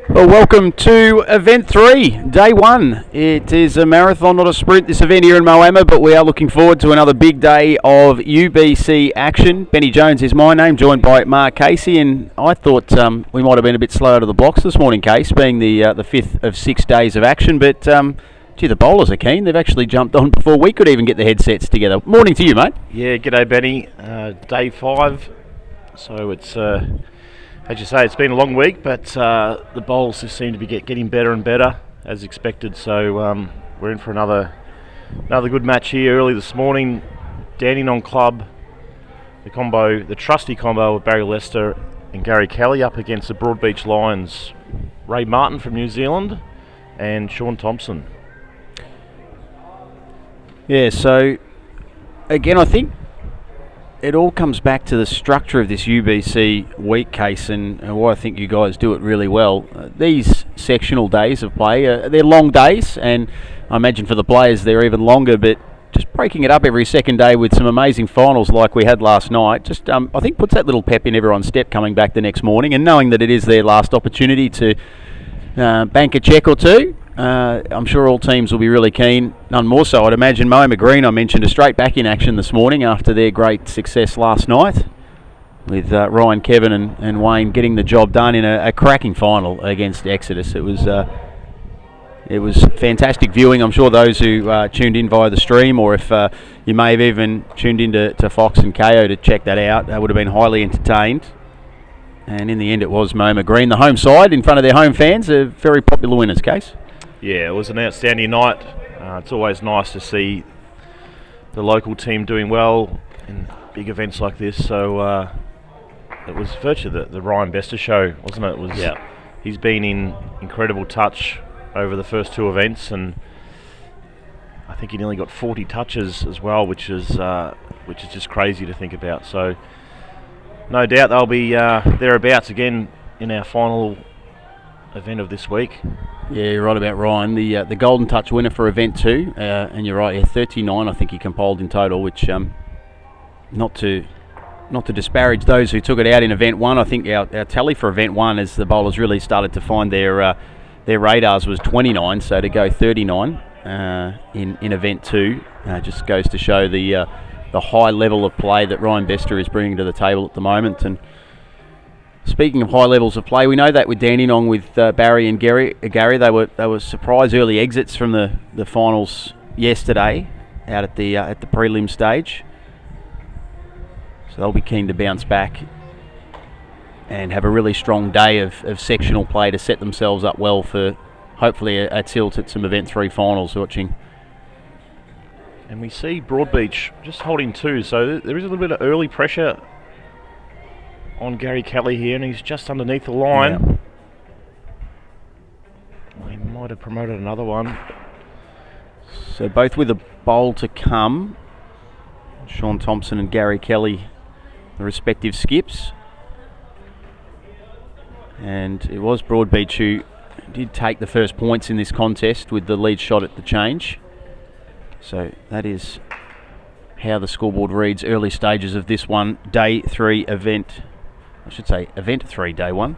Well, welcome to Event 3, Day 1. It is a marathon, not a sprint, this event here in Moama, but we are looking forward to another big day of UBC action. Benny Jones is my name, joined by Mark Casey, and I thought we might have been a bit slow to the blocks this morning, Case, being the fifth of 6 days of action, but gee, the bowlers are keen. They've actually jumped on before we could even get the headsets together. Morning to you, mate. Yeah, g'day, Benny. Day 5, so it's... as you say, it's been a long week, but the bowls just seem to be getting better and better, as expected. So we're in for another good match here early this morning. Dandenong Club, the trusty combo of Barry Lester and Gary Kelly up against the Broadbeach Lions, Ray Martin from New Zealand and Sean Thompson. Yeah, so again, I think it all comes back to the structure of this UBC week, Case, and why I think you guys do it really well. These sectional days of play, they're long days, and I imagine for the players they're even longer, but just breaking it up every second day with some amazing finals like we had last night, just I think puts that little pep in everyone's step coming back the next morning, and knowing that it is their last opportunity to bank a check or two. I'm sure all teams will be really keen. None more so, I'd imagine. Moama Green, I mentioned, are straight back in action this morning after their great success last night, with Ryan, Kevin and Wayne getting the job done in a cracking final against Exodus. It was fantastic viewing. I'm sure those who tuned in via the stream, or if you may have even tuned in to Fox and KO to check that out, would have been highly entertained. And in the end it was Moama Green, the home side, in front of their home fans, a very popular winners, Case. Yeah, it was an outstanding night. It's always nice to see the local team doing well in big events like this. So it was virtually the Ryan Bester show, wasn't it? Yeah. He's been in incredible touch over the first 2 events, and I think he nearly got 40 touches as well, which is just crazy to think about. So no doubt they'll be thereabouts again in our final event of this week. Yeah, you're right about Ryan, the Golden Touch winner for Event 2, and you're right, 39 I think he compiled in total, which not to disparage those who took it out in Event 1. I think our tally for Event 1, as the bowlers really started to find their radars, was 29, so to go 39 in Event 2 just goes to show the high level of play that Ryan Bester is bringing to the table at the moment. And speaking of high levels of play, we know that with Dandenong, with Barry and Gary, they were surprise early exits from the finals yesterday out at the prelim stage. So they'll be keen to bounce back and have a really strong day of sectional play to set themselves up well for hopefully a tilt at some Event 3 finals watching. And we see Broadbeach just holding 2, so there is a little bit of early pressure on Gary Kelly here, and he's just underneath the line. Yeah. He might have promoted another one. So both with a bowl to come, Sean Thompson and Gary Kelly, the respective skips. And it was Broadbeach who did take the first points in this contest with the lead shot at the change. So that is how the scoreboard reads early stages of this one, Day 3 event. I should say Event 3, Day 1.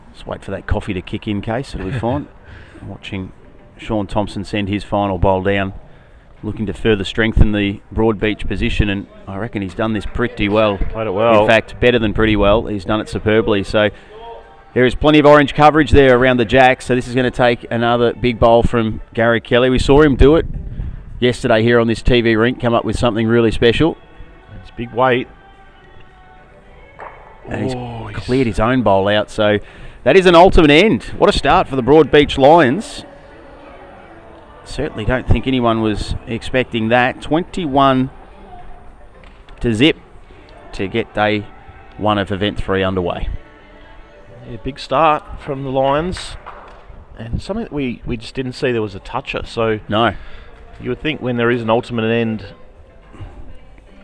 Let's wait for that coffee to kick in, Case. It'll be fine. Watching Sean Thompson send his final bowl down, looking to further strengthen the Broadbeach position, and I reckon he's done this pretty well. Played it well. In fact, better than pretty well. He's done it superbly. So there is plenty of orange coverage there around the jack. So this is going to take another big bowl from Gary Kelly. We saw him do it yesterday here on this TV rink, come up with something really special. It's big weight. And he's cleared his own bowl out, so that is an ultimate end. What a start for the Broadbeach Lions. Certainly don't think anyone was expecting that. 21 to zip to get Day 1 of Event 3 underway. Yeah, big start from the Lions, and something that we just didn't see. There was a toucher, so no. You would think when there is an ultimate end,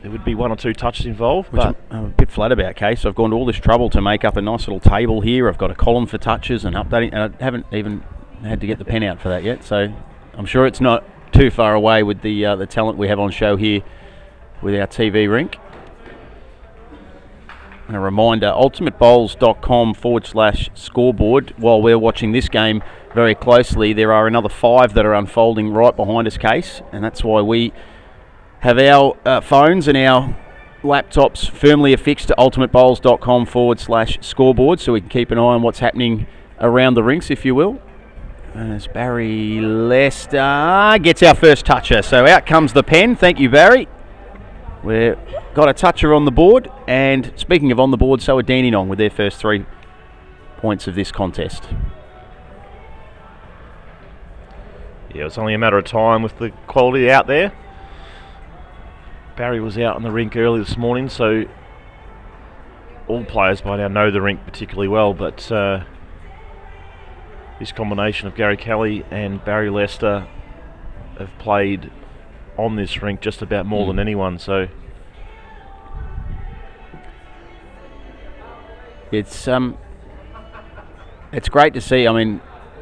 there would be 1 or 2 touches involved. Which but I'm a bit flat about, Case. I've gone to all this trouble to make up a nice little table here. I've got a column for touches and updating, and I haven't even had to get the pen out for that yet. So I'm sure it's not too far away with the talent we have on show here with our TV rink. And a reminder, ultimatebowls.com/scoreboard. While we're watching this game very closely, there are another 5 that are unfolding right behind us, Case, and that's why we have our phones and our laptops firmly affixed to ultimatebowls.com/scoreboard so we can keep an eye on what's happening around the rinks, if you will. As Barry Lester gets our first toucher. So out comes the pen. Thank you, Barry. We've got a toucher on the board, and speaking of on the board, so are Dandenong with their first 3 points of this contest. Yeah, it's only a matter of time with the quality out there. Barry was out on the rink early this morning, so all players by now know the rink particularly well, but this combination of Gary Kelly and Barry Lester have played on this rink just about more than anyone, so it's great to see. I mean,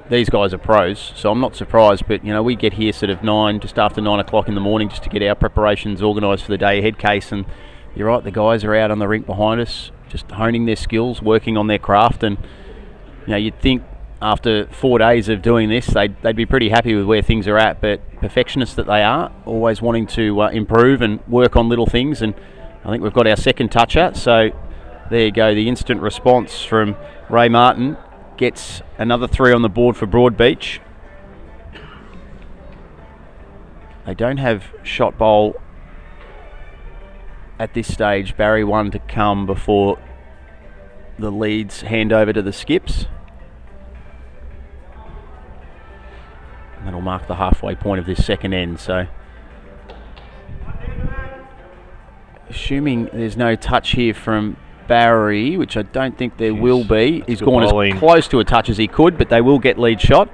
these guys are pros, so I'm not surprised, but you know, we get here sort of just after 9 o'clock in the morning just to get our preparations organised for the day ahead, Case, and you're right, the guys are out on the rink behind us just honing their skills, working on their craft, and you know, you'd think after 4 days of doing this, they'd be pretty happy with where things are at, but perfectionists that they are, always wanting to improve and work on little things, and I think we've got our second toucher, so there you go, the instant response from Ray Martin gets another 3 on the board for Broadbeach. They don't have shot bowl at this stage. Barry 1 to come before the leads hand over to the skips. That'll mark the halfway point of this second end. So, assuming there's no touch here from Barry, which I don't think there will be. He's gone as close to a touch as he could, but they will get lead shot,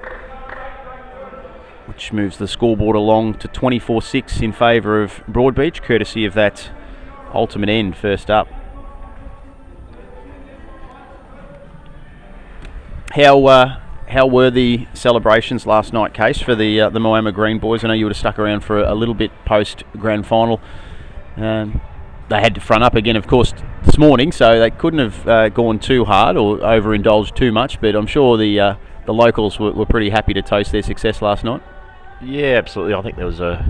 which moves the scoreboard along to 24-6 in favour of Broadbeach, courtesy of that ultimate end first up. How were the celebrations last night, Case, for the Moama Green boys? I know you would have stuck around for a little bit post grand final. They had to front up again, of course, this morning, so they couldn't have gone too hard or overindulged too much. But I'm sure the locals were pretty happy to toast their success last night. Yeah, absolutely. I think there was the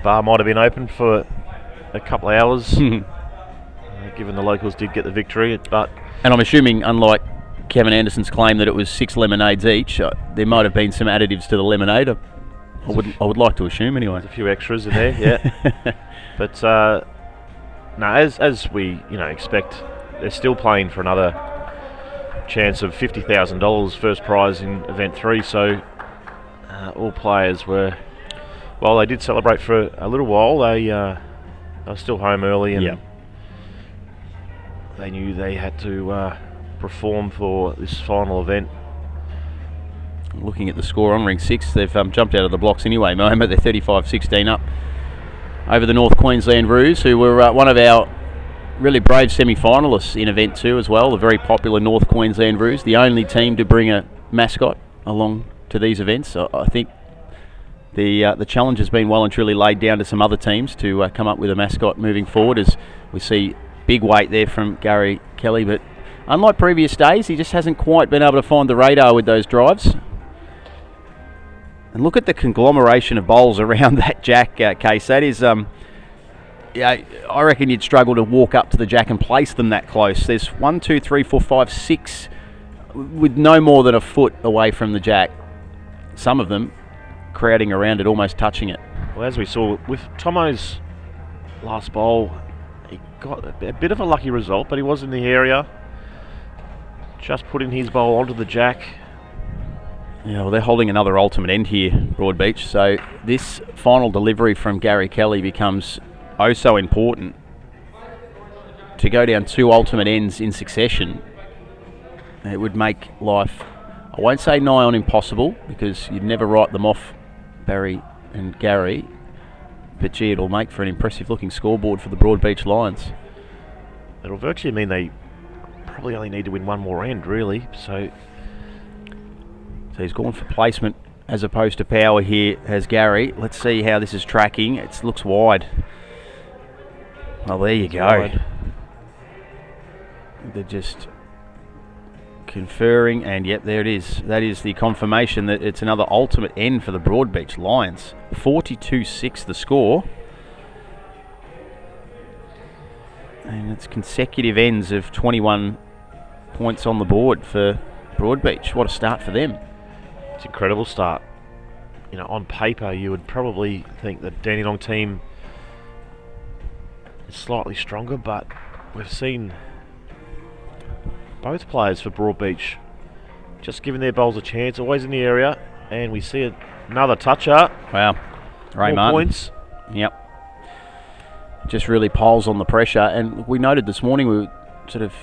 bar might have been open for a couple of hours, given the locals did get the victory. And I'm assuming, unlike Kevin Anderson's claim that it was 6 lemonades each, there might have been some additives to the lemonade. I would like to assume anyway. There's a few extras in there, yeah. But no, as we expect, they're still playing for another chance of $50,000 first prize in event 3. So all players were, well, they did celebrate for a little while. They were still home early, and they knew they had to perform for this final event. Looking at the score on ring 6, they've jumped out of the blocks anyway. Moama, they're 35-16 up over the North Queensland Roos, who were one of our really brave semi-finalists in event 2 as well, the very popular North Queensland Roos, the only team to bring a mascot along to these events. So I think the challenge has been well and truly laid down to some other teams to come up with a mascot moving forward, as we see big weight there from Gary Kelly, but unlike previous days, he just hasn't quite been able to find the radar with those drives. And look at the conglomeration of bowls around that jack, Case. That is, I reckon you'd struggle to walk up to the jack and place them that close. There's 1, 2, 3, 4, 5, 6 with no more than a foot away from the jack. Some of them crowding around it, almost touching it. Well, as we saw with Tomo's last bowl, he got a bit of a lucky result, but he was in the area. Just putting his bowl onto the jack. Yeah, well, they're holding another ultimate end here, Broadbeach. So this final delivery from Gary Kelly becomes oh so important. To go down 2 ultimate ends in succession, it would make life, I won't say nigh on impossible, because you'd never write them off, Barry and Gary, but gee, it'll make for an impressive looking scoreboard for the Broadbeach Lions. It'll virtually mean they probably only need to win one more end, really. So he's gone for placement as opposed to power here, has Gary. Let's see how this is tracking. It looks wide. Well, there you go. They're just conferring, and yep, there it is. That is the confirmation that it's another ultimate end for the Broadbeach Lions. 42-6 the score. And it's consecutive ends of 21 points on the board for Broadbeach. What a start for them. It's an incredible start. You know, on paper you would probably think the Dandenong team is slightly stronger, but we've seen both players for Broadbeach just giving their bowls a chance, always in the area, and we see another toucher. Wow. Ray Martin. Points. Yep. Just really piles on the pressure, and we noted this morning we were sort of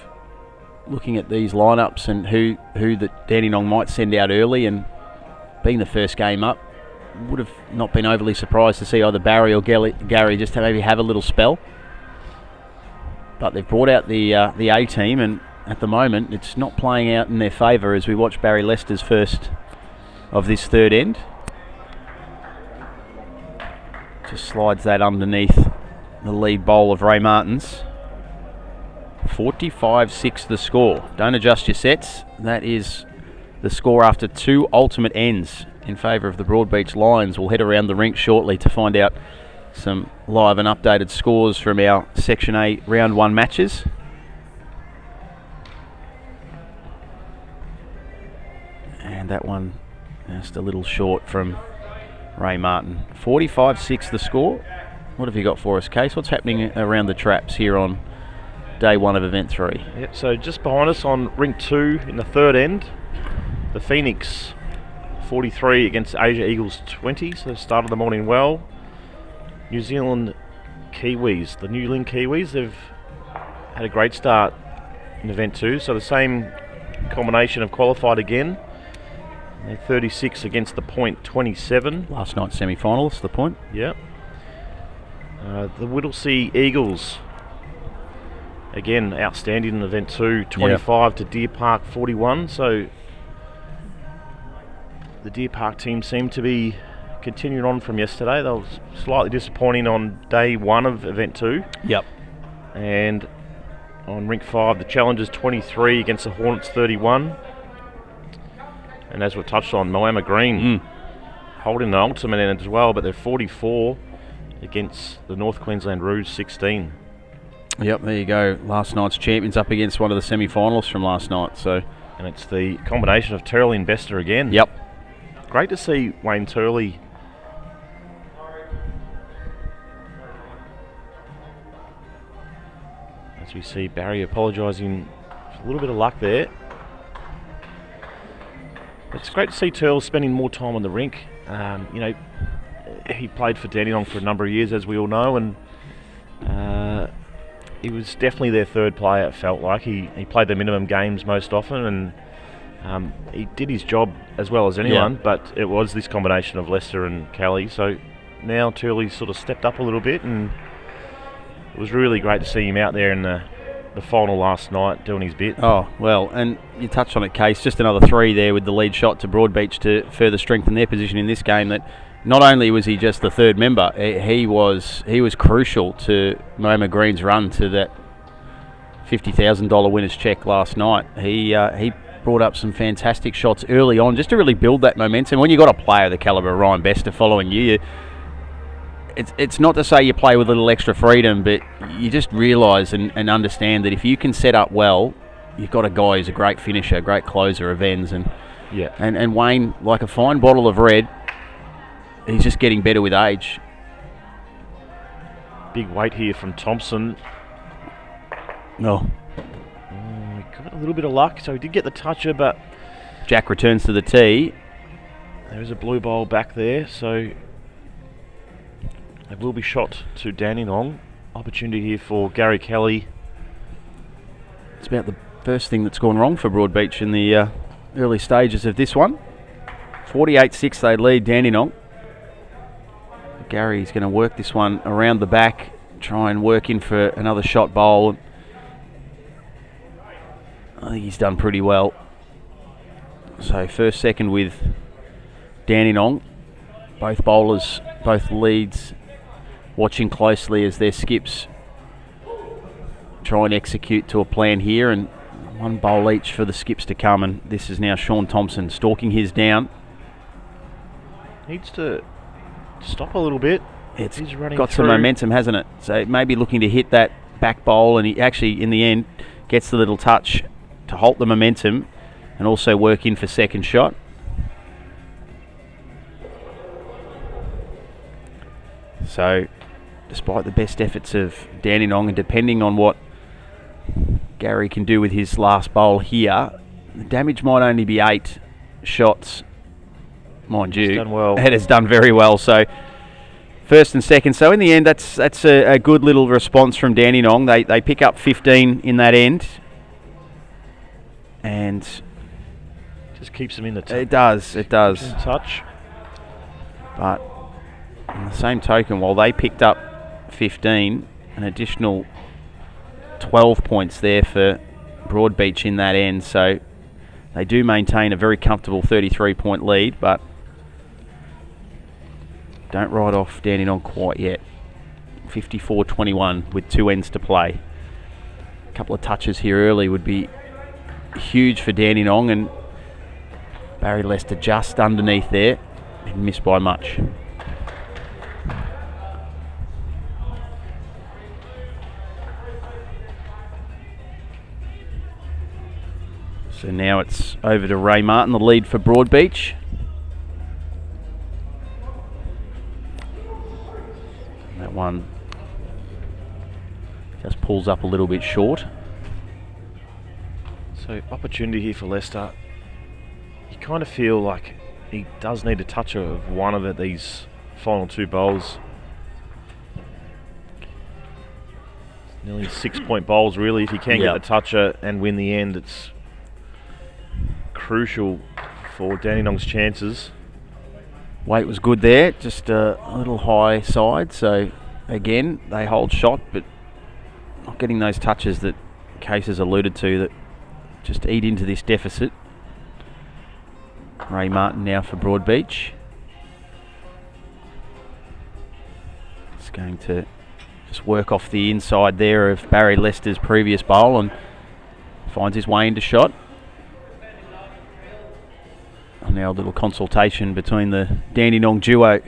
looking at these lineups and who the Dandenong might send out early, and being the first game up, would have not been overly surprised to see either Barry or Gary just maybe have a little spell. But they've brought out the A team, and at the moment it's not playing out in their favour as we watch Barry Lester's first of this third end. Just slides that underneath the lead bowl of Ray Martin's. 45-6 the score. Don't adjust your sets. That is the score after two ultimate ends in favour of the Broadbeach Lions. We'll head around the rink shortly to find out some live and updated scores from our Section A Round 1 matches. And that one just a little short from Ray Martin. 45-6 the score. What have you got for us, Case? What's happening around the traps here on day one of event 3? Yep, so just behind us on ring 2 in the third end, the Phoenix 43 against Asia Eagles 20, so started the morning well. New Zealand Kiwis, the New Zealand Kiwis, they've had a great start in event 2, so the same combination have qualified again. They're 36 against the Point 27. Last night's semi-finalists, the Point. Yep. The Whittlesea Eagles, again outstanding in event 2, 25 to Deer Park 41. So the Deer Park team seemed to be continuing on from yesterday. They were slightly disappointing on day 1 of event 2. Yep. And on rink 5, the Challengers 23 against the Hornets 31. And as we touched on, Moama Green holding the ultimate end as well, but they're 44 against the North Queensland Rouge 16. Yep, there you go. Last night's champions up against one of the semi-finalists from last night. So, and it's the combination of Turley and Bester again. Yep. Great to see Wayne Turley as we see Barry apologising for a little bit of luck there. It's great to see Turl spending more time on the rink. You know, he played for Dandenong for a number of years, as we all know, and he was definitely their third player, it felt like. He played the minimum games most often, and he did his job as well as anyone, but it was this combination of Lester and Kelly. So now Turley sort of stepped up a little bit, and it was really great to see him out there in the final last night doing his bit. Oh, well, and you touched on it, Case. Just another 3 there with the lead shot to Broadbeach to further strengthen their position in this game. That not only was he just the third member, he was crucial to Moama Green's run to that $50,000 winner's check last night. He brought up some fantastic shots early on just to really build that momentum. When you got a player of the calibre of Ryan Bester following you, it's not to say you play with a little extra freedom, but you just realise and understand that if you can set up well, you've got a guy who's a great finisher, a great closer of ends, and Wayne, like a fine bottle of red, he's just getting better with age. Big weight here from Thompson. No. He got a little bit of luck, so he did get the toucher, but Jack returns to the tee. There's a blue bowl back there, so it will be shot to Dandenong. Opportunity here for Gary Kelly. It's about the first thing that's gone wrong for Broadbeach in the early stages of this one. 48-6 they lead Dandenong. Gary's going to work this one around the back, try and work in for another shot bowl. I think he's done pretty well. So first, second with Dandenong. Both bowlers, both leads, watching closely as their skips try and execute to a plan here, and One bowl each for the skips to come, and this is now Sean Thompson stalking his down. Needs to stop a little bit. He's running got through. Some momentum, hasn't it? So maybe looking to hit that back bowl, and he actually, in the end, gets the little touch to halt the momentum and also work in for second shot. So, despite the best efforts of Dandenong, and depending on what Gary can do with his last bowl here, the damage might only be 8 shots, mind you. He's done well. It has done very well. So, first and second. So, in the end, that's a good little response from Dandenong. They pick up 15 in that end. And just keeps them in the touch. It does. Touch. But on the same token, while they picked up 15, an additional 12 points there for Broadbeach in that end. So they do maintain a very comfortable 33-point lead, but don't write off Dandenong quite yet. 54-21 with 2 ends to play. A couple of touches here early would be huge for Dandenong, and Barry Lester just underneath there. Didn't miss by much. So now it's over to Ray Martin, the lead for Broadbeach. And that one just pulls up a little bit short. So opportunity here for Leicester. You kind of feel like he does need a touch of one of these final 2 bowls. Nearly 6-point bowls really. If he can get the toucher and win the end, it's crucial for Dandenong's chances. Weight was good there, just a little high side. So again, they hold shot, but not getting those touches that Case has alluded to that just eat into this deficit. Ray Martin now for Broadbeach. It's going to just work off the inside there of Barry Lester's previous bowl and finds his way into shot. And now a little consultation between the Dandenong duo.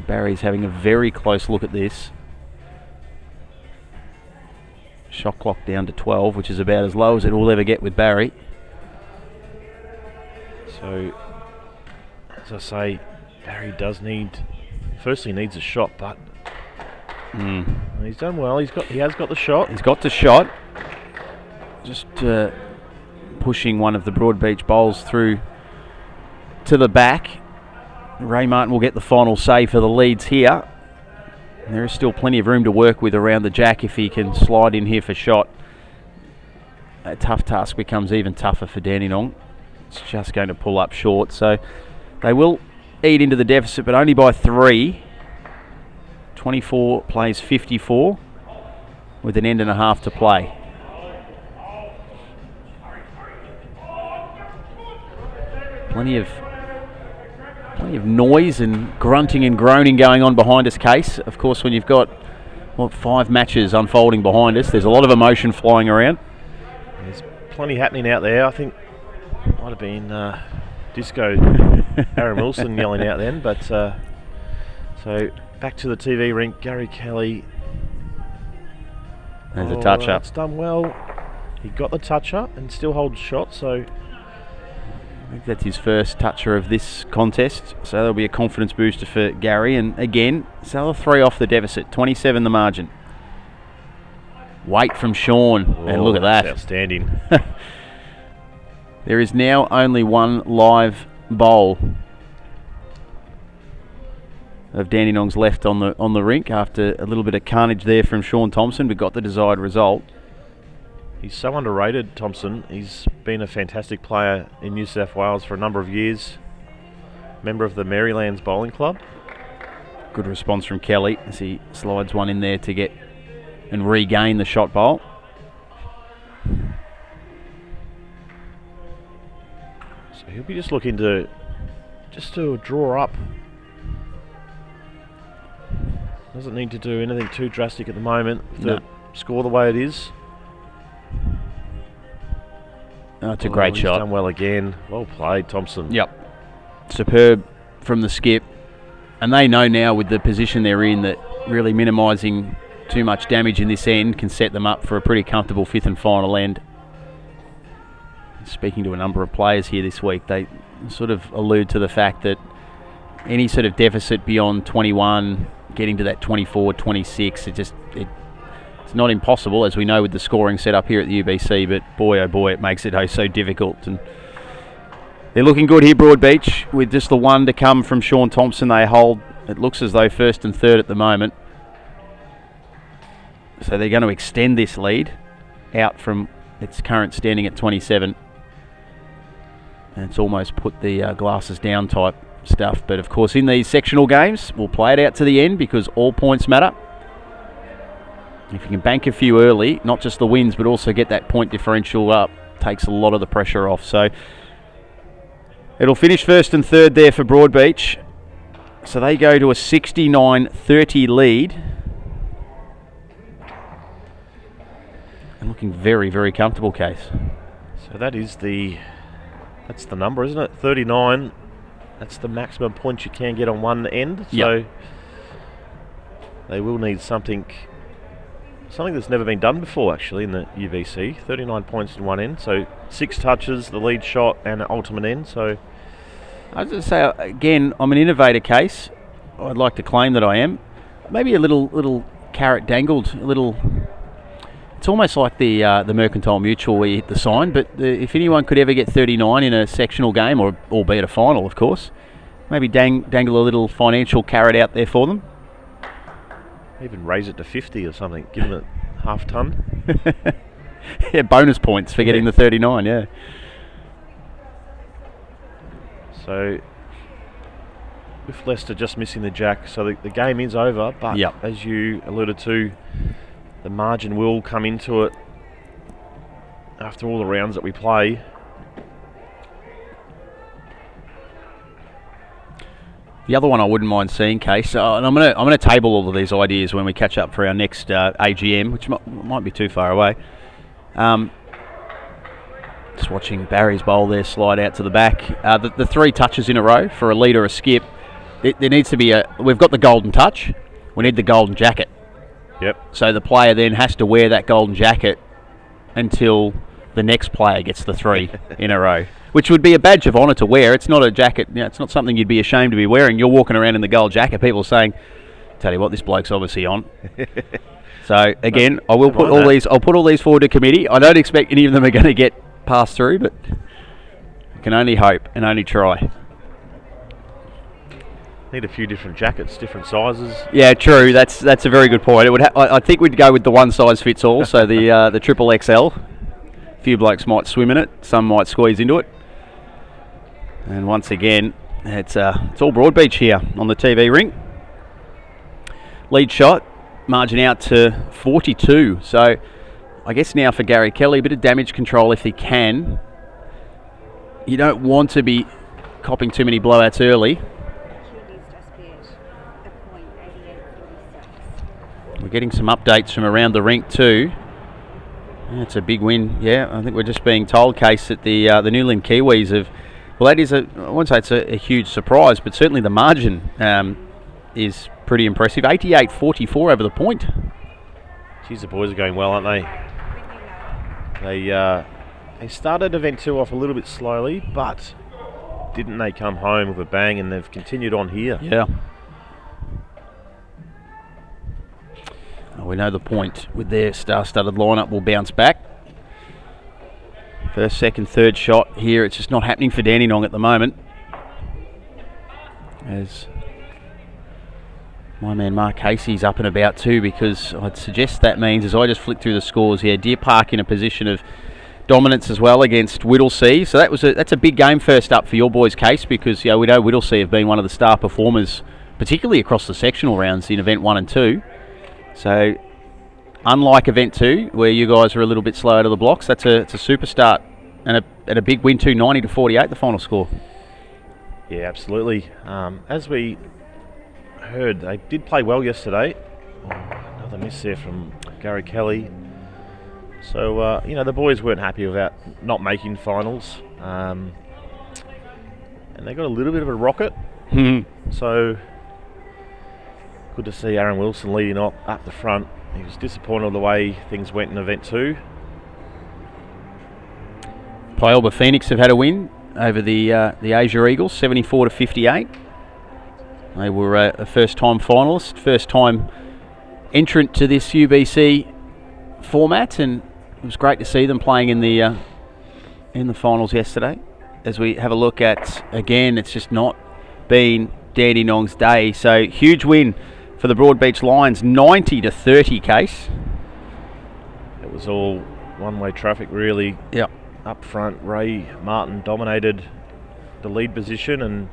Barry's having a very close look at this. Shot clock down to 12, which is about as low as it will ever get with Barry. So, as I say, Barry does firstly needs a shot, but he's done well. He has got the shot. He's got the shot. Just pushing one of the Broadbeach bowls through to the back. Ray Martin will get the final say for the leads here. And there is still plenty of room to work with around the jack if he can slide in here for shot. A tough task becomes even tougher for Dandenong. It's just going to pull up short, so they will eat into the deficit, but only by 3. 24 plays 54 with an end and a half to play. Plenty of noise and grunting and groaning going on behind us, Case. Of course, when you've got 5 matches unfolding behind us, there's a lot of emotion flying around. There's plenty happening out there. I think might have been Disco Aaron Wilson yelling out then, but so back to the TV rink. Gary Kelly. There's a touch up. It's done well. He got the touch up and still holds shot, so I think that's his first toucher of this contest, so there'll be a confidence booster for Gary. And again, Salah 3 off the deficit, 27 the margin. Weight from Sean, and look at that. Outstanding. There is now only one live bowl of Dandenong's left on the rink after a little bit of carnage there from Sean Thompson, but got the desired result. He's so underrated, Thompson. He's been a fantastic player in New South Wales for a number of years. Member of the Marylands Bowling Club. Good response from Kelly as he slides one in there to get and regain the shot bowl. So he'll be just looking to draw up. Doesn't need to do anything too drastic at the moment. The score the way it is. Oh, it's a great He's shot. done well again. Well played, Thompson. Yep. Superb from the skip. And they know now with the position they're in that really minimising too much damage in this end can set them up for a pretty comfortable fifth and final end. Speaking to a number of players here this week, they sort of allude to the fact that any sort of deficit beyond 21, getting to that 24, 26, it's not impossible, as we know with the scoring set up here at the UBC, but boy oh boy, it makes it so difficult. And they're looking good here, Broadbeach, with just the one to come from Sean Thompson. They hold, it looks as though, first and third at the moment. So they're going to extend this lead out from its current standing at 27. And it's almost put the glasses down type stuff. But of course, in these sectional games, we'll play it out to the end because all points matter. If you can bank a few early, not just the wins, but also get that point differential up, takes a lot of the pressure off. So it'll finish first and third there for Broadbeach. So they go to a 69-30 lead. And looking very, very comfortable, Case. So that's the number, isn't it? 39. That's the maximum points you can get on one end. So they will need something that's never been done before, actually, in the UBC. 39 points in one end. So 6 touches, the lead shot, and an ultimate end. So I was going to say, again, I'm an innovator, Case. I'd like to claim that I am. Maybe a little carrot dangled, a little. It's almost like the Mercantile Mutual where you hit the sign, but if anyone could ever get 39 in a sectional game, or albeit a final, of course, maybe dangle a little financial carrot out there for them. Even raise it to 50 or something, give them a half ton. Yeah, bonus points for getting the 39, yeah. So, with Leicester just missing the jack, so the game is over, but as you alluded to, the margin will come into it after all the rounds that we play. The other one I wouldn't mind seeing, Case, and I'm gonna table all of these ideas when we catch up for our next AGM, which might be too far away. Just watching Barry's bowl there slide out to the back. The 3 touches in a row for a lead or a skip. There needs to be we've got the golden touch. We need the golden jacket. Yep. So the player then has to wear that golden jacket until the next player gets the 3 in a row, which would be a badge of honour to wear. It's not a jacket. It's not something you'd be ashamed to be wearing. You're walking around in the gold jacket. People saying, "Tell you what, this bloke's obviously on." So again, I will put all these. I'll put all these forward to committee. I don't expect any of them are going to get passed through, but I can only hope and only try. Need a few different jackets, different sizes. Yeah, true. That's a very good point. It would. I think we'd go with the one size fits all. So the triple XL. A few blokes might swim in it. Some might squeeze into it. And once again, it's all Broadbeach here on the TV ring. Lead shot, margin out to 42. So I guess now for Gary Kelly, a bit of damage control if he can. You don't want to be copping too many blowouts early. We're getting some updates from around the rink too. It's a big win. Yeah, I think we're just being told, Case, that the Newland Kiwis have. Well, that is I won't say it's a huge surprise, but certainly the margin is pretty impressive. 88-44 over the point. Geez, the boys are going well, aren't they? They started Event 2 off a little bit slowly, but didn't they come home with a bang, and they've continued on here. Yeah. We know the point with their star-studded lineup will bounce back. First, second, third shot here. It's just not happening for Dandenong at the moment. As my man Mark Casey's up and about too, because I'd suggest that means, as I just flick through the scores here, Deer Park in a position of dominance as well against Whittlesea. So that's a big game first up for your boys, Case, because we know Whittlesea have been one of the star performers, particularly across the sectional rounds in Event 1 and 2. So, unlike Event 2, where you guys are a little bit slow out of the blocks, it's a super start and a big win too, 90-48, the final score. Yeah, absolutely. As we heard, they did play well yesterday. Another miss there from Gary Kelly. So, you know, the boys weren't happy about not making finals. And they got a little bit of a rocket. So, good to see Aaron Wilson leading up the front. He was disappointed with the way things went in Event 2. Pyalba Phoenix have had a win over the Asia Eagles, 74-58. They were a first-time finalist, first-time entrant to this UBC format, and it was great to see them playing in the finals yesterday. As we have a look at, again, it's just not been Dandenong's day. So huge win for the Broadbeach Lions, 90-30 case. It was all one-way traffic, really. Yep. Up front, Ray Martin dominated the lead position, and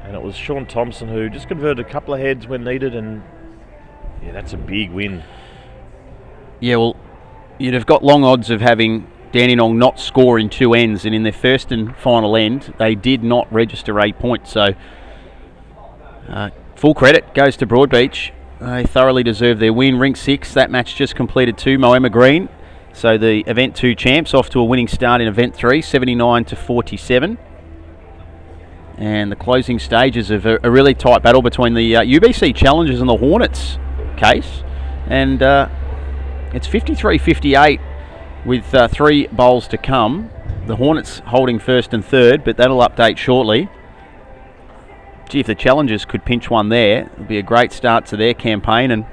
it was Sean Thompson who just converted a couple of heads when needed, and yeah, that's a big win. Yeah, well, you'd have got long odds of having Dandenong not score in 2 ends, and in their first and final end, they did not register 8 points. So full credit goes to Broadbeach. They thoroughly deserve their win. Rink 6, that match just completed too. Moama Green. So the Event 2 champs off to a winning start in Event 3, 79-47. And the closing stages of a really tight battle between the UBC Challengers and the Hornets case. And it's 53-58 with 3 bowls to come. The Hornets holding first and third, but that'll update shortly. Gee, if the Challengers could pinch one there, it would be a great start to their campaign. And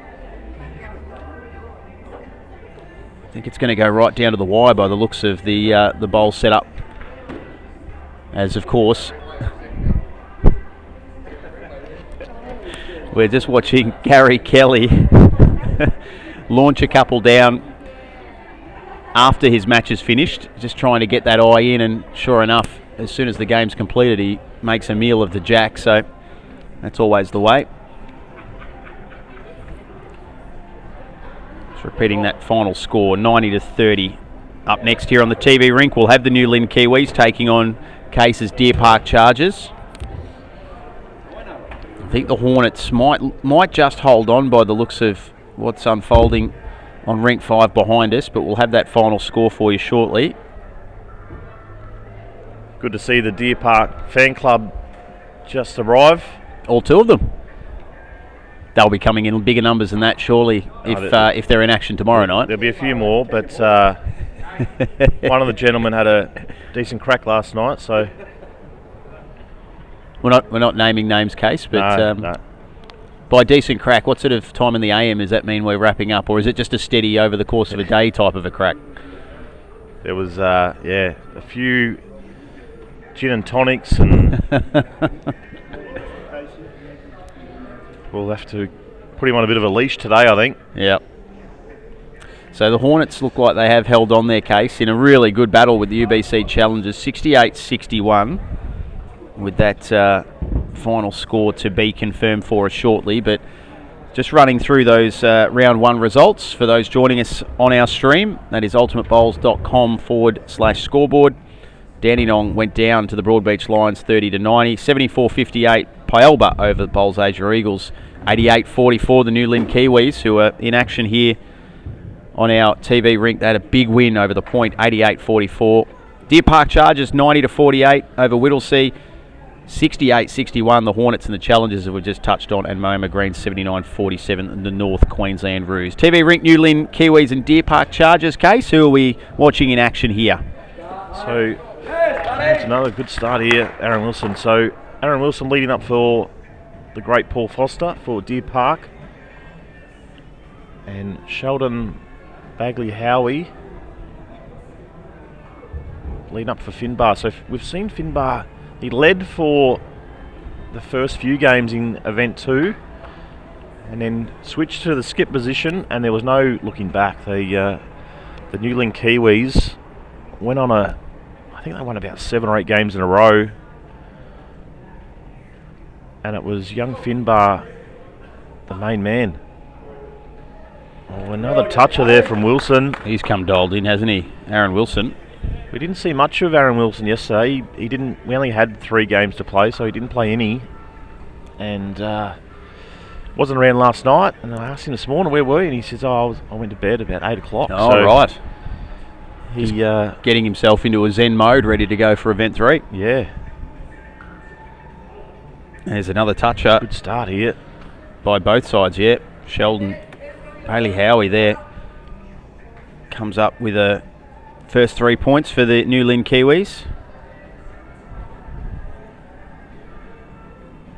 I think it's going to go right down to the wire by the looks of the bowl setup. As of course, we're just watching Gary Kelly launch a couple down after his match is finished, just trying to get that eye in, and sure enough, as soon as the game's completed, he makes a meal of the jack, so that's always the way. Just repeating that final score, 90-30. Up next here on the TV rink, we'll have the New Lynn Kiwis taking on Case's Deer Park Chargers. I think the Hornets might just hold on by the looks of what's unfolding on rink 5 behind us, but we'll have that final score for you shortly. Good to see the Deer Park fan club just arrive. All 2 of them. They'll be coming in bigger numbers than that, surely, if they're in action tomorrow night. There'll be a few more, but one of the gentlemen had a decent crack last night, so we're not naming names, Case, but no. By decent crack, what sort of time in the AM does that mean we're wrapping up, or is it just a steady over the course of a day type of a crack? There was a few gin and tonics, and we'll have to put him on a bit of a leash today, I think. Yeah. So the Hornets look like they have held on their case in a really good battle with the UBC Challengers, 68-61, with that final score to be confirmed for us shortly. But just running through those round 1 results for those joining us on our stream, that is ultimatebowls.com/scoreboard. Dandenong went down to the Broadbeach Lions 30-90, 74-58 Pyalba over the Bowls Asia Eagles, 88-44 the New Lynn Kiwis, who are in action here on our TV rink. They had a big win over the Point, 88-44. Deer Park Chargers 90-48 over Whittlesea, 68-61 the Hornets and the Challengers that we just touched on, and Moama Green 79-47 the North Queensland Roos. TV rink, New Lynn Kiwis and Deer Park Chargers. Case, who are we watching in action here? So it's another good start here, Aaron Wilson. So Aaron Wilson leading up for the great Paul Foster for Deer Park, and Sheldon Bagley Howie leading up for Finbar. So we've seen Finbar, he led for the first few games in Event 2 and then switched to the skip position, and there was no looking back. The New Lynn Kiwis went on I think they won about 7 or 8 games in a row, and it was young Finbar, the main man. Oh, another toucher there from Wilson. He's come dialed in, hasn't he, Aaron Wilson? We didn't see much of Aaron Wilson yesterday. He didn't. We only had 3 games to play, so he didn't play any. And wasn't around last night, and I asked him this morning, where were you? And he says, oh, I went to bed about 8 o'clock. Oh, so right. He, getting himself into a zen mode, ready to go for event 3. Yeah. There's another toucher. Good start here. By both sides, yeah. Sheldon, Bailey Howie there comes up with a first 3 points for the New Lynn Kiwis.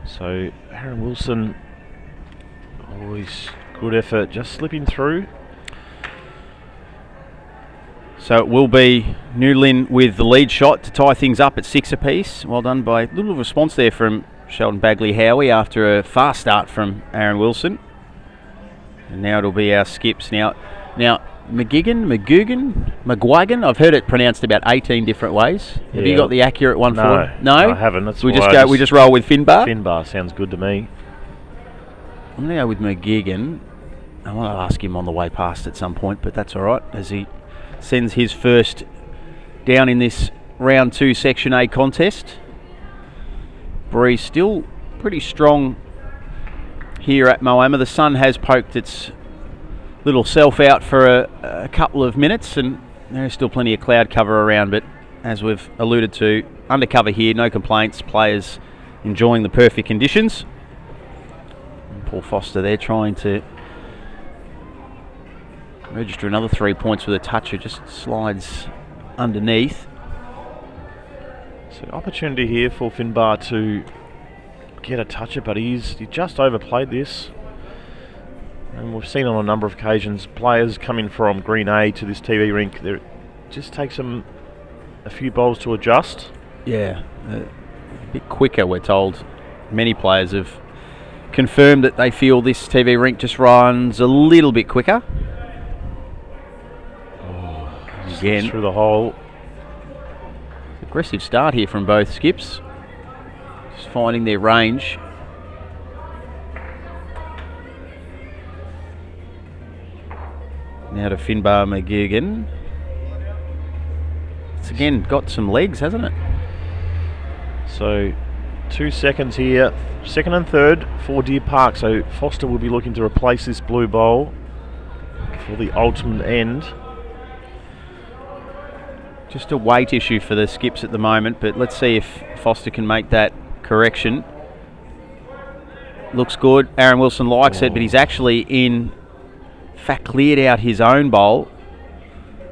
So Aaron Wilson, always good effort, just slipping through. So it will be New Lynn with the lead shot to tie things up at 6 apiece. Well done by a little response there from Sheldon Bagley Howie after a fast start from Aaron Wilson. And now it'll be our skips. Now McGuigan, I've heard it pronounced about 18 different ways. Have you got the accurate one for it? No, I haven't. That's we just roll with Finbar. Finbar sounds good to me. I'm going to go with McGuigan. I want to ask him on the way past at some point, but that's all right as he sends his first down in this round 2 Section A contest. Breeze still pretty strong here at Moama. The sun has poked its little self out for a couple of minutes, and there's still plenty of cloud cover around, but as we've alluded to, undercover here, no complaints, players enjoying the perfect conditions. And Paul Foster there trying to register another 3 points with a toucher, just slides underneath. So opportunity here for Finbar to get a toucher, but he just overplayed this. And we've seen on a number of occasions players coming from Green A to this TV rink, it just takes them a few bowls to adjust. Yeah, a bit quicker, we're told. Many players have confirmed that they feel this TV rink just runs a little bit quicker. Again, through the hole. Aggressive start here from both skips. Just finding their range. Now to Finbar McGuigan. It's again got some legs, hasn't it? So 2 seconds here, second and third for Deer Park. So Foster will be looking to replace this blue bowl for the ultimate end. Just a weight issue for the skips at the moment, but let's see if Foster can make that correction. Looks good. Aaron Wilson likes it, but he's actually in fact cleared out his own bowl,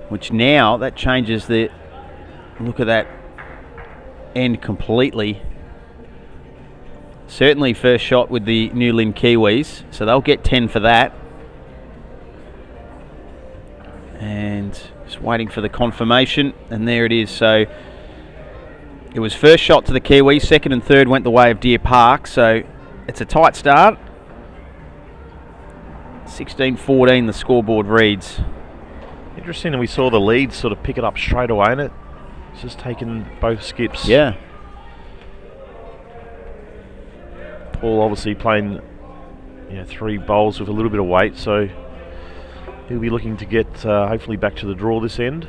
which now that changes the look of that end completely. Certainly first shot with the New Lynn Kiwis, so they'll get 10 for that. And just waiting for the confirmation, and there it is. So it was first shot to the Kiwis, second and third went the way of Deer Park, so it's a tight start. 16-14 the scoreboard reads. Interesting that we saw the lead sort of pick it up straight away, and it's just taken both skips. Yeah. Paul obviously playing 3 bowls with a little bit of weight, so he'll be looking to get hopefully back to the draw this end.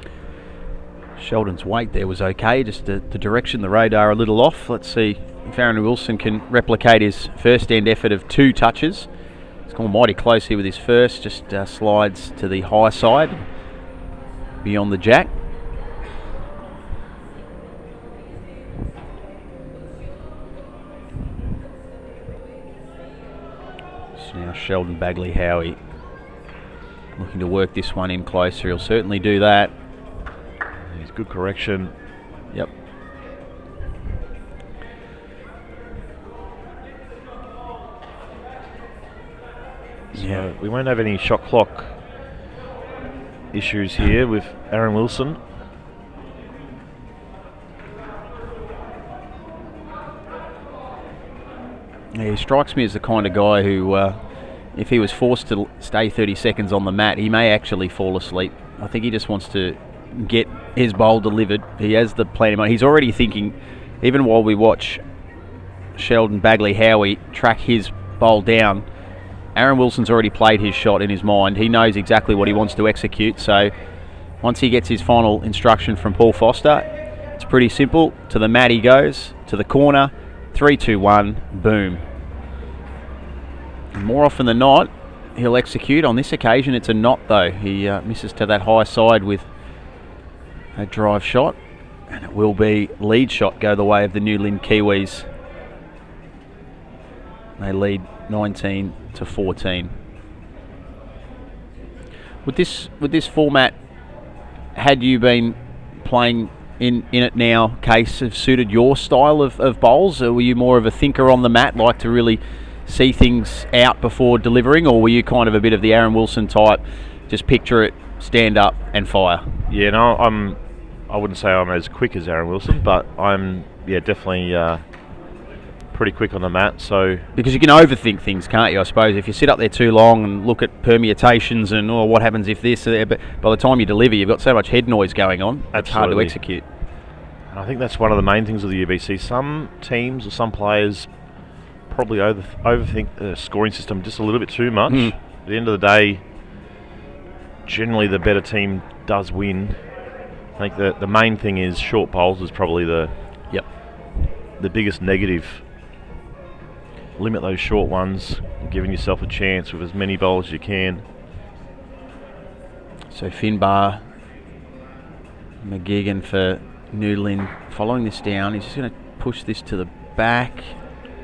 Sheldon's weight there was okay, just the direction, the radar a little off. Let's see if Aaron Wilson can replicate his first end effort of 2 touches. He's gone mighty close here with his first, just slides to the high side beyond the jack. So now Sheldon Bagley Howie looking to work this one in closer. He'll certainly do that. He's good correction. Yep. So we won't have any shot clock issues here with Aaron Wilson. Yeah, he strikes me as the kind of guy who, if he was forced to stay 30 seconds on the mat, he may actually fall asleep. I think he just wants to get his bowl delivered. He has the plan in mind. He's already thinking, even while we watch Sheldon Bagley Howie track his bowl down, Aaron Wilson's already played his shot in his mind. He knows exactly what he wants to execute. So once he gets his final instruction from Paul Foster, it's pretty simple. To the mat he goes, to the corner, 3, 2, 1, boom. And more often than not, he'll execute. On this occasion, it's a knot, though. He misses to that high side with a drive shot. And it will be lead shot go the way of the New Lynn Kiwis. They lead 19-14. With this format, had you been playing in it now, Case, have suited your style of bowls? Or were you more of a thinker on the mat, like to really see things out before delivering, or were you kind of a bit of the Aaron Wilson type, just picture it, stand up and fire? Yeah, no, I wouldn't say I'm as quick as Aaron Wilson, but I'm definitely pretty quick on the mat. So because you can overthink things, can't you? I suppose if you sit up there too long and look at permutations and what happens if this, but by the time you deliver, you've got so much head noise going on. It's hard to execute. And I think that's one of the main things with the UBC. Some teams or some players probably overthink the scoring system just a little bit too much. At the end of the day, generally the better team does win. I think the main thing is short bowls is probably the biggest negative. Limit those short ones, giving yourself a chance with as many bowls as you can. So Finbar, McGigan for New Lynn following this down. He's just going to push this to the back,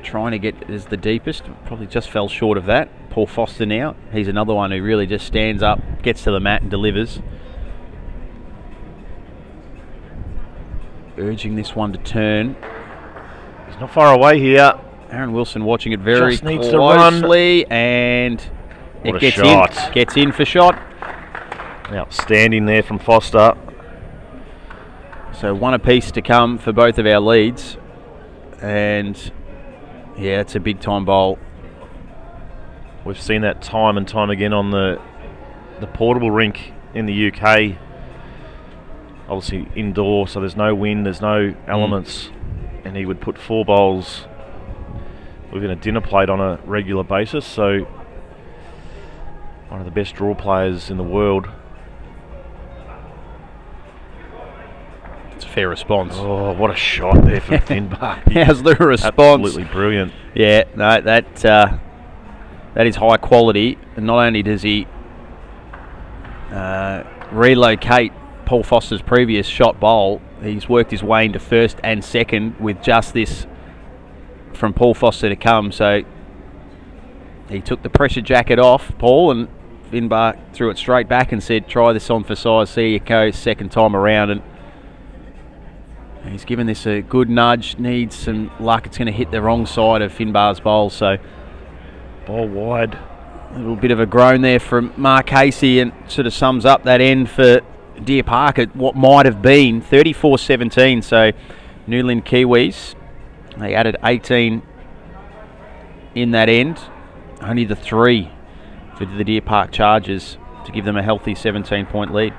trying to get as the deepest. Probably just fell short of that. Paul Foster now. He's another one who really just stands up, gets to the mat and delivers. Urging this one to turn. He's not far away here. Aaron Wilson watching it very just needs closely, to run. And what it gets shot. in. Gets in for shot. Outstanding there from Foster. So one apiece to come for both of our leads. And yeah, it's a big time bowl. We've seen that time and time again on the portable rink in the UK. Obviously indoor, so there's no wind, there's no elements, and he would put 4 bowls within a dinner plate on a regular basis. So one of the best draw players in the world. It's a fair response. Oh, what a shot there from Finbar. How's the response? Absolutely brilliant. Yeah, no, that is high quality. And not only does he relocate Paul Foster's previous shot bowl, he's worked his way into first and second with just this from Paul Foster to come. So he took the pressure jacket off Paul, and Finbar threw it straight back and said, try this on for size, see you go second time around. And he's given this a good nudge, needs some luck. It's going to hit the wrong side of Finbar's bowl, so ball wide. A little bit of a groan there from Mark Casey, and sort of sums up that end for Deer Park at what might have been 34-17. So New Lynn Kiwis, they added 18 in that end. Only the 3 for the Deer Park Chargers to give them a healthy 17-point lead.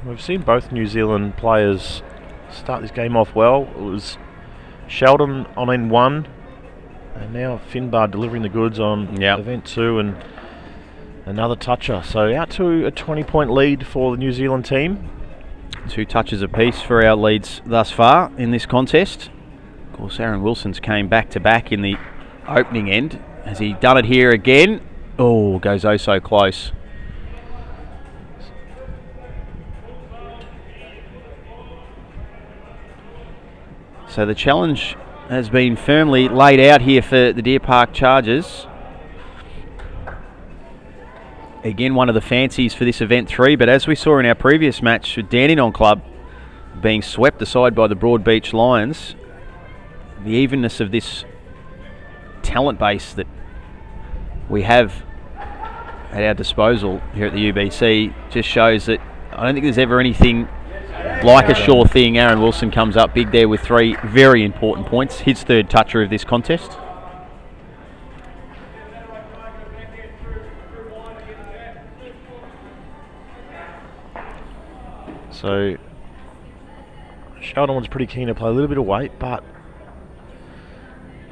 We've seen both New Zealand players start this game off well. It was Sheldon on end 1, and now Finbar delivering the goods on event 2, and another toucher. So out to a 20-point lead for the New Zealand team. 2 touches apiece for our leads thus far in this contest. Of course, Aaron Wilson's came back-to-back in the opening end. Has he done it here again? Oh, goes oh so close. So the challenge has been firmly laid out here for the Deer Park Chargers. Again, one of the fancies for this event 3, but as we saw in our previous match with Dandenong Club being swept aside by the Broadbeach Lions, the evenness of this talent base that we have at our disposal here at the UBC just shows that I don't think there's ever anything like a sure thing. Aaron Wilson comes up big there with 3 very important points, his 3rd toucher of this contest. So Sheldon was pretty keen to play a little bit of weight, but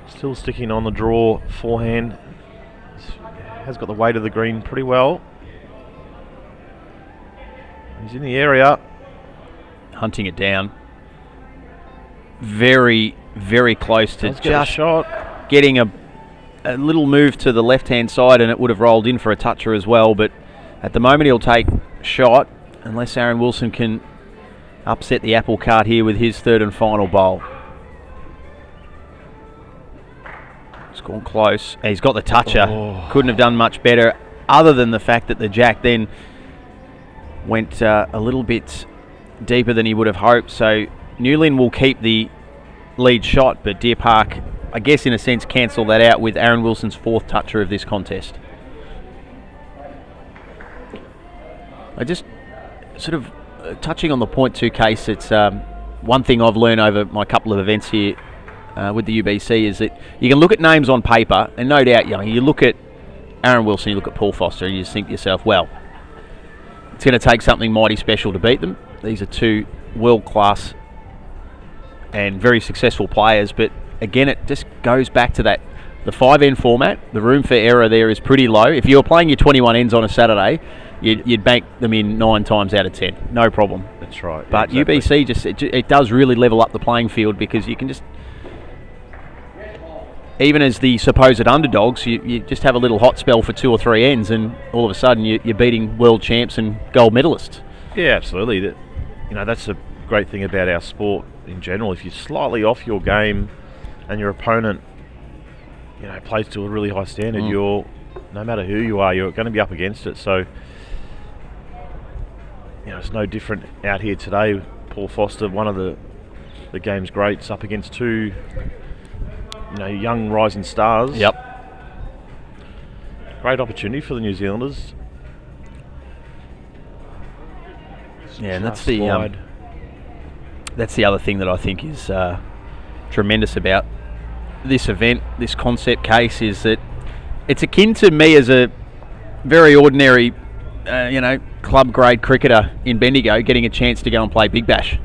still sticking on the draw forehand. Has got the weight of the green pretty well. He's in the area. Hunting it down. Very, very close to just a shot. getting a little move to the left-hand side and it would have rolled in for a toucher as well, but at the moment he'll take shot unless Aaron Wilson can upset the apple cart here with his third and final bowl. It's gone close. He's got the toucher. Oh. Couldn't have done much better other than the fact that the jack then went a little bit deeper than he would have hoped. So Newlyn will keep the lead shot, but Deer Park, I guess in a sense, cancel that out with Aaron Wilson's fourth toucher of this contest. I just sort of touching on the point 2 case, it's one thing I've learned over my couple of events here with the UBC is that you can look at names on paper, and no doubt, you look at Aaron Wilson, you look at Paul Foster, and you just think to yourself, well, it's going to take something mighty special to beat them. These are two world-class and very successful players, but again, it just goes back to that. The 5N format, the room for error there is pretty low. If you were playing your 21 ends on a Saturday, you'd bank them in 9 times out of 10. No problem. That's right. But yeah, exactly. UBC, it does really level up the playing field because you can just, even as the supposed underdogs, you just have a little hot spell for 2 or 3 ends and all of a sudden you're beating world champs and gold medalists. Yeah, absolutely. That's the great thing about our sport in general. If you're slightly off your game and your opponent plays to a really high standard, you're, no matter who you are, you're going to be up against it. So it's no different out here today. Paul Foster, one of the game's greats, up against 2 young rising stars. Yep. Great opportunity for the New Zealanders. Yeah, and that's the other thing that I think is tremendous about this event, this concept case, is that it's akin to me as a very ordinary, club grade cricketer in Bendigo getting a chance to go and play Big Bash.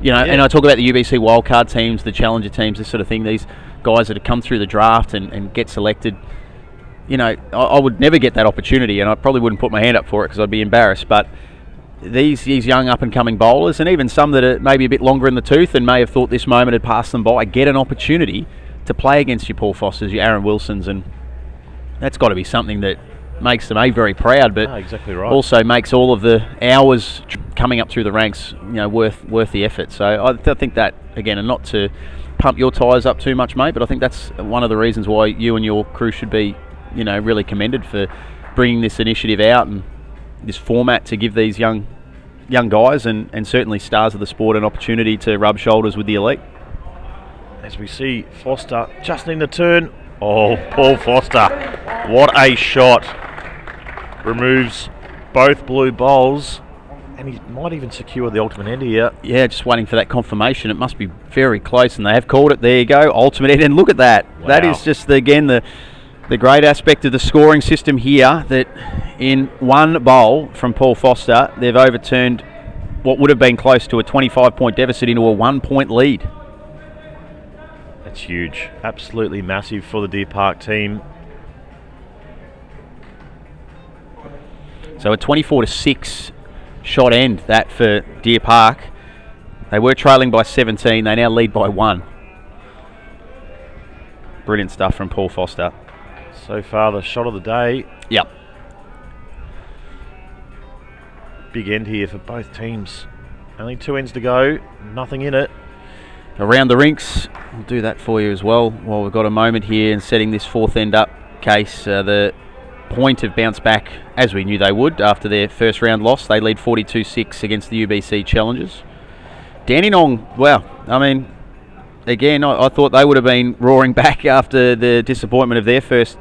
And I talk about the UBC wildcard teams, the challenger teams, this sort of thing. These guys that have come through the draft and get selected. I would never get that opportunity, and I probably wouldn't put my hand up for it because I'd be embarrassed. But these young up-and-coming bowlers, and even some that are maybe a bit longer in the tooth and may have thought this moment had passed them by, get an opportunity to play against your Paul Fosters, your Aaron Wilsons, and that's got to be something that makes them very proud, but exactly right. Also makes all of the hours coming up through the ranks, worth the effort. So I think that, again, and not to pump your tyres up too much, mate, but I think that's one of the reasons why you and your crew should be, really commended for bringing this initiative out and this format to give these young guys and certainly stars of the sport an opportunity to rub shoulders with the elite. As we see Foster just needing a turn. Oh, Paul Foster, what a shot. Removes both blue bowls, and he might even secure the ultimate end here. Yeah, just waiting for that confirmation. It must be very close, and they have called it. There you go, ultimate end, and look at that. Wow. That is just, the great aspect of the scoring system here, that in one bowl from Paul Foster, they've overturned what would have been close to a 25-point deficit into a 1-point lead. That's huge. Absolutely massive for the Deer Park team. So a 24-6 shot end, that for Deer Park. They were trailing by 17. They now lead by 1. Brilliant stuff from Paul Foster. So far, the shot of the day. Yep. Big end here for both teams. Only 2 ends to go. Nothing in it. Around the rinks, we'll do that for you as well while we've got a moment here and setting this 4th end up case. The Point have bounced back as we knew they would after their first round loss. They lead 42-6 against the UBC Challengers. Dandenong, again, I thought they would have been roaring back after the disappointment of their first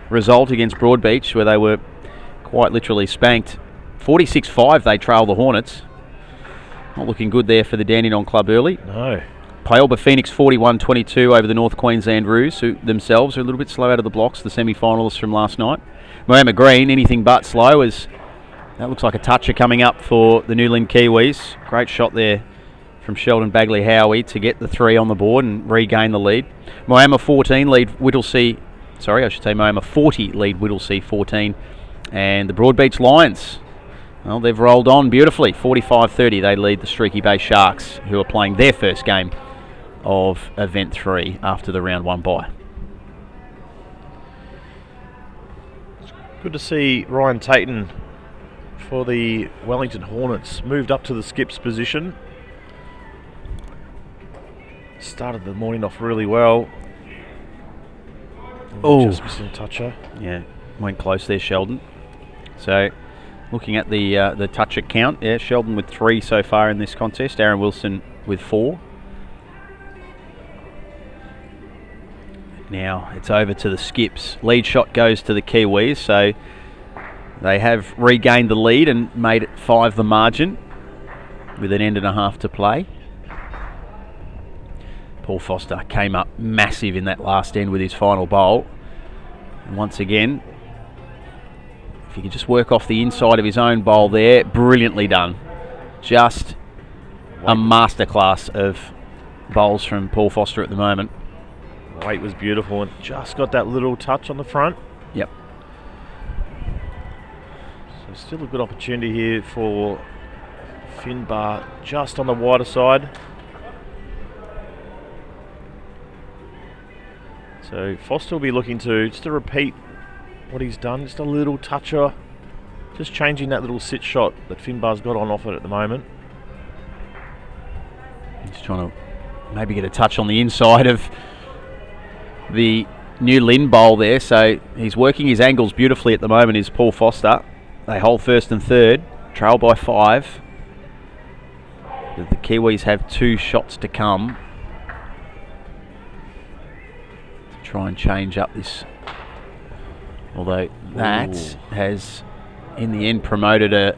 result against Broadbeach, where they were quite literally spanked. 46-5 they trail the Hornets. Not looking good there for the Dandenong club early. No. Pyalba Phoenix 41-22 over the North Queensland Roos, who themselves are a little bit slow out of the blocks, the semi-finalists from last night. Moama Green, anything but slow, as that looks like a toucher coming up for the Newlyn Kiwis. Great shot there from Sheldon Bagley Howie to get the 3 on the board and regain the lead. Moama 40 lead Whittlesea 14. And the Broadbeach Lions, well, they've rolled on beautifully. 45-30, they lead the Streaky Bay Sharks, who are playing their first game of Event 3 after the round 1 bye. Good to see Ryan Tatum for the Wellington Hornets moved up to the skips position. Started the morning off really well. Oh, just missing a toucher. Yeah, went close there, Sheldon. So, looking at the toucher count, yeah, Sheldon with 3 so far in this contest. Aaron Wilson with 4. Now it's over to the skips. Lead shot goes to the Kiwis, so they have regained the lead and made it 5 the margin with an end and a half to play. Paul Foster came up massive in that last end with his final bowl. And once again, if he could just work off the inside of his own bowl there, brilliantly done. Just a masterclass of bowls from Paul Foster at the moment. Weight was beautiful and just got that little touch on the front. Yep. So still a good opportunity here for Finbar just on the wider side. So Foster will be looking just to repeat what he's done, just a little toucher, just changing that little sit shot that Finbar's got on offer at the moment. He's trying to maybe get a touch on the inside of the new Lynn bowl there, so he's working his angles beautifully at the moment is Paul Foster. They hold first and third, trail by 5. The Kiwis have 2 shots to come to try and change up this, although that has in the end promoted a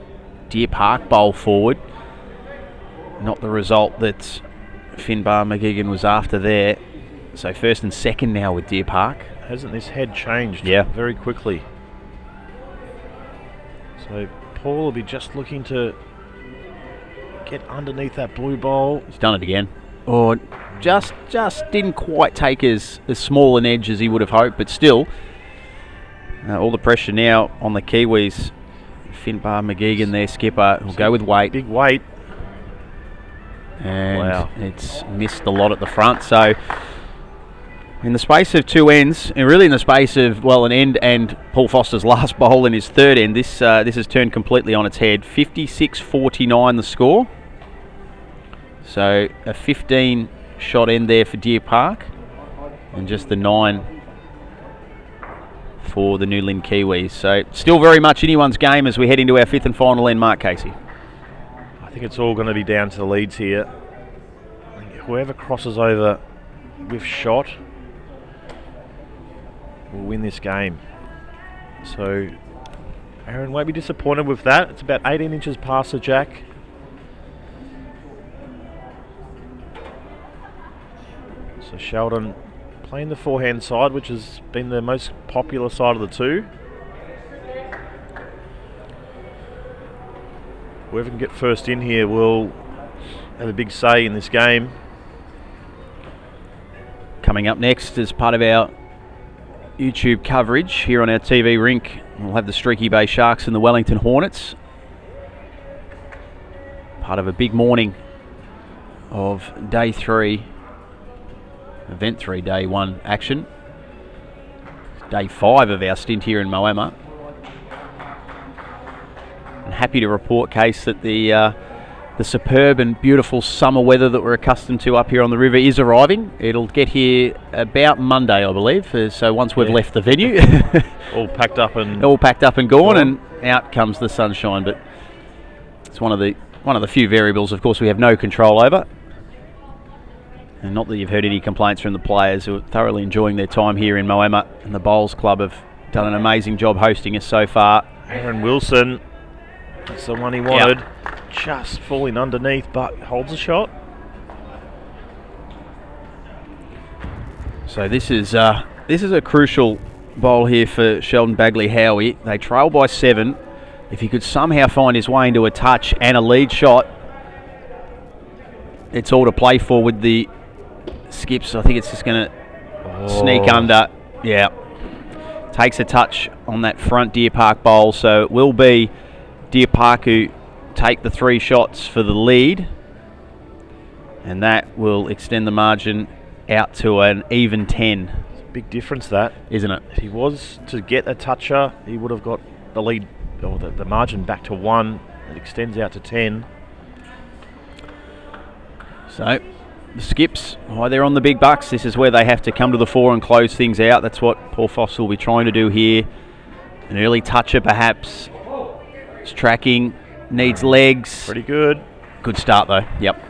Deer Park bowl forward. Not the result that Finbar McGigan was after there. So first and second now with Deer Park. Hasn't this head changed very quickly? So Paul will be just looking to get underneath that blue bowl. He's done it again. Or just didn't quite take as small an edge as he would have hoped, but still, all the pressure now on the Kiwis. Finbar McGeegan, their skipper, will go with weight. Big weight. And it's missed a lot at the front. So in the space of 2 ends, and really in the space of, well, an end and Paul Foster's last bowl in his third end, this has turned completely on its head. 56-49 the score. So a 15 shot end there for Deer Park, and just the 9 for the New Lynn Kiwis. So still very much anyone's game as we head into our 5th and final end, Mark Casey. I think it's all going to be down to the leads here. I think whoever crosses over with shot will win this game. So Aaron won't be disappointed with that. It's about 18 inches past the jack. So Sheldon playing the forehand side, which has been the most popular side of the 2. Whoever can get first in here will have a big say in this game. Coming up next as part of our YouTube coverage here on our TV rink, we'll have the Streaky Bay Sharks and the Wellington Hornets. Part of a big morning of day 3, event 3, day 1 action. Day 5 of our stint here in Moama. And happy to report, Case, that the superb and beautiful summer weather that we're accustomed to up here on the river is arriving. It'll get here about Monday, I believe. So once we've left the venue, all packed up and gone, and out comes the sunshine. But it's one of the few variables, of course, we have no control over. And not that you've heard any complaints from the players, who are thoroughly enjoying their time here in Moama, and the Bowls Club have done an amazing job hosting us so far. Aaron Wilson, that's the one he wanted. Just falling underneath, but holds a shot. So this is a crucial bowl here for Sheldon Bagley Howie. They trail by 7. If he could somehow find his way into a touch and a lead shot, it's all to play for with the skips. I think it's just going to sneak under. Yeah. Takes a touch on that front Deer Park bowl, so it will be Deer Park who take the 3 shots for the lead, and that will extend the margin out to an even 10. big difference, that. Isn't it? If he was to get a toucher, he would have got the lead, or the margin back to 1. It extends out to 10. So, the skips, they're on the big bucks. This is where they have to come to the fore and close things out. That's what Paul Foster will be trying to do here. An early toucher, perhaps. It's tracking, needs legs. Pretty good. Good start, though. Yep.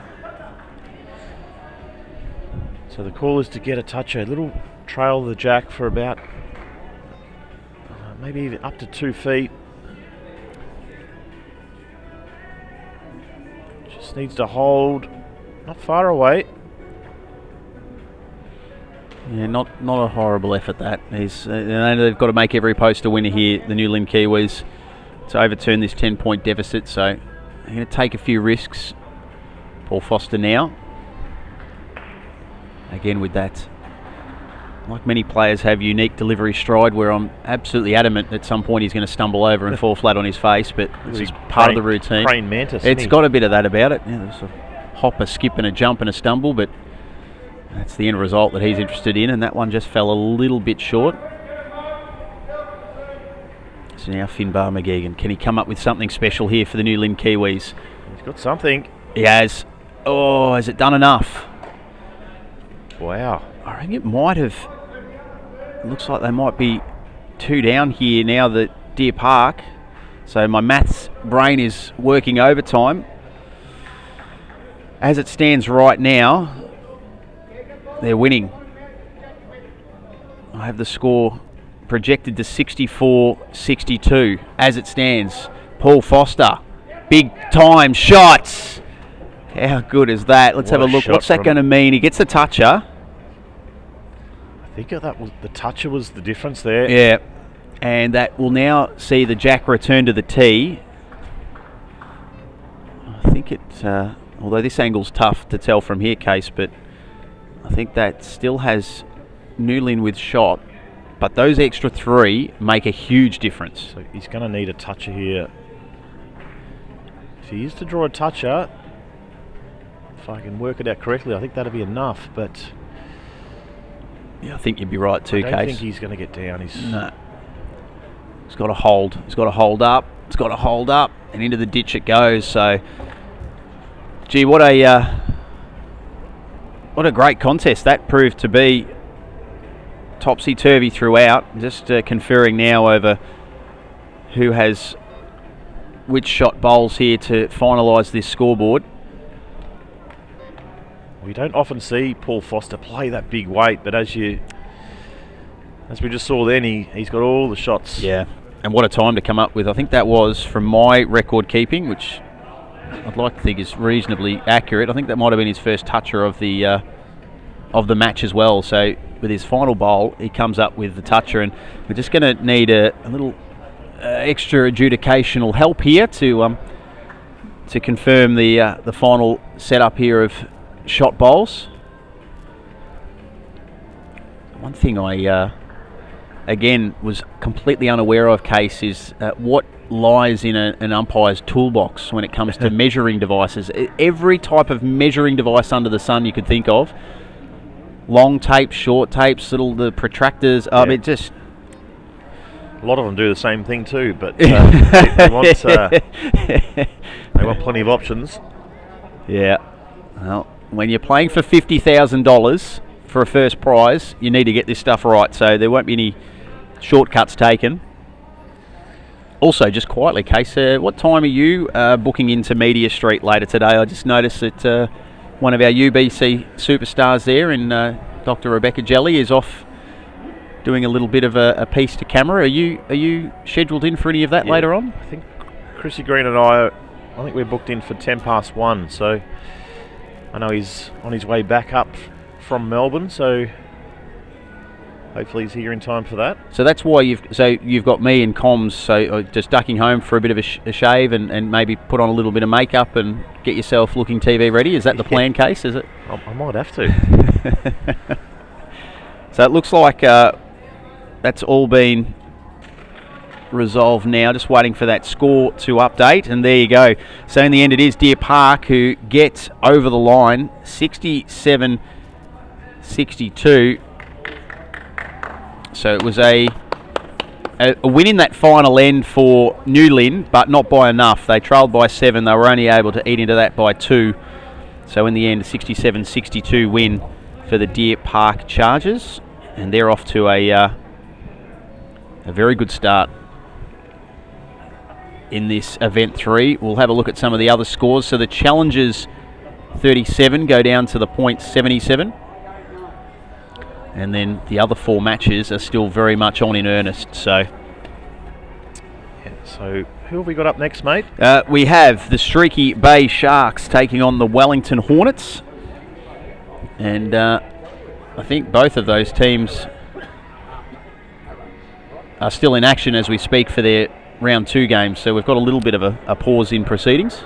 So the call is to get a toucher. A little trail of the jack for about maybe even up to 2 feet. Just needs to hold. Not far away. Yeah, not a horrible effort, that. They've got to make every post a winner here, the New Lynn Kiwis, to overturn this 10-point deficit. So they're going to take a few risks. Paul Foster now. Again with that, like many players have, unique delivery stride, where I'm absolutely adamant at some point he's going to stumble over and fall flat on his face, but this is part of the routine. Praying mantis. It's got a bit of that about it. Yeah, there's a hop, a skip and a jump and a stumble, but that's the end result that he's interested in, and that one just fell a little bit short. So now Finbar McGeegan, can he come up with something special here for the New Lynn Kiwis? He's got something. He has. Oh, has it done enough? Wow. I think it might have. Looks like they might be 2 down here now that Deer Park. So my maths brain is working overtime. As it stands right now, they're winning. I have the score projected to 64-62 as it stands. Paul Foster, big time shots. How good is that? Let's have a look. What's that going to mean? He gets a toucher. I think that was the toucher was the difference there. Yeah, and that will now see the jack return to the tee. I think it, although this angle's tough to tell from here, Case, but I think that still has New Lynn with shot. But those extra 3 make a huge difference. So he's going to need a toucher here. If he is to draw a toucher, if I can work it out correctly, I think that'll be enough, but yeah, I think you'd be right too, Case. I don't think he's going to get down. No. He's got to hold. He's got to hold up. It's got to hold up, and into the ditch it goes. So, gee, what a great contest that proved to be. Topsy-turvy throughout. Just conferring now over who has which shot bowls here to finalise this scoreboard. We don't often see Paul Foster play that big weight, but as we just saw then, he's got all the shots. Yeah, and what a time to come up with. I think that was, from my record keeping, which I'd like to think is reasonably accurate, I think that might have been his first toucher of the match as well. So with his final bowl, he comes up with the toucher, and we're just going to need a little extra adjudicational help here to confirm the final setup here of shot bowls. One thing I again was completely unaware of, Case, is what lies in an umpire's toolbox when it comes to measuring devices. Every type of measuring device under the sun you could think of. Long tapes, short tapes, the protractors. I mean, just a lot of them do the same thing too, but they want plenty of options. Yeah. Well, when you're playing for $50,000 for a first prize, you need to get this stuff right. So there won't be any shortcuts taken. Also, just quietly, Case, what time are you booking into Media Street later today? I just noticed that one of our UBC superstars there, in Dr. Rebecca Jelly, is off doing a little bit of a piece to camera. Are you scheduled in for any of that later on? I think Chrissy Green and I think we're booked in for 1:10. So I know he's on his way back up from Melbourne, so hopefully he's here in time for that. So that's why you've got me and comms, so just ducking home for a bit of a shave and maybe put on a little bit of makeup and get yourself looking TV ready. Is that the plan, Case? Is it? I might have to. So it looks like that's all been resolved now, just waiting for that score to update, and there you go. So in the end, it is Deer Park who get over the line, 67-62. So it was a win in that final end for New Lynn, but not by enough. They trailed by 7. They were only able to eat into that by 2. So in the end, a 67-62 win for the Deer Park Chargers, and they're off to a very good start in this event 3. We'll have a look at some of the other scores. So the Challengers 37 go down to the point 77. And then the other 4 matches are still very much on in earnest. So who have we got up next, mate? We have the Streaky Bay Sharks taking on the Wellington Hornets. And I think both of those teams are still in action as we speak for their round 2 games. So we've got a little bit of a pause in proceedings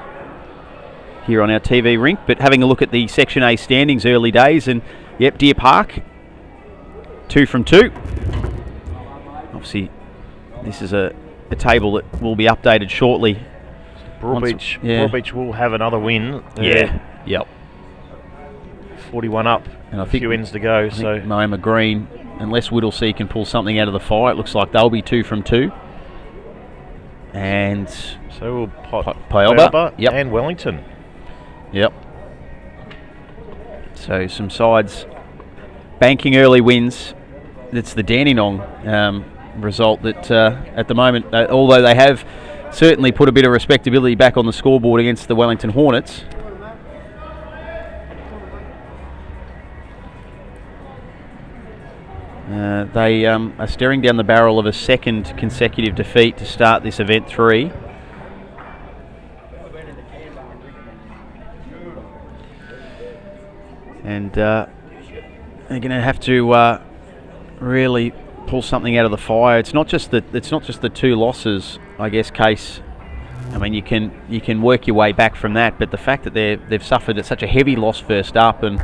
here on our TV rink. But having a look at the Section A standings, early days, and yep, Deer Park 2 from 2. Obviously, this is a table that will be updated shortly. Broadbeach will have another win. Yep. 41 up, and a few ends to go. So Moama Green, unless Whittlesea can pull something out of the fire, it looks like they'll be 2 from 2. And so will Pyalba, yep, and Wellington. Yep. So some sides banking early wins. It's the Dandenong result that at the moment, although they have certainly put a bit of respectability back on the scoreboard against the Wellington Hornets, they are staring down the barrel of a second consecutive defeat to start this event 3. And they're going to have to really pull something out of the fire. It's not just the 2 losses, I guess, Case. I mean, you can work your way back from that, but the fact that they've suffered such a heavy loss first up, and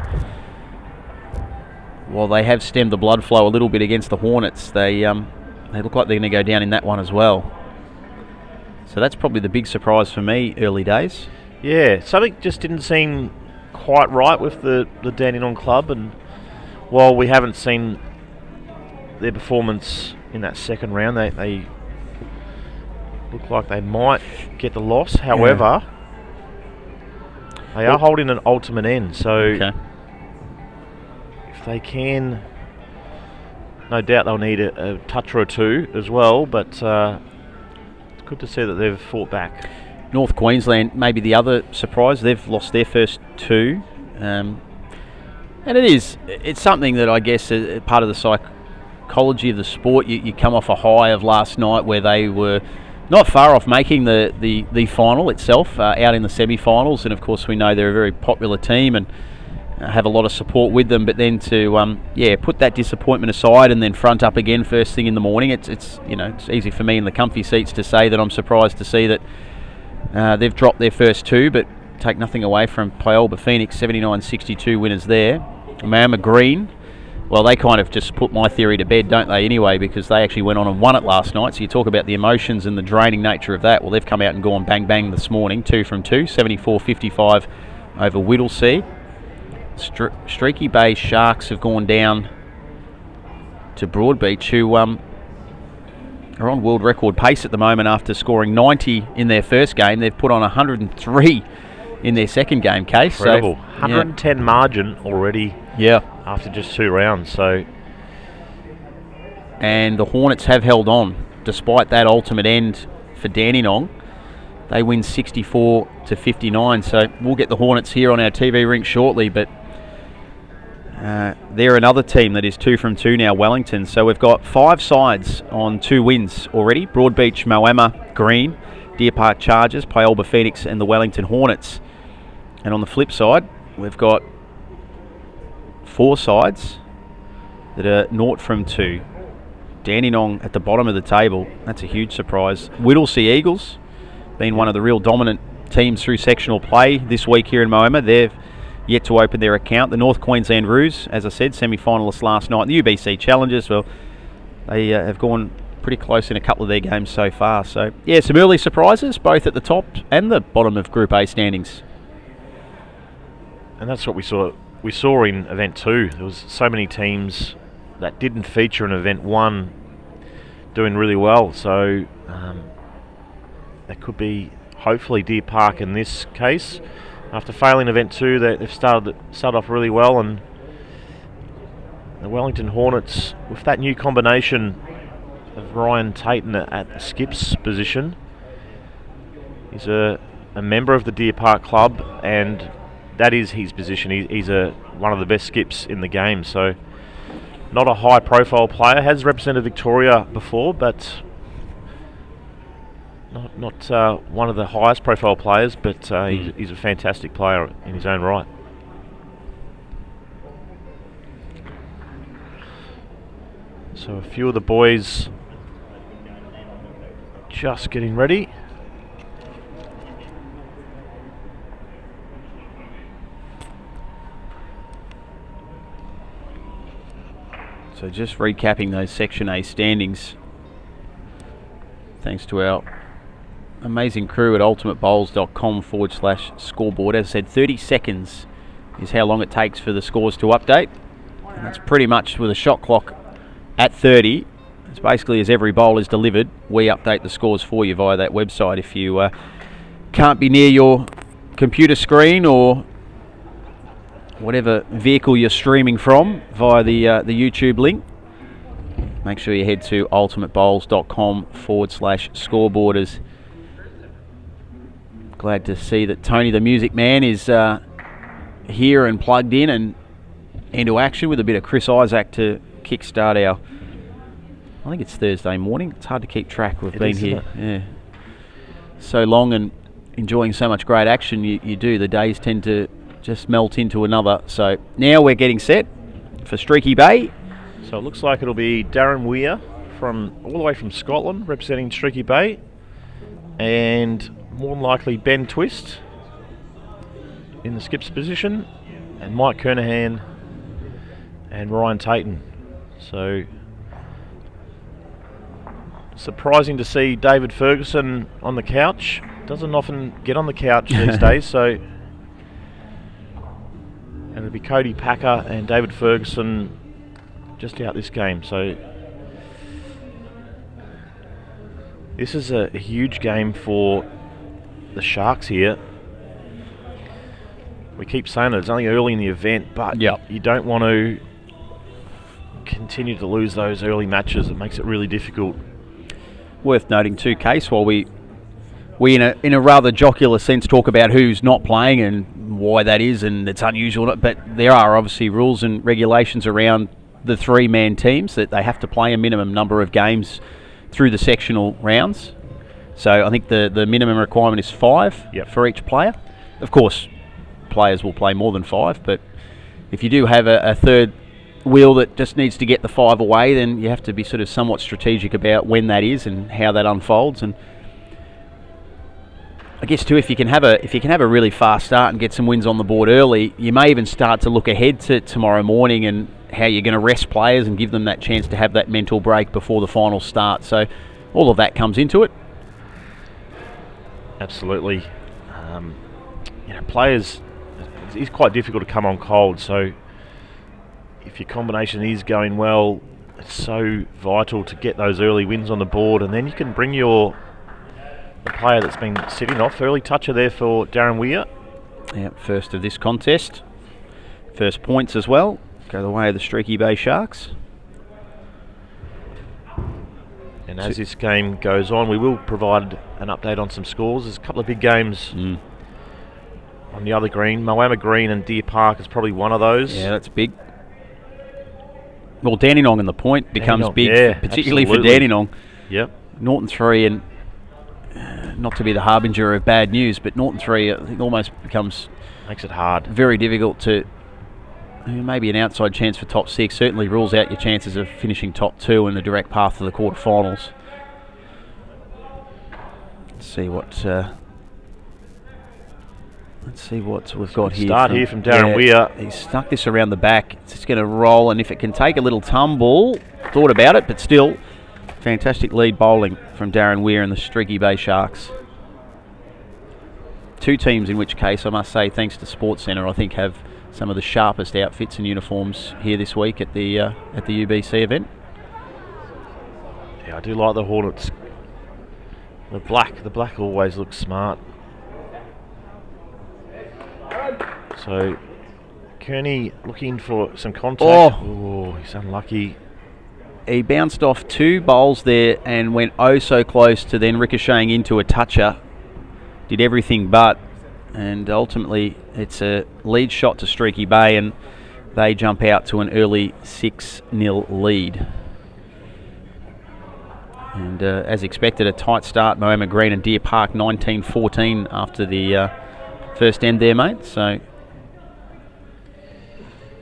while they have stemmed the blood flow a little bit against the Hornets, they look like they're going to go down in that one as well. So that's probably the big surprise for me, early days. Yeah, something just didn't seem quite right with the Dandenong club, and while we haven't seen their performance in that second round, they look like they might get the loss. However, they are holding an ultimate end, so if they can, no doubt they'll need a touch or 2 as well, but it's good to see that they've fought back. North Queensland, maybe the other surprise. They've lost their first 2. And it's something that I guess part of the psychology of the sport. You come off a high of last night where they were not far off making the final itself, out in the semi-finals, and of course we know they're a very popular team and have a lot of support with them, but then to put that disappointment aside and then front up again first thing in the morning, it's easy for me in the comfy seats to say that I'm surprised to see that they've dropped their first 2, but take nothing away from Pyalba Phoenix, 79-62 winners there. Moama Green, well, they kind of just put my theory to bed, don't they, anyway, because they actually went on and won it last night. So you talk about the emotions and the draining nature of that. Well, they've come out and gone bang bang this morning, 2 from 2, 74-55 over Whittlesea. Streaky Bay Sharks have gone down to Broadbeach, who are on world record pace at the moment after scoring 90 in their first game. They've put on 103 in their second game, Case. Incredible. So, 110 margin already after just 2 rounds. So, and the Hornets have held on despite that ultimate end for Dandenong. They win 64-59. So we'll get the Hornets here on our TV rink shortly, but they're another team that is 2 from 2 now, Wellington. So we've got 5 sides on 2 wins already. Broadbeach, Moama Green, Deer Park Chargers, Pyalba Phoenix and the Wellington Hornets. And on the flip side, we've got 4 sides that are 0 from 2. Dandenong at the bottom of the table. That's a huge surprise. Whittlesea Eagles, been one of the real dominant teams through sectional play this week here in Moama. They've yet to open their account. The North Queensland Roos, as I said, semi-finalists last night. The UBC Challengers, well, they have gone pretty close in a couple of their games so far. So, yeah, some early surprises, both at the top and the bottom of Group A standings. And that's what we saw in Event 2. There was so many teams that didn't feature in Event 1 doing really well. So that could be hopefully Deer Park in this case. After failing Event 2, they've started off really well, and the Wellington Hornets, with that new combination of Ryan Tatum at the skips position, he's a member of the Deer Park club, and that is his position. He's one of the best skips in the game. So not a high profile player, has represented Victoria before, but not one of the highest profile players, but he's a fantastic player in his own right. So a few of the boys just getting ready. So just recapping those Section A standings, thanks to our amazing crew at ultimatebowls.com/scoreboard. As I said, 30 seconds is how long it takes for the scores to update. And that's pretty much with a shot clock at 30. It's basically as every bowl is delivered, we update the scores for you via that website. If you can't be near your computer screen or whatever vehicle you're streaming from via the YouTube link, make sure you head to ultimatebowls.com/scoreboard. Glad to see that Tony the Music Man is here and plugged in and into action with a bit of Chris Isaac to kickstart our, I think it's Thursday morning. It's hard to keep track. We've been here so long and enjoying so much great action. You do. The days tend to just melt into another. So now we're getting set for Streaky Bay. So it looks like it'll be Darren Weir all the way from Scotland representing Streaky Bay, and more than likely Ben Twist in the skips position, and Mike Kernahan and Ryan Tatum. So surprising to see David Ferguson on the couch. Doesn't often get on the couch these days. So, and it'll be Cody Packer and David Ferguson just out this game. So this is a huge game for the Sharks here. We keep saying that it's only early in the event, but you don't want to continue to lose those early matches. It makes it really difficult. Worth noting too, Case, while we in a rather jocular sense talk about who's not playing and why that is, and it's unusual, but there are obviously rules and regulations around the three-man teams that they have to play a minimum number of games through the sectional rounds. So I think the minimum requirement is 5 for each player. Of course, players will play more than 5, but if you do have a third wheel that just needs to get the 5 away, then you have to be sort of somewhat strategic about when that is and how that unfolds. And I guess too, if you can have a really fast start and get some wins on the board early, you may even start to look ahead to tomorrow morning and how you're going to rest players and give them that chance to have that mental break before the final start. So all of that comes into it. Absolutely. Players, it's quite difficult to come on cold. So if your combination is going well, it's so vital to get those early wins on the board, and then you can bring the player that's been sitting off. Early toucher there for Darren Weir. Yep, first of this contest. First points as well. Go the way of the Streaky Bay Sharks. And as this game goes on, we will provide an update on some scores. There's a couple of big games on the other green. Moama Green and Deer Park is probably one of those. Yeah, that's big. Well, Dandenong and the point becomes big, particularly absolutely. for Dandenong. Yep. Norton 3, and not to be the harbinger of bad news, but Norton 3 I think almost makes it hard. Very difficult to, maybe an outside chance for top 6. Certainly rules out your chances of finishing top 2 in the direct path to the quarterfinals. Let's see what we've got here. Start here from Darren Weir. He's stuck this around the back. It's just going to roll, and if it can take a little tumble, thought about it, but still, fantastic lead bowling from Darren Weir and the Streaky Bay Sharks. Two teams in which case, I must say, thanks to Sports Centre, I think have some of the sharpest outfits and uniforms here this week at the UBC event. Yeah, I do like the Hornets. The black always looks smart. So Kearney looking for some contact. Oh, he's unlucky. He bounced off 2 bowls there and went oh so close to then ricocheting into a toucher. Did everything but, and ultimately it's a lead shot to Streaky Bay, and they jump out to an early 6-0 lead. And as expected, a tight start. Moama Green and Deer Park 19-14 after the first end there, mate. So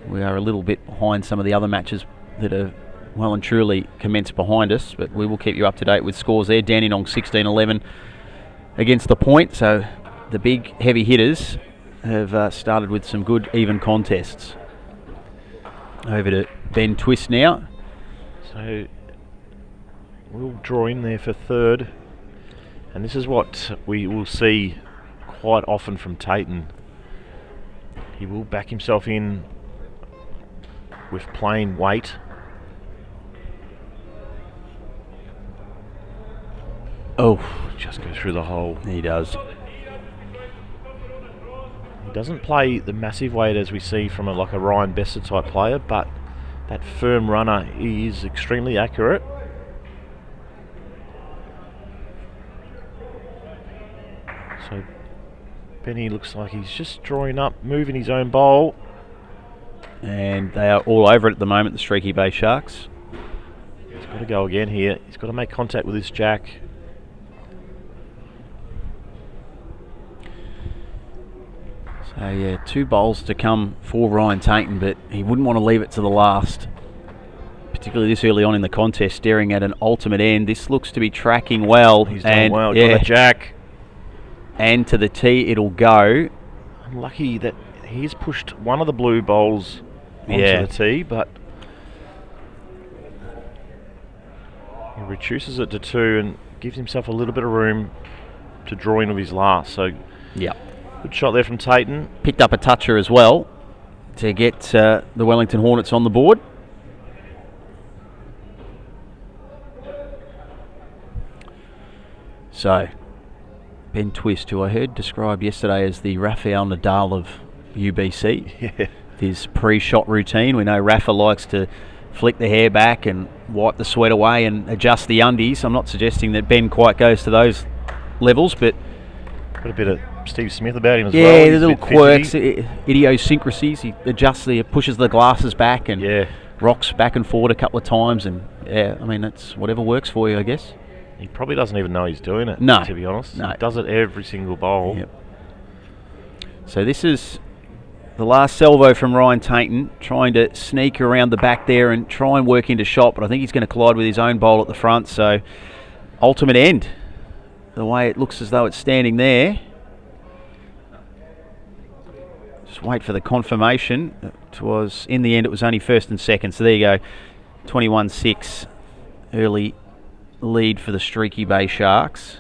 we are a little bit behind some of the other matches that are well and truly commenced behind us, but we will keep you up to date with scores there. Dandenong 16-11 against the Point. So the big heavy hitters have started with some good even contests. Over to Ben Twist now. So we'll draw in there for third, and this is what we will see quite often from Tayton. He will back himself in with plain weight. Oh, just go through the hole. He does. He doesn't play the massive weight as we see from like a Ryan Besser type player, but that firm runner, he is extremely accurate. So Benny looks like he's just drawing up, moving his own bowl. And they are all over it at the moment, the Streaky Bay Sharks. He's got to go again here. He's got to make contact with his jack. So yeah, 2 bowls to come for Ryan Tayton, but he wouldn't want to leave it to the last, particularly this early on in the contest, staring at an ultimate end. This looks to be tracking well. He's done well, got a jack. And to the tee it'll go. Unlucky that he's pushed one of the blue bowls onto the tee, but he reduces it to 2 and gives himself a little bit of room to draw in with his last. So yeah, good shot there from Tayton. Picked up a toucher as well to get the Wellington Hornets on the board. So Ben Twist, who I heard described yesterday as the Rafael Nadal of UBC. Yeah. His pre-shot routine. We know Rafa likes to flick the hair back and wipe the sweat away and adjust the undies. I'm not suggesting that Ben quite goes to those levels, but got a bit of Steve Smith about him as well. Yeah, the little quirks, idiosyncrasies. He adjusts pushes the glasses back and rocks back and forward a couple of times, and yeah, I mean that's whatever works for you, I guess. He probably doesn't even know he's doing it. No, to be honest, no. He does it every single bowl. Yep. So this is the last salvo from Ryan Tayton, trying to sneak around the back there and try and work into shot, but I think he's going to collide with his own bowl at the front. So ultimate end, the way it looks as though it's standing there. Just wait for the confirmation. It was, in the end, it was only first and second. So there you go, 21-6, early lead for the Streaky Bay Sharks.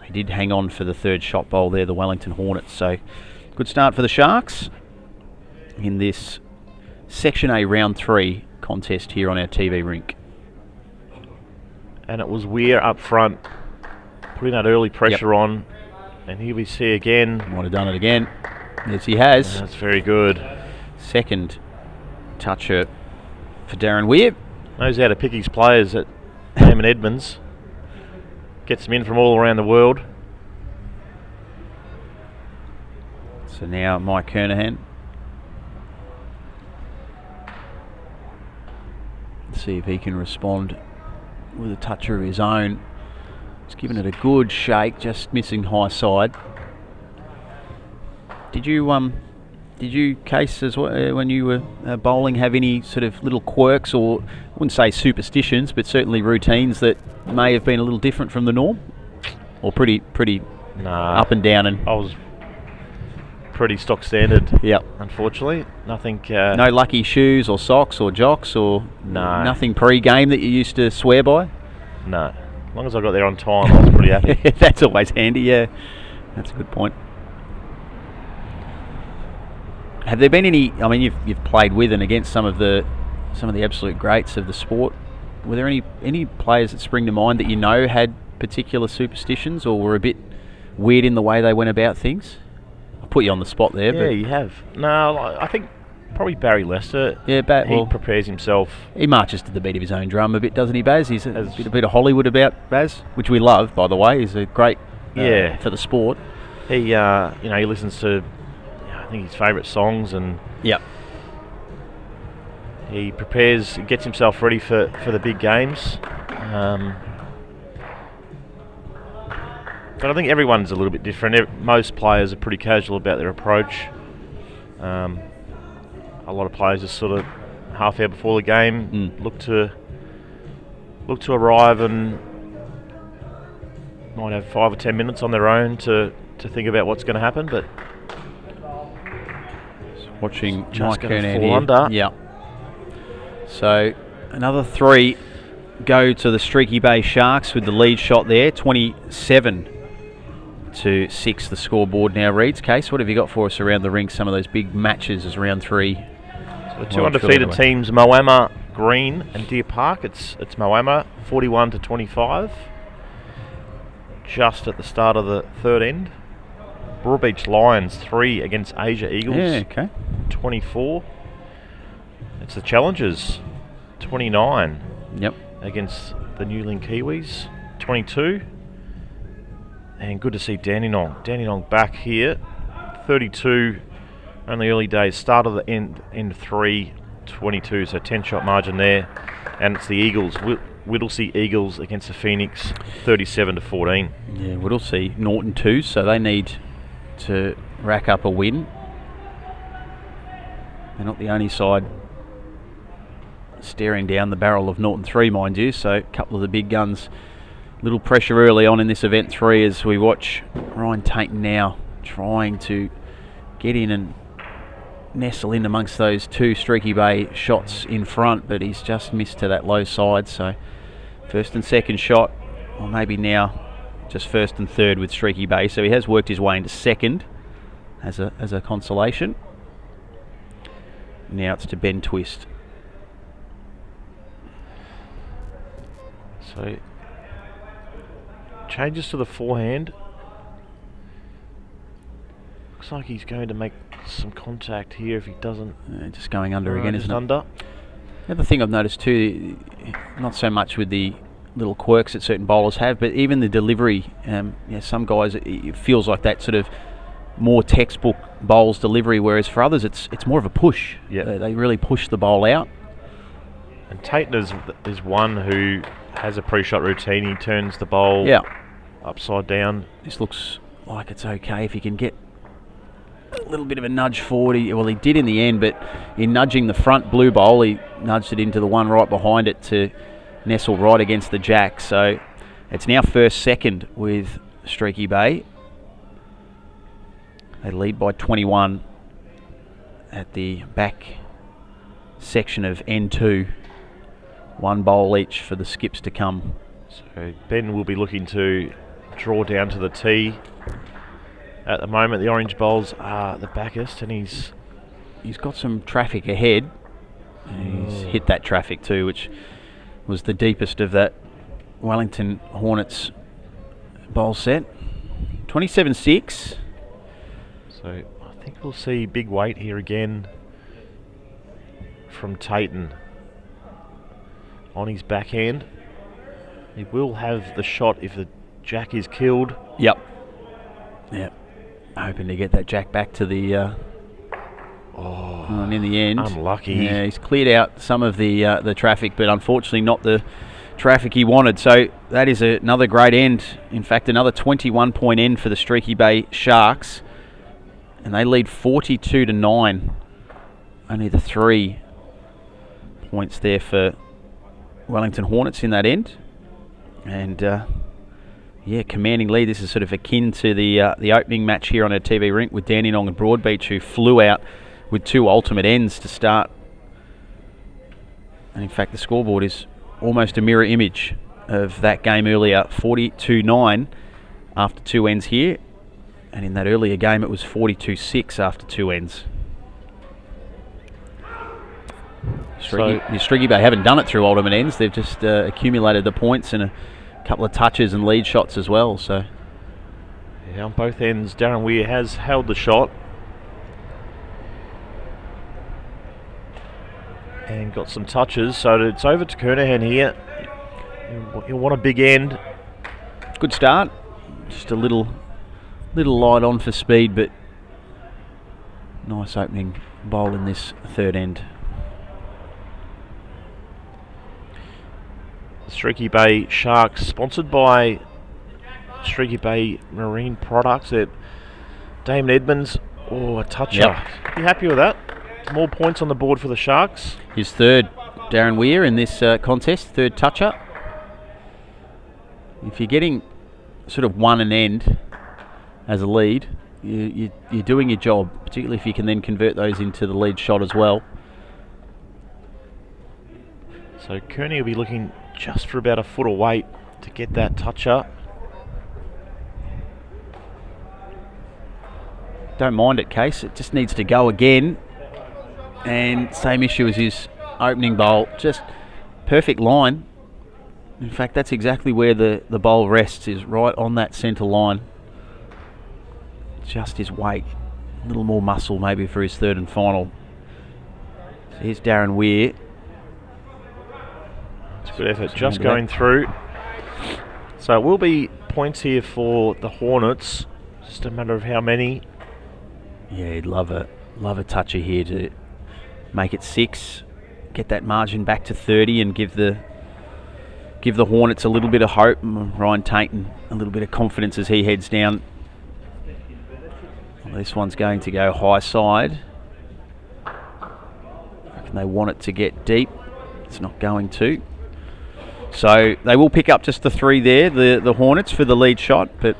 He did hang on for the third shot bowl there, the Wellington Hornets. So good start for the Sharks in this Section A Round 3 contest here on our TV rink. And it was Weir up front, putting that early pressure on. And here we see again. Might have done it again. Yes, he has. That's very good. Second toucher for Darren Weir. Knows how to pick his players at Eamon Edmonds. Gets them in from all around the world. So now Mike Kernahan. Let's see if he can respond with a toucher of his own. He's given it a good shake, just missing high side. Did you Case, as well, when you were bowling, have any sort of little quirks, or I wouldn't say superstitions, but certainly routines that may have been a little different from the norm, or pretty up and down? And I was pretty stock standard. Yep. Unfortunately, nothing. No lucky shoes or socks or jocks or no. Nothing pre-game that you used to swear by. No, as long as I got there on time, I was pretty happy. That's always handy. Yeah, that's a good point. Have there been any? I mean, you've played with and against some of the absolute greats of the sport. Were there any players that spring to mind that you know had particular superstitions or were a bit weird in the way they went about things? I'll put you on the spot there. Yeah, you have. No, I think probably Barry Lester. Yeah, he prepares himself. He marches to the beat of his own drum a bit, doesn't he, Baz? He's a bit of Hollywood about Baz, which we love, by the way. He's a great for the sport. He he listens to I think his favourite songs and he prepares, gets himself ready for the big games. But I think everyone's a little bit different. Most players are pretty casual about their approach. A lot of players just sort of half hour before the game look to arrive and might have 5 or 10 minutes on their own to think about what's going to happen. But watching just Mike going to Kernan fall here. under. Yeah. So another 3 go to the Streaky Bay Sharks with the lead shot there. 27-6 the scoreboard now reads. Case, what have you got for us around the rink? Some of those big matches as round 3. So the 2 undefeated teams, Moama, Green and Deer Park. It's Moama 41-25. Just at the start of the third end. Broadbeach Lions 3 against Asia Eagles. Yeah, okay. 24. It's the Challengers 29. Yep. Against the Newland Kiwis 22. And good to see Dandenong. Dandenong back here 32. Only early days. Start of the end 3, 22. So 10-shot margin there. And it's the Eagles. Whittlesea Eagles against the Phoenix 37-14. Yeah, Whittlesea Norton 2, so they need to rack up a win. They're not the only side staring down the barrel of Norton 3, mind you, so a couple of the big guns. Little pressure early on in this event 3 as we watch Ryan Tainton now trying to get in and nestle in amongst those 2 Streaky Bay shots in front, but he's just missed to that low side. So first and second shot, or maybe now just first and third with Streaky Bay. So he has worked his way into second as a consolation. Now it's to Ben Twist. So changes to the forehand. Looks like he's going to make some contact here if he doesn't. Just going under again, isn't it? Under. The other thing I've noticed too, not so much with the little quirks that certain bowlers have, but even the delivery. Some guys, it feels like that sort of more textbook bowls delivery, whereas for others it's more of a push. Yeah. They really push the bowl out. And Tainton is one who has a pre-shot routine. He turns the bowl upside down. This looks like it's okay if he can get a little bit of a nudge forward. He did in the end, but in nudging the front blue bowl, he nudged it into the one right behind it to nestle right against the jack. So it's now first second with Streaky Bay. They lead by 21 at the back section of N2. 1 bowl each for the skips to come. So Ben will be looking to draw down to the tee. At the moment, the orange bowls are the backest, and he's got some traffic ahead. He's hit that traffic too, which was the deepest of that Wellington Hornets bowl set. 27-6. So I think we'll see big weight here again from Tainton on his backhand. He will have the shot if the jack is killed. Yep. Hoping to get that jack back to the and in the end, unlucky. Yeah, he's cleared out some of the traffic, but unfortunately not the traffic he wanted. So that is another great end. In fact, another 21-point end for the Streaky Bay Sharks, and they lead 42-9. Only the 3 points there for Wellington Hornets in that end, and commanding lead. This is sort of akin to the opening match here on our TV rink with Dandenong and Broadbeach, who flew out with 2 ultimate ends to start. And in fact, the scoreboard is almost a mirror image of that game earlier. 42-9 after 2 ends here, and in that earlier game it was 42-6 after 2 ends. Streaky Bay haven't done it through ultimate ends. They've just accumulated the points and a couple of touches and lead shots as well. So yeah, on both ends, Darren Weir has held the shot and got some touches. So it's over to Kernahan here. He'll want a big end. Good start. Just a little light on for speed, but nice opening bowl in this third end. Streaky Bay Sharks, sponsored by Streaky Bay Marine Products. Damon Edmonds, a toucher. Yep. You happy with that? More points on the board for the Sharks. His third, Darren Weir, in this contest, third toucher. If you're getting sort of one and end as a lead, you're doing your job, particularly if you can then convert those into the lead shot as well. So Kearney will be looking just for about a foot of weight to get that toucher. Don't mind it, Case. It just needs to go again. And same issue as his opening bowl. Just perfect line. In fact, that's exactly where the bowl rests, is right on that centre line. Just his weight. A little more muscle maybe for his third and final. So here's Darren Weir. It's a good effort, just going through. So it will be points here for the Hornets. Just a matter of how many. Yeah, he'd love a toucher here to make it 6, get that margin back to 30, and give the Hornets a little bit of hope. And Ryan Tainton a little bit of confidence as he heads down. Well, this one's going to go high side. I reckon they want it to get deep. It's not going to. So they will pick up just the 3 there, the Hornets, for the lead shot, but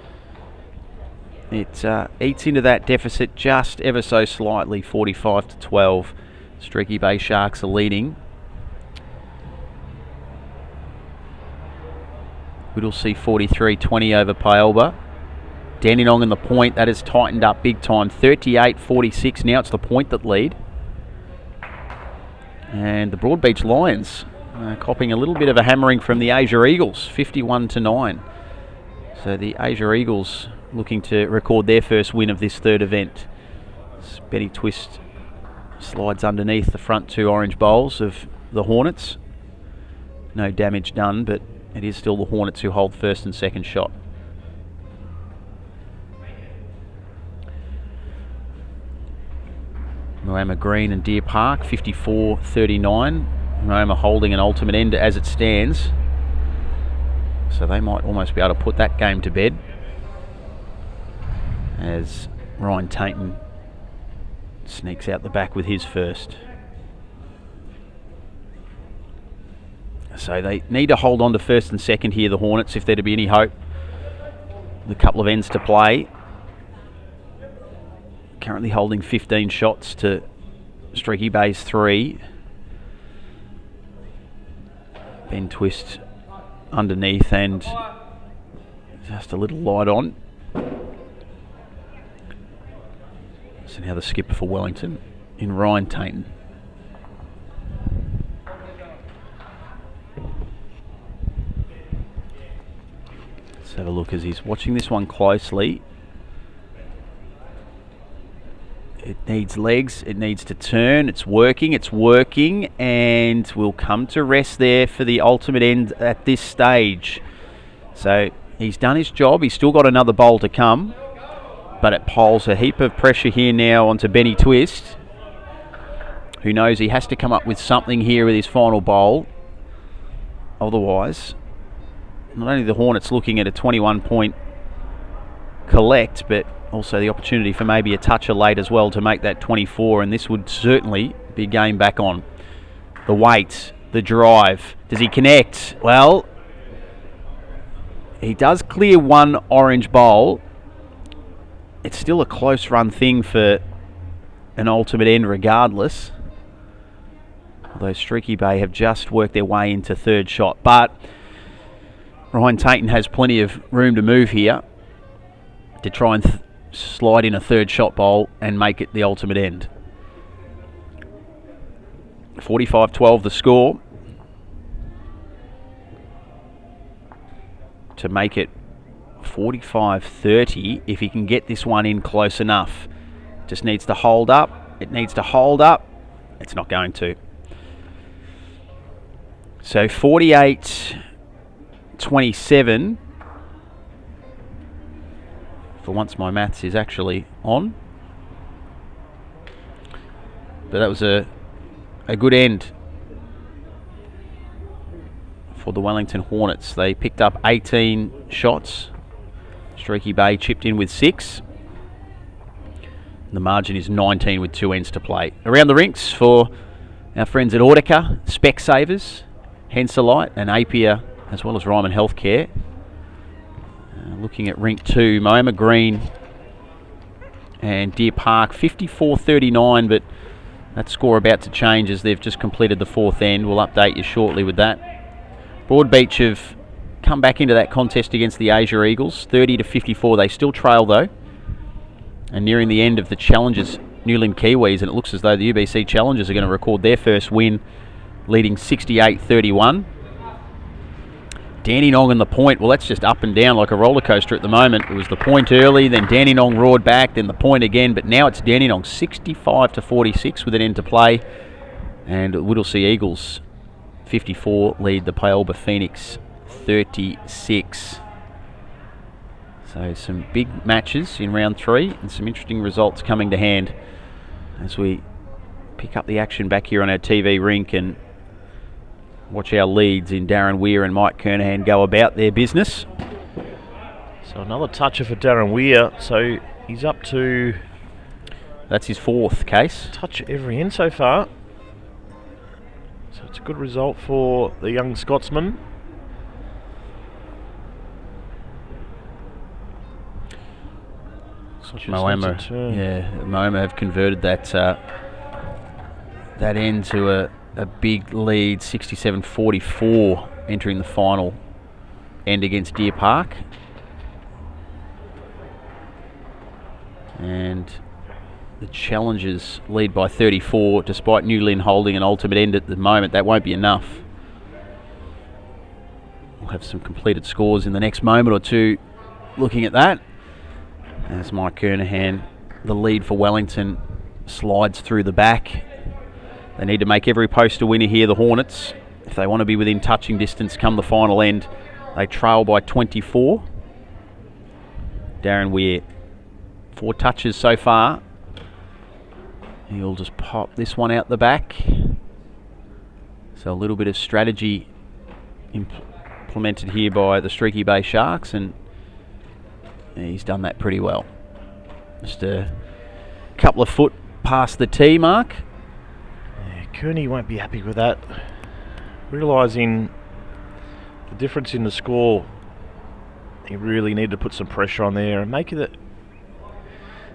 it eats into that deficit just ever so slightly, 45-12. Streaky Bay Sharks are leading. We'll see 43-20 over Paelba. Dandenong in the point, that has tightened up big time, 38-46. Now it's the point that lead. And the Broadbeach Lions copping a little bit of a hammering from the Asia Eagles, 51-9. So the Asia Eagles looking to record their first win of this third event. Betty Twist slides underneath the front 2 orange bowls of the Hornets. No damage done, but it is still the Hornets who hold first and second shot. Moama Green and Deer Park, 54-39. Moama holding an ultimate end as it stands. So they might almost be able to put that game to bed, as Ryan Tainton sneaks out the back with his first. So they need to hold on to first and second here, the Hornets, if there to be any hope. The couple of ends to play. Currently holding 15 shots to Streaky Bay's 3. Ben Twist underneath and just a little light on. So now the skipper for Wellington in Ryan Tainton. Let's have a look as he's watching this one closely. It needs legs, it needs to turn, it's working, and we'll come to rest there for the ultimate end at this stage. So he's done his job, he's still got another bowl to come, but it piles a heap of pressure here now onto Benny Twist, who knows he has to come up with something here with his final bowl. Otherwise, not only the Hornets looking at a 21-point collect, but also the opportunity for maybe a toucher late as well to make that 24, and this would certainly be game back on. The weight, the drive, does he connect? Well, he does clear one orange bowl. It's still a close run thing for an ultimate end regardless, although Streaky Bay have just worked their way into third shot, but Ryan Tainton has plenty of room to move here to try and slide in a third shot bowl and make it the ultimate end. 45-12 the score. To make it 45-30 if he can get this one in close enough. Just needs to hold up. It needs to hold up. It's not going to. So 48-27. For once my maths is actually on. But that was a good end for the Wellington Hornets. They picked up 18 shots. Streaky Bay chipped in with 6. The margin is 19 with 2 ends to play. Around the rinks for our friends at Audica, Specsavers, Henselite and Apier, as well as Ryman Healthcare. Looking at rink 2, Moama Green and Deer Park, 54-39, but that score about to change as they've just completed the 4th end. We'll update you shortly with that. Broadbeach have come back into that contest against the Asia Eagles, 30-54. They still trail though, and nearing the end of the Challengers, Newland Kiwis, and it looks as though the UBC Challengers are going to record their first win, leading 68-31. Dandenong and the point, well, that's just up and down like a roller coaster at the moment. It was the point early, then Dandenong roared back, then the point again, but now it's Dandenong 65-46 with an end to play, and Whittlesea Eagles 54 lead the Paelba Phoenix 36. So some big matches in round 3 and some interesting results coming to hand as we pick up the action back here on our TV rink and watch our leads in Darren Weir and Mike Kernahan go about their business. So another toucher for Darren Weir. So he's up to... That's his 4th case. Touch every end so far. So it's a good result for the young Scotsman. Moama, Moama have converted that that end to a big lead, 67-44, entering the final end against Deer Park. And the Challengers lead by 34, despite New Lynn holding an ultimate end at the moment. That won't be enough. We'll have some completed scores in the next moment or two looking at that. As Mike Kernahan, the lead for Wellington, slides through the back. They need to make every post a winner here, the Hornets, if they want to be within touching distance come the final end. They trail by 24. Darren Weir, 4 touches so far. He'll just pop this one out the back. So a little bit of strategy implemented here by the Streaky Bay Sharks, and he's done that pretty well. Just a couple of foot past the tee mark. Yeah, Kearney won't be happy with that. Realising the difference in the score, he really needed to put some pressure on there and make it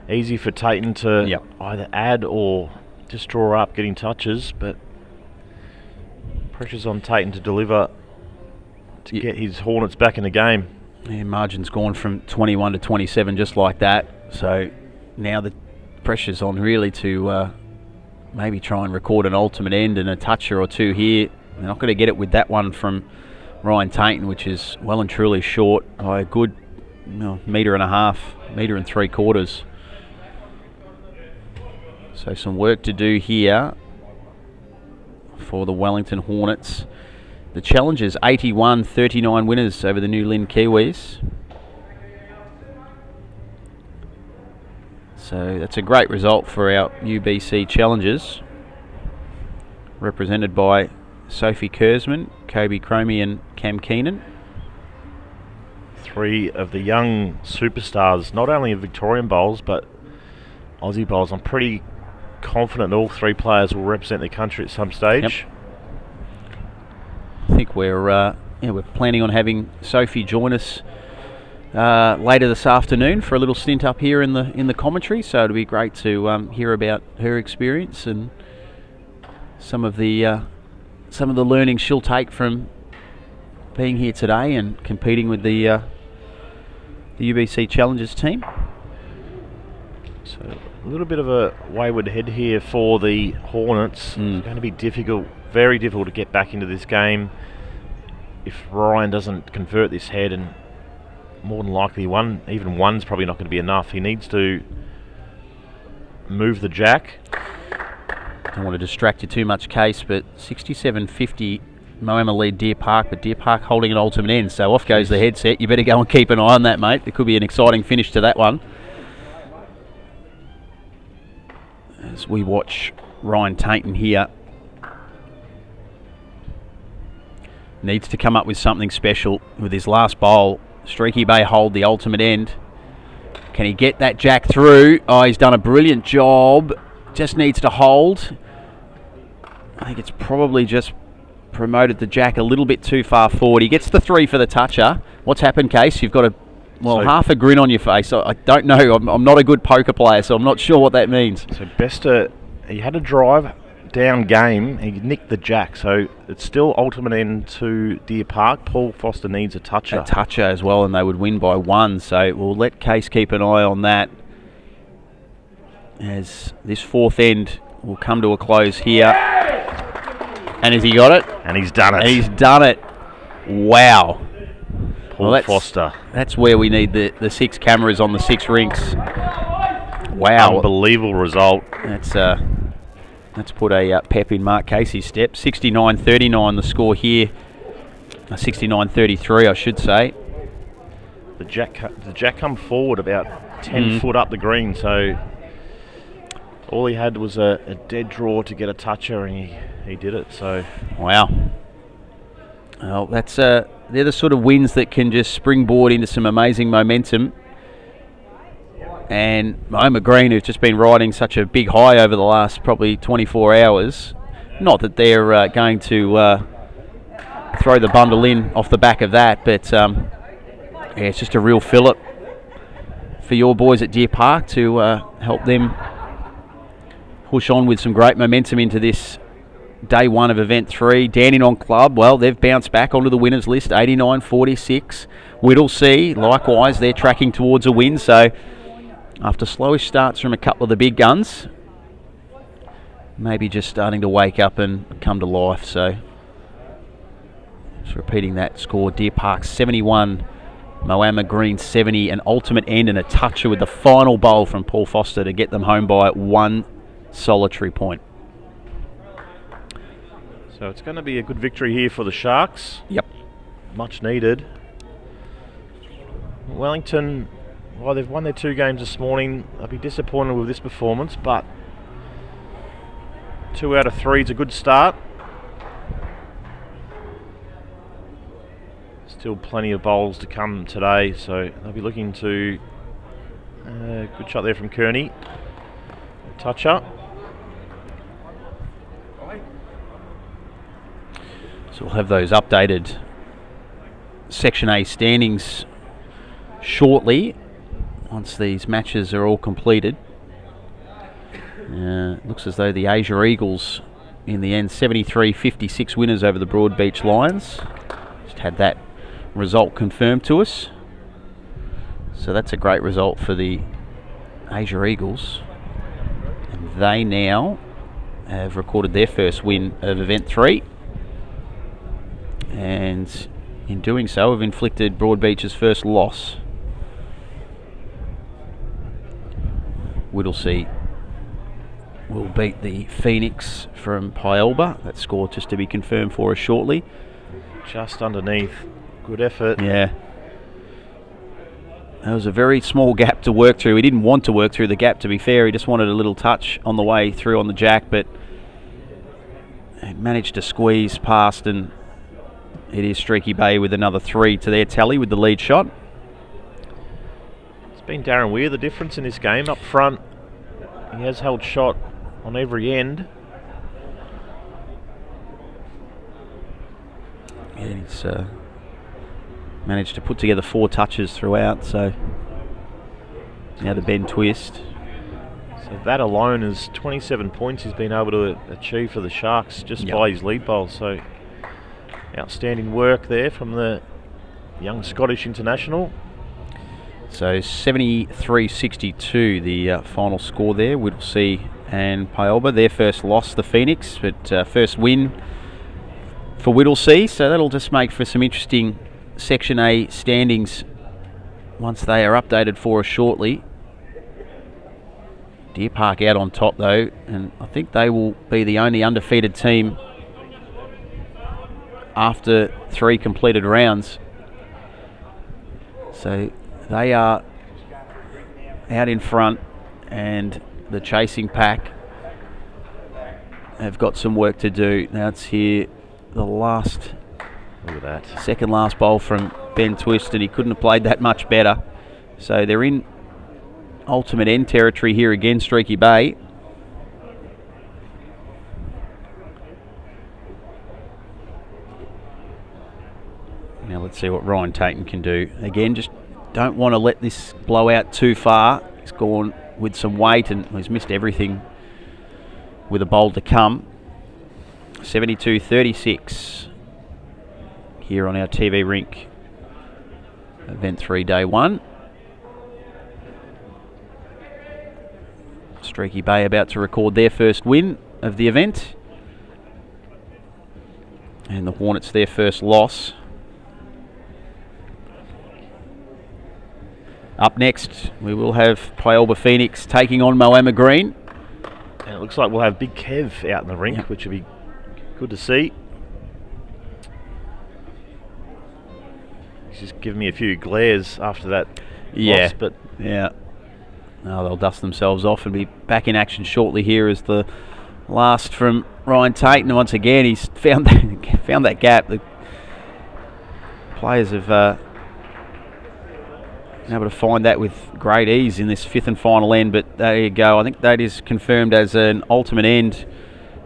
easy for Tayton to either add or just draw up getting touches, but pressure's on Tayton to deliver to get his Hornets back in the game. Yeah, margin's gone from 21 to 27 just like that, so now the pressure's on really to maybe try and record an ultimate end and a toucher or two here. They're not going to get it with that one from Ryan Tayton, which is well and truly short by a good metre and a half, metre and 3/4. So some work to do here for the Wellington Hornets. The Challengers 81-39 winners over the New Lynn Kiwis. So that's a great result for our UBC Challengers, represented by Sophie Kurzman, Kobe Cromie and Cam Keenan. 3 of the young superstars, not only of Victorian bowls but Aussie bowls. I'm pretty confident all 3 players will represent their country at some stage. I think we're planning on having Sophie join us later this afternoon for a little stint up here in the commentary. So it'll be great to hear about her experience and some of the learning she'll take from being here today and competing with the UBC Challengers team. So a little bit of a wayward head here for the Hornets. It's going to be difficult, very difficult to get back into this game if Ryan doesn't convert this head, and more than likely even one's probably not going to be enough. He needs to move the jack. Don't want to distract you too much, Case, but 67-50 Moama lead Deer Park, but Deer Park holding an ultimate end, so off goes the headset. You better go and keep an eye on that, mate. There could be an exciting finish to that one. As we watch Ryan Tainton here. Needs to come up with something special with his last bowl. Streaky Bay hold the ultimate end. Can he get that jack through? Oh, he's done a brilliant job. Just needs to hold. I think it's probably just promoted the jack a little bit too far forward. He gets the 3 for the toucher. What's happened, Case? You've got half a grin on your face. I don't know. I'm not a good poker player, so I'm not sure what that means. So he had a drive down game. He nicked the jack, so it's still ultimate end to Deer Park. Paul Foster needs a toucher. A toucher as well, and they would win by 1. So we'll let Case keep an eye on that, as this 4th end will come to a close here. And has he got it? And he's done it. He's done it. Wow. Paul Foster. That's where we need the 6 cameras on the 6 rinks. Wow. Unbelievable result. Let's put a pep in Mark Casey's step. 69-39 the score here. 69-33 I should say. The jack come forward about 10 foot up the green, so all he had was a dead draw to get a toucher, and he did it. So wow. Well, that's they're the sort of wins that can just springboard into some amazing momentum. And Moama Green, who've just been riding such a big high over the last probably 24 hours, not that they're going to throw the bundle in off the back of that, but yeah, it's just a real fillip for your boys at Deer Park to help them push on with some great momentum into this day 1 of event 3. Dandenong Club, well, they've bounced back onto the winners list, 89-46. Whittlesea, likewise, they're tracking towards a win, so after slowish starts from a couple of the big guns, maybe just starting to wake up and come to life. So just repeating that score: Deer Park 71, Moama Green 70, an ultimate end and a toucher with the final bowl from Paul Foster to get them home by 1 solitary point. So it's going to be a good victory here for the Sharks. Yep. Much needed. Wellington, well, they've won their 2 games this morning. I'll be disappointed with this performance, but 2 out of 3 is a good start. Still plenty of bowls to come today, so they'll be looking to good shot there from Kearney. Toucher. So we'll have those updated Section A standings shortly, once these matches are all completed. Looks as though the Asia Eagles, in the end, 73-56 winners over the Broadbeach Lions. Just had that result confirmed to us. So that's a great result for the Asia Eagles. And they now have recorded their first win of Event 3. And in doing so, have inflicted Broadbeach's first loss. Whittlesea will beat the Phoenix from Pyelba. That score just to be confirmed for us shortly. Just underneath. Good effort. Yeah. That was a very small gap to work through. He didn't want to work through the gap, to be fair. He just wanted a little touch on the way through on the jack, but he managed to squeeze past, and it is Streaky Bay with another 3 to their tally with the lead shot. It's been Darren Weir the difference in this game up front. He has held shot on every end. Yeah, he's managed to put together 4 touches throughout, so now the bend twist. So that alone is 27 points he's been able to achieve for the Sharks just by his lead bowl. So outstanding work there from the young Scottish international. So 73-62 the final score there. Whittlesea and Paolba, their first loss, the Phoenix, but first win for Whittlesea. So that'll just make for some interesting Section A standings once they are updated for us shortly. Deer Park out on top though, and I think they will be the only undefeated team after 3 completed rounds. So they are out in front, and the chasing pack have got some work to do. Now it's here, the last, look at that, second last bowl from Ben Twist, and he couldn't have played that much better. So they're in ultimate end territory here again, Streaky Bay. Now let's see what Ryan Tatum can do. Again, just don't want to let this blow out too far. He's gone with some weight and he's missed everything with a bowl to come. 72-36 here on our TV rink. Event 3, day 1. Streaky Bay about to record their first win of the event, and the Hornets their first loss. Up next, we will have Paolba Phoenix taking on Moama Green. And it looks like we'll have Big Kev out in the rink, which will be good to see. He's just giving me a few glares after that loss, but yeah. No, they'll dust themselves off and be back in action shortly here as the last from Ryan Tate. And once again, he's found that gap. The players have been able to find that with great ease in this 5th and final end. But there you go. I think that is confirmed as an ultimate end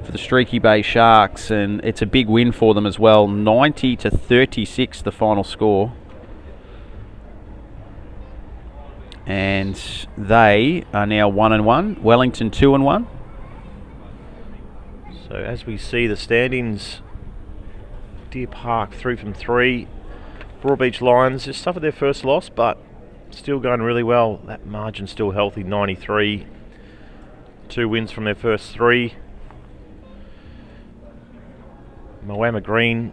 for the Streaky Bay Sharks, and it's a big win for them as well. 90-36 the final score. And they are now 1-1. Wellington 2-1. So as we see the standings, Deer Park 3 from 3. Broadbeach Lions just suffered their first loss, but still going really well. That margin's still healthy, 93. 2 wins from their first 3. Moama Green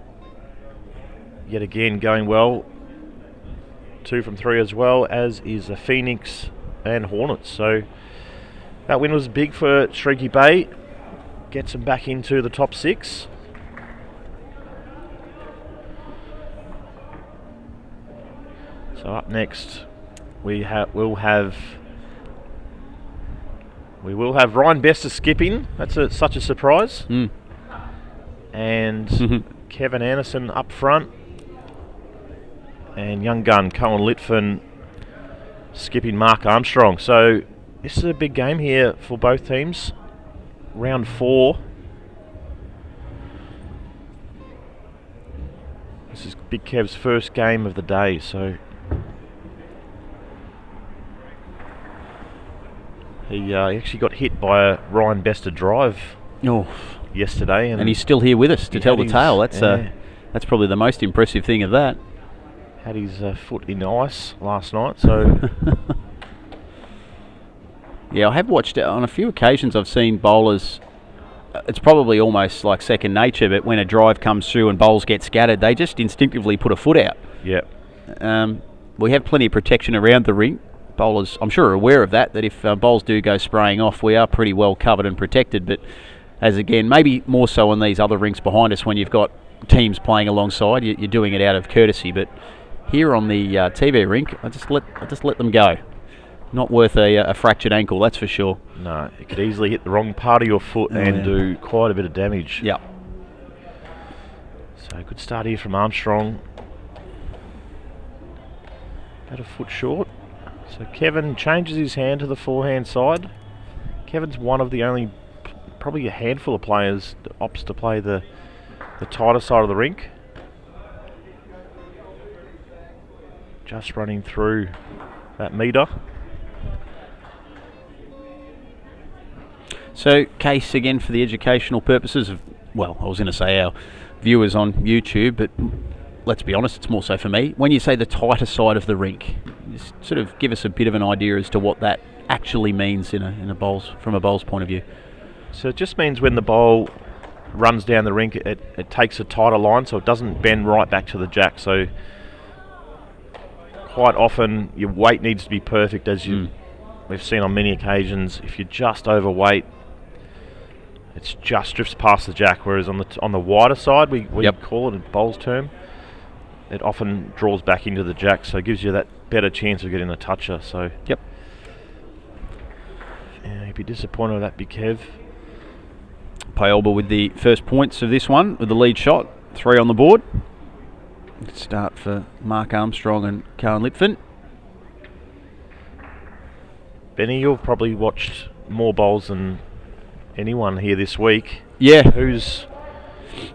yet again going well. 2 from 3 as well, as is the Phoenix and Hornets. So that win was big for Streaky Bay. Gets them back into the top 6. So up next, we will have Ryan Bester skipping. That's such a surprise. And Kevin Anderson up front. And young gun Cohen Litfin skipping Mark Armstrong. So this is a big game here for both teams. Round 4. This is Big Kev's first game of the day. So he actually got hit by a Ryan Bester drive yesterday, and he's still here with us to tell the tale. That's probably the most impressive thing of that. Had his foot in ice last night, so yeah, I have watched it on a few occasions. I've seen bowlers. It's probably almost like second nature, but when a drive comes through and bowls get scattered, they just instinctively put a foot out. Yep. We have plenty of protection around the ring. Bowlers, I'm sure, are aware of that if bowls do go spraying off, we are pretty well covered and protected. But as again, maybe more so on these other rinks behind us when you've got teams playing alongside, you're doing it out of courtesy. But here on the TV rink, I just let them go. Not worth a fractured ankle, that's for sure. No, it could easily hit the wrong part of your foot and do quite a bit of damage. Yeah. So good start here from Armstrong. About a foot short. So Kevin changes his hand to the forehand side. Kevin's one of the only, probably a handful of players that opts to play the tighter side of the rink. Just running through that metre. So, case again for the educational purposes of, well, I was going to say our viewers on YouTube, but let's be honest, it's more so for me. When you say the tighter side of the rink, Just sort of give us a bit of an idea as to what that actually means from a bowl's point of view. So it just means when the bowl runs down the rink, it takes a tighter line, so it doesn't bend right back to the jack. So quite often your weight needs to be perfect, as we've seen on many occasions. If you're just overweight, it just drifts past the jack, whereas on the wider side, we call it in bowls term, it often draws back into the jack, so it gives you that better chance of getting a toucher. So yeah, you'd be disappointed with that, Big Kev. Paolba with the first points of this one with the lead shot, 3 on the board. Good start for Mark Armstrong and Cohen Lipfin. Benny, you've probably watched more bowls than anyone here this week. Yeah.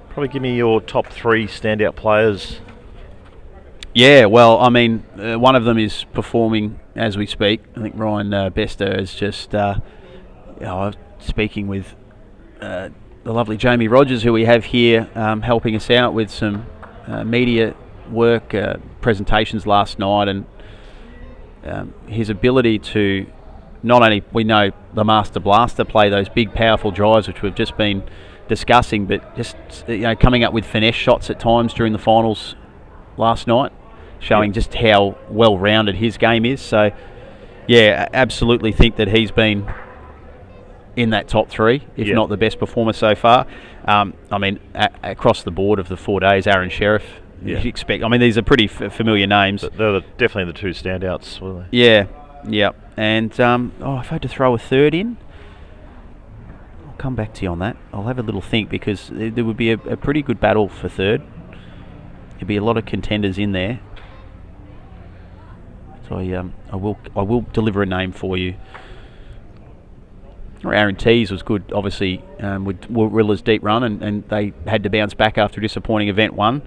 Probably give me your top 3 standout players. Yeah, well, I mean, one of them is performing as we speak. I think Ryan Bester is just, speaking with the lovely Jamie Rogers, who we have here, helping us out with some media work, presentations last night, and his ability to not only, we know the Master Blaster play those big powerful drives which we've just been discussing, but just coming up with finesse shots at times during the finals last night, showing just how well rounded his game is. So yeah, absolutely think that he's been in that top 3, if not the best performer so far. I mean, across the board of the 4 days, Aaron Sheriff, you expect. I mean, these are pretty familiar names. But they're definitely the 2 standouts, were they? Yeah. And if I had to throw a third in, I'll come back to you on that. I'll have a little think, because there would be a pretty good battle for third. There'd be a lot of contenders in there. So I will deliver a name for you. Aaron Tees was good, obviously, with Rilla's deep run, and they had to bounce back after a disappointing event 1.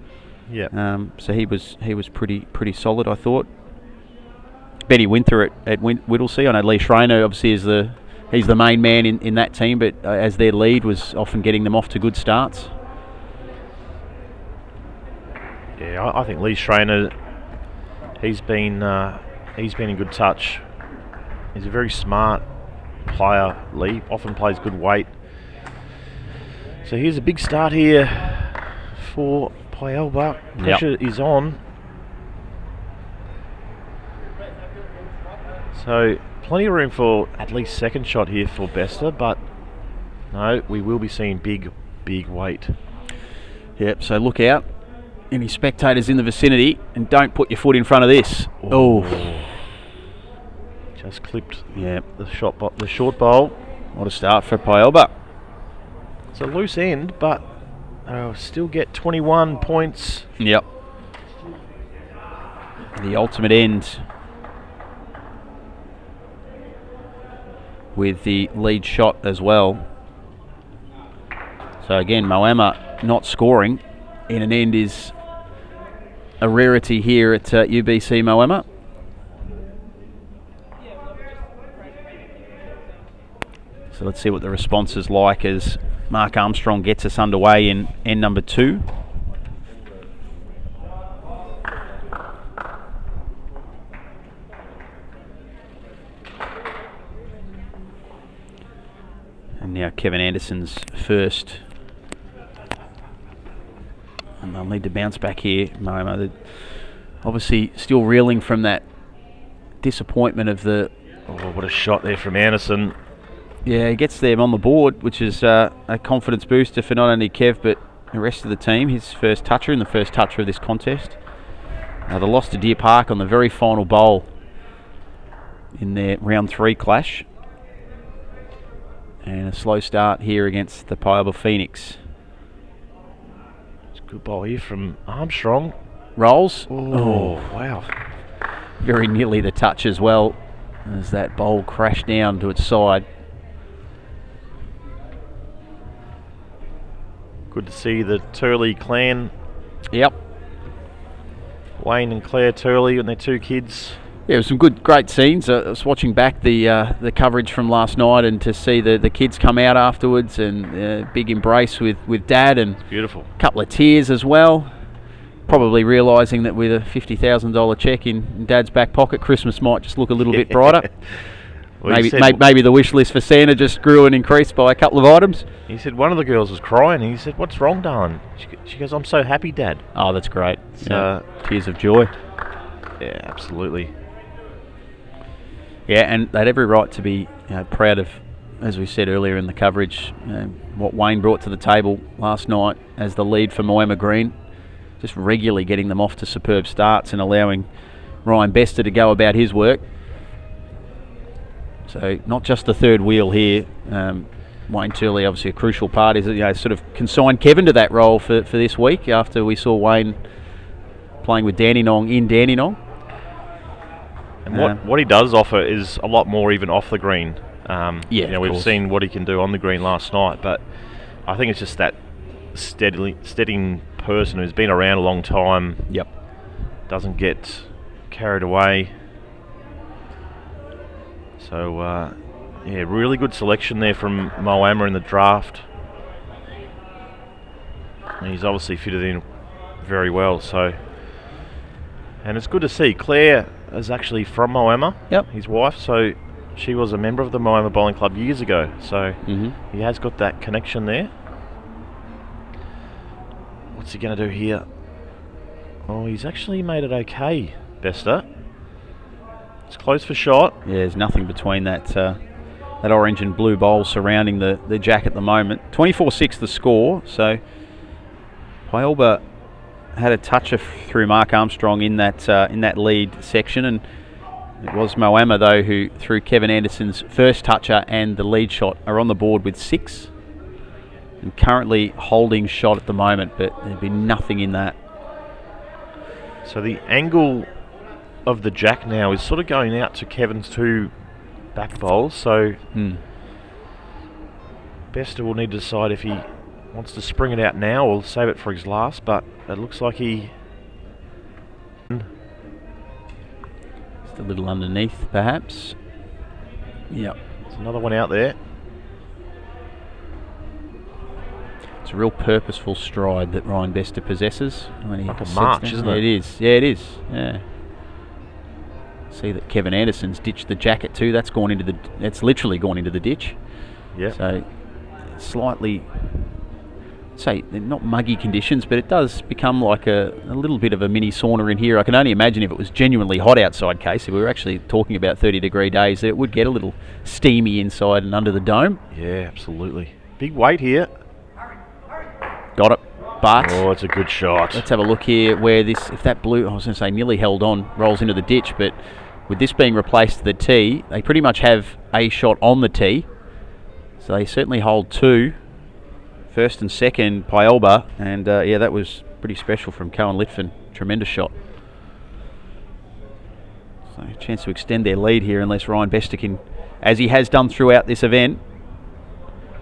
Yeah. So he was pretty solid, I thought. Benny Winther at Whittlesea. I know Lee Schreiner obviously he's the main man in that team, but as their lead was often getting them off to good starts. Yeah, I think Lee Schreiner, he's been in good touch. He's a very smart player. Lee often plays good weight. So here's a big start here for Paolba. Pressure is on. So plenty of room for at least second shot here for Bester, but no, we will be seeing big weight. Yep, so look out. Any spectators in the vicinity, and don't put your foot in front of this. Oh. Just clipped the short bowl. What a start for Paolba. It's a loose end, but still get 21 points. Yep. The ultimate end with the lead shot as well. So again, Moama not scoring in an end is a rarity here at UBC Moama. So let's see what the response is like as Mark Armstrong gets us underway in end number 2. And now Kevin Anderson's first. And they'll need to bounce back here. Moama, obviously still reeling from that disappointment of the... Oh, what a shot there from Anderson. Yeah, he gets them on the board, which is a confidence booster for not only Kev but the rest of the team. His first toucher and the first toucher of this contest. The loss to Deer Park on the very final bowl in their round 3 clash. And a slow start here against the Paolba Phoenix. It's a good ball here from Armstrong. Rolls. Oh, wow. Very nearly the touch as well, as that bowl crashed down to its side. Good to see the Turley clan. Yep. Wayne and Claire Turley and their 2 kids. Yeah, it was some great scenes. I was watching back the coverage from last night, and to see the kids come out afterwards, and big embrace with Dad, and beautiful. A couple of tears as well. probably realising that with a $50,000 cheque in Dad's back pocket, Christmas might just look a little bit brighter. Well, maybe the wish list for Santa just grew and increased by a couple of items. He said one of the girls was crying. He said, "What's wrong, darling?" She goes, "I'm so happy, Dad." Oh, that's great. Tears of joy. Yeah, absolutely. Yeah, and they had every right to be proud of, as we said earlier in the coverage, what Wayne brought to the table last night as the lead for Moama Green, just regularly getting them off to superb starts and allowing Ryan Bester to go about his work. So not just the third wheel here. Wayne Turley, obviously a crucial part, is sort of consigned Kevin to that role for this week after we saw Wayne playing with Dandenong in Dandenong. And what he does offer is a lot more even off the green. We've seen what he can do on the green last night, but I think it's just that steadying person who's been around a long time. Yep. Doesn't get carried away. So, really good selection there from Moama in the draft. And he's obviously fitted in very well. So, and it's good to see Claire is actually from Moama. Yep. His wife. So she was a member of the Moama Bowling Club years ago. So he has got that connection there. What's he going to do here? Oh, he's actually made it okay, Bester. It's close for shot. Yeah, there's nothing between that orange and blue bowl surrounding the jack at the moment. 24-6 the score. So Pyalba had a toucher through Mark Armstrong in that lead section, and it was Moama though who, through Kevin Anderson's first toucher and the lead shot, are on the board with 6 and currently holding shot at the moment, but there'd be nothing in that. So the angle of the jack now is sort of going out to Kevin's 2 back bowls, so Bester will need to decide if he wants to spring it out now or save it for his last, but it looks like he... Just a little underneath, perhaps. Yep. There's another one out there. It's a real purposeful stride that Ryan Bester possesses. When he like a march, isn't it? It is. Yeah, it is. Yeah. See that Kevin Anderson's ditched the jacket too. That's gone into it's literally gone into the ditch. Yeah. So slightly, say not muggy conditions, but it does become like a little bit of a mini sauna in here. I can only imagine if it was genuinely hot outside, Casey. We were actually talking about 30-degree days, that it would get a little steamy inside and under the dome. Yeah, absolutely. Big weight here. Got it. But oh, it's a good shot. Let's have a look here where this, if that blue, I was going to say nearly held on, rolls into the ditch, but with this being replaced to the tee, they pretty much have a shot on the tee. So they certainly hold 2, first and second, Pyalba, and that was pretty special from Cohen Litfin. Tremendous shot. So a chance to extend their lead here unless Ryan Bester can, as he has done throughout this event,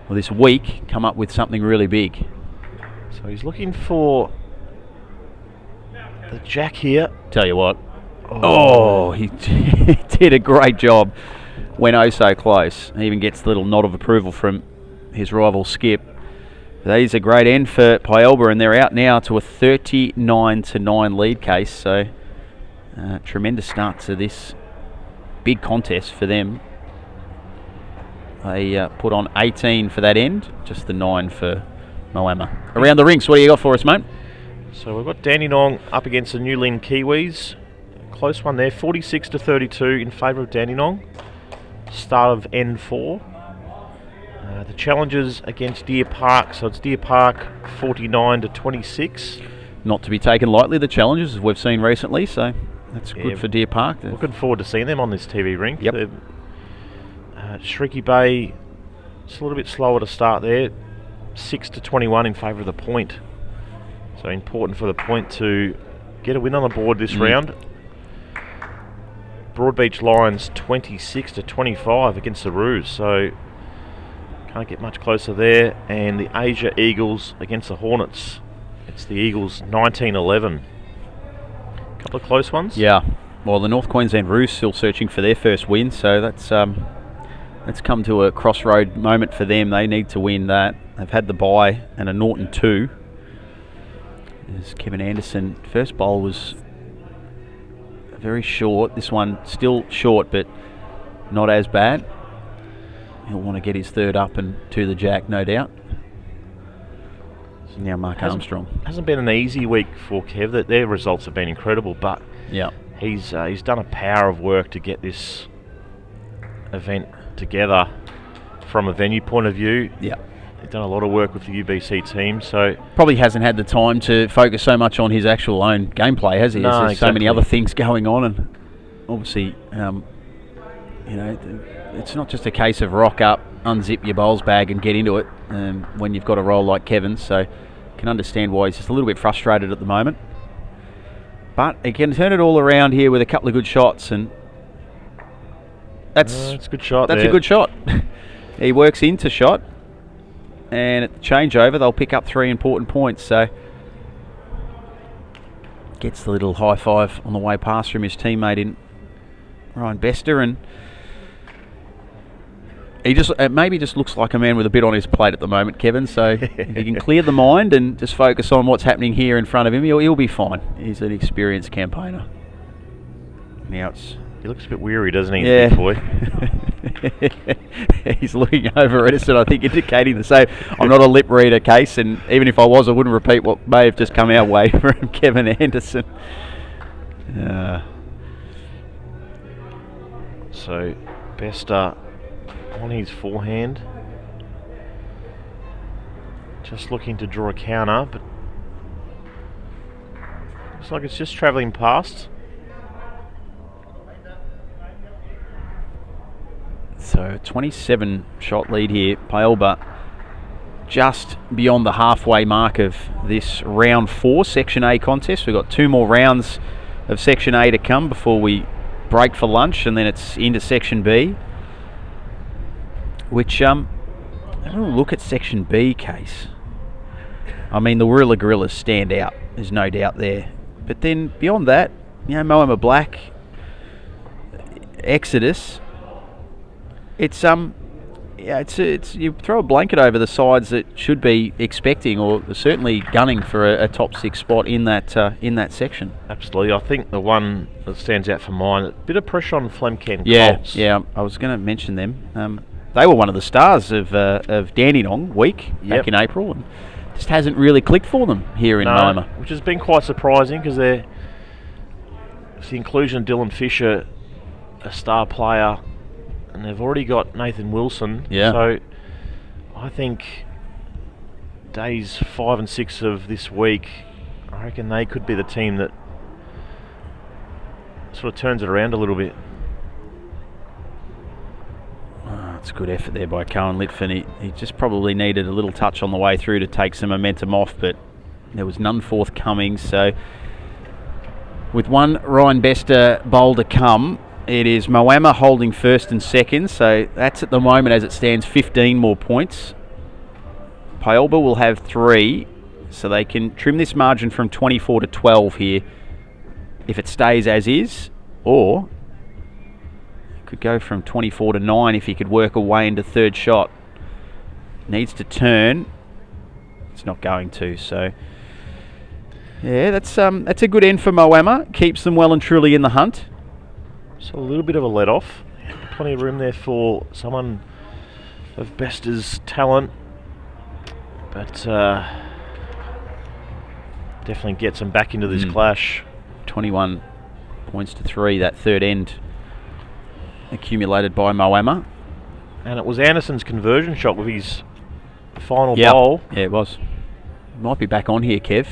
or this week, come up with something really big. So he's looking for the jack here. Tell you what. Oh, he did a great job. Went oh so close. He even gets a little nod of approval from his rival Skip. That is a great end for Pyalba, and they're out now to a 39-9 lead, Case. So tremendous start to this big contest for them. They put on 18 for that end, just the 9 for Moama. Around the rings, what do you got for us, mate? So we've got Dandenong up against the New Lynn Kiwis. Close one there, 46-32 in favour of Dandenong. Start of N4. The challenges against Deer Park, so it's Deer Park 49-26. Not to be taken lightly, the challenges as we've seen recently, so that's good for Deer Park. Looking forward to seeing them on this TV rink. Yep. Shrieky Bay, it's a little bit slower to start there. 6-21 in favour of the Point. So important for the Point to get a win on the board this round. Broadbeach Lions 26-25 against the Roos, so can't get much closer there. And the Asia Eagles against the Hornets. It's the Eagles 19-11. Couple of close ones. Yeah. Well, the North Queensland Roos still searching for their first win, so that's come to a crossroad moment for them. They need to win that. They've had the bye and a Norton 2. As Kevin Anderson, first bowl was very short. This one still short, but not as bad. He'll want to get his third up and to the jack, no doubt. So now Mark Armstrong. Hasn't been an easy week for Kev. Their results have been incredible, but yeah, he's done a power of work to get this event together from a venue point of view. Yeah. He's done a lot of work with the UBC team, so probably hasn't had the time to focus so much on his actual own gameplay, has he? No, There's exactly. so many other things going on, and obviously, you know, it's not just a case of rock up, unzip your bowls bag and get into it when you've got a role like Kevin's, so can understand why he's just a little bit frustrated at the moment. But he can turn it all around here with a couple of good shots, and it's a good shot. That's a good shot. He works into shot, and at the changeover they'll pick up 3 important points, so gets the little high five on the way past from his teammate in Ryan Bester, and he just maybe just looks like a man with a bit on his plate at the moment, Kevin, so if he can clear the mind and just focus on what's happening here in front of him, he'll be fine. He's an experienced campaigner. Now he looks a bit weary, doesn't he, yeah. big boy? He's looking over at us and I think indicating the same. I'm not a lip reader, Case, and even if I was, I wouldn't repeat what may have just come our way from Kevin Anderson. So Bester on his forehand, just looking to draw a counter, but looks like it's just travelling past. So 27 shot lead here, Paelba just beyond the halfway mark of this round 4 Section A contest. We've got 2 more rounds of Section A to come before we break for lunch, and then it's into Section B, which have a little look at Section B, Case. I mean, the Warilla Gorillas stand out, there's no doubt there, but then beyond that, you know, Moama Black, Exodus, it's you throw a blanket over the sides that should be expecting or certainly gunning for a top 6 spot in that section. Absolutely, I think the one that stands out for mine, a bit of pressure on Flemken Colts. Yeah, I was going to mention them. They were one of the stars of Dandenong Week back in April, and just hasn't really clicked for them here in Moama, which has been quite surprising because the inclusion of Dylan Fisher, a star player, and they've already got Nathan Wilson. Yeah. So I think days 5 and 6 of this week, I reckon they could be the team that sort of turns it around a little bit. It's a good effort there by Cohen Litfin. He just probably needed a little touch on the way through to take some momentum off, but there was none forthcoming. So with one Ryan Bester bowl to come, it is Moama holding first and second, so that's at the moment as it stands 15 more points. Paelba will have 3, so they can trim this margin from 24 to 12 here if it stays as is, or it could go from 24 to 9 if he could work away into third shot. Needs to turn. It's not going to, so yeah, that's a good end for Moama. Keeps them well and truly in the hunt. So a little bit of a let-off. Plenty of room there for someone of Bester's talent. But definitely gets them back into this clash. 21 points to 3, that third end accumulated by Moama. And it was Anderson's conversion shot with his final bowl. Yeah, it was. Might be back on here, Kev.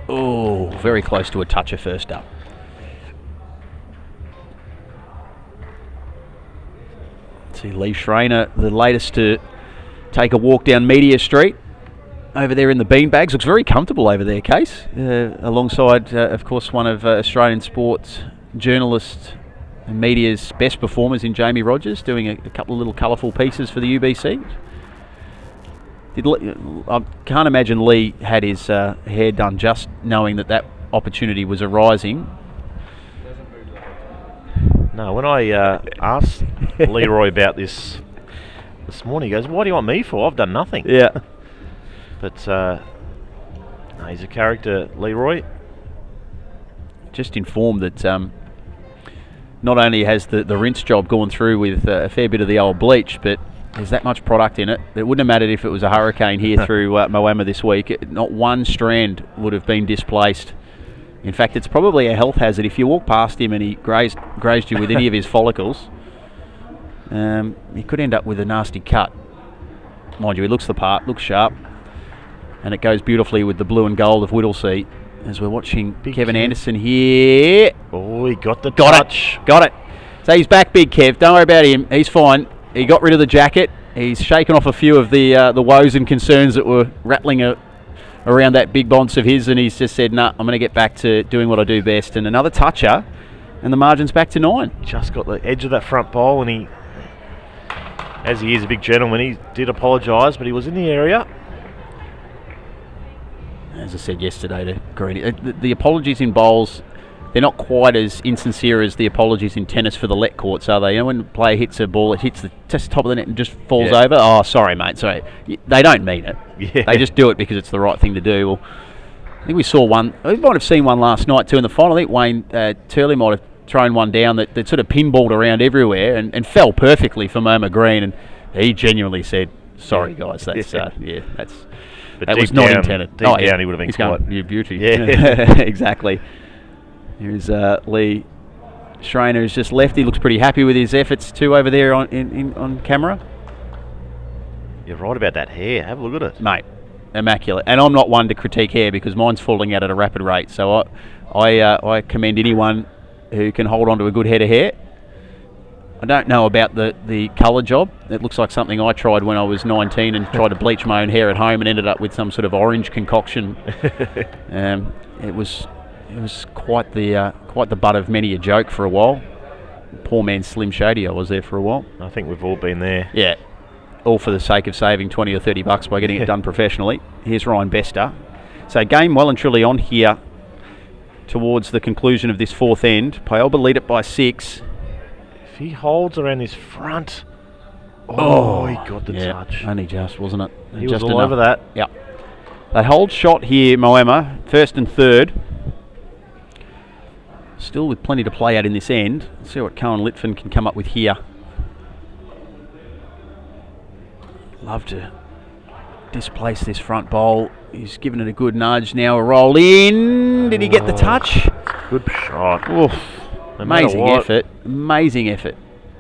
Oh, very close to a toucher first up. See Lee Schreiner, the latest to take a walk down Media Street over there in the beanbags. Looks very comfortable over there, Case. Alongside, of course, one of Australian sports journalists and media's best performers in Jamie Rogers, doing a couple of little colourful pieces for the UBC. I can't imagine Lee had his hair done just knowing that opportunity was arising. No, when I asked Leroy about this morning, he goes, "What do you want me for? I've done nothing." Yeah. But He's a character, Leroy. Just informed that not only has the rinse job gone through with a fair bit of the old bleach, but there's that much product in it. It wouldn't have mattered if it was a hurricane here through Moama this week. Not one strand would have been displaced. In fact, it's probably a health hazard. If you walk past him and he grazed you with any of his follicles, he could end up with a nasty cut. Mind you, he looks the part, looks sharp, and it goes beautifully with the blue and gold of Whittlesea. As we're watching Kevin Anderson here. Oh, he got the touch. Got it. So he's back, big Kev. Don't worry about him. He's fine. He got rid of the jacket. He's shaken off a few of the woes and concerns that were rattling around that big bonce of his, and he's just said, nah, I'm going to get back to doing what I do best. And another toucher, and the margin's back to 9. Just got the edge of that front bowl, and he, as he is a big gentleman, he did apologise, but he was in the area. As I said yesterday to Greeny, the apologies in bowls, they're not quite as insincere as the apologies in tennis for the let courts, are they? You know, when a player hits a ball, it hits just the top of the net and just falls over. Oh, sorry, mate, sorry. They don't mean it. Yeah. They just do it because it's the right thing to do. Well, I think we saw one. We might have seen one last night too in the final. I think Wayne Turley might have thrown one down that sort of pinballed around everywhere and fell perfectly for Moama Green, and he genuinely said, sorry, guys, that's that's... But that was not intended. Deep down, he would have been quite... You beauty. Yeah. Exactly. Here's Lee Schreiner, who's just left. He looks pretty happy with his efforts too over there on camera. You're right about that hair. Have a look at it. Mate, immaculate. And I'm not one to critique hair because mine's falling out at a rapid rate. So I commend anyone who can hold on to a good head of hair. I don't know about the colour job. It looks like something I tried when I was 19 and tried to bleach my own hair at home and ended up with some sort of orange concoction. It was quite the butt of many a joke for a while. Poor man Slim Shady, I was there for a while. I think we've all been there. Yeah, all for the sake of saving 20 or 30 bucks by getting it done professionally. Here's Ryan Bester. So game well and truly on here towards the conclusion of this fourth end. Payoba lead it by 6. If he holds around his front, he got the touch. Only just, wasn't it? He just was all over that. Yep. They hold shot here, Moama, first and third. Still with plenty to play out in this end. Let's see what Cohen Litfin can come up with here. Love to displace this front bowl. He's given it a good nudge. Now a roll in. Did he get the touch? Good shot. Oof. Amazing effort. Amazing effort.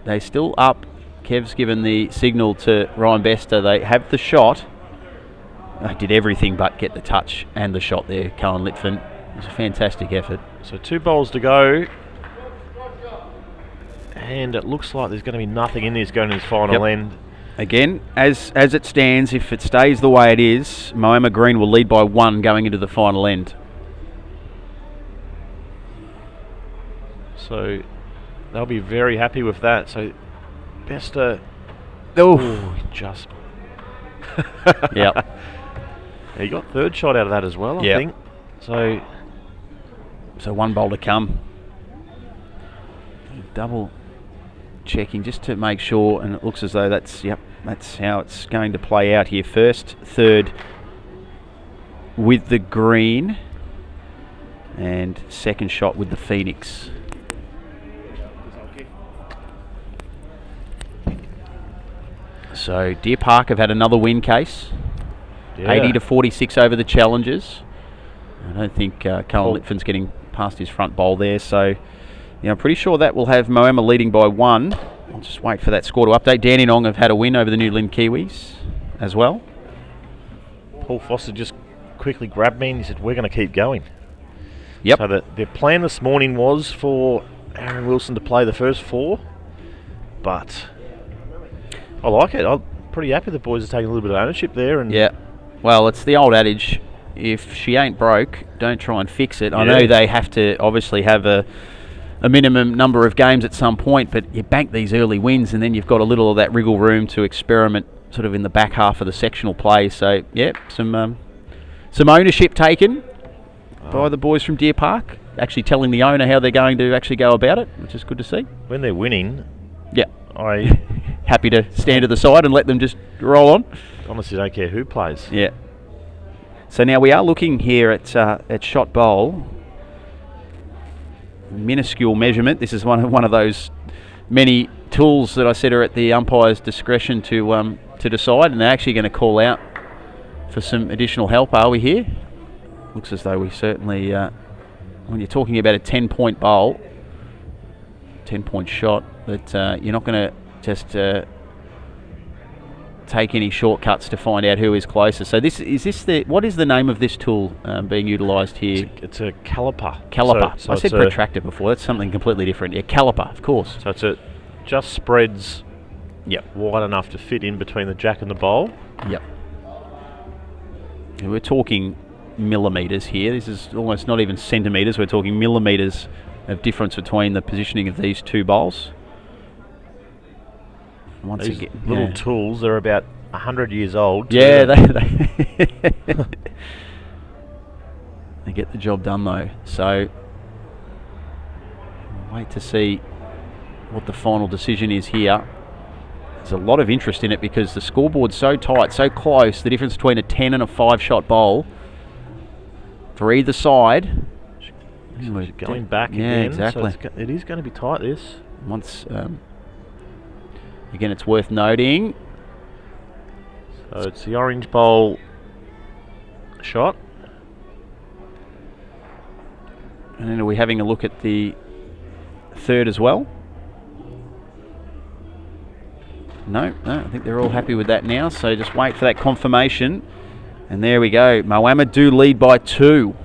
They're still up. Kev's given the signal to Ryan Bester. They have the shot. They did everything but get the touch and the shot there, Cohen Litfin. It was a fantastic effort. So 2 bowls to go. And it looks like there's going to be nothing in this going to his final end. Again, as it stands, if it stays the way it is, Moama Green will lead by 1 going into the final end. So they'll be very happy with that. So Bester... just... Yep. He got third shot out of that as well, I think. So 1 bowl to come. Double checking just to make sure, and it looks as though that's how it's going to play out here. First, third with the green, and second shot with the Phoenix. So Deer Park have had another win case. 80 to 46 over the Challengers. I don't think Carl Litfin's getting past his front bowl there, so I'm pretty sure that will have Moama leading by 1. I'll just wait for that score to update. Danny Nong have had a win over the New Lynn Kiwis as well. Paul Foster just quickly grabbed me and he said, we're going to keep going. Yep. So their plan this morning was for Aaron Wilson to play the first 4, but I like it. I'm pretty happy the boys are taking a little bit of ownership there. And yeah. Well, it's the old adage, if she ain't broke, don't try and fix it. I know they have to obviously have a minimum number of games at some point, but you bank these early wins and then you've got a little of that wriggle room to experiment sort of in the back half of the sectional play. So, some ownership taken by the boys from Deer Park, actually telling the owner how they're going to actually go about it, which is good to see. When they're winning, I happy to stand to the side and let them just roll on. Honestly, don't care who plays. Yeah. So now we are looking here at shot bowl. Minuscule measurement. This is one of those many tools that I said are at the umpire's discretion to decide, and they're actually going to call out for some additional help. Are we here? Looks as though we certainly, when you're talking about a 10-point bowl, 10-point shot, that you're not going to just take any shortcuts to find out who is closer. So what is the name of this tool being utilised here? It's a caliper. Caliper. So I said protractor before. That's something completely different. Yeah, caliper, of course. So it just spreads wide enough to fit in between the jack and the bowl. Yep. We're talking millimetres here. This is almost not even centimetres. We're talking millimetres of difference between the positioning of these two bowls. Once These again, little tools, they're about 100 years old. Yeah, they they get the job done though. So we'll wait to see what the final decision is here. There's a lot of interest in it because the scoreboard's so tight, so close. The difference between a 10 and a 5-shot bowl for either side. Going back again. Yeah, exactly. So it is going to be tight, this. Once, again, it's worth noting. So it's the orange bowl shot. And then are we having a look at the third as well? No, I think they're all happy with that now. So just wait for that confirmation. And there we go. Moama do lead by 2.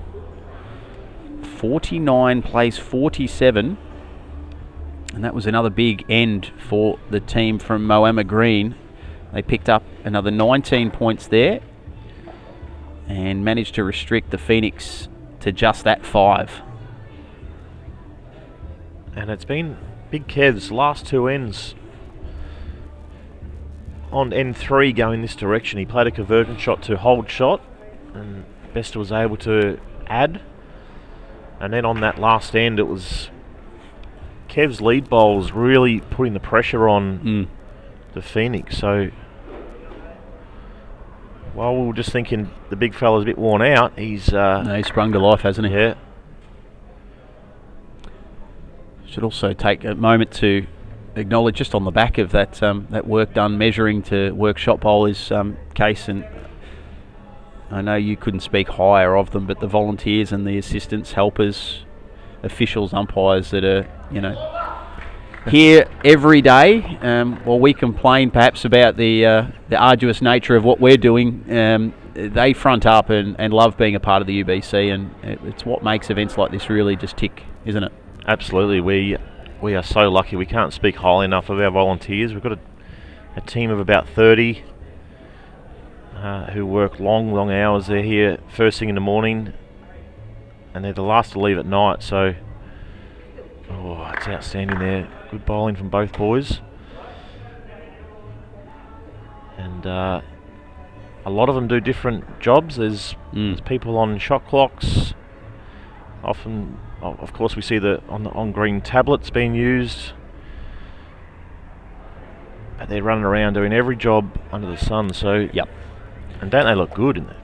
49 plays 47. And that was another big end for the team from Moama Green. They picked up another 19 points there and managed to restrict the Phoenix to just that 5. And it's been Big Kev's last 2 ends on N3 going this direction. He played a conversion shot to hold shot, and Bester was able to add. And then on that last end, it was Kev's lead bowls really putting the pressure on the Phoenix. So while we were just thinking the big fella's a bit worn out, he's no, he's sprung to life, hasn't he? Yeah. Should also take a moment to acknowledge, just on the back of that that work done measuring to work shot bowlers case, and I know you couldn't speak higher of them, but the volunteers and the assistants, helpers, officials, umpires that are, here every day, while we complain perhaps about the arduous nature of what we're doing, they front up and love being a part of the UBC, and it's what makes events like this really just tick, isn't it? Absolutely. We are so lucky. We can't speak highly enough of our volunteers. We've got a team of about 30 who work long hours. They're here first thing in the morning and they're the last to leave at night. So, it's outstanding there. Good bowling from both boys. And a lot of them do different jobs. There's people on shot clocks. Often, of course, we see the on green tablets being used, but they're running around doing every job under the sun. So, and don't they look good in that?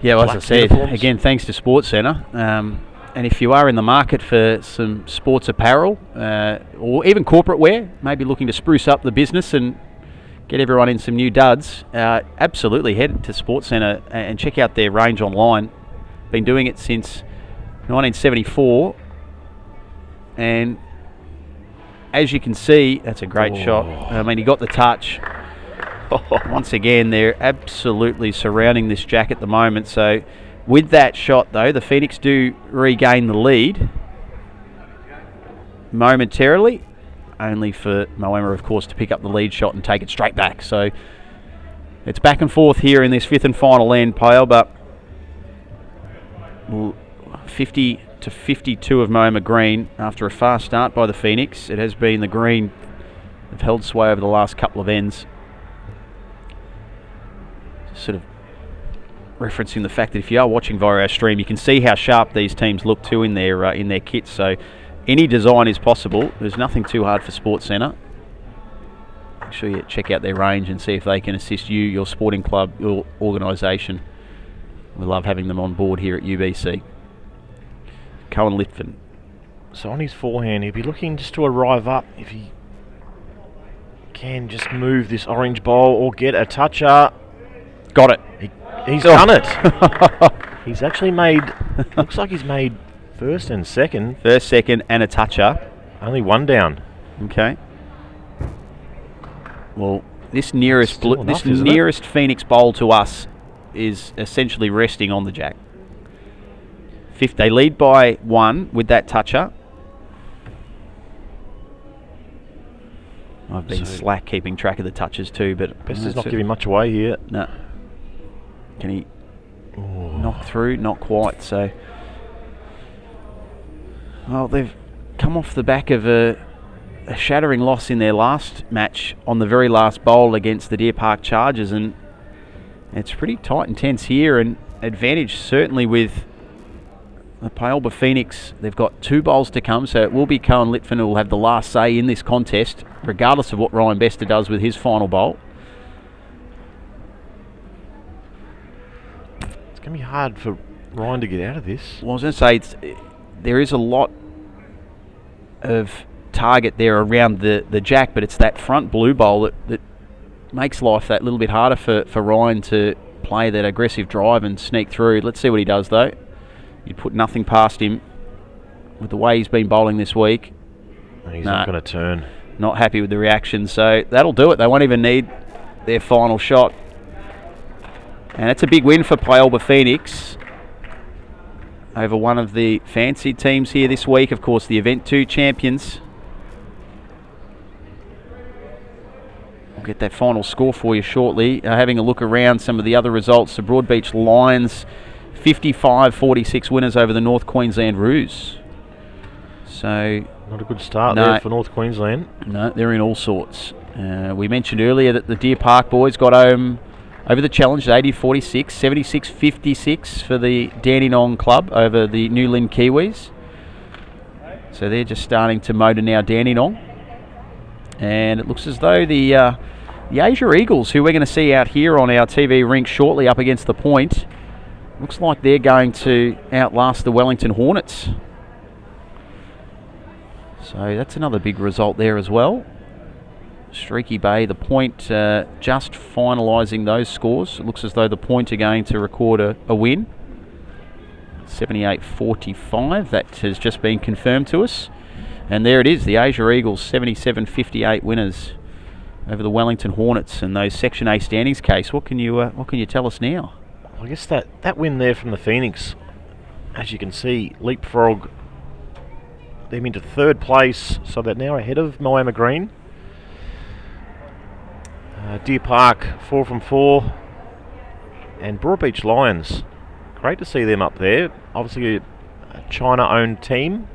Yeah, well, as I said, again, thanks to Sports Centre. And if you are in the market for some sports apparel or even corporate wear, maybe looking to spruce up the business and get everyone in some new duds, absolutely head to Sports Centre and check out their range online. Been doing it since 1974, and as you can see, that's a great shot. I mean, he got the touch. Once again, they're absolutely surrounding this jack at the moment. So with that shot though, the Phoenix do regain the lead momentarily, only for Moama, of course, to pick up the lead shot and take it straight back. So it's back and forth here in this 5th and final end, Pale, but 50 to 52 of Moama Green after a fast start by the Phoenix. It has been the Green have held sway over the last couple of ends. Sort of referencing the fact that if you are watching via our stream, you can see how sharp these teams look too in their kits. So any design is possible. There's nothing too hard for Sports Centre. Make sure you check out their range and see if they can assist you, your sporting club, your organisation We love having them on board here at UBC. Cohen Litfin. So on his forehand, he'll be looking just to arrive up if he can just move this orange ball or get a toucher. Got it. He's done it. He's actually made, looks like he's made first and second. First, second, and a toucher. Only one down. Okay. Well, this nearest enough, Phoenix bowl to us is essentially resting on the jack. Fifth, they lead by 1 with that toucher. I've been slack keeping track of the touches too, but best is not giving much away here. No. Can he knock through? Not quite. So, well, they've come off the back of a shattering loss in their last match on the very last bowl against the Deer Park Chargers, and it's pretty tight and tense here, and advantage certainly with the Paolba Phoenix. They've got 2 bowls to come, so it will be Cohen Litfin who will have the last say in this contest, regardless of what Ryan Bester does with his final bowl. It's going to be hard for Ryan to get out of this. Well, I was going to say, there is a lot of target there around the jack, but it's that front blue bowl that makes life that little bit harder for Ryan to play that aggressive drive and sneak through. Let's see what he does though. You'd put nothing past him with the way he's been bowling this week. He's not going to turn. Not happy with the reaction, so that'll do it. They won't even need their final shot. And it's a big win for Paolba Phoenix over one of the fancied teams here this week. Of course, the Event 2 champions. I'll get that final score for you shortly. Having a look around some of the other results, the Broadbeach Lions 55-46 winners over the North Queensland Roos. So not a good start there for North Queensland. No, they're in all sorts. We mentioned earlier that the Deer Park boys got home over the challenge, 80-46, 76-56 for the Dandenong club over the New Lynn Kiwis. So they're just starting to motor now, Dandenong. And it looks as though the Asia Eagles, who we're going to see out here on our TV rink shortly up against the point, looks like they're going to outlast the Wellington Hornets. So that's another big result there as well. Streaky Bay, the point just finalising those scores. It looks as though the point are going to record a win. 78-45, that has just been confirmed to us. And there it is, the Asia Eagles 77-58 winners over the Wellington Hornets. And those Section A standings, Case, what can you tell us now? I guess that win there from the Phoenix, as you can see, leapfrog them into 3rd place, so they're now ahead of Moama Green. Deer Park 4 from 4, and Broadbeach Lions, great to see them up there. Obviously a China-owned team.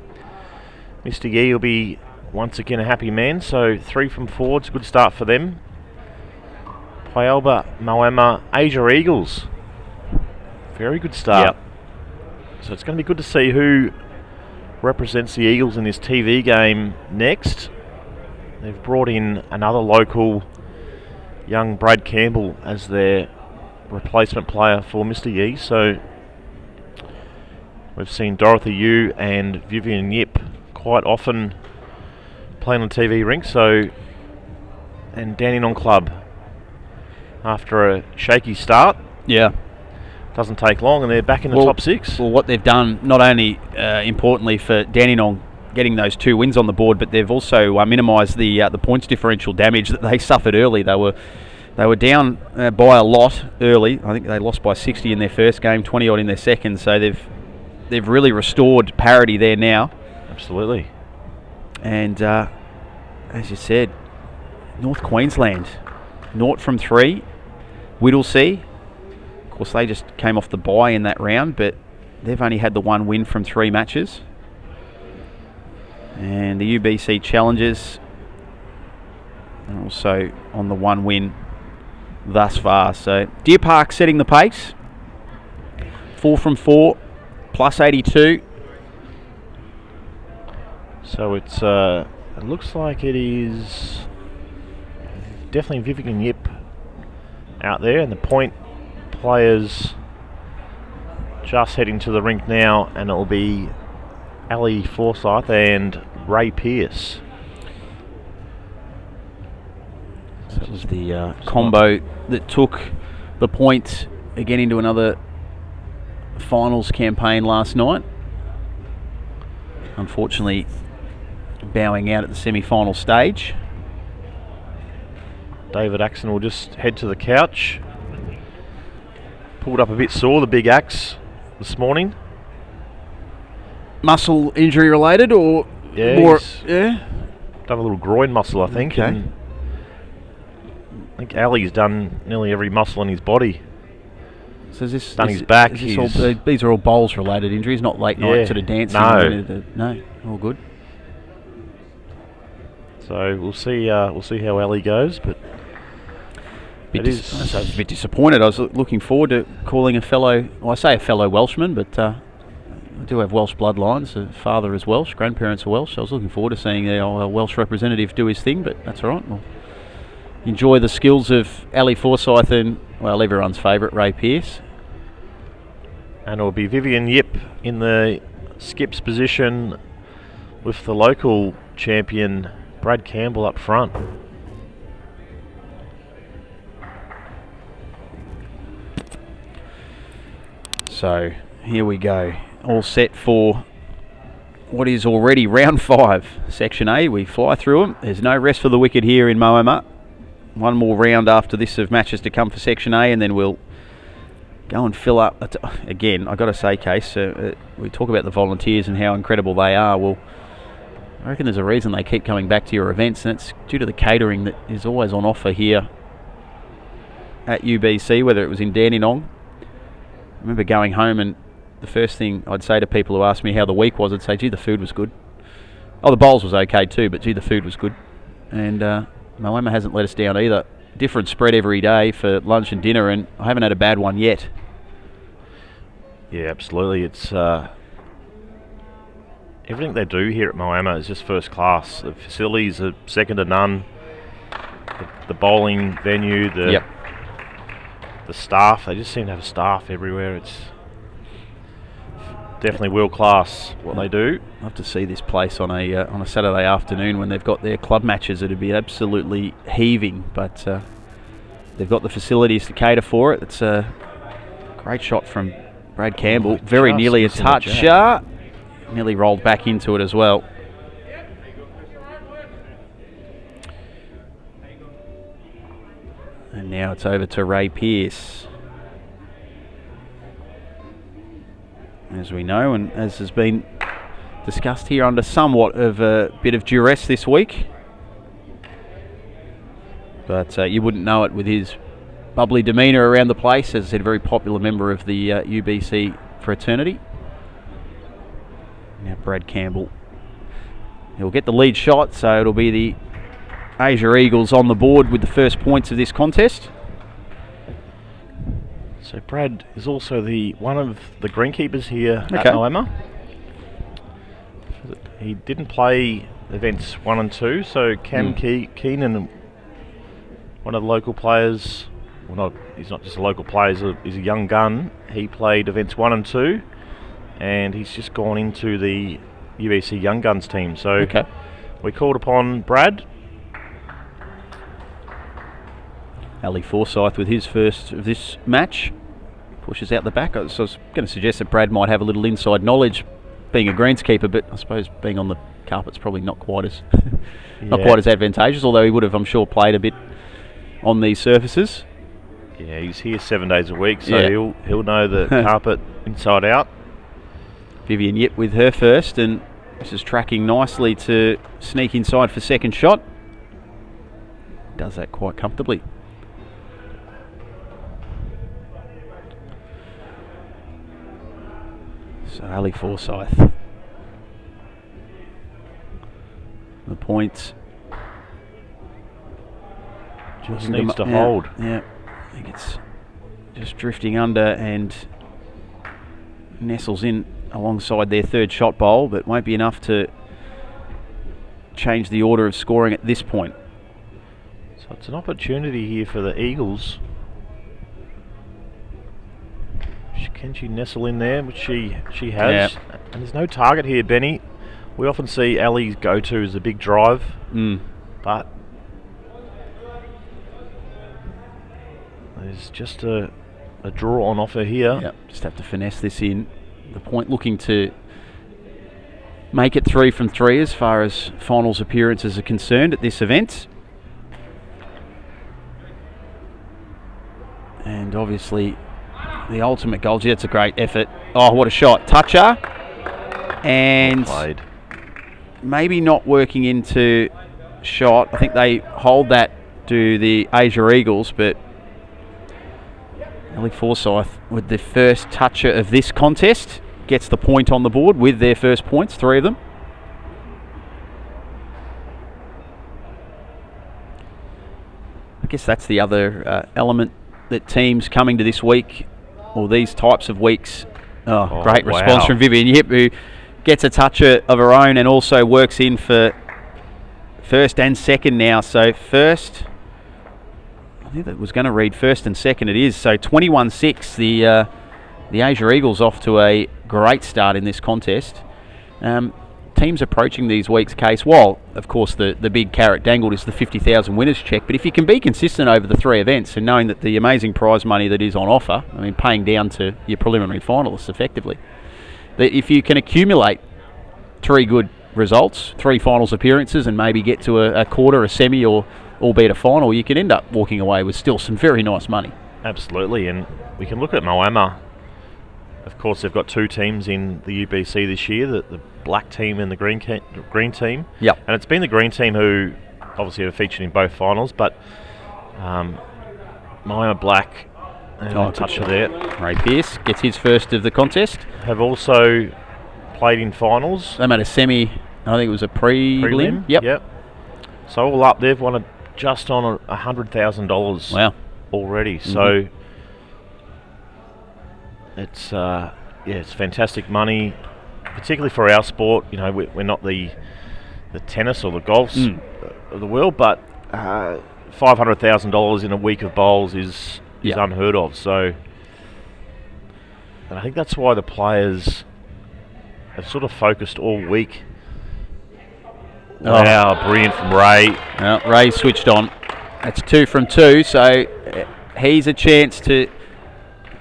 Mr. Yee will be once again a happy man, so 3 from 4, it's a good start for them. Paolba, Moama, Asia Eagles. Very good start. Yep. So it's going to be good to see who represents the Eagles in this TV game next. They've brought in another local, young Brad Campbell, as their replacement player for Mr. Yee. So we've seen Dorothy Yu and Vivian Yip quite often playing on TV rink. So, and Dandenong Club, after a shaky start. Yeah. Doesn't take long, and they're back in the top 6. Well, what they've done, not only importantly for Dandenong getting those 2 wins on the board, but they've also minimised the points differential damage that they suffered early. They were down by a lot early. I think they lost by 60 in their first game, 20 odd in their second. So they've really restored parity there now. Absolutely. And as you said, North Queensland, 0 from 3, Whittlesea. Of course, they just came off the bye in that round, but they've only had the 1 win from 3 matches. And the UBC Challengers are also on the 1 win thus far. So Deer Park setting the pace. 4 from 4, plus 82. So it looks like it is definitely Vivian Yip out there, and the point players just heading to the rink now, and it will be Ali Forsyth and Ray Pearce. So that was the combo that took the point again into another finals campaign last night. Unfortunately, bowing out at the semi-final stage. David Axon will just head to the couch. Pulled up a bit sore, the big axe, this morning. Muscle injury related, or Yeah, more? he's Yeah. done a little groin muscle, I think. Okay. And I think Ali's done nearly every muscle in his body. So is this Done his back. Is this all, these are all bowls related injuries, not late night sort of dancing. No. No, all good. So we'll see how Ali goes, but I was a bit disappointed. I was looking forward to calling a fellow, well, I say a fellow Welshman, but I do have Welsh bloodlines. Father is Welsh, grandparents are Welsh. So I was looking forward to seeing our Welsh representative do his thing, but that's all right. We'll enjoy the skills of Ali Forsyth and, well, everyone's favourite, Ray Pearce. And it'll be Vivian Yip in the skips position with the local champion Brad Campbell up front. So here we go, all set for what is already round 5, Section A. We fly through them. There's no rest for the wicked here in Moama. One more round after this of matches to come for Section A, and then we'll go and fill up. Again, I've got to say, Case, we talk about the volunteers and how incredible they are. Well, I reckon there's a reason they keep coming back to your events, and it's due to the catering that is always on offer here at UBC, whether it was in Dandenong. I remember going home, and the first thing I'd say to people who asked me how the week was, I'd say, gee, the food was good. Oh, the bowls was okay too, but gee, the food was good. And Moama hasn't let us down either. Different spread every day for lunch and dinner, and I haven't had a bad one yet. Yeah, absolutely. It's everything they do here at Moama is just first class. The facilities are second to none. The bowling venue, the staff, they just seem to have staff everywhere. It's definitely world class what they do. I'd love to see this place on a Saturday afternoon when they've got their club matches. It'd be absolutely heaving, but they've got the facilities to cater for it. It's a great shot from Brad Campbell. Very nearly a touch. Nearly rolled back into it as well. And now it's over to Ray Pearce. As we know, and as has been discussed here, under somewhat of a bit of duress this week. But you wouldn't know it with his bubbly demeanour around the place. As I said, a very popular member of the UBC fraternity. Now Brad Campbell. He'll get the lead shot, so it'll be the Asia Eagles on the board with the first points of this contest. So Brad is also one of the greenkeepers here at Moama. He didn't play events 1 and 2, so Cam Keenan, one of the local players, he's not just a local player, he's a young gun. He played events 1 and 2, and he's just gone into the UBC Young Guns team. So we called upon Brad. Ali Forsyth with his first of this match. Pushes out the back. So I was going to suggest that Brad might have a little inside knowledge being a greenskeeper, but I suppose being on the carpet's probably not quite as not quite as advantageous, although he would have, I'm sure, played a bit on these surfaces. Yeah, he's here 7 days a week, so he'll know the carpet inside out. Vivian Yip with her first, and this is tracking nicely to sneak inside for second shot. Does that quite comfortably. So Ali Forsyth. The points. Just needs to hold. Yeah, I think it's just drifting under and nestles in alongside their third shot bowl, but won't be enough to change the order of scoring at this point. So it's an opportunity here for the Eagles. Can she nestle in there, which she has? Yeah. And there's no target here, Benny. We often see Ellie's go-to as a big drive, but there's just a draw on offer here. Yep, just have to finesse this in. The point looking to make it 3 from 3 as far as finals appearances are concerned at this event. And obviously the ultimate goal. Gee, that's a great effort. Oh, what a shot. Toucher. And maybe not working into shot. I think they hold that to the Asia Eagles, but Ellie Forsyth with the first toucher of this contest gets the point on the board with their first points, 3 of them. I guess that's the other element that teams coming to this week, or these types of weeks. Oh, great response from Vivian Yip, who gets a toucher of her own and also works in for first and second now. So first, I think that was going to read first and second. It is. So 21-6. The Asia Eagles off to a great start in this contest. Teams approaching these weeks' case, while of course the big carrot dangled is the 50,000 winners check, but if you can be consistent over the 3 events and knowing that the amazing prize money that is on offer, I mean paying down to your preliminary finalists effectively, that if you can accumulate 3 good results, 3 finals appearances, and maybe get to a quarter, a semi, or albeit a final, you can end up walking away with still some very nice money. Absolutely, and we can look at Moama. Of course, they've got 2 teams in the UBC this year, the black team and the green team. Yep. And it's been the green team who obviously have featured in both finals, but Moama Black, and toucher there. Ray Pearce gets his first of the contest. Have also played in finals. They made a semi, I think it was a prelim. Yep. So all up, they've won just on $100,000 already. So it's fantastic money, particularly for our sport. You know, we're not the tennis or the golf of the world, but $500,000 in a week of bowls is unheard of. So, and I think that's why the players have sort of focused all week. Wow, brilliant from Ray. Ray switched on. That's 2 from 2, so he's a chance to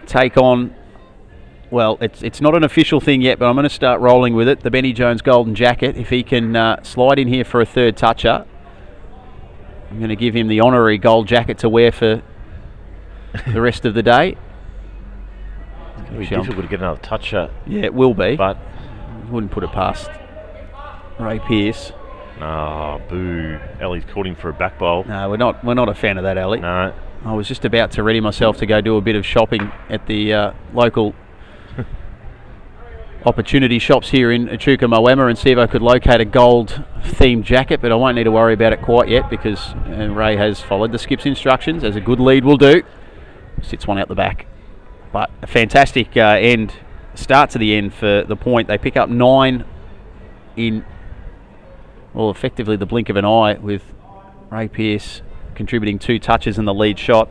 take on. Well, it's not an official thing yet, but I'm going to start rolling with it. The Benny Jones Golden Jacket. If he can slide in here for a 3rd toucher, I'm going to give him the honorary gold jacket to wear for the rest of the day. It's going to be difficult to get another toucher. Yeah, it will be. But I wouldn't put it past Ray Pearce. Oh, boo. Ellie's caught him for a back bowl. No, we're not a fan of that, Ellie. No. I was just about to ready myself to go do a bit of shopping at the local opportunity shops here in Echuca, Moama, and see if I could locate a gold themed jacket, but I won't need to worry about it quite yet because Ray has followed the skip's instructions, as a good lead will do. Sits one out the back. But a fantastic start to the end for the point. They pick up 9 in, well, effectively the blink of an eye, with Ray Pearce contributing 2 touches in the lead shot.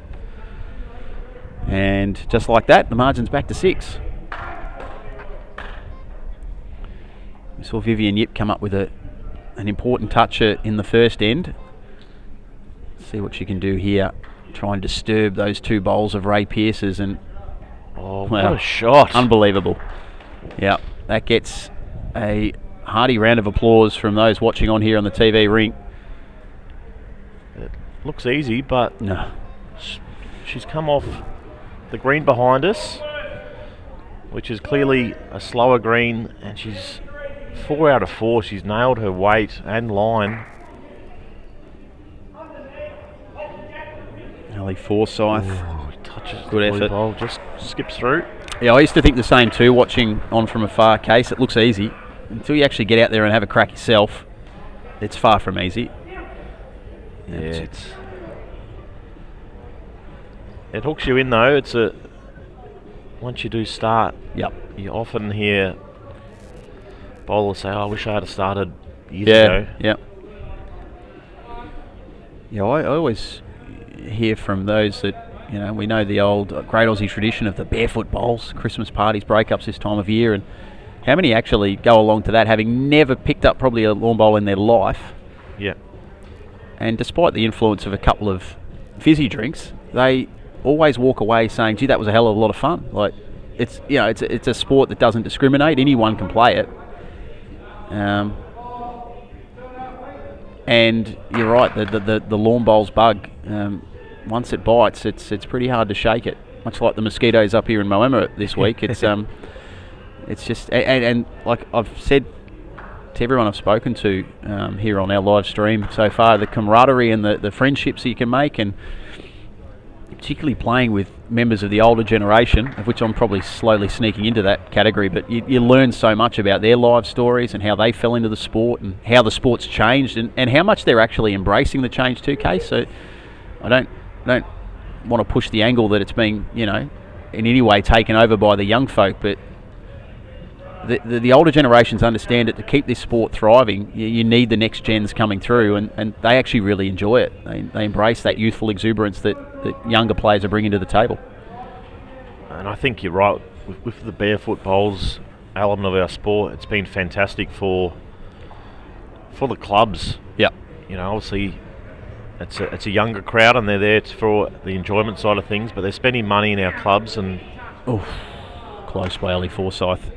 And just like that, the margin's back to 6. We saw Vivian Yip come up with an important toucher in the first end. See what she can do here. Try and disturb those 2 bowls of Ray Pearce's, and what a shot. Unbelievable. Yeah, that gets a hearty round of applause from those watching on here on the TV ring. It looks easy, but no. She's come off the green behind us, which is clearly a slower green, and she's 4 out of 4. She's nailed her weight and line. Ellie Forsyth. Touches good effort. Ball, just skips through. Yeah, I used to think the same too, watching on from a far case. It looks easy. Until you actually get out there and have a crack yourself, it's far from easy. Yeah, it hooks you in though. Once you do start, you often hear bowlers say, "Oh, I wish I had started years ago." Yeah, I always hear from those that You know, we know the old great Aussie tradition of the barefoot bowls, Christmas parties, breakups this time of year, and how many actually go along to that having never picked up probably a lawn bowl in their life? Yeah. And despite the influence of a couple of fizzy drinks, they always walk away saying, "Gee, that was a hell of a lot of fun." Like, it's a sport that doesn't discriminate. Anyone can play it. And you're right, the lawn bowls bug. Once it bites, it's pretty hard to shake it. Much like the mosquitoes up here in Moama this week. It's just and like I've said to everyone I've spoken to here on our live stream so far, the camaraderie and the friendships you can make, and particularly playing with members of the older generation, of which I'm probably slowly sneaking into that category, but you learn so much about their life stories and how they fell into the sport and how the sport's changed and how much they're actually embracing the change too, Case. So I don't want to push the angle that it's being, in any way taken over by the young folk, but the older generations understand that to keep this sport thriving, you need the next gens coming through, and they actually really enjoy it. They embrace that youthful exuberance that younger players are bringing to the table. And I think you're right. With the barefoot bowls element of our sport, it's been fantastic for the clubs. Yeah. Obviously, it's a younger crowd, and they're there for the enjoyment side of things, but they're spending money in our clubs, and close by Ellie Forsyth.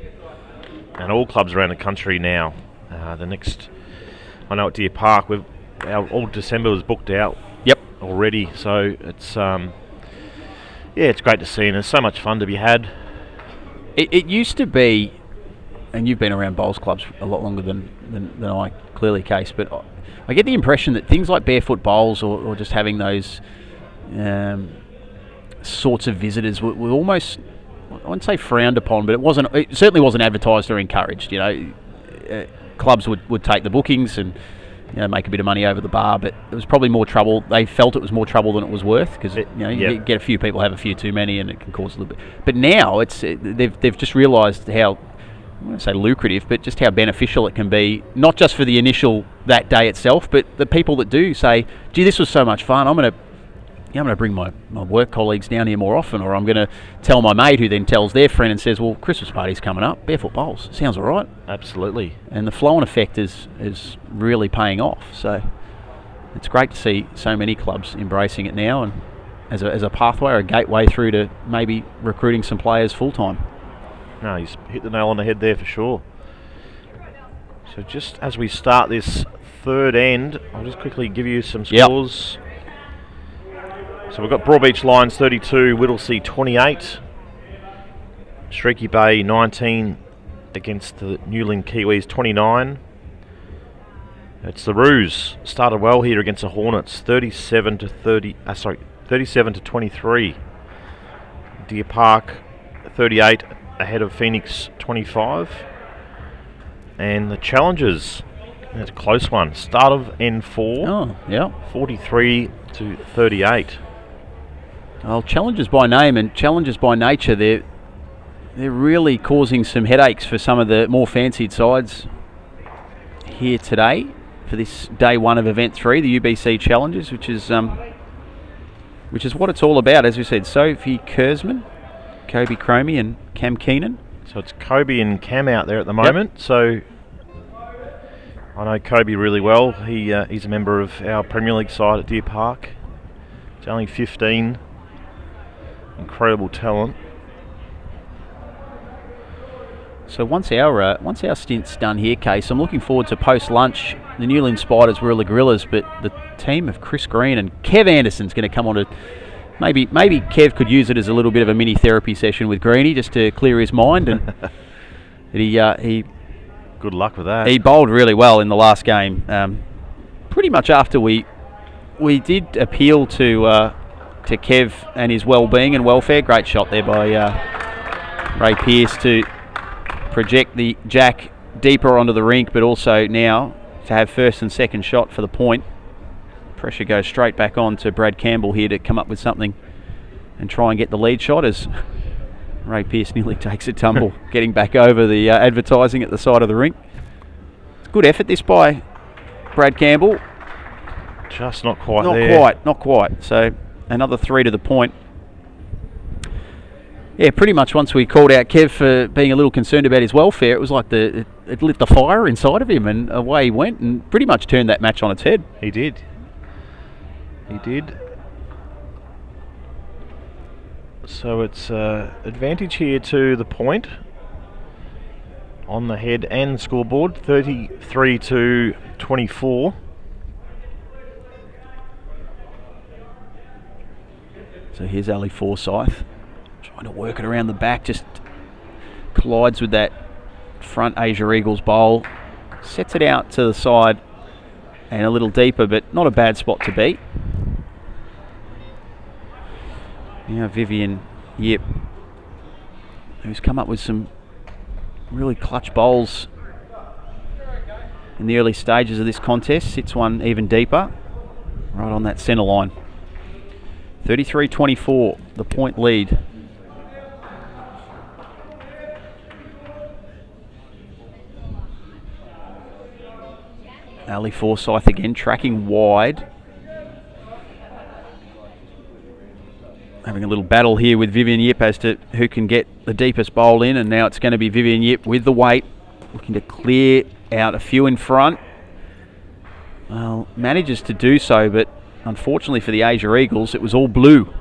And all clubs around the country now. I know at Deer Park, all December was booked out. Yep. Already, so it's it's great to see, and there's so much fun to be had. It used to be, and you've been around bowls clubs a lot longer than I, clearly, Case, but I get the impression that things like barefoot bowls or just having those sorts of visitors were almost, I wouldn't say frowned upon, but it certainly wasn't advertised or encouraged. Clubs would take the bookings and make a bit of money over the bar, but it was probably more trouble. They felt it was more trouble than it was worth, because you get a few people have a few too many, and it can cause a little bit. But now they've just realised how, I don't want to say lucrative, but just how beneficial it can be, not just for the initial that day itself, but the people that do say, "Gee, this was so much fun. I'm going to bring my work colleagues down here more often," or I'm going to tell my mate, who then tells their friend and says, "Well, Christmas party's coming up, barefoot bowls. Sounds all right." Absolutely. And the flow-on effect is really paying off. So it's great to see so many clubs embracing it now, and as a pathway or a gateway through to maybe recruiting some players full-time. No, he's hit the nail on the head there for sure. So just as we start this third end, I'll just quickly give you some scores. Yep. So we've got Broadbeach Lions 32, Whittlesea 28, Streaky Bay 19 against the Newland Kiwis 29. It's the Roos started well here against the Hornets, 37 to 23. Deer Park 38 ahead of Phoenix 25. And the Challengers, that's a close one. Start of N4. 43 to 38. Well, Challengers by name and Challengers by nature, they're really causing some headaches for some of the more fancied sides here today for this day one of event 3, the UBC Challengers, which is what it's all about. As we said, Sophie Kurzman, Kobe Cromie and Cam Keenan. So it's Kobe and Cam out there at the moment. Yep. So I know Kobe really well. He's a member of our Premier League side at Deer Park. He's only 15. Incredible talent. So once our stint's done here, Case, I'm looking forward to post-lunch. The Newland Spiders were the Gorillas, but the team of Chris Green and Kev Anderson's going to come on to... Maybe Kev could use it as a little bit of a mini therapy session with Greenie, just to clear his mind. And he good luck with that. He bowled really well in the last game. Pretty much after we did appeal to Kev and his well-being and welfare. Great shot there by Ray Pearce to project the jack deeper onto the rink, but also now to have first and second shot for the point. Pressure goes straight back on to Brad Campbell here to come up with something and try and get the lead shot, as Ray Pearce nearly takes a tumble getting back over the advertising at the side of the rink. Good effort this by Brad Campbell. Just not quite there. Not quite. So another 3 to the point. Yeah, pretty much once we called out Kev for being a little concerned about his welfare, it was like it lit the fire inside of him, and away he went and pretty much turned that match on its head. He did. He did. So it's advantage here to the point on the head and scoreboard, 33-24. So here's Ali Forsyth trying to work it around the back, just collides with that front Asia Eagles bowl, sets it out to the side and a little deeper, but not a bad spot to beat. Now Vivian Yip, who's come up with some really clutch bowls in the early stages of this contest, sits one even deeper, right on that centre line. 33-24, the point lead. Ali Forsyth again tracking wide. Having a little battle here with Vivian Yip as to who can get the deepest bowl in, and now it's going to be Vivian Yip with the weight, looking to clear out a few in front. Well, manages to do so, but unfortunately for the Asia Eagles, it was all blue.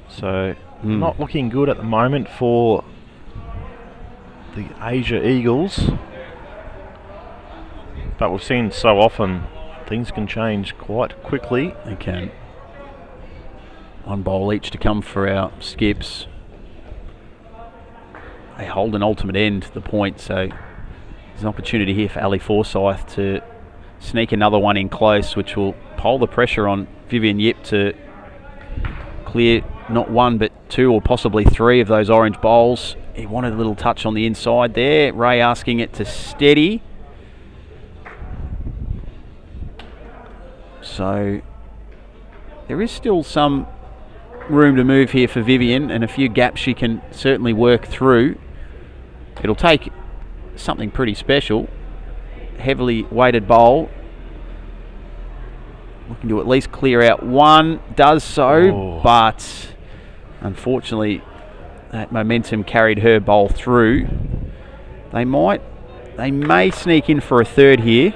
So not looking good at the moment for the Asia Eagles. But we've seen so often things can change quite quickly. They can. One bowl each to come for our skips. They hold an ultimate end to the point, so there's an opportunity here for Ali Forsyth to sneak another one in close, which will pole the pressure on Vivian Yip to clear not one but two or possibly three of those orange bowls. He wanted a little touch on the inside there. Ray asking it to steady. So there is still some room to move here for Vivian, and a few gaps she can certainly work through. It'll take something pretty special. Heavily weighted bowl. Looking to at least clear out one. Does so, but unfortunately that momentum carried her bowl through. They may sneak in for a third here.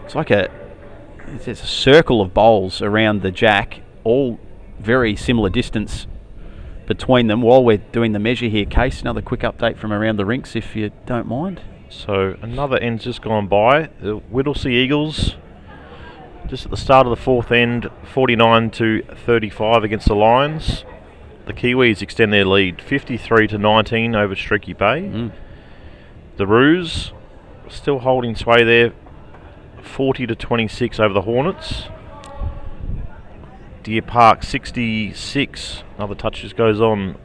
It's like it's a circle of bowls around the jack, all very similar distance between them. While we're doing the measure here, Case, another quick update from around the rinks if you don't mind. So another end's just gone by. The Whittlesea Eagles just at the start of the fourth end, 49-35 against the Lions. The Kiwis extend their lead 53-19 over Streaky Bay. The Roos still holding sway there, 40-26 over the Hornets. Deer Park 66. Another touch just goes on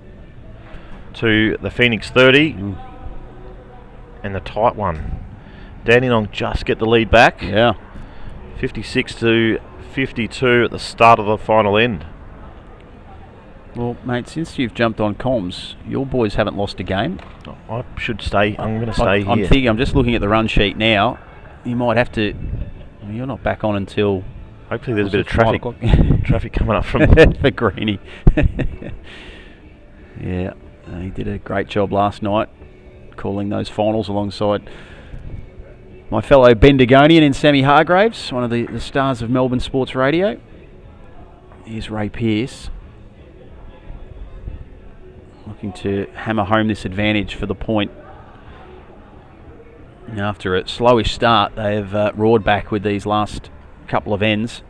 to the Phoenix 30. And the tight one. Dandenong just get the lead back. Yeah. 56-52 at the start of the final end. Well, mate, since you've jumped on comms, your boys haven't lost a game. I should stay. I'm going to stay here. I'm just looking at the run sheet now. You might have to. You're not back on until. Hopefully, there's a bit of traffic. Traffic coming up from for Greenie. Yeah, he did a great job last night, calling those finals alongside my fellow Bendigonian in Sammy Hargraves, one of the stars of Melbourne Sports Radio. Here's Ray Pearce, looking to hammer home this advantage for the point. And after a slowish start, they have roared back with these last couple of ends.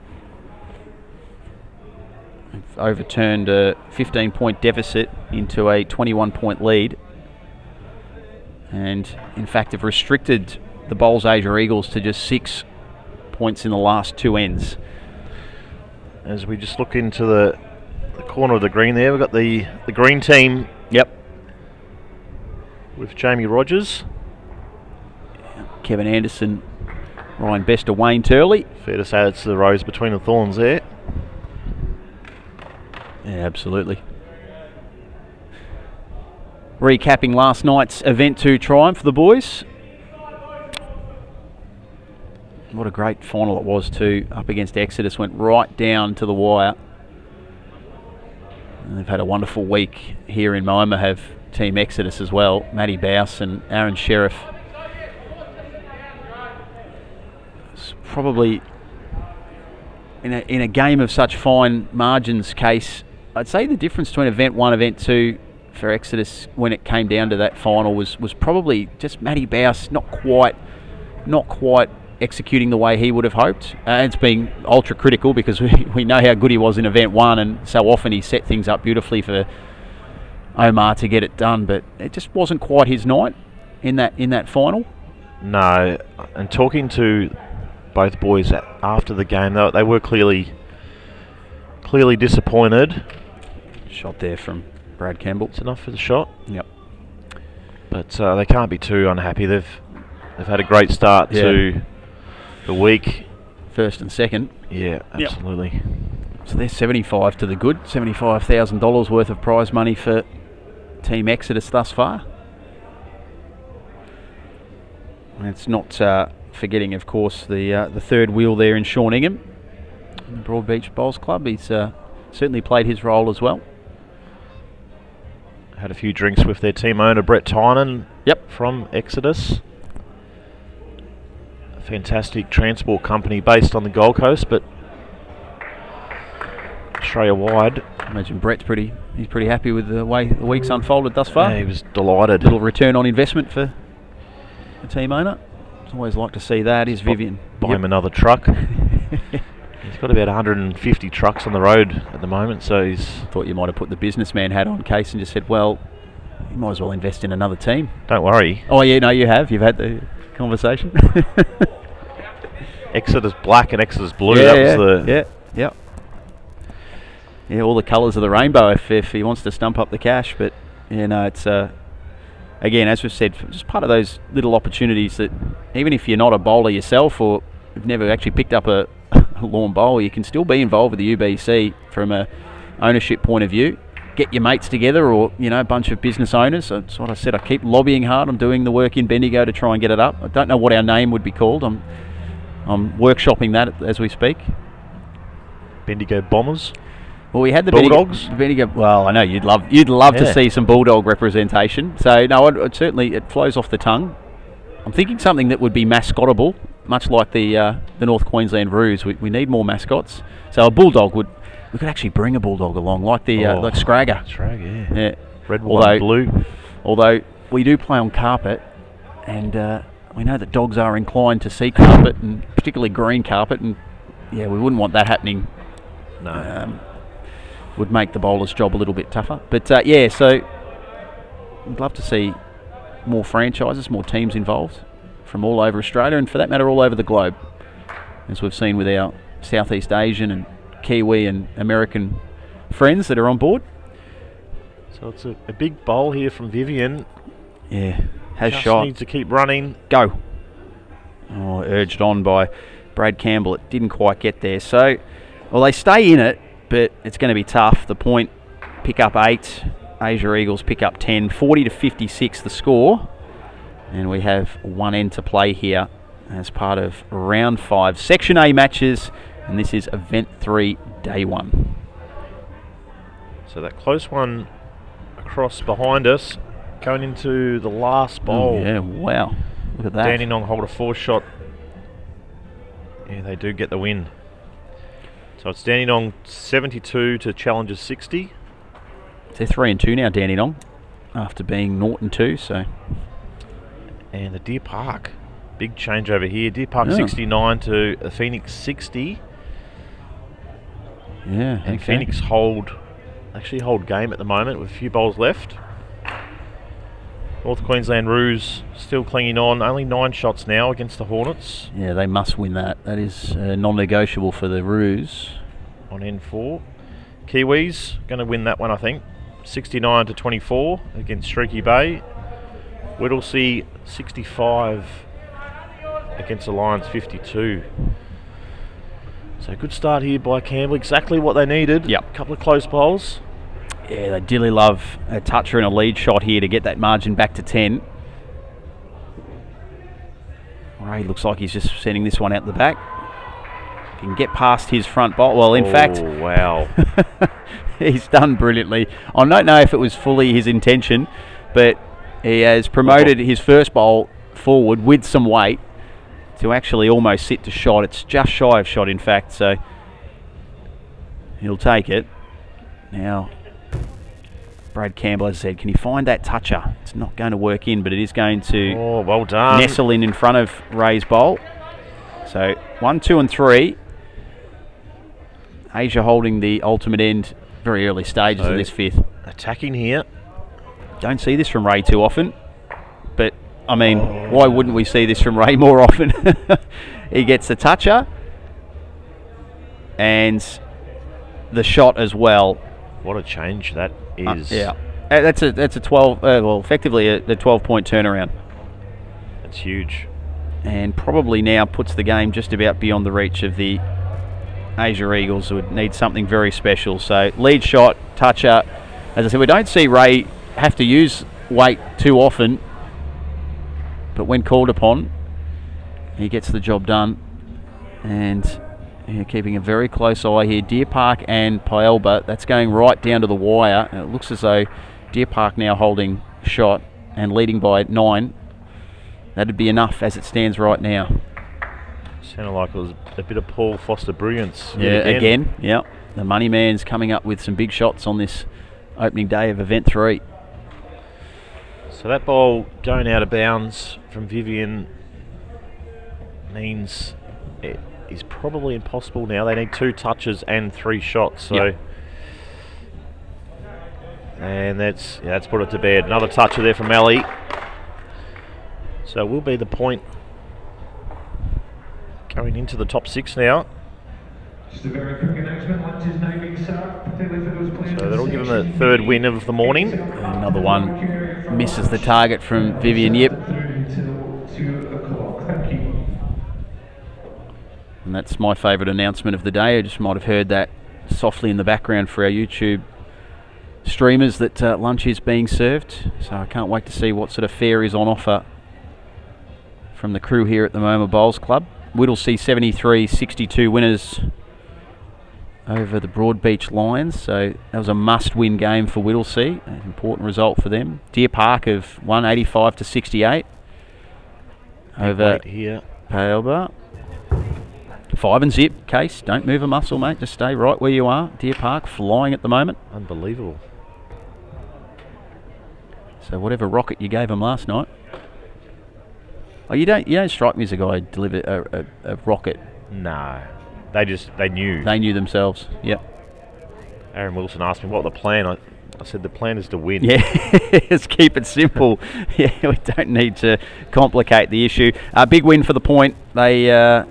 They've overturned a 15-point deficit into a 21-point lead. And, in fact, have restricted the Bowls Asia Eagles to just 6 points in the last two ends. As we just look into the corner of the green there, we've got the green team. Yep. With Jamie Rogers. Kevin Anderson, Ryan Bester, Wayne Turley. Fair to say it's the rose between the thorns there. Yeah, absolutely. Recapping last night's Event 2 triumph for the boys. What a great final it was too, up against Exodus, went right down to the wire. And they've had a wonderful week here in Moama, have Team Exodus as well. Matty Bouse and Aaron Sheriff. It's probably, in a game of such fine margins case, I'd say the difference between Event 1 and Event 2 for Exodus when it came down to that final was probably just Matty Bouse not quite executing the way he would have hoped. It's being ultra critical because we know how good he was in Event 1, and so often he set things up beautifully for Omar to get it done, but it just wasn't quite his night in that final. No, and talking to both boys after the game, they were clearly disappointed. Shot there from Brad Campbell. It's enough for the shot. Yep. But they can't be too unhappy. They've had a great start to the week. First and second. Yeah, absolutely. Yep. So they're 75 to the good. $75,000 worth of prize money for Team Exodus thus far. And it's not forgetting, of course, the third wheel there in Sean Ingham, in the Broadbeach Bowls Club. He's certainly played his role as well. Had a few drinks with their team owner, Brett Tynan. Yep. From Exodus. A fantastic transport company based on the Gold Coast, but Australia-wide. I imagine Brett's pretty happy with the way the week's unfolded thus far. Yeah, he was delighted. Little return on investment for the team owner. It's always like to see that. Is Vivian. Buy him another truck. He's got about 150 trucks on the road at the moment, so he's... Thought you might have put the businessman hat on, Case, and just said, well, you might as well invest in another team. Don't worry. Oh, yeah, no, you have. You've had the conversation. Exodus black and Exodus blue. Yeah, that was the... Yeah, all the colours of the rainbow if he wants to stump up the cash. But, it's... again, as we've said, just part of those little opportunities that even if you're not a bowler yourself or you've never actually picked up a lawn bowl, you can still be involved with the UBC from a ownership point of view. Get your mates together, or a bunch of business owners. That's what I said. I keep lobbying hard. I'm doing the work in Bendigo to try and get it up. I don't know what our name would be called. I'm workshopping that as we speak. Bendigo Bombers. Well, we had the Bulldogs. Bendigo. Well, I know you'd love to see some Bulldog representation. So no, I'd certainly, it flows off the tongue. I'm thinking something that would be mascotable, much like the North Queensland Roos. We need more mascots. So a Bulldog we could actually bring a Bulldog along, like like Scragger. Scragger, yeah. Red, white, blue. Although we do play on carpet, and we know that dogs are inclined to see carpet, and particularly green carpet, and we wouldn't want that happening. No. Would make the bowler's job a little bit tougher. But so I'd love to see more franchises, more teams involved from all over Australia, and for that matter all over the globe, as we've seen with our Southeast Asian and Kiwi and American friends that are on board. So it's a big bowl here from Vivian. Yeah, has just shot. Needs to keep running. Go. Oh, urged on by Brad Campbell. It didn't quite get there. So, they stay in it, but it's going to be tough. The point, pick up 8. Asia Eagles pick up 10. 40 to 56 the score. And we have one end to play here as part of round 5. Section A matches, and this is Event 3, Day 1. So that close one across behind us, going into the last bowl. Oh, yeah, wow. Look at that. Dandenong hold a 4-shot. Yeah, they do get the win. So it's Dandenong 72 to Challengers 60. They're 3-2 now, Dandenong, after being 0-2, so... And the Deer Park, big change over here. Deer Park 69 to Phoenix 60. Yeah, and okay. Phoenix hold game at the moment with a few bowls left. North Queensland Roos still clinging on. Only 9 shots now against the Hornets. Yeah, they must win that. That is non-negotiable for the Roos. On N4. Kiwis going to win that one, I think. 69 to 24 against Streaky Bay. Whittlesea 65 against the Lions 52. So good start here by Campbell. Exactly what they needed. Yep. A couple of close bowls. Yeah, they dearly love a toucher and a lead shot here to get that margin back to 10. Ray looks like he's just sending this one out the back. He can get past his front bolt. Well, in fact, wow. he's done brilliantly. I don't know if it was fully his intention, but he has promoted his first bowl forward with some weight to actually almost sit to shot. It's just shy of shot, in fact, so he'll take it. Now, Brad Campbell has said, can he find that toucher? It's not going to work in, but it is going to well done. Nestle in front of Ray's bowl. So 1, 2 and 3. Asia holding the ultimate end very early stages of this fifth. Attacking here. Don't see this from Ray too often, but I mean, why wouldn't we see this from Ray more often? He gets the toucher and the shot as well. What a change that is. Yeah, that's a 12. Well, effectively a 12-point turnaround. That's huge, and probably now puts the game just about beyond the reach of the Asia Eagles, who would need something very special. So lead shot, toucher. As I said, we don't see Ray have to use weight too often, but when called upon, he gets the job done. And keeping a very close eye here, Deer Park and Pielba. That's going right down to the wire. And it looks as though Deer Park now holding shot and leading by 9. That'd be enough as it stands right now. Sounded like it was a bit of Paul Foster brilliance. Yeah, again. Yeah. The money man's coming up with some big shots on this opening day of event 3. So that ball going out of bounds from Vivian means it is probably impossible now. They need 2 touches and 3 shots. So, yep. And that's put it to bed. Another toucher there from Ellie. So it will be the point going into the top 6 now. Just a very quick announcement, lunch is now being served, particularly for those players. So that'll give them the 3rd win of the morning. Another one misses the target from Vivian Yip. And that's my favourite announcement of the day. I just might have heard that softly in the background for our YouTube streamers that lunch is being served. So I can't wait to see what sort of fare is on offer from the crew here at the Moama Bowls Club. Whittlesea 73-62 winners over the Broadbeach Lions. So that was a must-win game for Whittlesea. An important result for them. Deer Park have won 85-68 over Pielba. 5 and zip. Case, don't move a muscle, mate. Just stay right where you are. Deer Park flying at the moment. Unbelievable. So whatever rocket you gave them last night. Oh, you don't strike me as a guy who delivered a rocket. No, they knew. They knew themselves. Yep. Aaron Wilson asked me what the plan. I said the plan is to win. Yeah, let's keep it simple. Yeah, we don't need to complicate the issue. Big win for the Point. They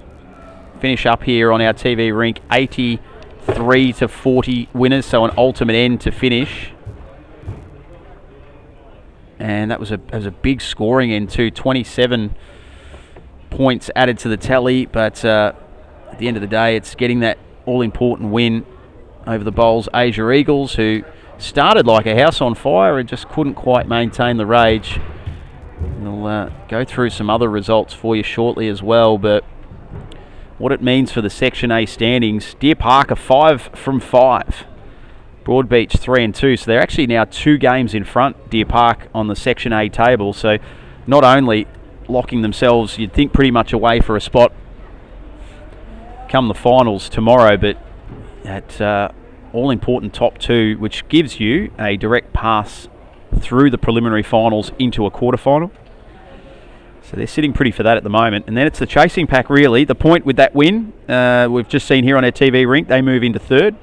finish up here on our TV rink, 83-40 winners. So an ultimate end to finish. And that was a big scoring end too. 27 points added to the tally, but at the end of the day, it's getting that all-important win over the Bowls Asia Eagles, who started like a house on fire and just couldn't quite maintain the rage. We'll go through some other results for you shortly as well, but what it means for the Section A standings, Deer Park are 5 from 5. Broadbeach 3 and 2, so they're actually now 2 games in front, Deer Park, on the Section A table. So not only locking themselves, you'd think, pretty much away for a spot come the finals tomorrow, but that all-important top 2, which gives you a direct pass through the preliminary finals into a quarterfinal. So they're sitting pretty for that at the moment. And then it's the chasing pack, really. The Point with that win, we've just seen here on our TV rink, they move into 3rd.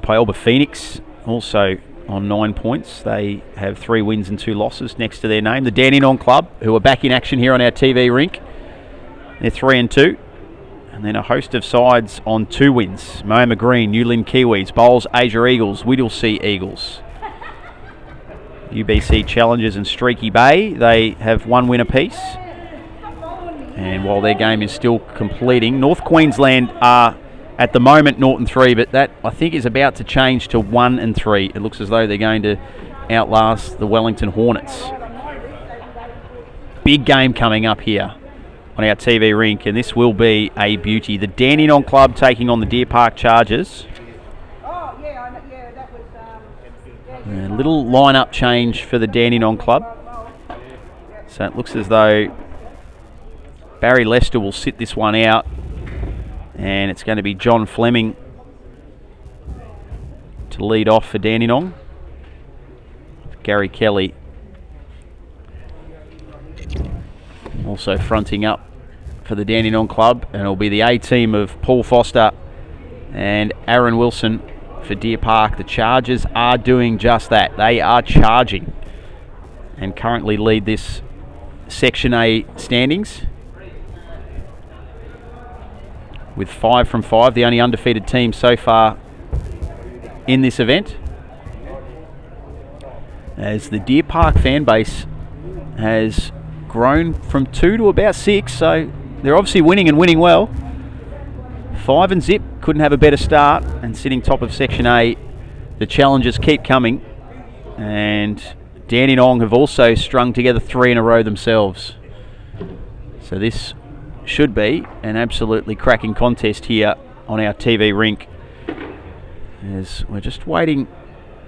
Pielba Phoenix also on 9 points. They have 3 wins and 2 losses next to their name. The Dandenong Club, who are back in action here on our TV rink, they're 3 and 2. And then a host of sides on 2 wins. Moama Green, New Lynn Kiwis, Bowls Asia Eagles, Whittlesea Eagles. UBC Challengers and Streaky Bay, they have 1 win apiece. And while their game is still completing, North Queensland are at the moment Norton 3, but that I think is about to change to 1 and 3. It looks as though they're going to outlast the Wellington Hornets. big game coming up here on our TV rink, and this will be a beauty. The Dandenong Club taking on the Deer Park Chargers. A little line-up change for the Dandenong Club. So it looks as though Barry Lester will sit this one out, and it's going to be John Fleming to lead off for Dandenong. Gary Kelly also fronting up for the Dandenong Club, and it'll be the A team of Paul Foster and Aaron Wilson for Deer Park. The Chargers are doing just that. They are charging and currently lead this Section A standings with 5 from 5, the only undefeated team so far in this event, as the Deer Park fan base has grown from 2 to about 6, so they're obviously winning and winning well. 5 and zip, couldn't have a better start, and sitting top of Section A. The challenges keep coming, and Dandenong have also strung together 3 in a row themselves. So this should be an absolutely cracking contest here on our TV rink, as we're just waiting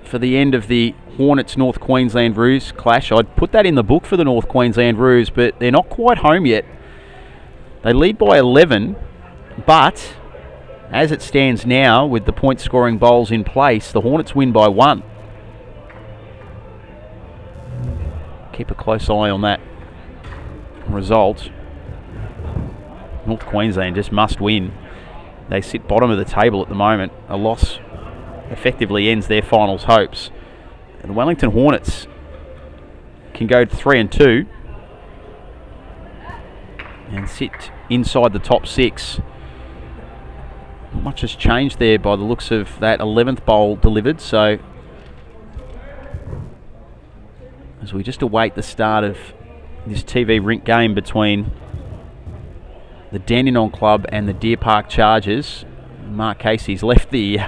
for the end of the Hornets North Queensland Roos clash. I'd put that in the book for the North Queensland Roos, but they're not quite home yet. They lead by 11, but as it stands now, with the point scoring bowls in place, the Hornets win by 1. Keep a close eye on that result. North Queensland just must win. They sit bottom of the table at the moment. A loss effectively ends their finals hopes. And the Wellington Hornets can go to 3 and 2 and sit inside the top 6. Not much has changed there by the looks of that 11th bowl delivered, so as we just await the start of this TV rink game between the Dandenong Club and the Deer Park Chargers. Mark Casey's left the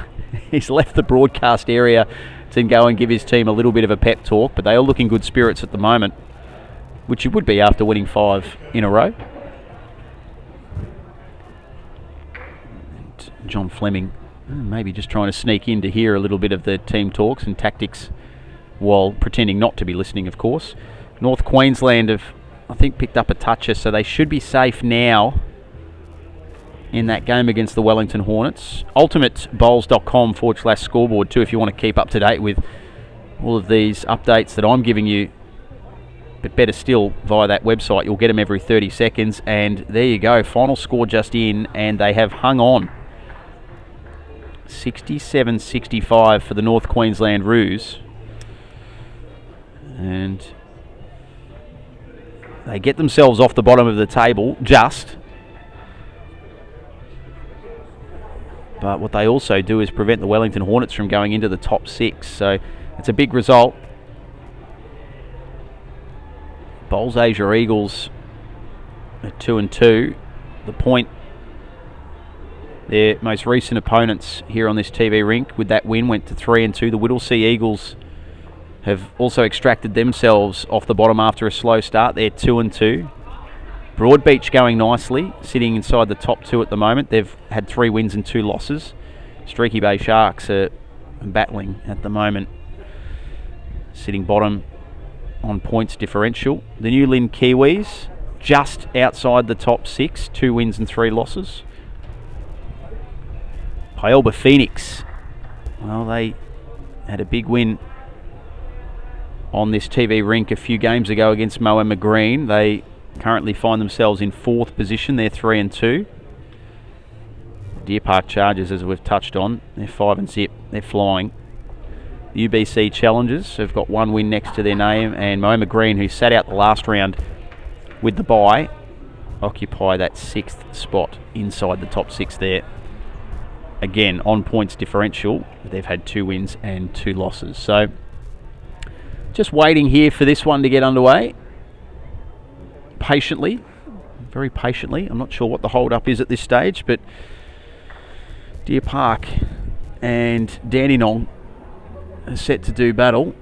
he's left the broadcast area to go and give his team a little bit of a pep talk, but they are looking good spirits at the moment, which you would be after winning 5 in a row. And John Fleming maybe just trying to sneak in to hear a little bit of the team talks and tactics while pretending not to be listening, of course. North Queensland have, I think, picked up a toucher, so they should be safe now in that game against the Wellington Hornets. ultimatebowls.com/scoreboard too, if you want to keep up to date with all of these updates that I'm giving you. But better still, via that website, you'll get them every 30 seconds. And there you go, final score just in, and they have hung on. 67-65 for the North Queensland Roos. And they get themselves off the bottom of the table, just. But what they also do is prevent the Wellington Hornets from going into the top 6. So it's a big result. Bowls Asia Eagles at 2 and 2. The Point, their most recent opponents here on this TV rink, with that win, went to 3 and 2. The Whittlesea Eagles have also extracted themselves off the bottom after a slow start. They're 2 and 2. Broadbeach going nicely, sitting inside the top 2 at the moment. They've had 3 wins and 2 losses. Streaky Bay Sharks are battling at the moment, sitting bottom on points differential. The New Lynn Kiwis just outside the top 6, 2 wins and 3 losses. Pyelba Phoenix, well, they had a big win on this TV rink a few games ago against Moama Green. They currently find themselves in 4th position. They're 3 and 2. Deer Park Chargers, as we've touched on, they're 5 and zip. They're flying. The UBC Challengers have got 1 win next to their name, and Moama Green, who sat out the last round with the bye, occupy that 6th spot inside the top 6 there. Again, on points differential, they've had 2 wins and 2 losses. So just waiting here for this one to get underway. Patiently, very patiently. I'm not sure what the hold-up is at this stage, but Deer Park and Dandenong are set to do battle.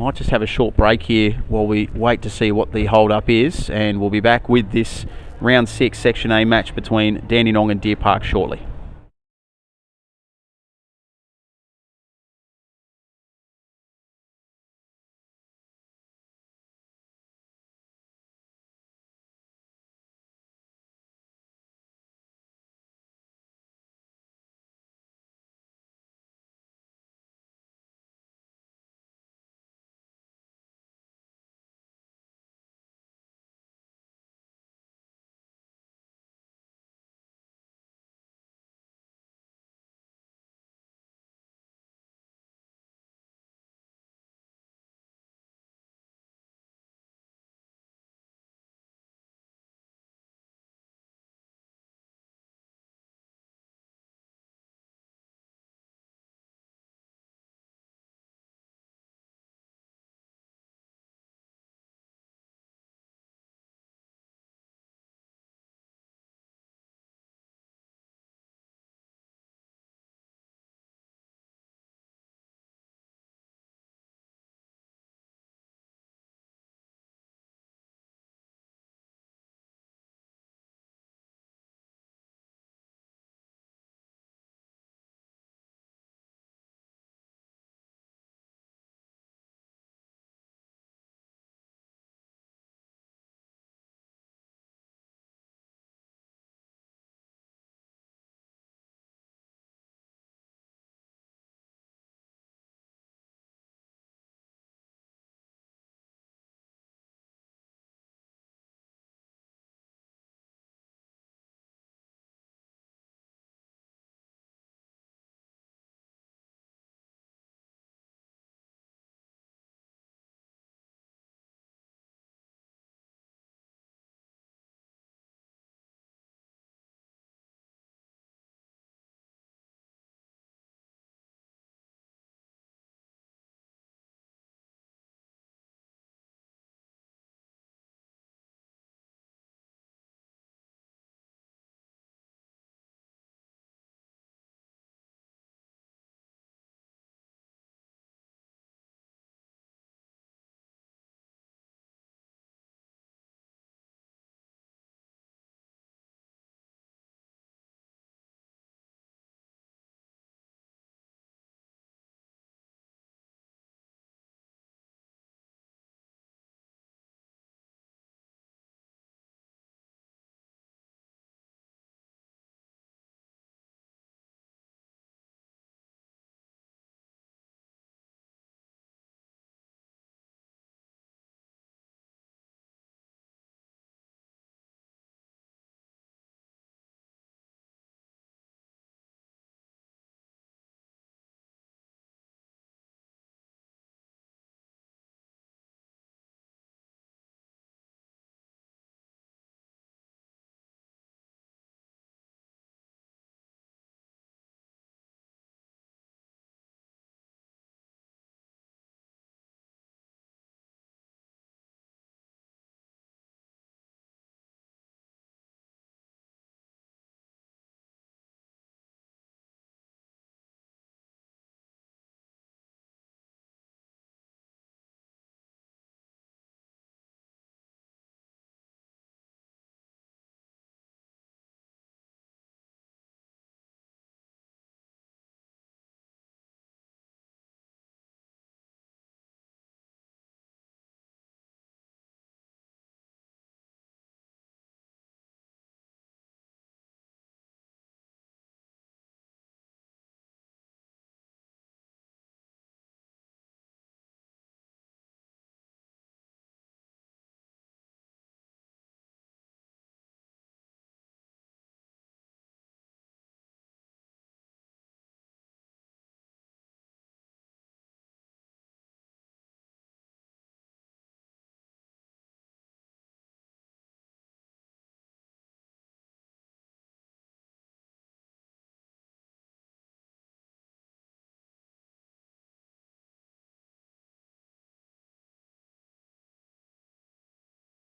Might just have a short break here while we wait to see what the hold up is, and we'll be back with this round 6 Section A match between Dandenong and Deer Park shortly.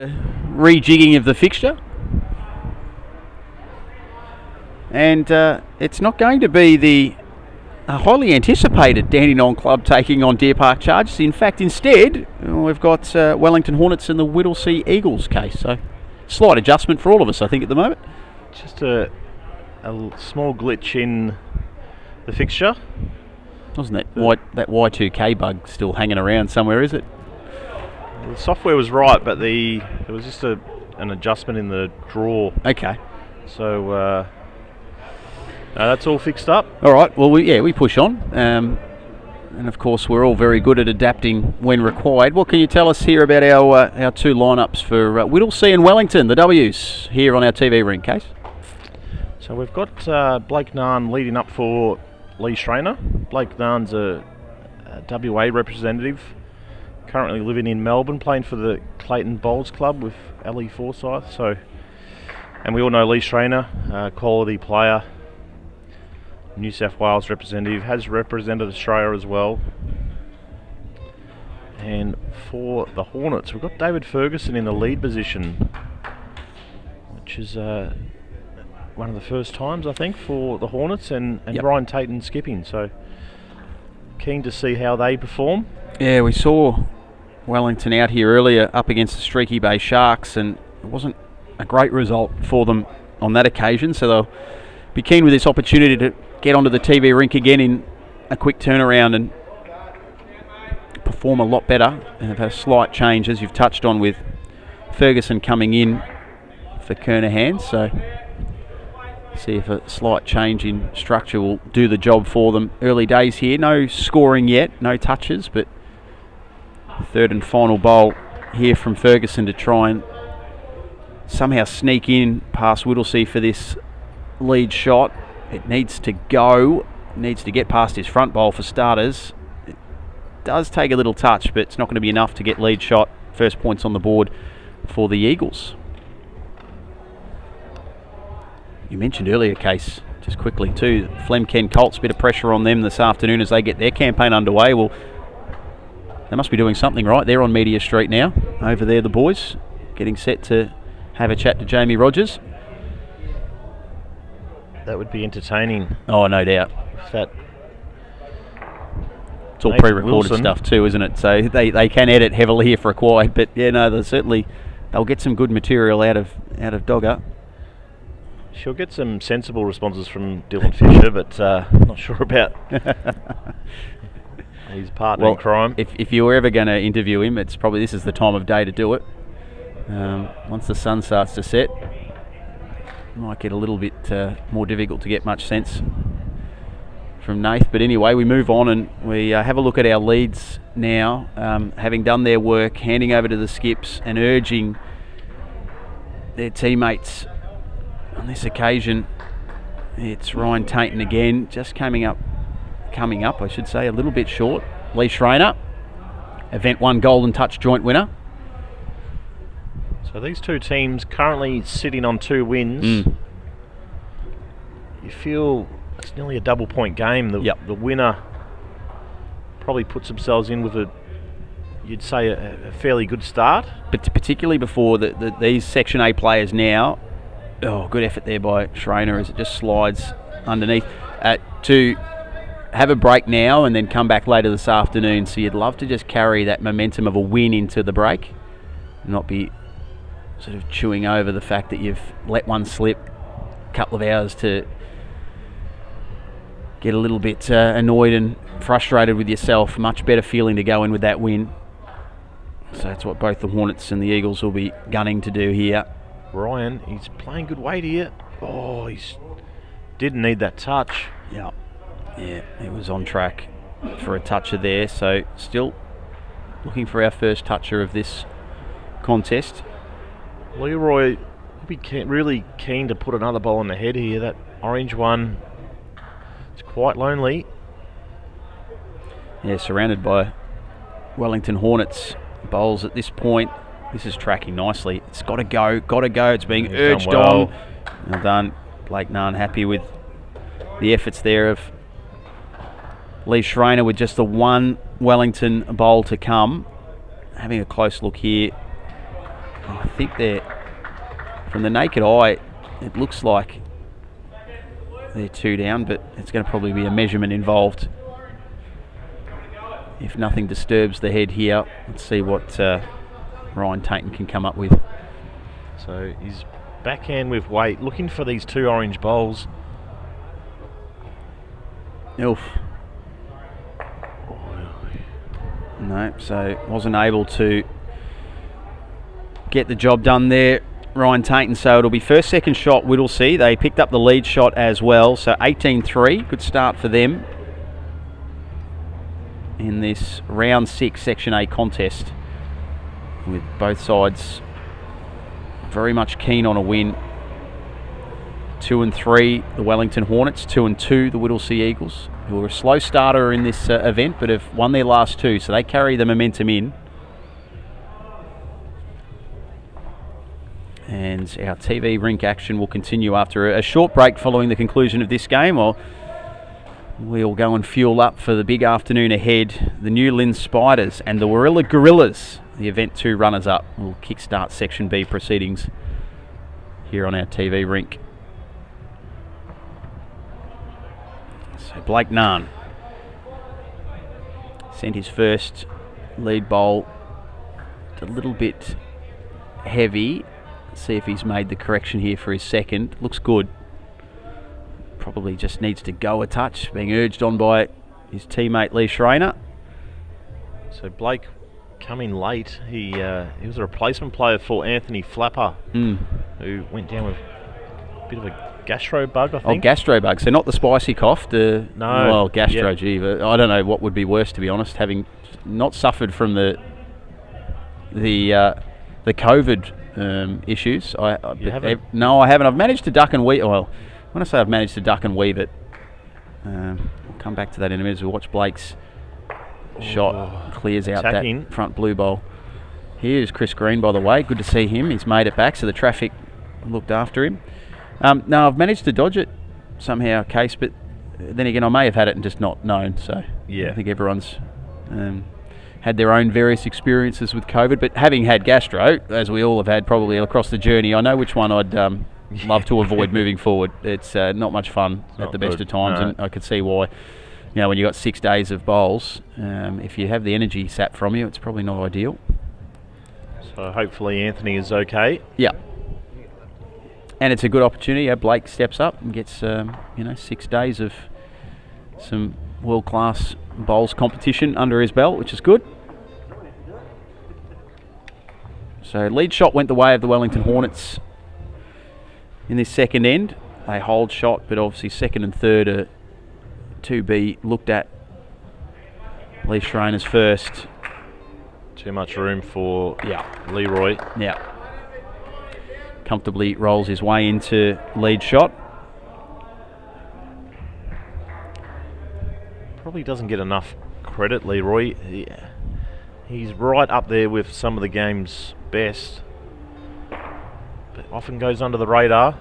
Rejigging of the fixture, and it's not going to be the a highly anticipated Dandenong club taking on Deer Park Chargers. In fact, instead, we've got Wellington Hornets and the Whittlesea Eagles case. So, slight adjustment for all of us, I think, at the moment. Just a small glitch in the fixture. Wasn't that Y2K bug still hanging around somewhere, is it? The software was right, but there was just an adjustment in the draw. Okay. So that's all fixed up. All right. Well, we push on. And of course, we're all very good at adapting when required. What can you tell us here about our two lineups for Whittlesea and Wellington, the W's, here on our TV ring, Case? So we've got Blake Narn leading up for Lee Schrainer. Blake Narn's a WA representative, currently living in Melbourne, playing for the Clayton Bowls Club with Ali Forsyth. So, and we all know Lee Schrainer, quality player, New South Wales representative, has represented Australia as well. And for the Hornets, we've got David Ferguson in the lead position, which is one of the first times, I think, for the Hornets, and Yep. Ryan Tatum skipping. So keen to see how they perform. Yeah, we saw Wellington out here earlier up against the Streaky Bay Sharks, and it wasn't a great result for them on that occasion. So they'll be keen with this opportunity to get onto the TV rink again in a quick turnaround and perform a lot better. And have had a slight change, as you've touched on, with Ferguson coming in for Kernahan. So see if a slight change in structure will do the job for them. Early days here, no scoring yet, no touches, but third and final bowl here from Ferguson to try and somehow sneak in past Whittlesea for this lead shot. It needs to go, needs to get past his front bowl for starters. It does take a little touch, but it's not going to be enough to get lead shot. First points on the board for the Eagles. You mentioned earlier, Case, just quickly too, Flemken Colts, bit of pressure on them this afternoon as they get their campaign underway. Well, they must be doing something right. They're on Media Street now. Over there, the boys, getting set to have a chat to Jamie Rogers. That would be entertaining. Oh, no doubt. If that It's all Nathan pre-recorded Wilson stuff too, isn't it? So they can edit heavily if required. But yeah, no, they'll get some good material out of Dogger. She'll get some sensible responses from Dylan Fisher, but not sure about his partner in crime. If you were ever going to interview him, this is the time of day to do it. Once the sun starts to set, it might get a little bit more difficult to get much sense from Nath. But anyway, we move on and we have a look at our leads now, having done their work, handing over to the skips and urging their teammates. On this occasion, it's Ryan Tainton again, just coming up, I should say, a little bit short. Lee Schrainer, Event 1 Golden Touch joint winner. So these two teams currently sitting on 2 wins. You feel it's nearly a double point game. The winner probably puts themselves in with you'd say a fairly good start. But particularly before these Section A players now. Oh, good effort there by Schrainer as it just slides underneath. To have a break now and then come back later this afternoon. So you'd love to just carry that momentum of a win into the break and not be sort of chewing over the fact that you've let one slip a couple of hours to get a little bit annoyed and frustrated with yourself. Much better feeling to go in with that win. So that's what both the Hornets and the Eagles will be gunning to do here. Ryan, he's playing good weight here. Oh, didn't need that touch. Yeah, he was on track for a toucher there. So still looking for our first toucher of this contest. Leroy will be really keen to put another ball in the head here. That orange one, it's quite lonely. Yeah, surrounded by Wellington Hornets bowls at this point. This is tracking nicely. It's got to go. It's being urged on. Well done. Blake Narn happy with the efforts there of Lee Schrainer with just the one Wellington bowl to come. Having a close look here. I think from the naked eye, it looks like they're 2 down, but it's going to probably be a measurement involved. If nothing disturbs the head here, let's see what Ryan Tainton can come up with. So he's backhand with weight, looking for these 2 orange bowls. Oof. No, so wasn't able to get the job done there, Ryan Tainton. So it'll be first, second shot, Whittlesea. They picked up the lead shot as well, so 18-3. Good start for them in this round 6 Section A contest, with both sides very much keen on a win. 2-3 the Wellington Hornets, 2-2 the Whittlesea Eagles, who are a slow starter in this event but have won their last 2, so they carry the momentum in. And our TV rink action will continue after a short break following the conclusion of this game. We'll go and fuel up for the big afternoon ahead. The New Lynn Spiders and the Warilla Gorillas, the Event 2 runners-up, will kickstart Section B proceedings here on our TV rink. So Blake Nunn sent his first lead bowl. It's a little bit heavy. Let's see if he's made the correction here for his second. Looks good. Probably just needs to go a touch, being urged on by his teammate Lee Schreiner. So Blake coming late. He was a replacement player for Anthony Flapper, who went down with a bit of a gastro bug, I think. Oh, gastro bug. So not the spicy cough. No. Well, gastro, gee. But I don't know what would be worse, to be honest, having not suffered from the COVID issues. No, I haven't. I've managed to duck and weave. Well, when I say I've managed to duck and weave it, we'll come back to that in a minute as we watch Blake's shot. Clears out attacking that front blue bowl. Here's Chris Green, by the way. Good to see him. He's made it back, so the traffic looked after him. No, I've managed to dodge it somehow, Case, but then again, I may have had it and just not known. So yeah, I think everyone's had their own various experiences with COVID. But having had gastro, as we all have had probably across the journey, I know which one I'd love to avoid moving forward. It's not much fun at the best of times, and I could see why. You know, when you've got 6 days of bowls, if you have the energy sapped from you, it's probably not ideal. So hopefully Anthony is okay. Yeah. And it's a good opportunity. Blake steps up and gets 6 days of some world-class bowls competition under his belt, which is good. So lead shot went the way of the Wellington Hornets in this second end. They hold shot, but obviously second and third are to be looked at. Lee Schreiner's first. Too much room for Leroy. Yeah. Comfortably rolls his way into lead shot. Probably doesn't get enough credit, Leroy. He's right up there with some of the game's best, but often goes under the radar.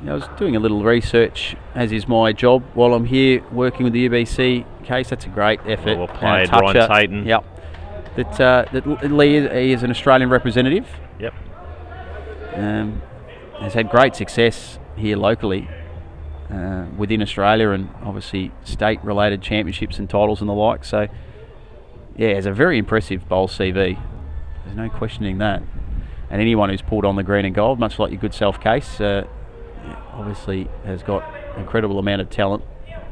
I was doing a little research, as is my job, while I'm here working with the UBC Case. That's a great effort. Well played, Ryan Tainton. Yep. That Lee is an Australian representative. Yep. Has had great success here locally within Australia, and obviously state-related championships and titles and the like. So, yeah, it's a very impressive bowl CV. There's no questioning that. And anyone who's pulled on the green and gold, much like your good self, Case, obviously has got an incredible amount of talent.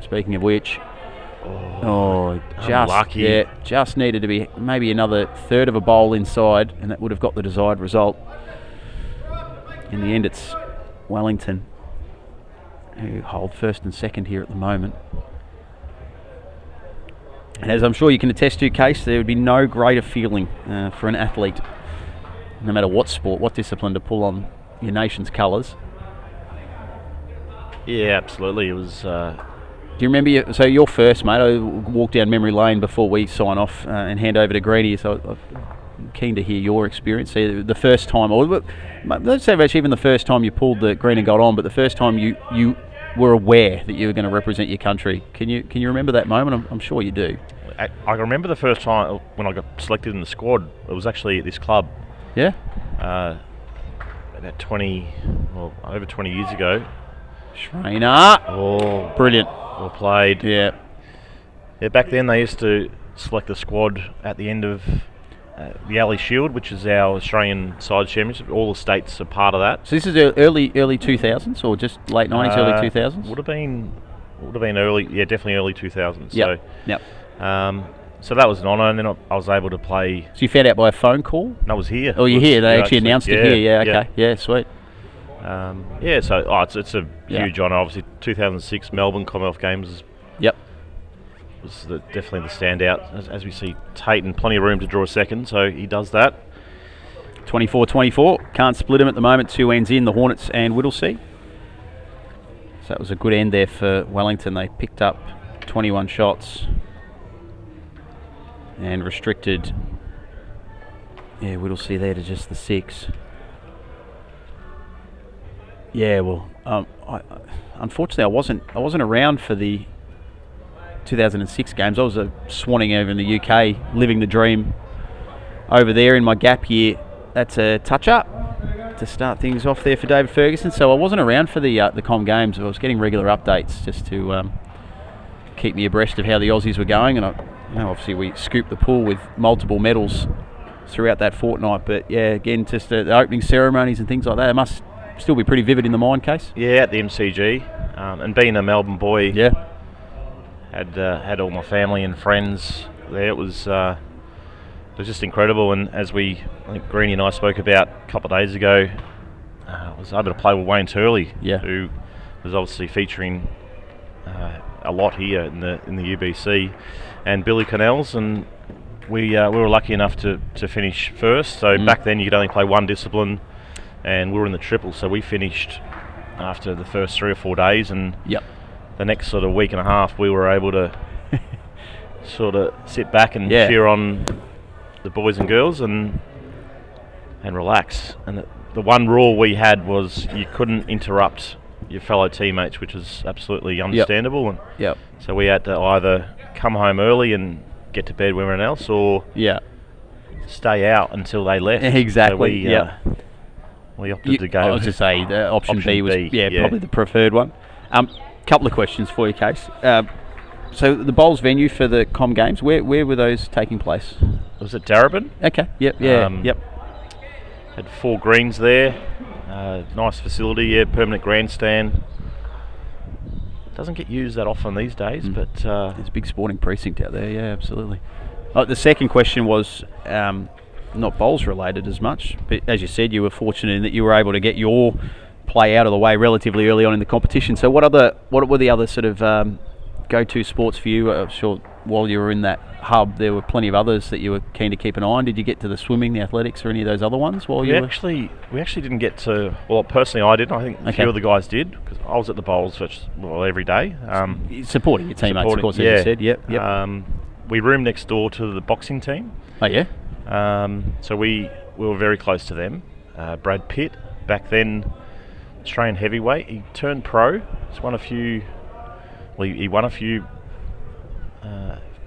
Speaking of which, just needed to be maybe another third of a bowl inside, and that would have got the desired result. In the end, it's Wellington who hold first and second here at the moment. And as I'm sure you can attest to, Case, there would be no greater feeling for an athlete, no matter what sport, what discipline, to pull on your nation's colours. Yeah, absolutely. It was. Do you remember your first, mate? I walked down memory lane before we sign off and hand over to Greenie, so I'm keen to hear your experience. So the first time, or let's say actually even the first time you pulled the green and gold on, but the first time you were aware that you were going to represent your country. Can you remember that moment? I'm sure you do. I remember the first time when I got selected in the squad. It was actually at this club. Yeah. About over 20 years ago. Schreiner. Oh, Brilliant. well played. Yeah. Yeah, back then they used to select the squad at the end of the Ali Shield, which is our Australian side championship. All the states are part of that. So this is early 2000s or just late 90s, early 2000s? Would have been early, yeah, definitely early 2000s. Yep. So that was an honour, and then I was able to play. So you found out by a phone call? No, I was here. Oh, you're here. They actually announced it here. Yeah, okay. Yeah, sweet. So it's a huge honour. Obviously, 2006 Melbourne Commonwealth Games. Yep. Was definitely the standout. As we see, Tatum, plenty of room to draw a second, so he does that. 24-24. Can't split him at the moment. 2 ends in, the Hornets and Whittlesea. So that was a good end there for Wellington. They picked up 21 shots and restricted Whittlesea there to just the 6. Yeah, well, unfortunately I wasn't around for the 2006 games. I was swanning over in the UK, living the dream over there in my gap year. That's a touch-up to start things off there for David Ferguson. So I wasn't around for the Com Games. I was getting regular updates just to keep me abreast of how the Aussies were going. And obviously we scooped the pool with multiple medals throughout that fortnight. But yeah, again, just the opening ceremonies and things like that. It must still be pretty vivid in the mind, Case. Yeah, at the MCG, and being a Melbourne boy. Yeah. Had all my family and friends there. It was just incredible. And as I think Greenie and I spoke about a couple of days ago, I was able to play with Wayne Turley, who was obviously featuring a lot here in the UBC, and Billy Connells, and we were lucky enough to finish first. So back then you could only play one discipline, and we were in the triple. So we finished after the first 3 or 4 days, and the next sort of week and a half, we were able to sort of sit back and cheer on the boys and girls and relax. And the one rule we had was you couldn't interrupt your fellow teammates, which is absolutely understandable. And so we had to either come home early and get to bed with everyone else, or stay out until they left. Exactly. So we opted to go. I was to say the option B was probably the preferred one. Couple of questions for you, Case. So the bowls venue for the Com Games, where were those taking place? Was it Darebin? Okay. Yep. Had 4 greens there. Nice facility. Permanent grandstand. Doesn't get used that often these days, but there's a big sporting precinct out there. Yeah, absolutely. The second question was not bowls related as much, but as you said, you were fortunate in that you were able to get your play out of the way relatively early on in the competition. So what were the other sort of go-to sports for you? I'm sure while you were in that hub there were plenty of others that you were keen to keep an eye on. Did you get to the swimming, the athletics, or any of those other ones while you were? We actually didn't get to, well, personally I didn't. I think a few of the guys did, because I was at the bowls every day. Supporting your teammates, of course, as you said. Yep. We roomed next door to the boxing team. Oh yeah? So we were very close to them. Brad Pitt, back then Australian heavyweight. He turned pro. He's won a few. Well, he won a few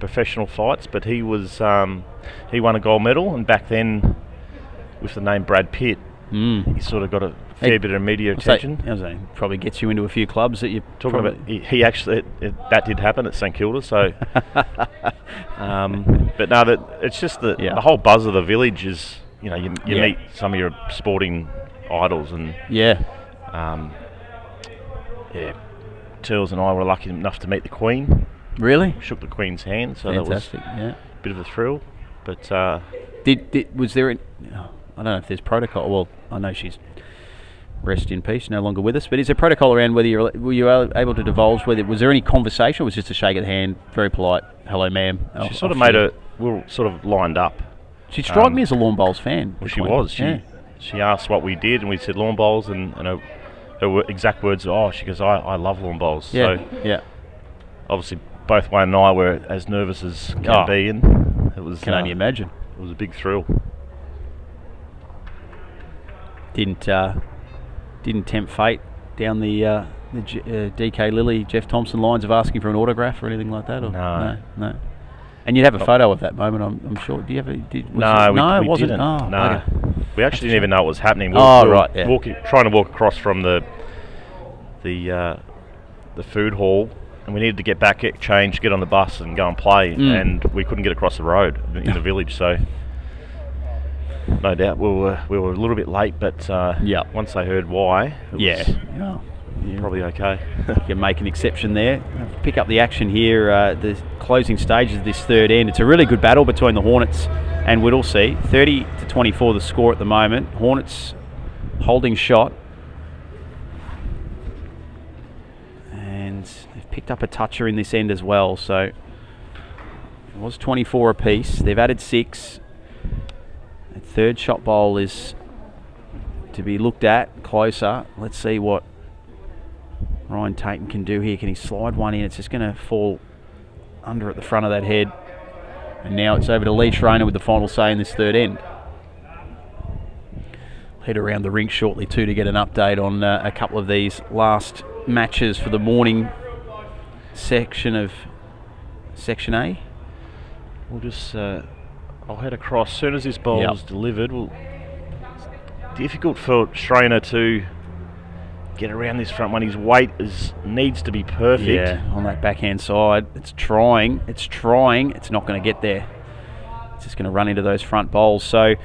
professional fights, but he won a gold medal. And back then, with the name Brad Pitt, he sort of got a fair bit of media attention. I was saying, probably gets you into a few clubs that you talking about. He actually that did happen at St Kilda. So, but no, it's just the whole buzz of the village is, you meet some of your sporting idols, and Turles and I were lucky enough to meet the Queen. Really? Shook the Queen's hand, so fantastic. That was a bit of a thrill. But was there? I don't know if there's protocol. Well, I know she's rest in peace, no longer with us. But is there protocol around were you able to divulge whether was there any conversation? Or was it just a shake of the hand, very polite, hello, ma'am? She sort of made we were sort of lined up. She struck me as a lawn bowls fan. Well, she was. She asked what we did, and we said lawn bowls, and her exact words are, she goes, I love lawn bowls. So obviously both Wayne and I were as nervous as can be, and it was. Can only imagine. It was a big thrill. Didn't tempt fate down the DK Lilly, Jeff Thompson lines of asking for an autograph or anything like that? Or? No. And you'd have a photo of that moment, I'm sure. Do you ever? We wasn't. didn't. Oh, no. We actually didn't even know what was happening. Trying to walk across from the food hall, and we needed to get back, get changed, get on the bus and go and play, and we couldn't get across the road in the village, so no doubt we were a little bit late, but once they heard why, it was probably okay. You can make an exception there. Pick up the action here, the closing stages of this third end. It's a really good battle between the Hornets and Whittlesea. 30-24 the score at the moment. Hornets holding shot. And they've picked up a toucher in this end as well, so it was 24 apiece. They've added 6. The third shot bowl is to be looked at closer. Let's see what Ryan Tatum can do here. Can he slide one in? It's just going to fall under at the front of that head. And now it's over to Lee Schreiner with the final say in this third end. Head around the rink shortly too to get an update on a couple of these last matches for the morning section of Section A. We'll just I'll head across as soon as this ball is delivered. It's difficult for Schreiner to get around this front one. His weight needs to be perfect. Yeah, on that backhand side. It's trying, it's not going to get there. It's just going to run into those front bowls. So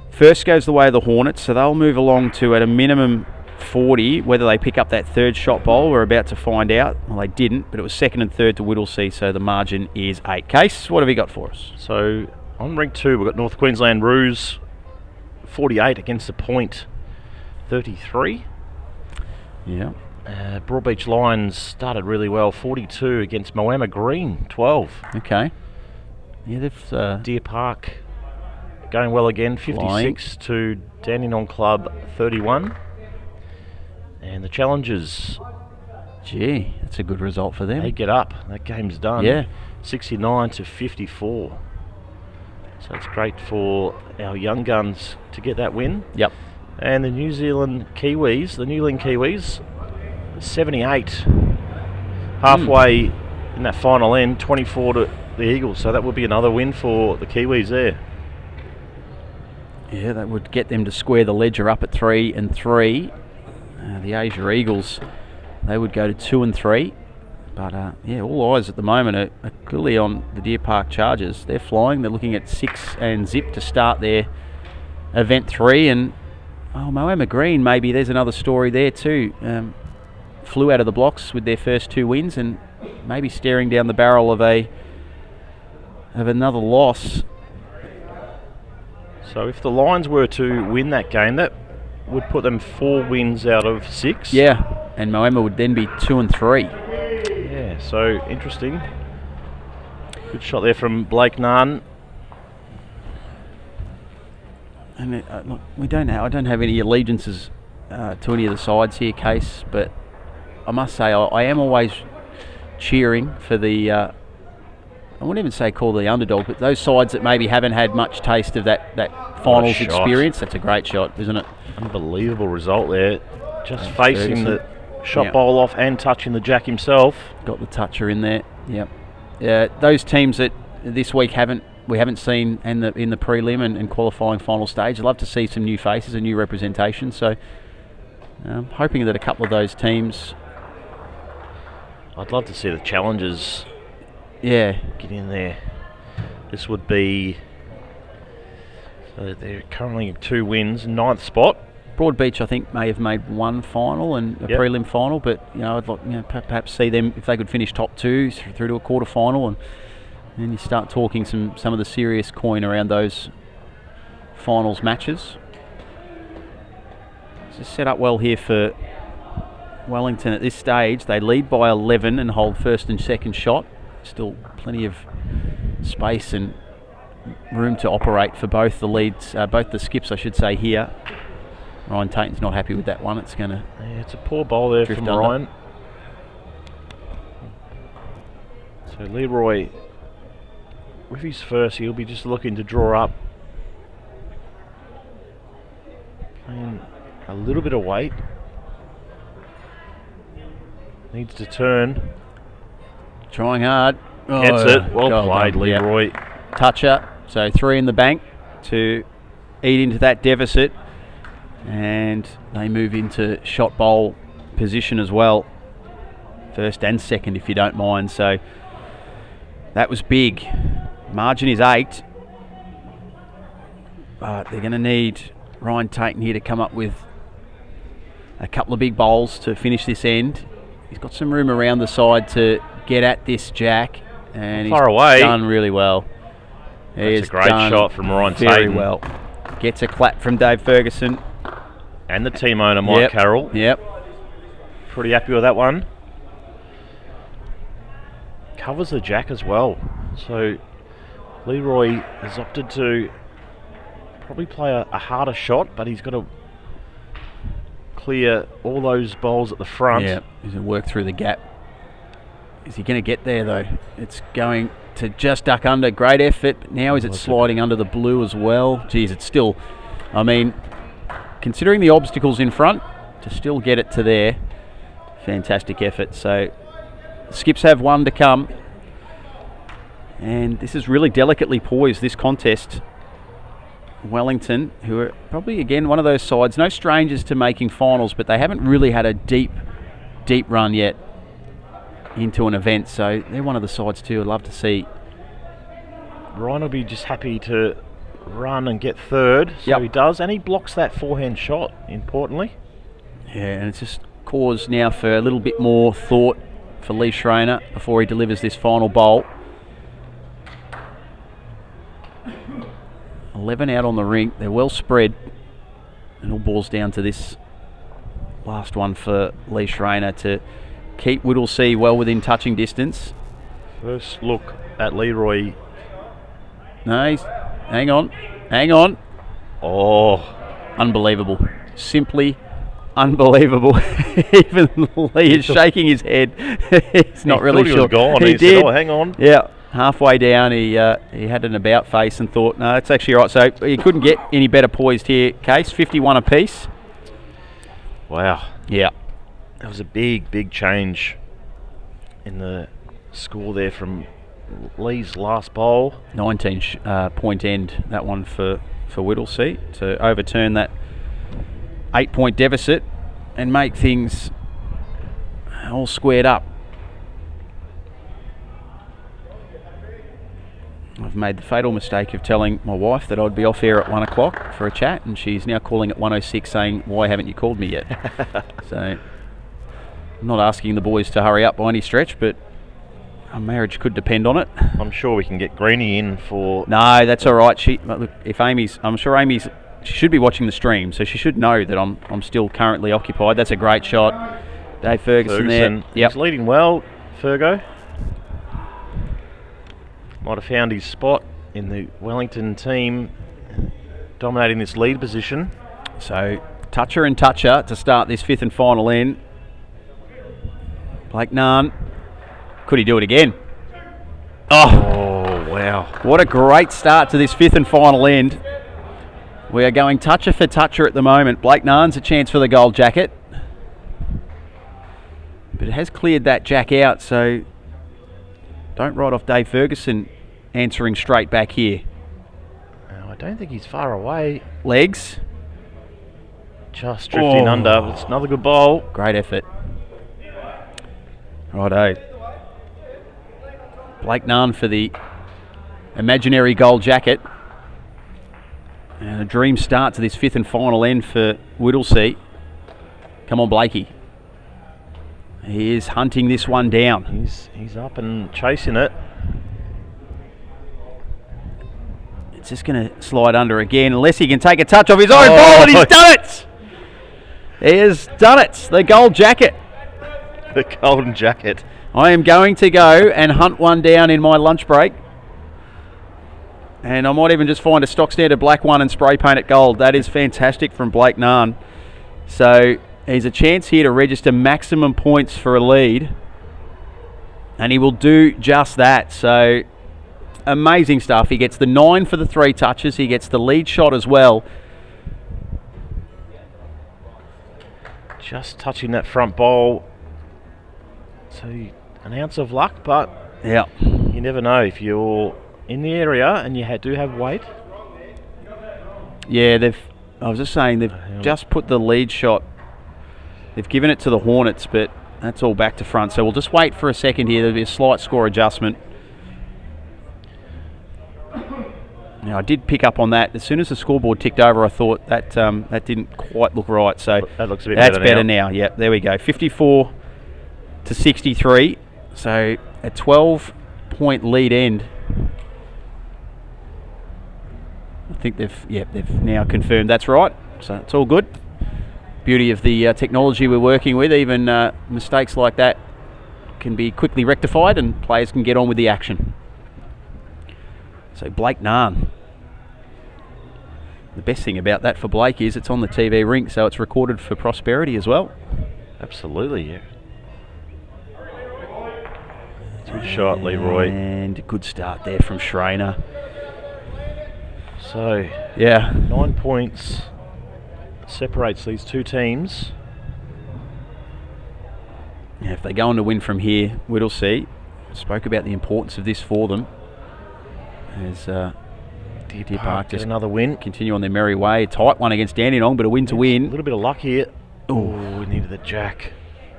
first goes the way of the Hornets, so they'll move along to at a minimum 40. Whether they pick up that third shot bowl, we're about to find out. Well, they didn't, but it was second and third to Whittlesea, so the margin is 8. Case, what have you got for us? So on ring 2, we've got North Queensland Roos 48 against the point 33. Yeah. Broadbeach Lions started really well, 42 against Moama Green 12. Okay. Yeah, they've Deer Park going well again, 56 to Dandenong Club 31. And the Challengers, gee, that's a good result for them. they get up. That game's done. Yeah. 69 to 54. So it's great for our young guns to get that win. Yep. And the New Zealand Kiwis, the New Zealand Kiwis, 78. Halfway in that final end, 24 to the Eagles. So that would be another win for the Kiwis there. Yeah, that would get them to square the ledger up at 3 and 3. The Asia Eagles, they would go to 2 and 3. But yeah, all eyes at the moment are clearly on the Deer Park Chargers. They're flying. They're looking at 6 and zip to start their event 3. And Moama Green, maybe there's another story there too. Flew out of the blocks with their first 2 wins and maybe staring down the barrel of another loss. So if the Lions were to win that game, that would put them 4 wins out of 6. Yeah, and Moama would then be 2 and 3. Yeah, so interesting. Good shot there from Blake Nunn. And look, I don't have any allegiances to any of the sides here, Case, but I must say I am always cheering for the. I wouldn't even say call the underdog, but those sides that maybe haven't had much taste of that finals experience. That's a great shot, isn't it? Unbelievable result there. Just facing the shot bowl off and touching the jack himself. Got the toucher in there. Yep. Those teams that this week we haven't seen in the prelim and qualifying final stage. I'd love to see some new faces and new representation. So hoping that a couple of those teams. I'd love to see the Challengers get in there. This would be, so they're currently 2 wins, 9th spot. Broadbeach, I think, may have made 1 final and a prelim final, but I'd like perhaps see them if they could finish top 2 through to a quarter final, and then you start talking some of the serious coin around those finals matches. It's set up well here for Wellington at this stage. They lead by 11 and hold first and second shot. Still plenty of space and room to operate for both the leads, both the skips, I should say, here. Ryan Tatum's not happy with that one. It's going to. Yeah, it's a poor bowl there from Ryan. So Leroy, with his first, he'll be just looking to draw up. Playing a little bit of weight. Needs to turn. Trying hard. Gets it. Well played, Leroy. Toucher. So 3 in the bank to eat into that deficit. And they move into shot bowl position as well. First and second, if you don't mind. So that was big. Margin is 8. But they're going to need Ryan Tatum here to come up with a couple of big bowls to finish this end. He's got some room around the side to get at this jack, and Far he's away. done really well. That's a great shot from Ryan very Tatum. well. Gets a clap from Dave Ferguson. And the team owner, Mike Carroll. Yep. Pretty happy with that one. Covers the jack as well. So Leroy has opted to probably play a harder shot, but he's got to clear all those bowls at the front. Yeah, he's going to work through the gap. Is he going to get there though? It's going to just duck under. Great effort. But now is it sliding under the blue as well? Geez, it's still, I mean, considering the obstacles in front, to still get it to there, fantastic effort. So skips have one to come. And this is really delicately poised, this contest. Wellington, who are probably, again, one of those sides, no strangers to making finals, but they haven't really had a deep run yet into an event. So they're one of the sides too I'd love to see. Ryan will be just happy to run and get third, so he does, and he blocks that forehand shot, importantly. Yeah, and it's just cause now for a little bit more thought for Lee Schreiner before he delivers this final bowl. 11 out on the ring. They're well spread, and all balls down to this last one for Lee Schreiner to keep Whittlesea well within touching distance. First look at Leroy. No, he's, hang on. Oh, unbelievable. Simply unbelievable. Even Lee is shaking his head. He's not really sure. He was gone. He did. Said, oh, hang on. Yeah. Halfway down, he had an about face and thought, no, it's actually right. So he couldn't get any better poised here. Case 51 apiece. Wow. Yeah. That was a big change in the score there from Lee's last bowl. 19 point end, that one for Whittlesea to overturn that 8-point deficit and make things all squared up. I've made the fatal mistake of telling my wife that I'd be off air at 1 o'clock for a chat, and she's now calling at 1:06 saying, why haven't you called me yet? So I'm not asking the boys to hurry up by any stretch, but our marriage could depend on it. I'm sure we can get Greenie in for... No, that's all right. Look, if I'm sure Amy's, she should be watching the stream, so she should know that I'm still currently occupied. That's a great shot. Dave Ferguson there. Yep. He's leading well, Fergo. Might have found his spot in the Wellington team, dominating this lead position. So toucher and toucher to start this fifth and final end. Blake Nunn. Could he do it again? Oh, wow. What a great start to this fifth and final end. We are going toucher for toucher at the moment. Blake Nunn's a chance for the gold jacket. But it has cleared that jack out, so don't write off Dave Ferguson answering straight back here. I don't think he's far away. Legs. Just drifting under. It's another good bowl. Great effort. Righto. Blake Nunn for the imaginary gold jacket. And a dream start to this fifth and final end for Whittlesea. Come on, Blakey. He is hunting this one down. He's up and chasing it. It's just going to slide under again, unless he can take a touch off his own ball, and he's done it! He has done it, the gold jacket. The golden jacket. I am going to go and hunt one down in my lunch break. And I might even just find a stock standard black one and spray paint it gold. That is fantastic from Blake Nunn. So he's a chance here to register maximum points for a lead. And he will do just that. So amazing stuff. He gets the 9 for the 3 touches. He gets the lead shot as well. Just touching that front bowl. So an ounce of luck, but yeah, you never know if you're in the area and you do have weight. Yeah, I was just saying they've just put the lead shot They've given it to the Hornets, but that's all back to front. So we'll just wait for a second here. There'll be a slight score adjustment. Now, I did pick up on that. As soon as the scoreboard ticked over, I thought that that didn't quite look right. So that looks a bit that's better now. Yep, there we go. 54 to 63. So a 12-point lead end. I think they've now confirmed that's right. So it's all good. Beauty of the technology we're working with. Even mistakes like that can be quickly rectified, and players can get on with the action. So Blake Narn. The best thing about that for Blake is it's on the TV rink, so it's recorded for prosperity as well. Absolutely, yeah. Good shot, Leroy. And a good start there from Schrainer. So, yeah, 9 points separates these two teams. Yeah, if they go on to win from here, we'll see. Spoke about the importance of this for them. As Deer Park Park just get another win. Continue on their merry way. Tight one against Dandenong, but a win to A win. little bit of luck here. Oh, we needed the jack.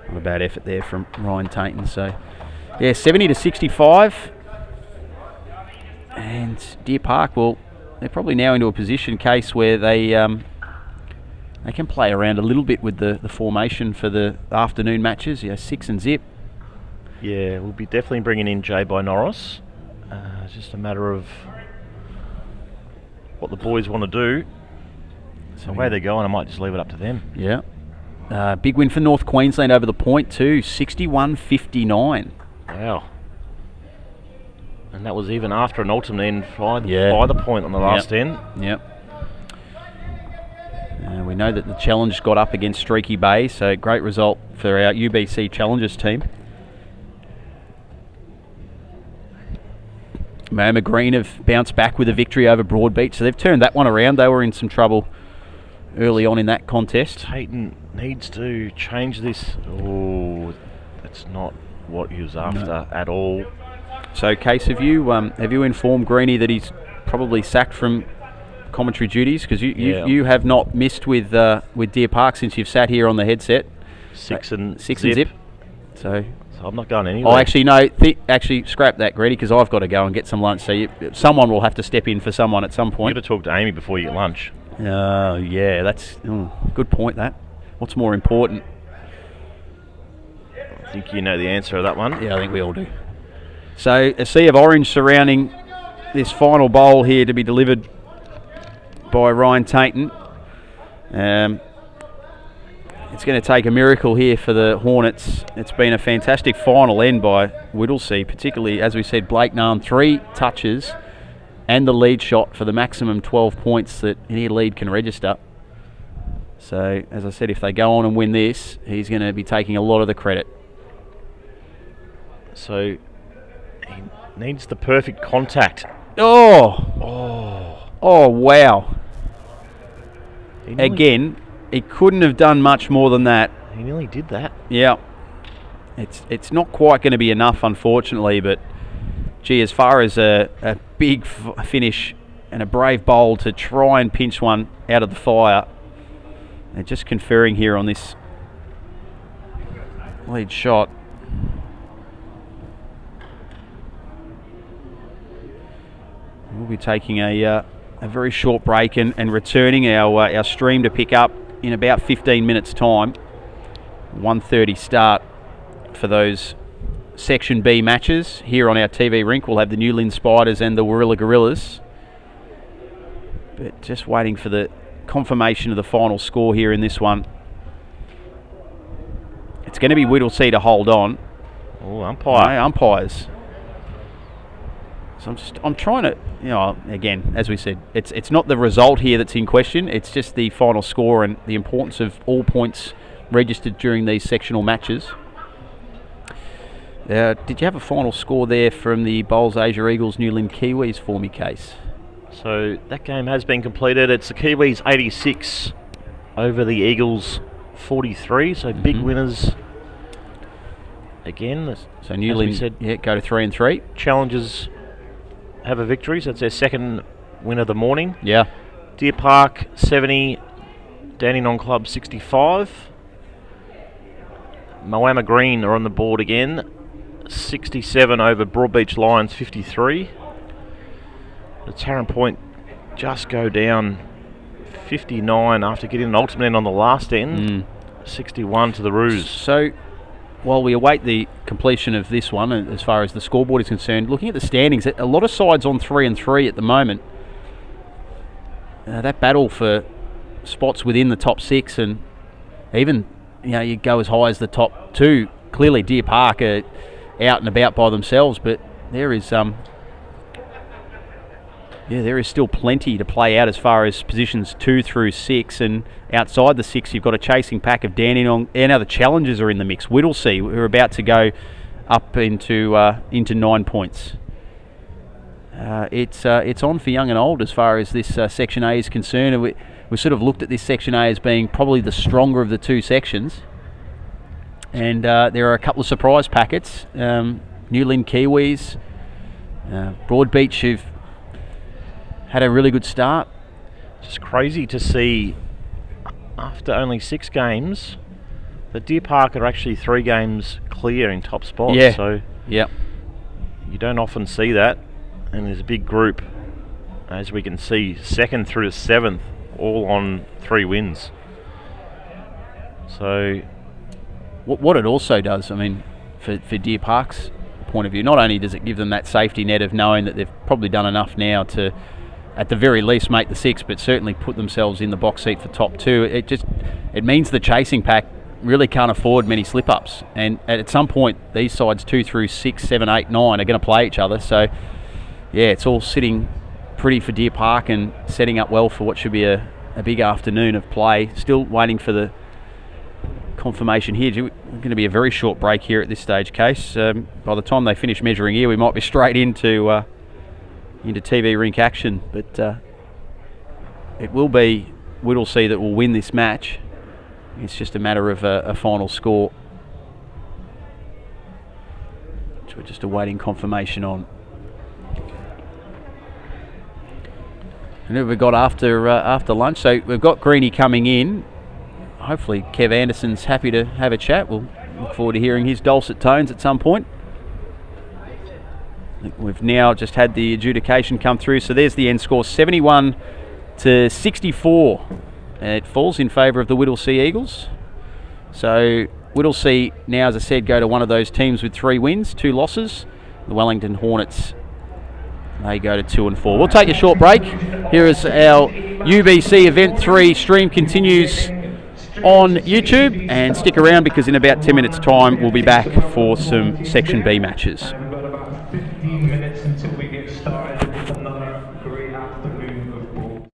Not a bad effort there from Ryan Tainton. So, yeah, 70 to 65. And Deer Park, well, they're probably now into a position case where they can play around a little bit with the formation for the afternoon matches. 6 and zip. Yeah, we'll be definitely bringing in Jay by Norris. It's just a matter of what the boys want to do. So the way they're going, I might just leave it up to them. Yeah. Big win for North Queensland over the point too, 61-59. Wow. And that was even after an ultimate end by the point on the last end. Yep. We know that the Challenge got up against Streaky Bay, so great result for our UBC Challengers team. Moama Green have bounced back with a victory over Broadbeach, so they've turned that one around. They were in some trouble early on in that contest. Tainton needs to change this. Oh, that's not what he was after at all. So, Case, have you informed Greenie that he's probably sacked from commentary duties? Because you have not missed with Deer Park since you've sat here on the headset. Six and zip. So I'm not going anywhere. Oh, actually, no. Actually, scrap that, Greenie, because I've got to go and get some lunch. So someone will have to step in for someone at some point. You've got to talk to Amy before you get lunch. Yeah, that's good point, that. What's more important? I think you know the answer to that one. Yeah, I think we all do. So a sea of orange surrounding this final bowl here to be delivered by Ryan Tainton. It's going to take a miracle here for the Hornets. It's been a fantastic final end by Whittlesea, particularly, as we said, Blake Narn, 3 touches and the lead shot for the maximum 12 points that any lead can register. So, as I said, if they go on and win this, he's going to be taking a lot of the credit. So, he needs the perfect contact. Oh, wow. Again, he couldn't have done much more than that. He nearly did that. Yeah. It's not quite going to be enough, unfortunately, but gee, as far as a big finish and a brave bowl to try and pinch one out of the fire, they're just conferring here on this lead shot. We'll be taking a very short break and returning our stream to pick up in about 15 minutes' time. 1:30 start for those Section B matches here on our TV rink. We'll have the New Lynn Spiders and the Warilla Gorillas. But just waiting for the confirmation of the final score here in this one. It's going to be Whittlesea to hold on. Oh, umpire. No, umpires. So I'm trying to, again, as we said, it's not the result here that's in question. It's just the final score and the importance of all points registered during these sectional matches. Did you have a final score there from the Bowls Asia Eagles New Lynn Kiwis for me, Case? So that game has been completed. It's the Kiwis 86 over the Eagles 43. So big winners again. So New Lynn go to 3 and 3. Challengers have a victory, so it's their second win of the morning. Yeah. Deer Park 70, Dandenong Club 65. Moama Green are on the board again. 67 over Broadbeach Lions 53. The Tarrant Point just go down 59 after getting an ultimate end on the last end. 61 to the Roos. So while we await the completion of this one, as far as the scoreboard is concerned, looking at the standings, a lot of sides on 3 and 3 at the moment. That battle for spots within the top 6, and even you go as high as the top 2. Clearly Deer Park are out and about by themselves, but there is there is still plenty to play out as far as positions 2 through 6, and outside the 6 you've got a chasing pack of Dandenong, and now the challengers are in the mix. Whittlesea, who are about to go up into 9 points. It's on for young and old as far as this Section A is concerned, and we sort of looked at this Section A as being probably the stronger of the 2 sections. And there are a couple of surprise packets. Newlyn Kiwis, Broadbeach, who've had a really good start. Just crazy to see, after only 6 games, that Deer Park are actually 3 games clear in top spots. Yeah. So yep. You don't often see that. And there's a big group, as we can see, 2nd through to 7th, all on 3 wins. So what it also does, I mean, for Deer Park's point of view, not only does it give them that safety net of knowing that they've probably done enough now to, at the very least, make the 6, but certainly put themselves in the box seat for top 2. It means the chasing pack really can't afford many slip-ups, and at some point these sides 2 through 6, 7, 8, 9 are going to play each other. So yeah, it's all sitting pretty for Deer Park and setting up well for what should be a big afternoon of play. Still waiting for the confirmation here. We're going to be a very short break here at this stage, Case. By the time they finish measuring here, we might be straight into TV rink action, but it will be Whittlesea that will win this match. It's just a matter of a final score, which we're just awaiting confirmation on. And who have we got after lunch? So we've got Greenie coming in. Hopefully Kev Anderson's happy to have a chat. We'll look forward to hearing his dulcet tones at some point. I think we've now just had the adjudication come through. So there's the end score, 71 to 64. And it falls in favour of the Whittlesea Eagles. So Whittlesea now, as I said, go to one of those teams with 3 wins, 2 losses. The Wellington Hornets, they go to 2 and 4. We'll take a short break. Here is our UBC Event 3 stream continues on YouTube, and stick around because in about 10 minutes time we'll be back for some Section B matches. We've got about 15 minutes until we get started with another great afternoon of ball.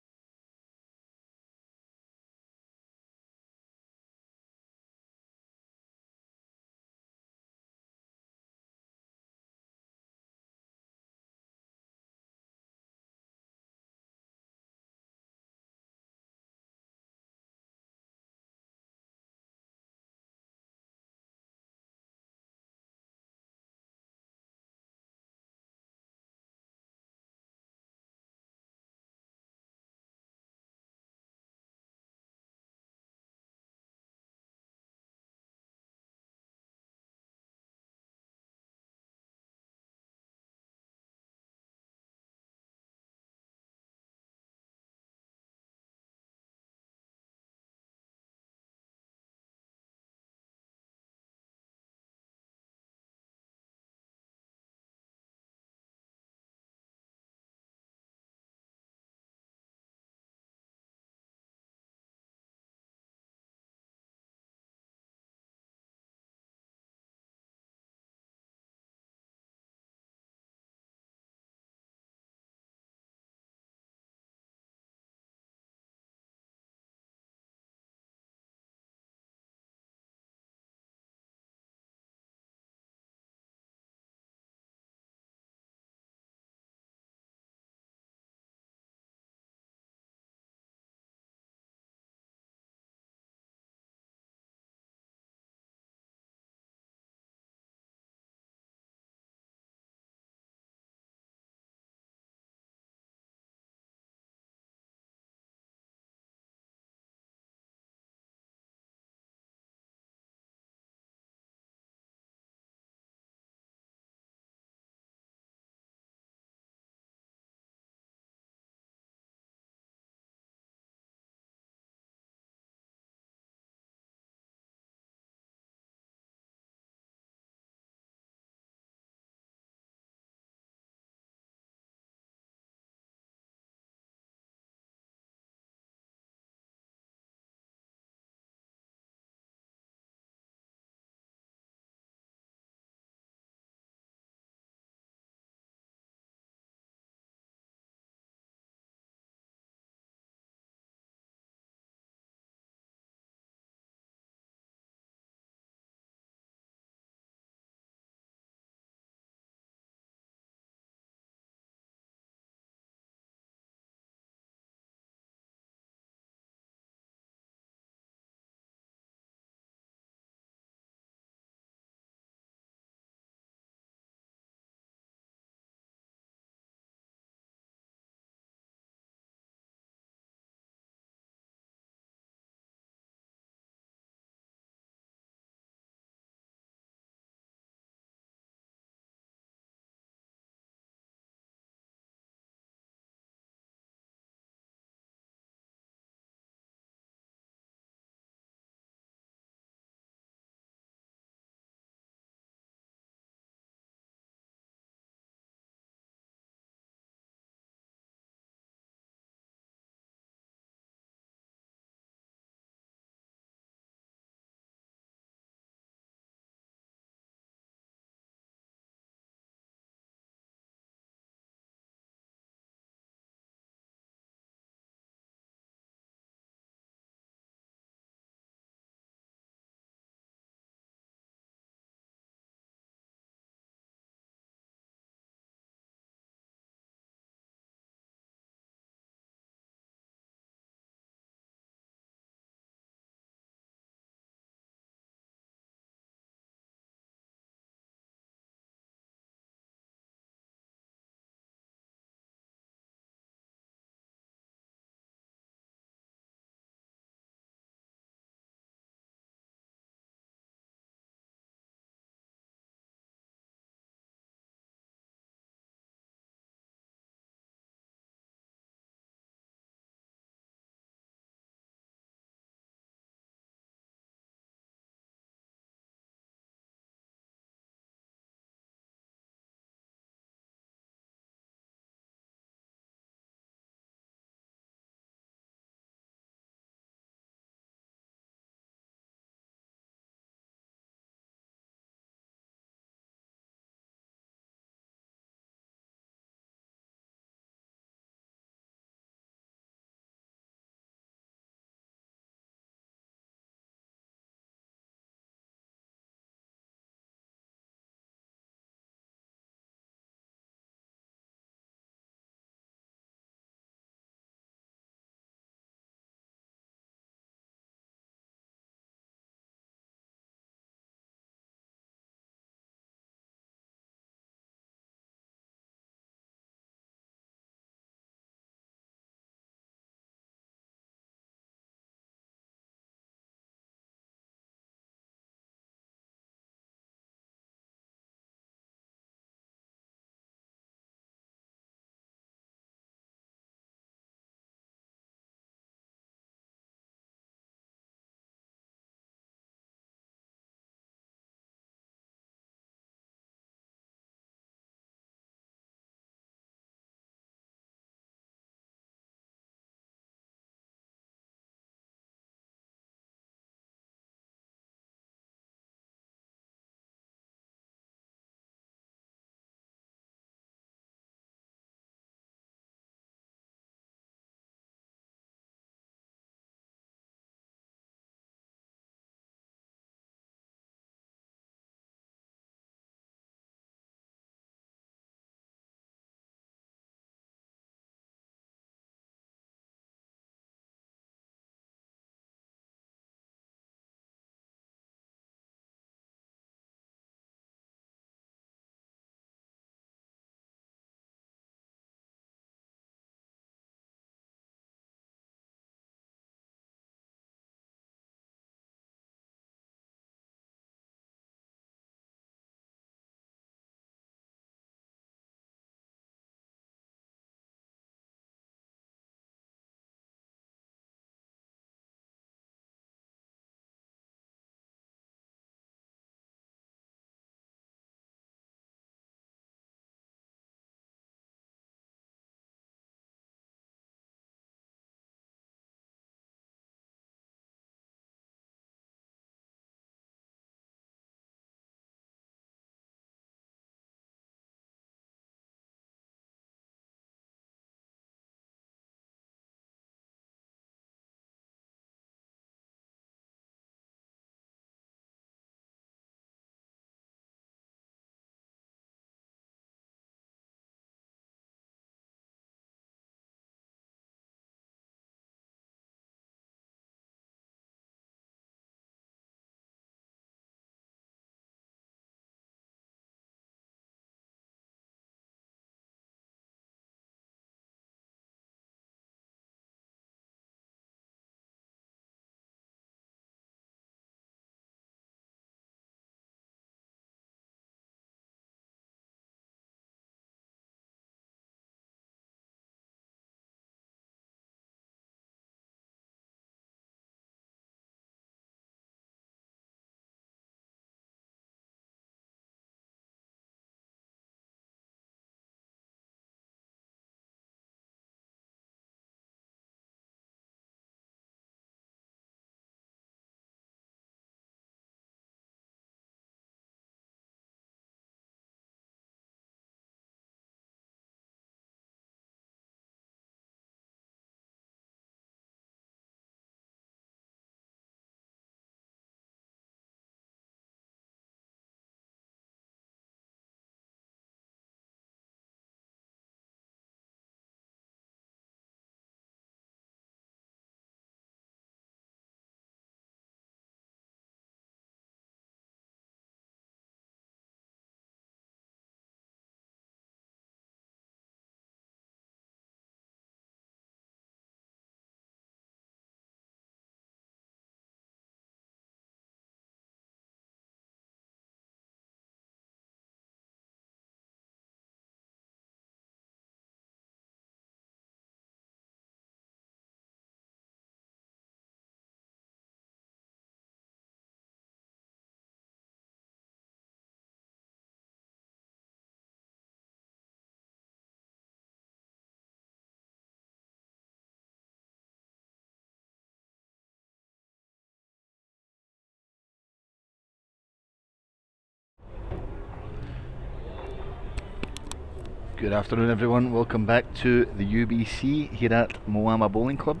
Good afternoon everyone, welcome back to the UBC here at Moama Bowling Club.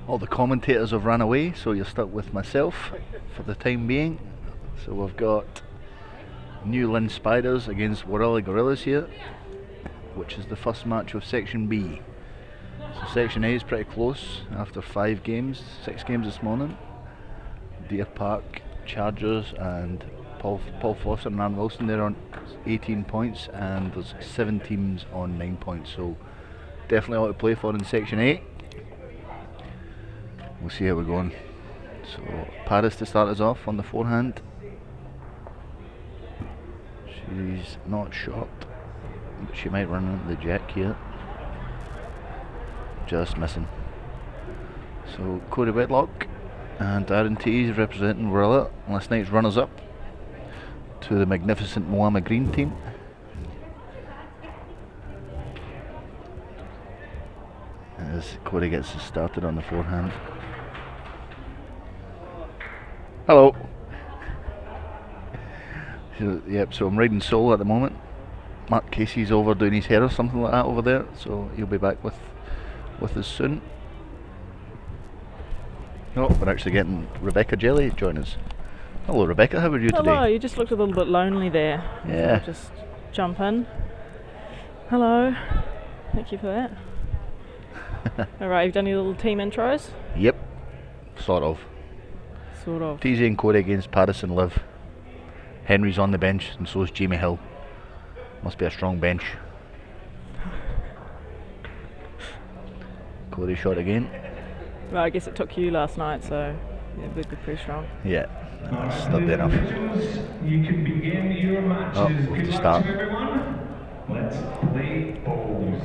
All the commentators have run away, so you're stuck with myself for the time being. So we've got New Lynn Spiders against Warilla Gorillas here, which is the first match of Section B. So Section A is pretty close after 5 games, 6 games this morning. Deer Park Chargers and Paul Foster and Aaron Wilson, they're on 18 points, and there's 7 teams on 9 points, so definitely a lot to play for in Section A. We'll see how we're going. So Paris to start us off on the forehand. She's not short, but she might run into the jack here. Just missing. So Cody Whitlock and Aaron T is representing Warilla, last night's runners-up to the magnificent Moama Green team. As Cody gets us started on the forehand. Hello. So, yep, so I'm riding solo at the moment. Mark Casey's over doing his hair or something like that over there, so he'll be back with us soon. Oh, we're actually getting Rebecca Jelly join us. Hello Rebecca, how are you today? Hello, you just looked a little bit lonely there. Yeah. So just jump in. Hello. Thank you for that. Alright, you've done your little team intros? Yep, sort of. Sort of. TZ and Cody against Paris and Liv. Henry's on the bench, and so is Jamie Hill. Must be a strong bench. Cody shot again. Well, I guess it took you last night, so yeah, we'd be pretty strong. Yeah, that's not enough. You can begin your matches. Oh, we'll Good luck start. to everyone. Let's play bowls.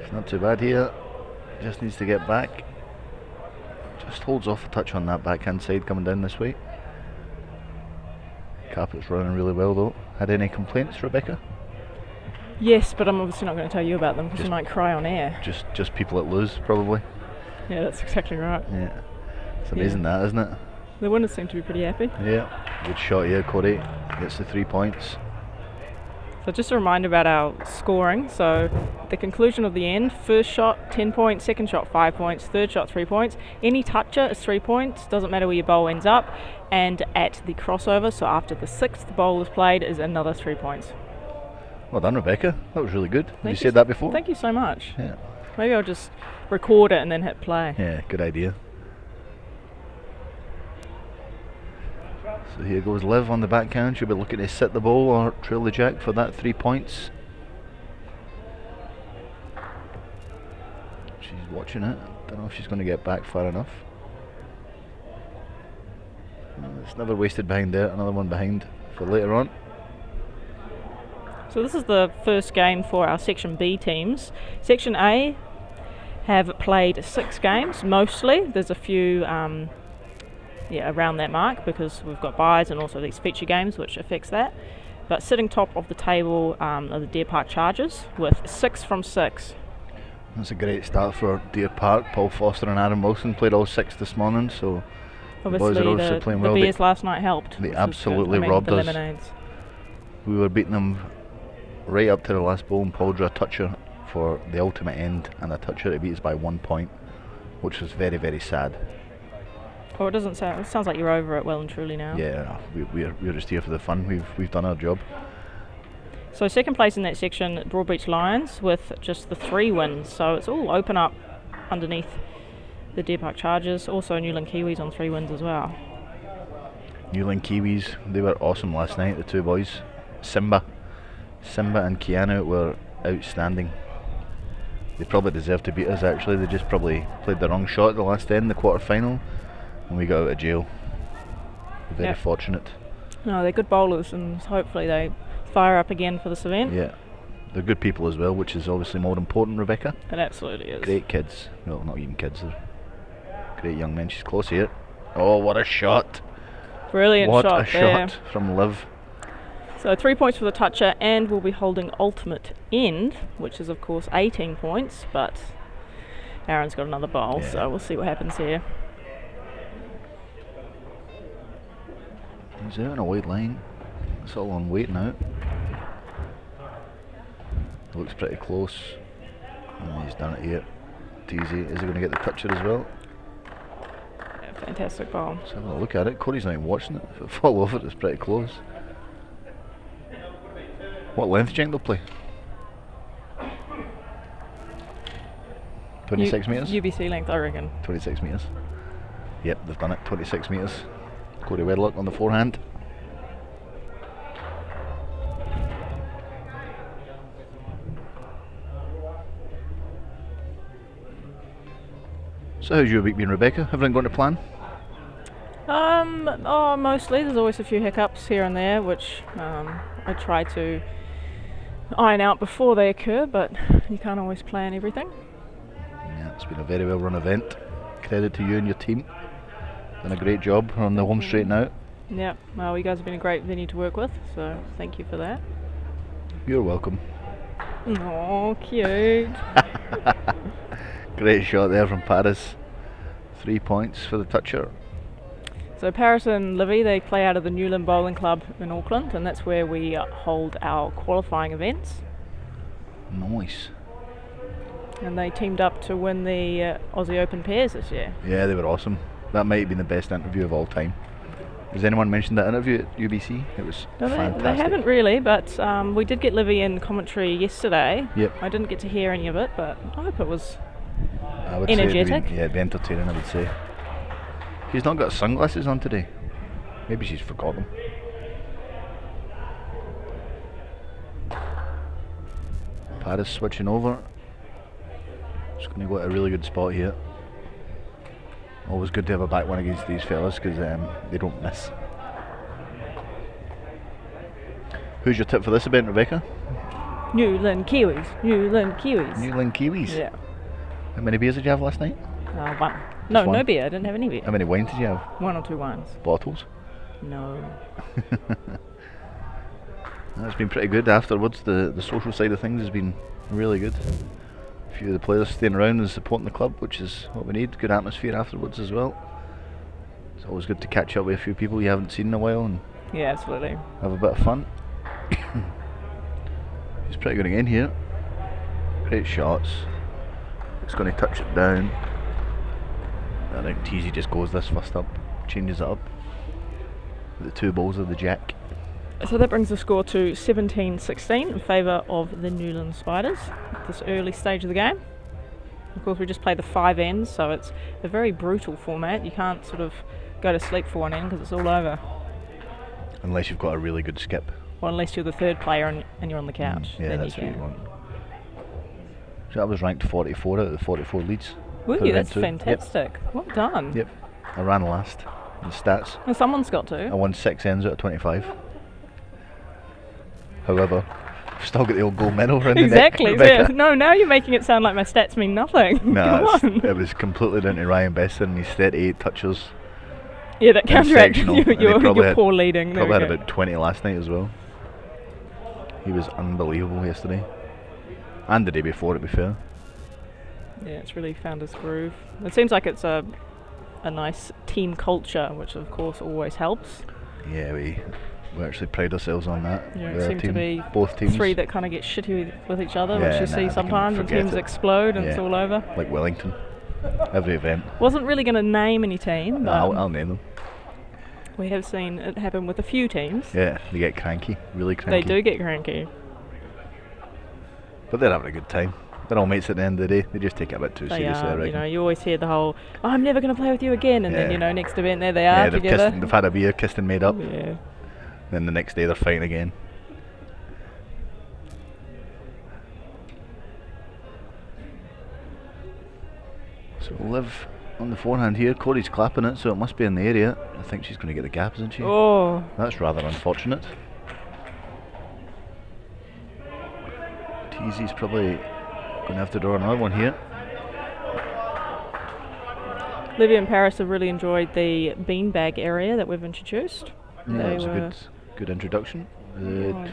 It's not too bad here. Just needs to get back. Just holds off a touch on that backhand side coming down this way. Carpet's running really well though. Had any complaints, Rebecca? Yes, but I'm obviously not going to tell you about them because you might cry on air. Just people that lose, probably. Yeah, that's exactly right. Yeah. It's amazing that, isn't it? The winners seem to be pretty happy. Yeah. Good shot here, Cody. Gets the 3 points. So just a reminder about our scoring. So the conclusion of the end, first shot 10 points, second shot 5 points, third shot 3 points. Any toucher is 3 points, doesn't matter where your bowl ends up. And at the crossover, so after the 6th bowl is played, is another 3 points. Well done, Rebecca. That was really good. Have you Thank said that before? Thank you so much. Yeah. Maybe I'll just record it and then hit play. Yeah, good idea. So here goes Liv on the backhand. She'll be looking to sit the ball or trail the jack for that 3 points. She's watching it. Don't know if she's going to get back far enough. It's never wasted behind there. Another one behind for later on. So this is the first game for our Section B teams. Section A have played 6 games, mostly. There's a few around that mark because we've got byes and also these feature games which affects that. But sitting top of the table are the Deer Park Chargers with 6 from 6. That's a great start for Deer Park. Paul Foster and Aaron Wilson played all 6 this morning, so obviously the boys are obviously playing well. The Bears last night helped. They absolutely robbed us. Lemonades. We were beating them right up to the last bowl, and Paul drew a toucher for the ultimate end and a toucher to beat us by 1 point, which was very, very sad. Oh, it sounds like you're over it well and truly now. Yeah, we're just here for the fun. We've done our job. So second place in that section, Broadbeach Lions with just the 3 wins. So it's all open up underneath the Deer Park Chargers. Also Newland Kiwis on 3 wins as well. Newland Kiwis, they were awesome last night, the 2 boys. Simba and Keanu were outstanding. They probably deserved to beat us actually. They just probably played the wrong shot at the last end, the quarter final, and we got out of jail. Very fortunate. No, they're good bowlers and hopefully they fire up again for this event. Yeah, they're good people as well, which is obviously more important, Rebecca. It absolutely is. Great kids. Well, not even kids, they're great young men. She's close here. Oh, what a shot. Brilliant shot there. What a shot from Liv. So 3 points for the toucher, and we'll be holding ultimate end, which is of course 18 points, but Aaron's got another bowl, so we'll see what happens here. He's out on a wide line. It's all on weight now. Looks pretty close. And he's done it here. Easy. Is he going to get the toucher as well? Yeah, fantastic ball. Let's have a look at it. Corey's not even watching it. If it fall off it, it's pretty close. What length do you think they'll play? 26 metres? UBC length, I reckon. 26 metres. Yep, they've done it. 26 metres. Corey Wedlock on the forehand. So how's your week been, Rebecca? Everything going to plan? Oh, mostly. There's always a few hiccups here and there, which I try to iron out before they occur, but you can't always plan everything. Yeah, it's been a very well run event. Credit to you and your team. Done a great job on the home straight now. Yeah, well, you guys have been a great venue to work with, so thank you for that. You're welcome. Oh, cute. Great shot there from Paris. 3 points for the toucher. So Paris and Livy, they play out of the Newland Bowling Club in Auckland, and that's where we hold our qualifying events. Nice. And they teamed up to win the Aussie Open pairs this year. Yeah, they were awesome. That might have been the best interview of all time. Has anyone mentioned that interview at UBC? It was fantastic. They haven't really, but we did get Livy in commentary yesterday. Yep. I didn't get to hear any of it, but I hope it was I would energetic. Say it'd be entertaining, I would say. She's not got sunglasses on today. Maybe she's forgot them. Paris switching over. Just going to go at a really good spot here. Always good to have a back one against these fellas because they don't miss. Who's your tip for this event, Rebecca? Newland Kiwis. Newland Kiwis. Newland Kiwis? Yeah. How many beers did you have last night? One. No, one? no beer. I didn't have any beer. How many wines did you have? 1 or 2 wines. Bottles? No. That's been pretty good afterwards. The social side of things has been really good. A few of the players staying around and supporting the club, which is what we need. Good atmosphere afterwards as well. It's always good to catch up with a few people you haven't seen in a while and Yeah, absolutely. have a bit of fun. He's pretty good again here. Great shots. It's going to touch it down. I think Teasy just goes this first up, changes it up. The 2 balls of the jack. So that brings the score to 17-16 in favour of the Newland Spiders at this early stage of the game. Of course, we just play the 5 ends, so it's a very brutal format. You can't sort of go to sleep for one end because it's all over. Unless you've got a really good skip. Well, unless you're the 3rd player and you're on the couch. Yeah, then that's you what can. you want. So I was ranked 44 out of the 44 leads. Were for you? event That's 2. fantastic. Well done. Yep. I ran last in stats. Well, someone's got I to. won 6 ends out of 25. However, I've still got the old gold medal around Exactly. the neck. Yeah. Rebecca. No, now you're making it sound like my stats mean nothing. No, Come on. it was completely down to Ryan Besson and his 38 touches. Yeah, that counteracted sectional, and he your probably had- poor leading. There Probably we had go. about 20 last night as well. He was unbelievable yesterday. And the day before, to be fair. Yeah, it's really found its groove. It seems like it's a nice team culture, which of course always helps. Yeah, we actually pride ourselves on that. Yeah, with it our seems to team. be Both teams. 3 that kind of get shitty with each other, Yeah, which you nah, see they can sometimes, and forget teams it. explode and it's Yeah. all over. Like Wellington. Every event. Wasn't really going to name any team, No, but I'll name them. we have seen it happen with a few teams. Yeah, they get cranky. Really cranky. They do get cranky. But they're having a good time. They're all mates at the end of the day. They just take it a bit too They seriously, I are, reckon. you always hear the whole, "Oh, I'm never going to play with you again," and then, Yeah. next event, there they Yeah, are they've together. kissed, they've had a beer, kissed and made up. Yeah. Then the next day they're fighting again. So Liv on the forehand here. Corey's clapping it, so it must be in the area. I think she's going to get the gap, isn't she? Oh, That's rather unfortunate. Teasy's probably going to have to draw another one here. Livy and Paris have really enjoyed the beanbag area that we've introduced. Yeah, They that was were a good introduction. nice.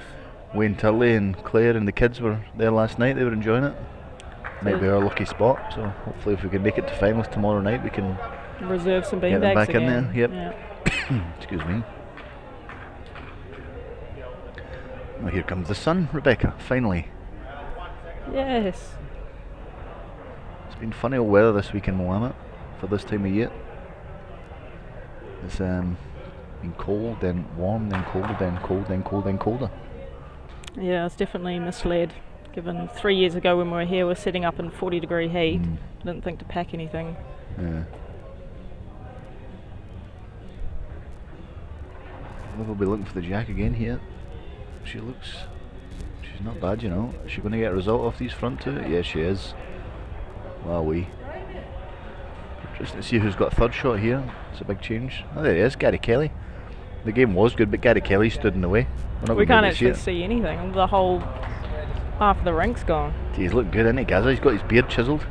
Wayne Turley and Claire and the kids were there last night. They were enjoying it. Might be our lucky spot. So hopefully, if we can make it to finals tomorrow night, we can Reserve some get them beanbags back in again. there. Yep. Yeah. Excuse me. Well, here comes the sun, Rebecca. Finally. Yes. It's been funny old weather this week in Moama for this time of year. It's been cold, then warm, then cold, then cold, then cold, then colder. Yeah, it's definitely misled. Given 3 years ago when we were here, we're setting up in 40-degree heat. Didn't think to pack anything. Yeah. We'll be looking for the jack again here. She's not bad, you know. Is she going to get a result off these front two? Yeah, she is. Wowee. Just to see who's got a third shot here. It's a big change. Oh, there he is, Gary Kelly. The game was good, but Gary Kelly stood in the way. We can't actually see anything. The whole half of the rink's gone. He's looking good, isn't he, Gaza? He's got his beard chiselled.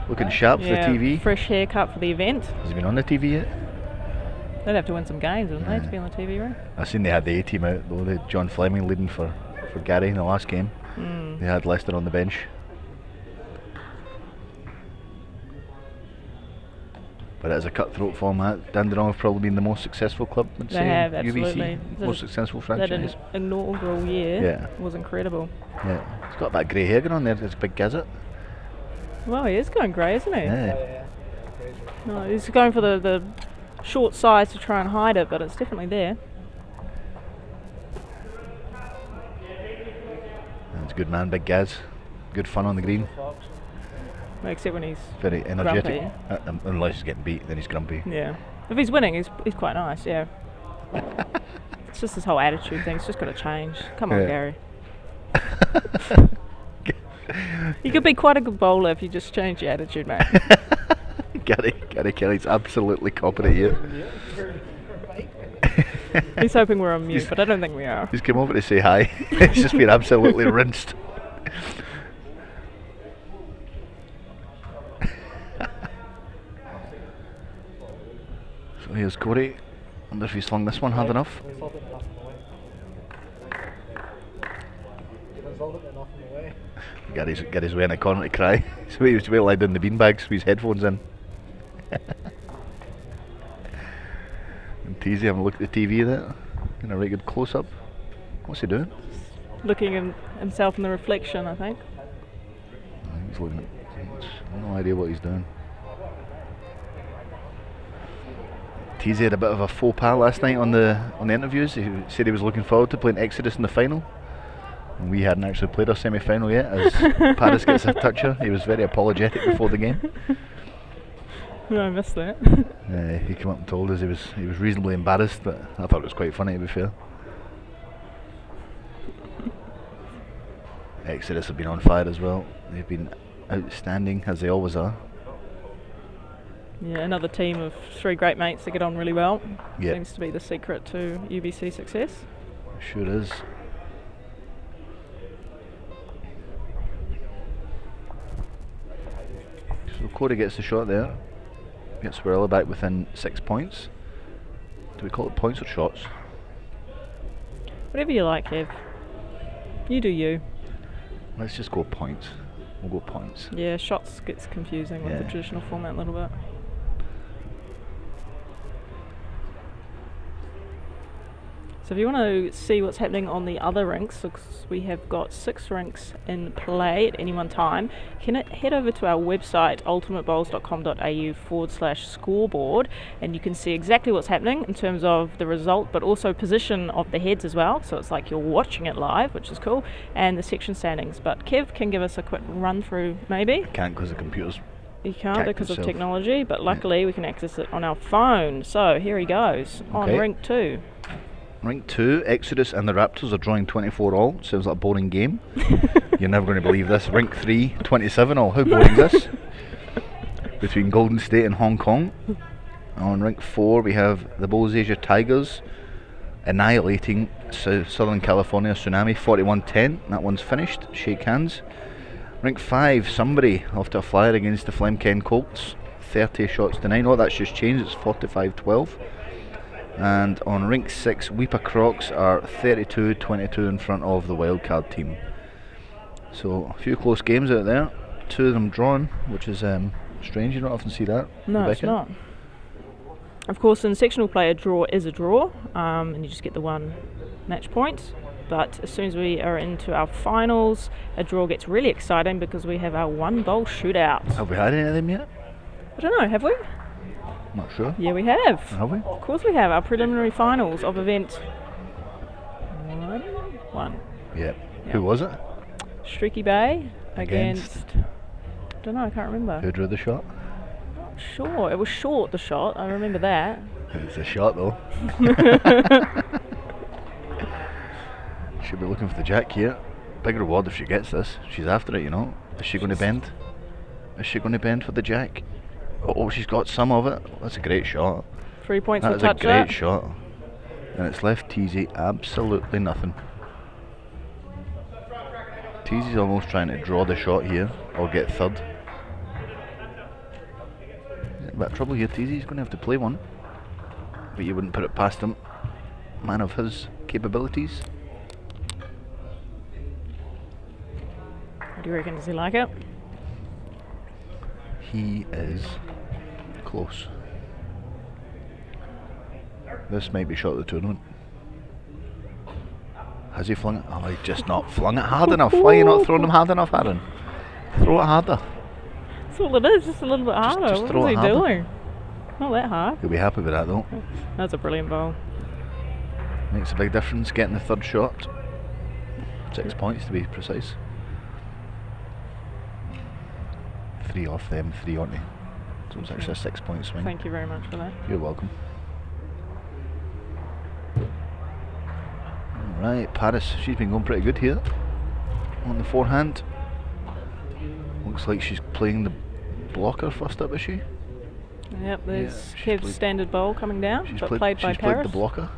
Looking sharp for the TV. Fresh haircut for the event. Has he been on the TV yet? They'd have to win some games, wouldn't they, to be on the TV, right? I seen they had the A team out though. They had John Fleming leading for Gary in the last game. They had Lester on the bench. But as a cutthroat format, Dandenong have probably been the most successful club. I'd say. They have, absolutely. UBC, most successful franchise. That inaugural year was incredible. Yeah, he's got that grey hair going on there. There's a big gazette. Well, he is going grey, isn't he? Yeah. No, he's going for the short sides to try and hide it, but it's definitely there. That's a good man, big Gaz. Good fun on the green. Well, except when he's very energetic. Grumpy. Unless he's getting beat, then he's grumpy. Yeah. If he's winning, he's quite nice, yeah. It's just this whole attitude thing. It's just got to change. Come on, Gary. You could be quite a good bowler if you just change your attitude, mate. Gary Kelly's absolutely copping it here. He's hoping we're on mute, but I don't think we are. He's come over to say hi. He's just been absolutely rinsed. So here's Corey. Wonder if he slung this one hard enough. Gary's way in a corner to cry. So he was to be lying in the beanbags with his headphones in. And Teasy having a look at the TV there. Getting a right good close up. What's he doing? Looking at himself in the reflection, I think. I think he's looking at. No idea what he's doing. Teasy had a bit of a faux pas last night on the interviews. He said he was looking forward to playing Exodus in the final. And we hadn't actually played our semi-final yet, as Paris gets a toucher. He was very apologetic before the game. No, I missed that. He came up and told us he was reasonably embarrassed, but I thought it was quite funny, to be fair. Exodus have been on fire as well. They've been outstanding, as they always are. Yeah, another team of three great mates that get on really well. Yep. Seems to be the secret to UBC success. Sure is. So Corey gets the shot there. Gets Squirrella back within 6 points. Do we call it points or shots? Whatever you like, Kev. You do you. Let's just go points. We'll go points. Yeah, shots gets confusing with the traditional format a little bit. So if you want to see what's happening on the other rinks, we have got 6 rinks in play at any one time. You can head over to our website, ultimatebowls.com.au/scoreboard, and you can see exactly what's happening in terms of the result, but also position of the heads as well. So it's like you're watching it live, which is cool, and the section standings. But Kev can give us a quick run through, maybe. I can't because the computer's. You can't because of technology, but luckily we can access it on our phone. So here he goes on rink 2. Rink 2, Exodus and the Raptors are drawing 24 all. Sounds like a boring game. You're never going to believe this. Rink 3, 27 all. How boring is this? Between Golden State and Hong Kong. On rink 4 we have the Bowls Asia Tigers annihilating Southern California Tsunami 41-10. That one's finished. Shake hands. Rink 5, somebody off to a flyer against the Flemken Colts. 30 shots to 9. Oh, that's just changed. It's 45-12. And on rink 6, Weepa Crocs are 32-22 in front of the wildcard team. So a few close games out there. 2 of them drawn, which is strange. You don't often see that. No, Rebecca. It's not. Of course, in sectional play, a draw is a draw, and you just get the 1 match point. But as soon as we are into our finals, a draw gets really exciting because we have our 1 bowl shootout. Have we had any of them yet? I don't know, have we? Not sure. Yeah, we have. Have we? Of course we have. Our preliminary finals of event 1. Yep. Who was it? Streaky Bay against... I don't know, I can't remember. Who drew the shot? Not sure. It was short, the shot. I remember that. It's a shot though. She'll be looking for the jack here. Big reward if she gets this. She's after it, you know. Is she going to bend? Is she going to bend for the jack? Oh, she's got some of it. That's a great shot. 3 points That for is a touch great up. shot. And it's left Teasy absolutely nothing. Teasy's almost trying to draw the shot here or get third. A bit of trouble here, Teasy's going to have to play one. But you wouldn't put it past him. Man of his capabilities. What do you reckon? Does he like it? He is close. This might be shot of the tournament. Has he flung it? Oh, he just not flung it hard enough. Why are you not throwing him hard enough, Aaron? Throw it harder. That's all it is, just a little bit harder. just throw What it is he harder. doing? Not that hard. He'll be happy with that though. That's a brilliant bowl. Makes a big difference getting the third shot. 6 points to be precise. 3 off them, 3 on me. So it's actually a 6 point swing. Thank you very much for that. You're welcome. Right, Paris, she's been going pretty good here. On the forehand. Looks like she's playing the blocker first up, is she? Yep, there's she's Kev's played- standard bowl coming down, She's but played by she's played Paris. the blocker.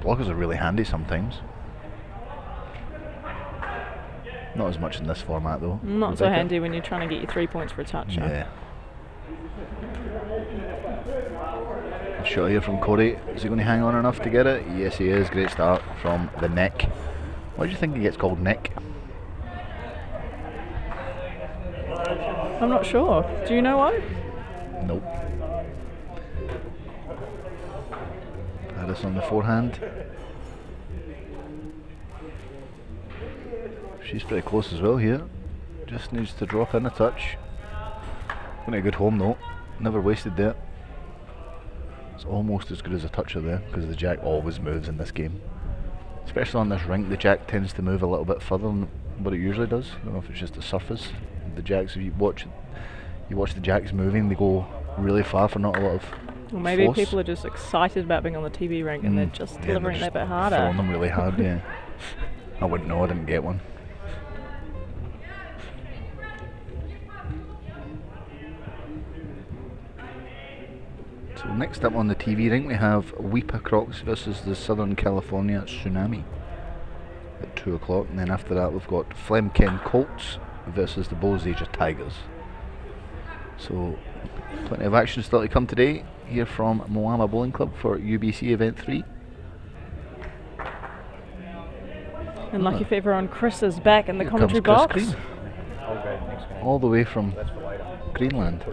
Blockers are really handy sometimes. Not as much in this format though. Not so Rebecca. handy when you're trying to get your 3 points for a touch. Yeah. Shot here from Corey. Is he going to hang on enough to get it? Yes, he is. Great start from the neck. Why do you think he gets called neck? I'm not sure. Do you know why? Nope. Paris on the forehand. She's pretty close as well here. Just needs to drop in a touch. Going a good home though. Never wasted that. It's almost as good as a toucher there because the jack always moves in this game. Especially on this rink, the jack tends to move a little bit further than what it usually does. I don't know if it's just the surface. The jacks, if you watch the jacks moving, they go really far for not a lot of Or maybe force. people are just excited about being on the TV rink and they're just Yeah, delivering they're that bit just harder. throwing them really hard, yeah. I wouldn't know, I didn't get one. So next up on the TV rink we have Weepa Crocs versus the Southern California Tsunami at 2 o'clock, and then after that we've got Flemken Colts versus the Bowls Asia Tigers. So plenty of action still to come today here from Moama Bowling Club for UBC Event 3. And lucky for everyone, Chris is back in the Here commentary comes box. Chris Green, all the way from Greenland.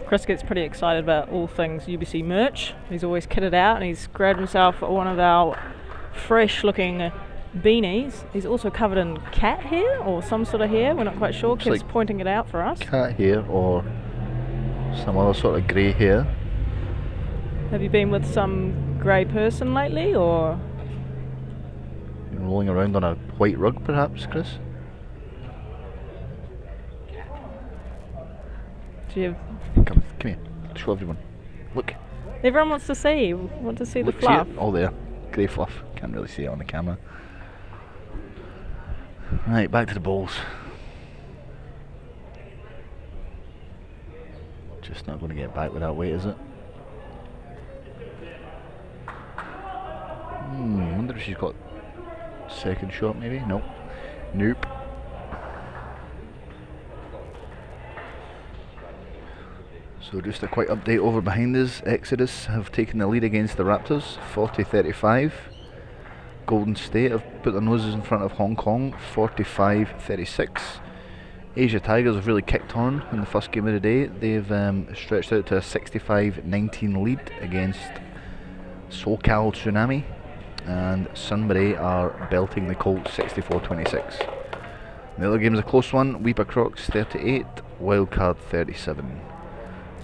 Chris gets pretty excited about all things UBC merch. He's always kitted out and he's grabbed himself one of our fresh looking beanies. He's also covered in cat hair or some sort of hair, we're not quite sure. Looks Kev's like pointing it out for us. Cat hair or some other sort of grey hair. Have you been with some grey person lately, or? Been rolling around on a white rug perhaps, Chris? Do you have... Come here, show everyone. Look. Everyone wants to see the Look, fluff. see it? All there. Grey fluff. Can't really see it on the camera. Right, back to the bowls. Just not going to get back with that weight, is it? Wonder if she's got second shot maybe? Nope. Nope. So just a quick update over behind us. Exodus have taken the lead against the Raptors, 40-35. Golden State have put their noses in front of Hong Kong, 45-36. Asia Tigers have really kicked on in the first game of the day. They've stretched out to a 65-19 lead against SoCal Tsunami and Sunbury are belting the Colts 64-26. The other game is a close one. Weeper Crocs 38, Wildcard 37.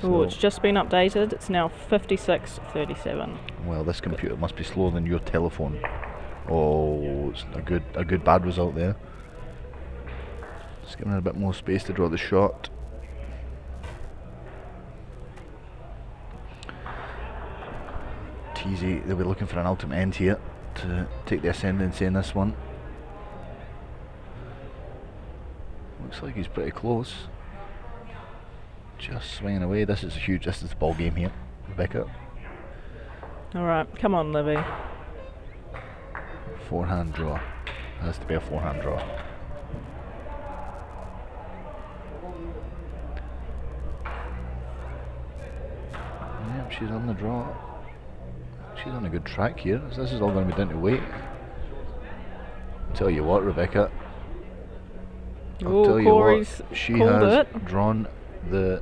Oh, it's just been updated. It's now 56-37. Well, this computer must be slower than your telephone. Oh, it's a good bad result there. Just giving it a bit more space to draw the shot. Teasy, they'll be looking for an ultimate end here to take the ascendancy in this one. Looks like he's pretty close. Just swinging away. This is the ball game here, Rebecca. Alright, come on, Livy. Forehand draw. Has to be a forehand draw. Yep, she's on the draw. She's on a good track here. This is all going to be down to weight. Tell you what, Rebecca. I'll tell you Corey's what. She called has it. drawn the.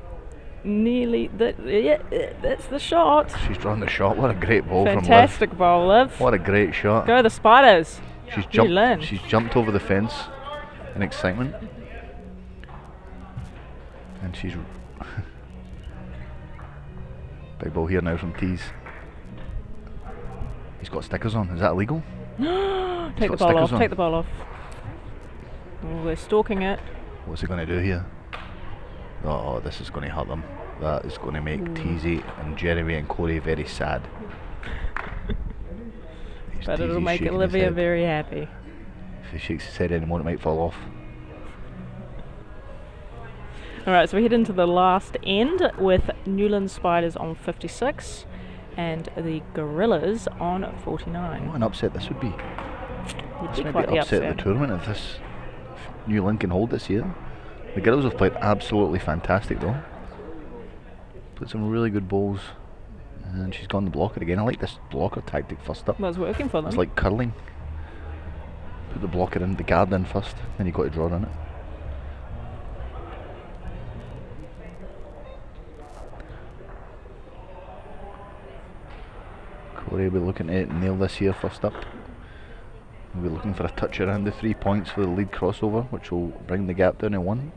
Nearly, yeah, that's the shot. She's drawn the shot. What a great ball from Liv. Fantastic ball, Liv. What a great shot. Go the Spiders. She's jumped over the fence in excitement. And she's big ball here now from Tees. He's got stickers on. Is that illegal? Take the ball off. Take the ball off. Oh, they're stalking it. What's he going to do here? Oh, this is going to hurt them. That is going to make Teasy and Jeremy and Corey very sad. But it'll make Olivia very happy. If he shakes his head anymore, it might fall off. Alright, so we head into the last end with Newland Spiders on 56 and the Gorillas on 49. What an upset this would be. Would This be might quite be upset the tournament if this Newland can hold this year. The girls have played absolutely fantastic though. Put some really good balls. And she's gone the blocker again. I like this blocker tactic first up. Well, it's working for them. It's like curling. Put the blocker in, the guard in first, then you've got to draw on it. Corey will be looking to nail this here first up. We'll be looking for a touch around the 3 points for the lead crossover, which will bring the gap down to 1.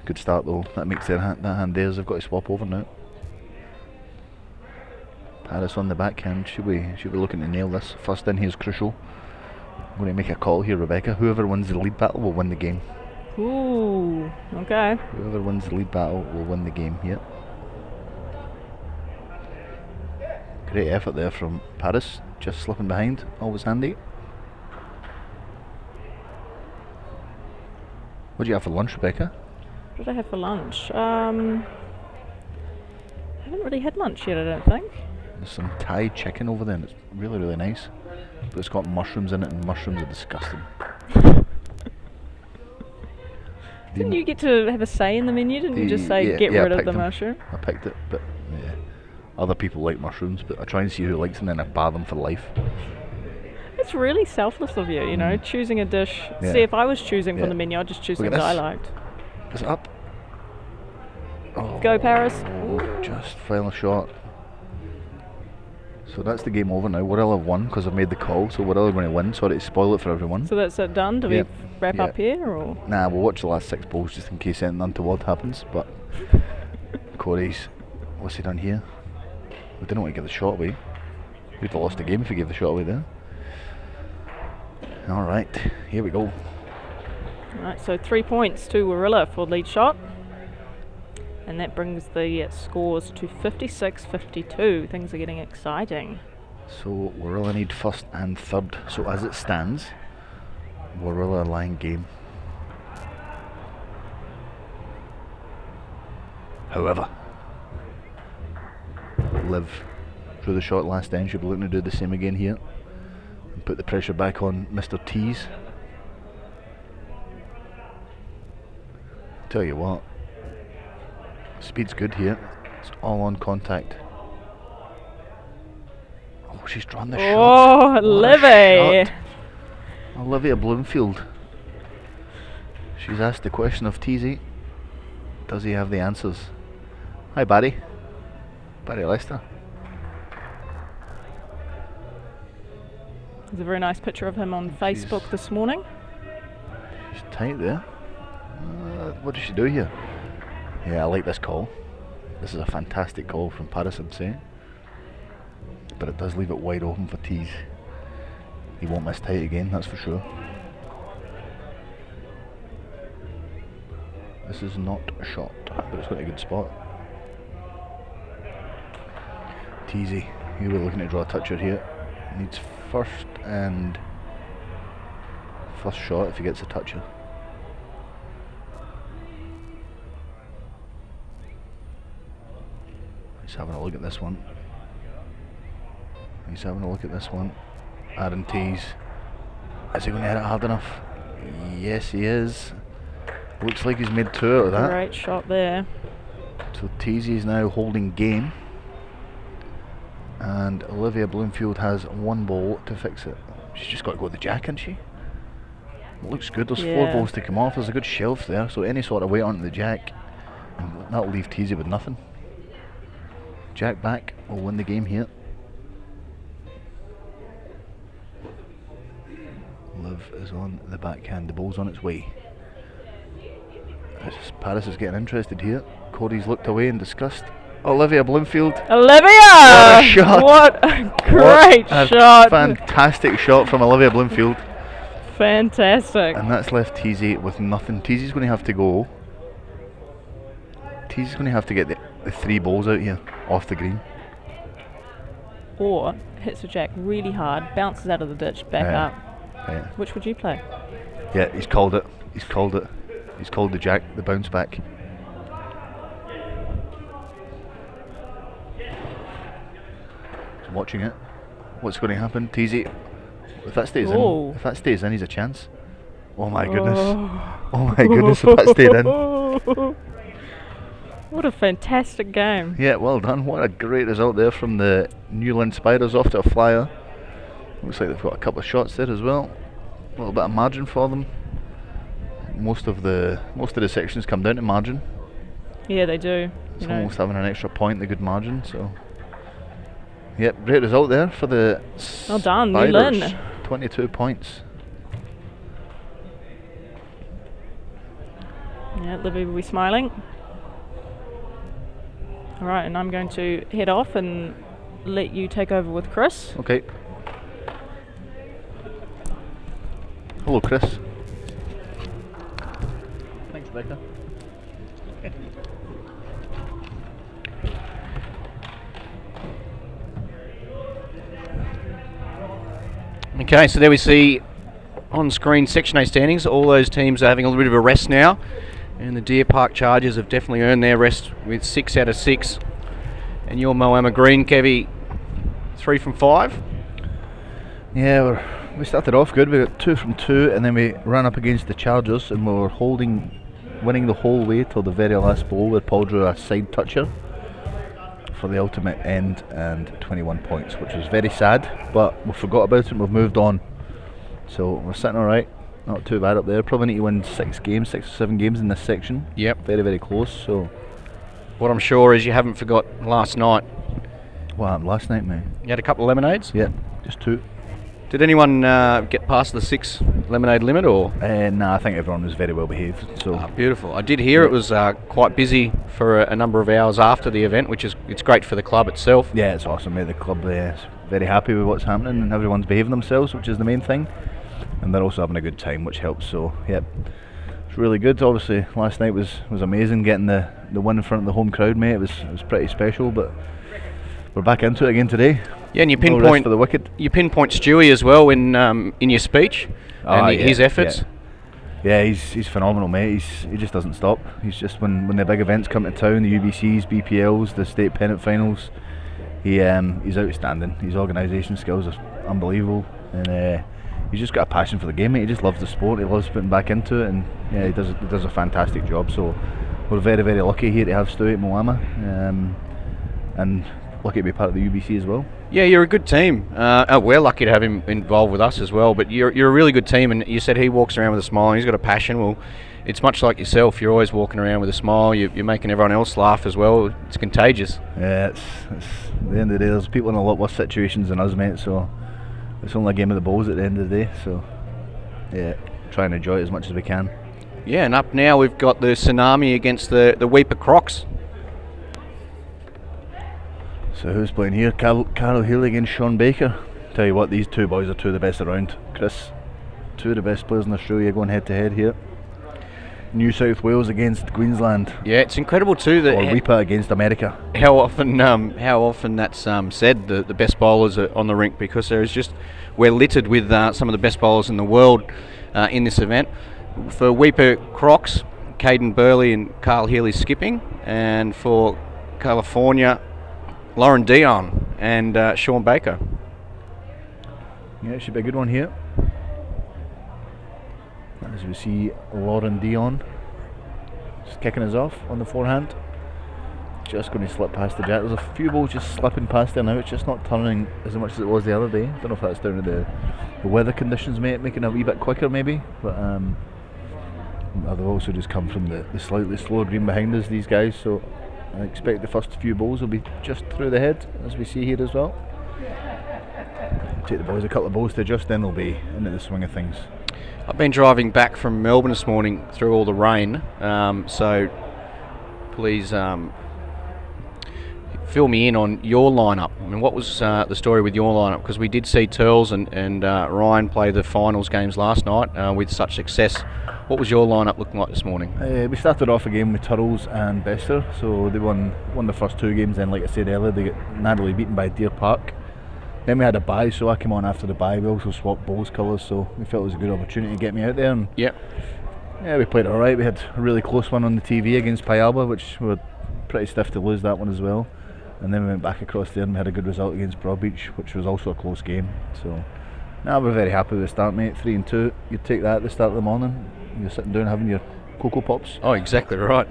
Good start though. That makes that hand theirs. They've got to swap over now. Paris on the backhand. Should be looking to nail this. First in here is crucial. I'm going to make a call here, Rebecca. Whoever wins the lead battle will win the game. Ooh, okay. Whoever wins the lead battle will win the game here. Great effort there from Paris. Just slipping behind. Always handy. What do you have for lunch, Rebecca? What did I have for lunch? I haven't really had lunch yet, I don't think. There's some Thai chicken over there and it's really, really nice. But it's got mushrooms in it and mushrooms are disgusting. Didn't you get to have a say in the menu? Didn't you just say get rid of the mushroom? I picked it, but yeah. Other people like mushrooms, but I try and see who likes them and then I bar them for life. It's really selfless of you, you know, choosing a dish. Yeah. See, if I was choosing from the menu, I'd just choose things I liked. Is it up? Oh, Go Paris. Just final shot. So that's the game over now. Wirral have won because I've made the call, so Wirral are going to win. Sorry to spoil it for everyone. So that's it done? Do we wrap up here? Or? Nah, we'll watch the last 6 balls just in case anything untoward happens. But Corey's, what's he done here? We didn't want to give the shot away. We'd have lost the game if we gave the shot away there. Alright, here we go. Alright, so 3 points to Wirral for lead shot. And that brings the scores to 56-52. Things are getting exciting. So Wirral need first and third. So as it stands, Wirral are lying game. However, Liv threw the shot last end. She'll be looking to do the same again here. And put the pressure back on Mr. Tees. Tell you what, speed's good here. It's all on contact. Oh, she's drawn the shot. Oh, Livy! Olivia Bloomfield. She's asked the question of Teasy. Does he have the answers? Hi, Barry. Barry Lester. There's a very nice picture of him on Facebook this morning. She's tight there. What does she do here? Yeah, I like this call. This is a fantastic call from Paris, I'd say. But it does leave it wide open for tees. He won't miss tight again, that's for sure. This is not a shot, but it's got a good spot. Teasy, here we're looking to draw a toucher here. Needs first shot if he gets a toucher. He's having a look at this one. He's having a look at this one. Aaron tees. Is he going to hit it hard enough? Yes, he is. Looks like he's made 2 out of that. Great shot there. So Teasy is now holding game. And Olivia Bloomfield has 1 ball to fix it. She's just got to go with the jack, hasn't she? It looks good. There's 4 balls to come off. There's a good shelf there. So any sort of weight onto the jack, and that'll leave Teasy with nothing. Jack back will win the game here. Liv is on the backhand. The ball's on its way. Paris is getting interested here. Cody's looked away in disgust. Olivia Bloomfield. Olivia! What a shot! What a great shot! Fantastic shot from Olivia Bloomfield. Fantastic. And that's left Teasy with nothing. Teasy's going to have to go. Teasy's going to have to get the 3 balls out here off the green. Or hits the jack really hard, bounces out of the ditch, back up. Yeah. Which would you play? Yeah, he's called it. He's called it. He's called the jack, the bounce back. He's watching it. What's going to happen? Teasy. If that stays in, he's a chance. Oh my goodness. Oh my goodness, if that stayed in. What a fantastic game. Yeah, well done. What a great result there from the Newland Spiders, off to a flyer. Looks like they've got a couple of shots there as well. A little bit of margin for them. Most of the sections come down to margin. Yeah, they do. It's almost having an extra point, the good margin. So, yep, great result there for the well done, Spiders. Newland. 22 points. Yeah, Livy will be smiling. Alright, and I'm going to head off and let you take over with Chris. Okay. Hello, Chris. Thanks, Becca. Okay, so there we see on screen Section A standings. All those teams are having a little bit of a rest now, and the Deer Park Chargers have definitely earned their rest with 6 out of 6. And your Moama Green, Kevy, 3 from 5. Yeah, we started off good. We got 2 from 2, and then we ran up against the Chargers, and we were winning the whole way till the very last ball, where Paul drew a side toucher for the ultimate end and 21 points, which was very sad, but we forgot about it and we've moved on. So we're sitting alright, not too bad up there. Probably need to win 6 or 7 games in this section. Yep. Very, very close. So what I'm sure is you haven't forgot last night. What happened last night, mate? You had a couple of lemonades? Yep, just 2. Did anyone get past the 6 lemonade limit, or? Nah, I think everyone was very well behaved. So beautiful. I did hear it was quite busy for a number of hours after the event, which is it's great for the club itself. Yeah, it's awesome, mate. The club is very happy with what's happening, and everyone's behaving themselves, which is the main thing. And they're also having a good time, which helps. So, yep, it's really good. Obviously, last night was amazing, getting the win in front of the home crowd, mate. It was pretty special, but we're back into it again today. Yeah, and you No rest pinpoint for the wicked. You pinpoint Stewie as well in your speech and his efforts. Yeah, he's phenomenal, mate. He just doesn't stop. He's just when the big events come to town, the UBCs, BPLs, the state pennant finals, he's outstanding. His organisation skills are unbelievable, and he's just got a passion for the game, mate. He just loves the sport. He loves putting back into it, and yeah, he does a fantastic job. So we're very, very lucky here to have Stewie at Moama, and lucky to be part of the UBC as well. Yeah, you're a good team. We're lucky to have him involved with us as well, but you're a really good team, and you said he walks around with a smile and he's got a passion. Well, it's much like yourself. You're always walking around with a smile. You're making everyone else laugh as well. It's contagious. Yeah, it's at the end of the day, there's people in a lot worse situations than us, mate, so It's only a game of the balls at the end of the day, so yeah, try and enjoy it as much as we can. Yeah, and up now we've got the Tsunami against the Weeper Crocs. So who's playing here? Carol Healy against Sean Baker. Tell you what, these two boys are two of the best around. Chris, two of the best players in Australia going head to head here. New South Wales against Queensland. Yeah, it's incredible too that or Weeper against America. How often that's said, the best bowlers are on the rink, because we're littered with some of the best bowlers in the world in this event. For Weeper Crocs, Caden Burley and Carl Healy skipping, and for California, Lauren Dion and Sean Baker. Yeah, it should be a good one here. As we see Lauren Dion just kicking us off on the forehand. Just going to slip past the jack. There's a few balls just slipping past there now. It's just not turning as much as it was the other day. I don't know if that's down to the weather conditions, making it a wee bit quicker maybe. But they've also just come from the slightly slower green behind us, these guys. So I expect the first few balls will be just through the head, as we see here as well. Take the boys a couple of balls to adjust, then they'll be into the swing of things. I've been driving back from Melbourne this morning through all the rain, so please fill me in on your lineup. I mean, what was the story with your lineup? Because we did see Turles and Ryan play the finals games last night with such success. What was your lineup looking like this morning? We started off a game with Turles and Bester, so they won the first two games. Then, like I said earlier, they got narrowly beaten by Deer Park. Then we had a bye, so I came on after the bye. We also swapped bowls colours, so we felt it was a good opportunity to get me out there. And yeah, we played alright. We had a really close one on the TV against Pialba, which we were pretty stiff to lose that one as well. And then we went back across there and we had a good result against Broadbeach, which was also a close game. So now we're very happy with the start, mate. 3-2. You take that at the start of the morning. You're sitting down having your Cocoa Pops. Oh, exactly right.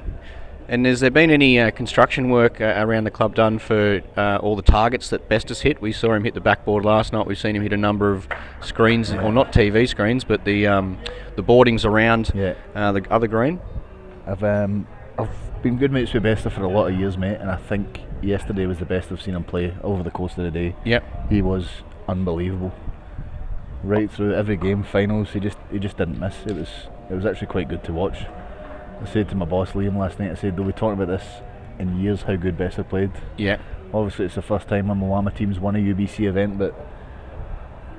And has there been any construction work around the club done for all the targets that Best has hit? We saw him hit the backboard last night. We've seen him hit a number of screens, or not TV screens, but the boardings around the other green. I've been good mates with Bester for a lot of years, mate, and I think yesterday was the best I've seen him play over the course of the day. Yep. He was unbelievable. Right through every game, finals, he just didn't miss. It was actually quite good to watch. I said to my boss Liam last night, I said, they'll be talking about this in years, how good Bester played. Yeah. Obviously it's the first time my Moama team's won a UBC event, but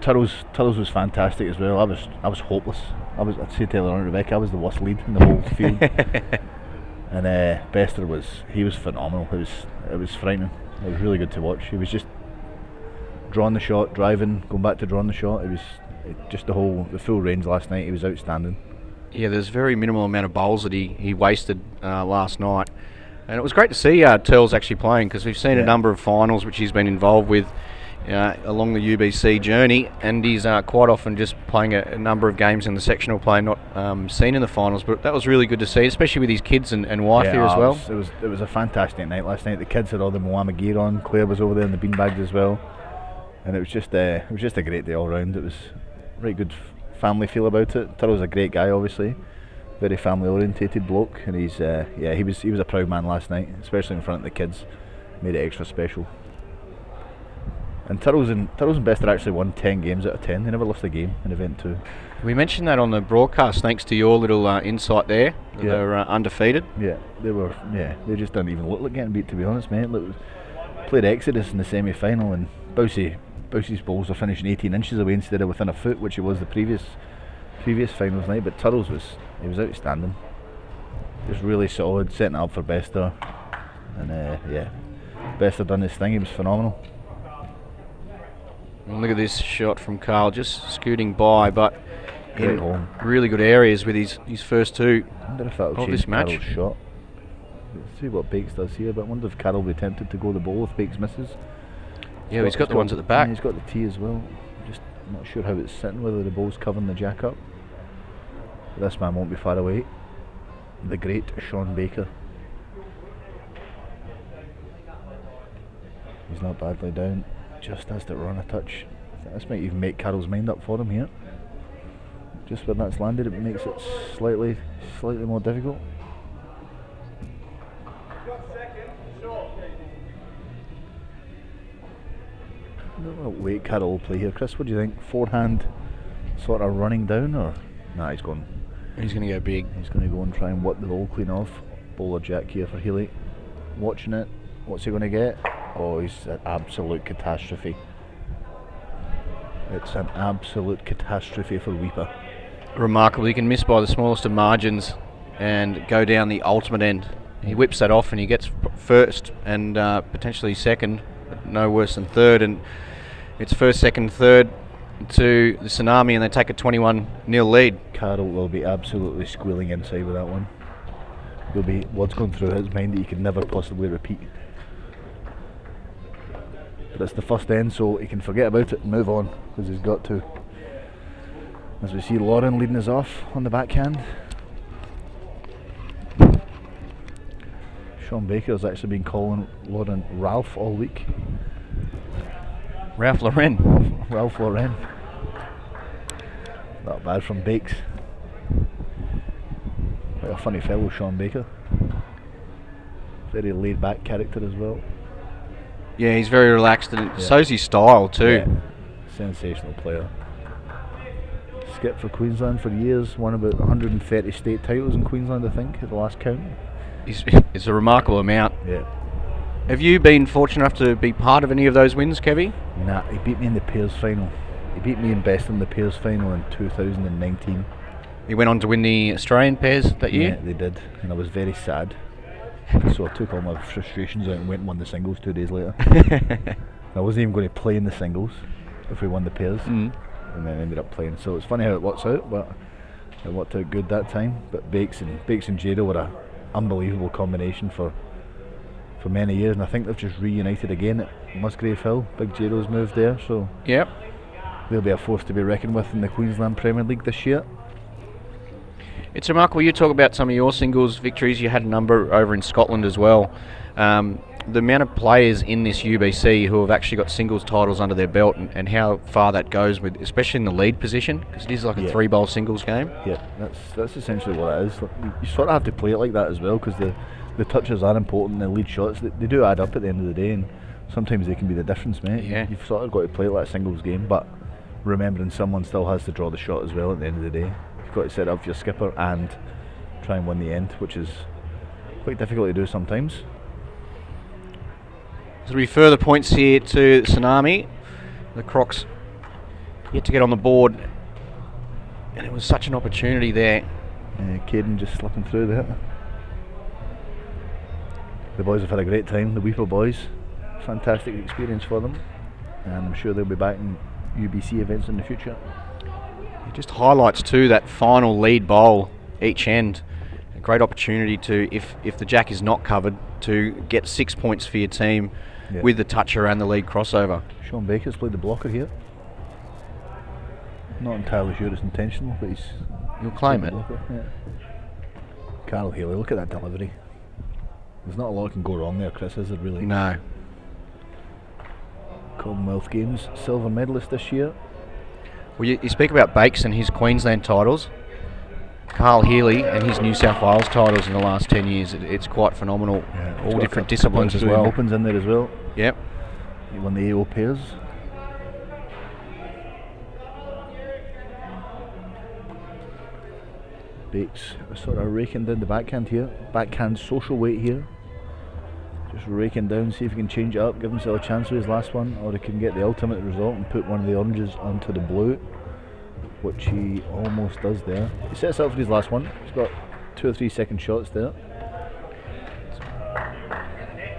Turles was fantastic as well. I was hopeless. I'd say to Taylor and Rebecca, I was the worst lead in the whole field. And Bester was phenomenal. It was frightening. It was really good to watch. He was just drawing the shot, driving, going back to drawing the shot. Just the full range last night. He was outstanding. Yeah, there's very minimal amount of bowls that he wasted last night, and it was great to see Turles actually playing, because we've seen a number of finals which he's been involved with along the UBC journey, and he's quite often just playing a number of games in the sectional play, not seen in the finals. But that was really good to see, especially with his kids and wife here as well. It was a fantastic night last night. The kids had all the Moama gear on. Claire was over there in the beanbags as well, and it was just a great day all round. It was right good family feel about it. Turtle's a great guy, obviously, very family orientated bloke, and he was a proud man last night, especially in front of the kids. Made it extra special. And Turtles and Bester actually won 10 games out of 10. They never lost a game in event 2. We mentioned that on the broadcast, thanks to your little insight there. They're undefeated. Yeah, they were. Yeah, they just didn't even look like getting beat, to be honest, mate. Look, played Exodus in the semi-final, and Bowsey's balls were finishing 18 inches away instead of within a foot, which it was the previous finals night. But Turtles was outstanding. Just really solid, setting it up for Bester, and Bester done his thing. He was phenomenal. And look at this shot from Carl, just scooting by, but in really good areas with his first two I wonder if that'll of change this match. Carol's shot. Let's see what Bakes does here, but I wonder if Carol will be tempted to go the ball if Bakes misses. Yeah, he's got the ones at the back. He's got the tee as well. Just not sure how it's sitting, whether the ball's covering the jack up. But this man won't be far away. The great Sean Baker. He's not badly down. Just has to run a touch. I think this might even make Carol's mind up for him here. Just where that's landed, it makes it slightly more difficult. don't know what weight Carroll will play here. Chris, what do you think? Forehand sort of running down, or? Nah, he's going. He's going to go big. He's going to go and try and whip the ball clean off. Bowler jack here for Healy. Watching it. What's he going to get? Oh, he's an absolute catastrophe. It's an absolute catastrophe for Weeper. Remarkable. He can miss by the smallest of margins and go down the ultimate end. He whips that off and he gets first and potentially second, but no worse than third. And it's first, second, third to the Tsunami, and they take a 21-0 lead. Carroll will be absolutely squealing inside with that one. There'll be what's going through his mind that he could never possibly repeat. But it's the first end, so he can forget about it and move on, because he's got to. As we see Lauren leading us off on the backhand. Sean Baker has actually been calling Lauren Ralph all week. Ralph Lauren. Ralph Lauren. Not bad from Bakes. Quite a funny fellow, Sean Baker. Very laid back character as well. Yeah, he's very relaxed, and so's his style too. Yeah. Sensational player. Skip for Queensland for years, won about 130 state titles in Queensland, I think, at the last count. It's a remarkable amount. Yeah. Have you been fortunate enough to be part of any of those wins, Kevy? Nah, he beat me in the pairs final. He beat me in best in the pairs final in 2019. He went on to win the Australian pairs that year? Yeah, they did, and I was very sad. So I took all my frustrations out and went and won the singles 2 days later. I wasn't even going to play in the singles if we won the pairs, and then ended up playing. So it's funny how it works out, but it worked out good that time. But Bakes and Jada were an unbelievable combination for many years, and I think they've just reunited again at Musgrave Hill. Big Jado's moved there, so yep, they'll be a force to be reckoned with in the Queensland Premier League this year. It's remarkable. You talk about some of your singles victories. You had a number over in Scotland as well. The amount of players in this UBC who have actually got singles titles under their belt, and how far that goes, with, especially in the lead position, because it is like a 3-bowl singles game. Yeah, that's essentially what it is. You sort of have to play it like that as well, because the touches are important, the lead shots, they do add up at the end of the day, and sometimes they can be the difference, mate. Yeah. You've sort of got to play it like a singles game, but remembering someone still has to draw the shot as well at the end of the day. You've got to set up for your skipper and try and win the end, which is quite difficult to do sometimes. There'll be further points here to Tsunami. The Crocs yet to get on the board, and it was such an opportunity there. Caden just slipping through there. The boys have had a great time, the Weeper boys. Fantastic experience for them, and I'm sure they'll be back in UBC events in the future. It just highlights too that final lead bowl each end. A great opportunity to, if the jack is not covered, to get 6 points for your team with the toucher and the lead crossover. Sean Baker's played the blocker here. Not entirely sure it's intentional, but you'll claim it. Yeah. Carl Haley, look at that delivery. There's not a lot can go wrong there, Chris, is there really? No. Commonwealth Games silver medalist this year. Well, you speak about Bakes and his Queensland titles. Carl Healy and his New South Wales titles in the last 10 years. It's quite phenomenal. Yeah, all different disciplines as well. Opens in there as well. Yep. He won the AO pairs. Bakes sort of raking down the backhand here. Backhand social weight here. Just raking down, see if he can change it up, give himself a chance with his last one, or he can get the ultimate result and put one of the oranges onto the blue, which he almost does there. He sets up for his last one. He's got 2 or 3 second shots there.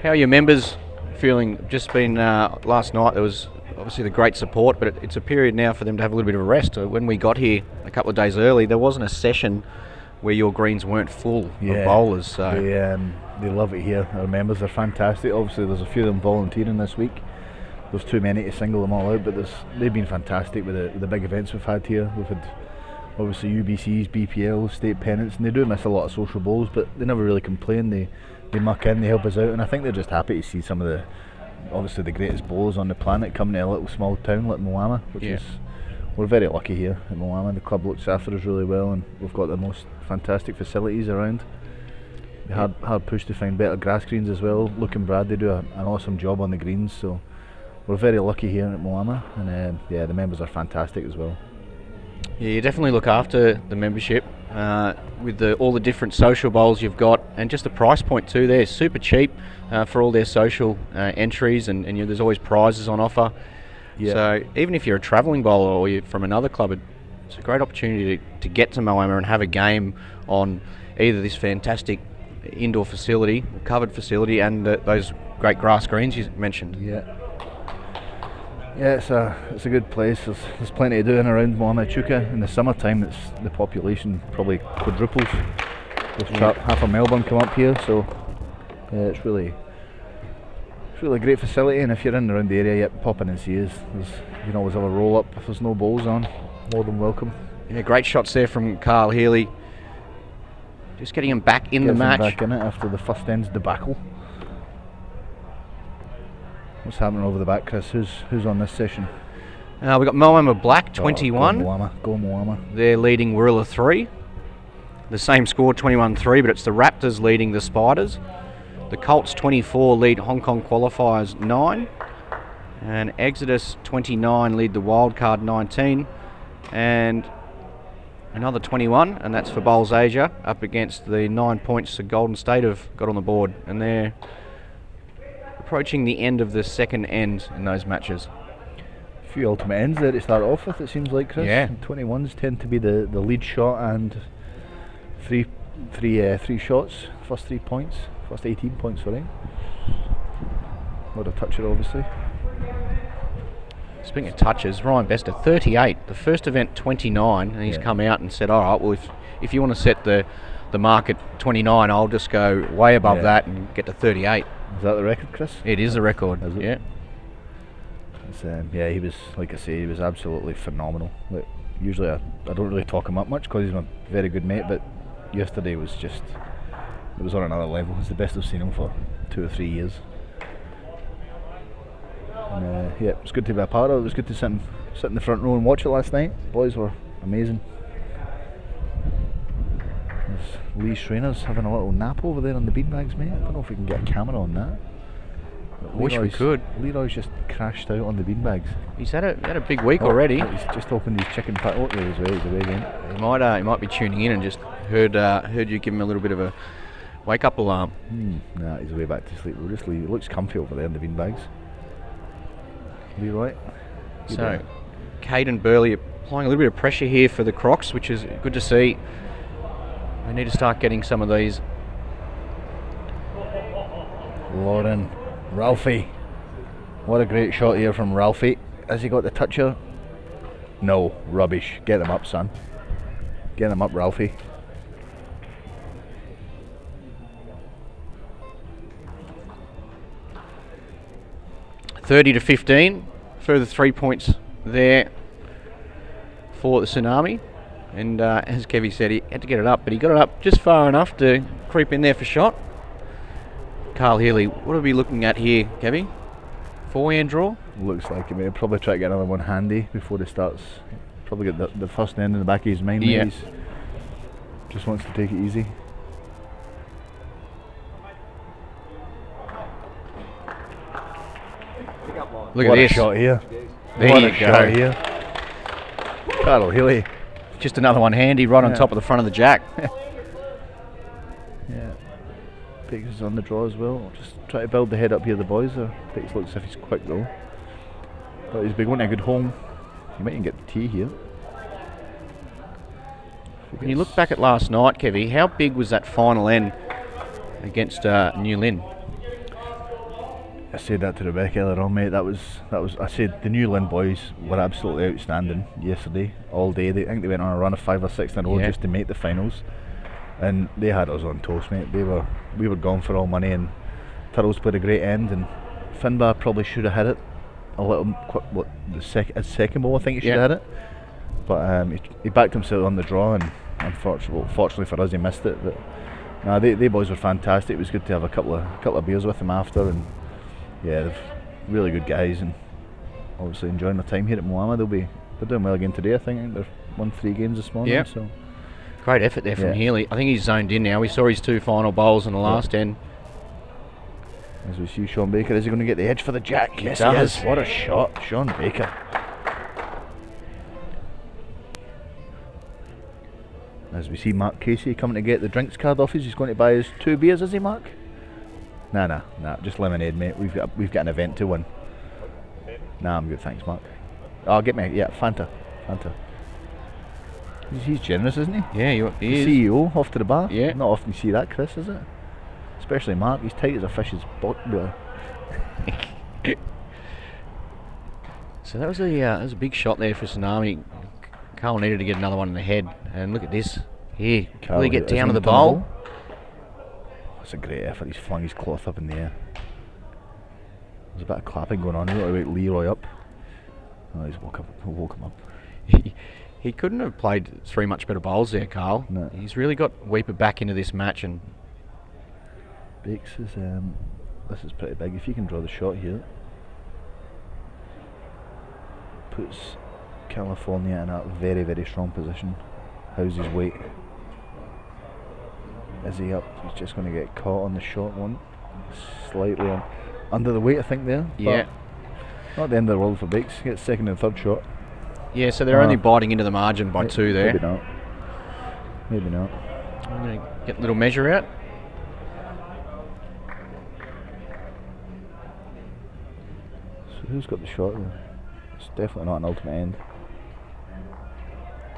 How are your members feeling? Just been last night, there was obviously the great support, but it's a period now for them to have a little bit of a rest. When we got here a couple of days early, there wasn't a session where your greens weren't full of bowlers. So they love it here. Our members are fantastic. Obviously there's a few of them volunteering this week. There's too many to single them all out, but they've been fantastic with the big events we've had here. We've had obviously UBCs, BPLs, state pennants, and they do miss a lot of social bowls, but they never really complain. They muck in, they help us out, and I think they're just happy to see some of obviously the greatest bowlers on the planet coming to a little small town like Moama, which is, we're very lucky here at Moama. The club looks after us really well, and we've got the most fantastic facilities around. They hard push to find better grass greens as well. Luke and Brad, they do an awesome job on the greens, so we're very lucky here at Moama, and yeah, the members are fantastic as well. Yeah, you definitely look after the membership with all the different social bowls you've got, and just the price point too. They're super cheap for all their social entries, and there's always prizes on offer. Yeah. So even if you're a travelling bowler or you're from another club, it's a great opportunity to get to Moama and have a game on either this fantastic indoor facility, covered facility, and those great grass greens you mentioned. Yeah. Yeah, it's a good place. There's plenty to do in around Moama Chuka. In the summertime, the population probably quadruples. There's half of Melbourne come up here, so yeah, it's really a great facility. And if you're in around the area, pop in and see us. You can always have a roll up if there's no bowls on. More than welcome. Yeah, great shots there from Carl Healy. Just getting him back in the match. Back in it after the first end's debacle. What's happening over the back, Chris? Who's on this session? We've got Moama Black, 21. Go Moama. They're leading Warilla 3. The same score, 21-3, but it's the Raptors leading the Spiders. The Colts, 24, lead Hong Kong Qualifiers 9. And Exodus, 29, lead the Wildcard 19. And another 21, and that's for Bowls Asia, up against the 9 points the Golden State have got on the board. And they're approaching the end of the second end in those matches. A few ultimate ends there to start off with, it seems like, Chris. Yeah. 21s tend to be the lead shot, and three shots, first 3 points, first 18 points, sorry. What a toucher, obviously. Speaking of touches, Ryan Bester, 38. The first event, 29, and he's come out and said, all right, well, if you want to set the mark at 29, I'll just go way above that and get to 38. Is that the record, Chris? It is a record, is it? Yeah. He was, like I say, he was absolutely phenomenal. Like, usually I don't really talk him up much because he's my very good mate, but yesterday was just, it was on another level. It's the best I've seen him for 2 or 3 years. And yeah, it was good to be a part of it. It was good to sit in the front row and watch it last night. Boys were amazing. There's Lee Schreiner's having a little nap over there on the beanbags, mate. I don't know if we can get a camera on that. I wish we could. Leroy's just crashed out on the beanbags. He's had a big week already. He's just opened his chicken pat. Look, he's away again. He might be tuning in and just heard you give him a little bit of a wake up alarm. Nah, he's away back to sleep. We'll just leave. It looks comfy over there in the beanbags. Leroy. So, Caden Burley applying a little bit of pressure here for the Crocs, which is good to see. We need to start getting some of these. Lauren, Ralphie. What a great shot here from Ralphie. Has he got the toucher? No, rubbish. Get them up, son. Get them up, Ralphie. $30-15. Further 3 points there for the Tsunami. And as Kevy said, he had to get it up, but he got it up just far enough to creep in there for shot. Carl Healy, what are we looking at here, Kevy? 4-hand draw? Looks like he may probably try to get another one handy before he starts. Probably get the first end in the back of his mind. Yeah. He just wants to take it easy. Look what at this. A shot here. There what you a go. shot here. Carl Healy. Just another one handy right on top of the front of the jack. Yeah. Biggs on the draw as well. Just try to build the head up here, the boys. Biggs looks as if he's quick though. But he's big, wanting a good home. You might even get the tee here. When you look back at last night, Kevy, how big was that final end against New Lynn? I said that to Rebecca earlier on, mate. That was. I said the New Lynn boys were absolutely outstanding yesterday, all day. I think they went on a run of 5 or 6 in a row just to make the finals, and they had us on toast, mate. We were gone for all money, and Turtles played a great end, and Finbar probably should have hit it a little. His second ball, I think he should have hit it, but he backed himself on the draw, and fortunately for us, he missed it. But no, they boys were fantastic. It was good to have a couple of beers with them after, and. Yeah, they're really good guys, and obviously enjoying their time here at Moama. They're doing well again today. I think they've won 3 games this morning. Yep. So great effort there from Healy. I think he's zoned in now. We saw his 2 final bowls in the last end. As we see Sean Baker, is he going to get the edge for the jack? Yes, he does. is. What a shot, Sean Baker. As we see Mark Casey coming to get the drinks card off us. He's going to buy us 2 beers, is he, Mark? Nah, just lemonade, mate. We've got an event to win. Nah, I'm good, thanks, Mark. Oh, get me, yeah, Fanta. He's generous, isn't he? Yeah, he is. CEO off to the bar. Yeah. Not often you see that, Chris, is it? Especially Mark. He's tight as a fish's butt. So that was a big shot there for Tsunami. Carl needed to get another one in the head, and look at this. Here, really get down to the bowl. That's a great effort. He's flung his cloth up in the air. There's a bit of clapping going on. He's got to wake Leroy up. Oh, he's woke him up. He couldn't have played 3 much better bowls there, Carl. No. He's really got Weeper back into this match, and Bakes is this is pretty big. If you can draw the shot here, puts California in a very, very strong position. How's his weight? Is he up? He's just going to get caught on the short one. Slightly under the weight, I think, there. yeah. Not the end of the world for Bakes. He gets second and third shot. Yeah, so they're only biting into the margin by 2 there. Maybe not. I'm going to get a little measure out. So who's got the shot there? It's definitely not an ultimate end.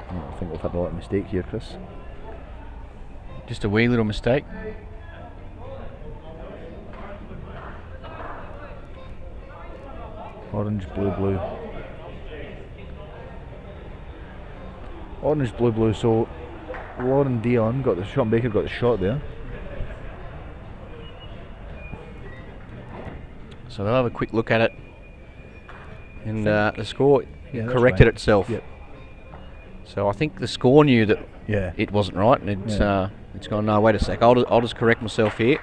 I think we've had a lot of mistake here, Chris. Just a wee little mistake. Orange, blue, blue. Orange, blue, blue. So Lauren Dion got the shot. Baker got the shot there. So they'll have a quick look at it, and the score Yeah, that's corrected right. itself. Yep. So I think the score knew that Yeah. it wasn't right, and it's gone, no, wait a sec, I'll just correct myself here.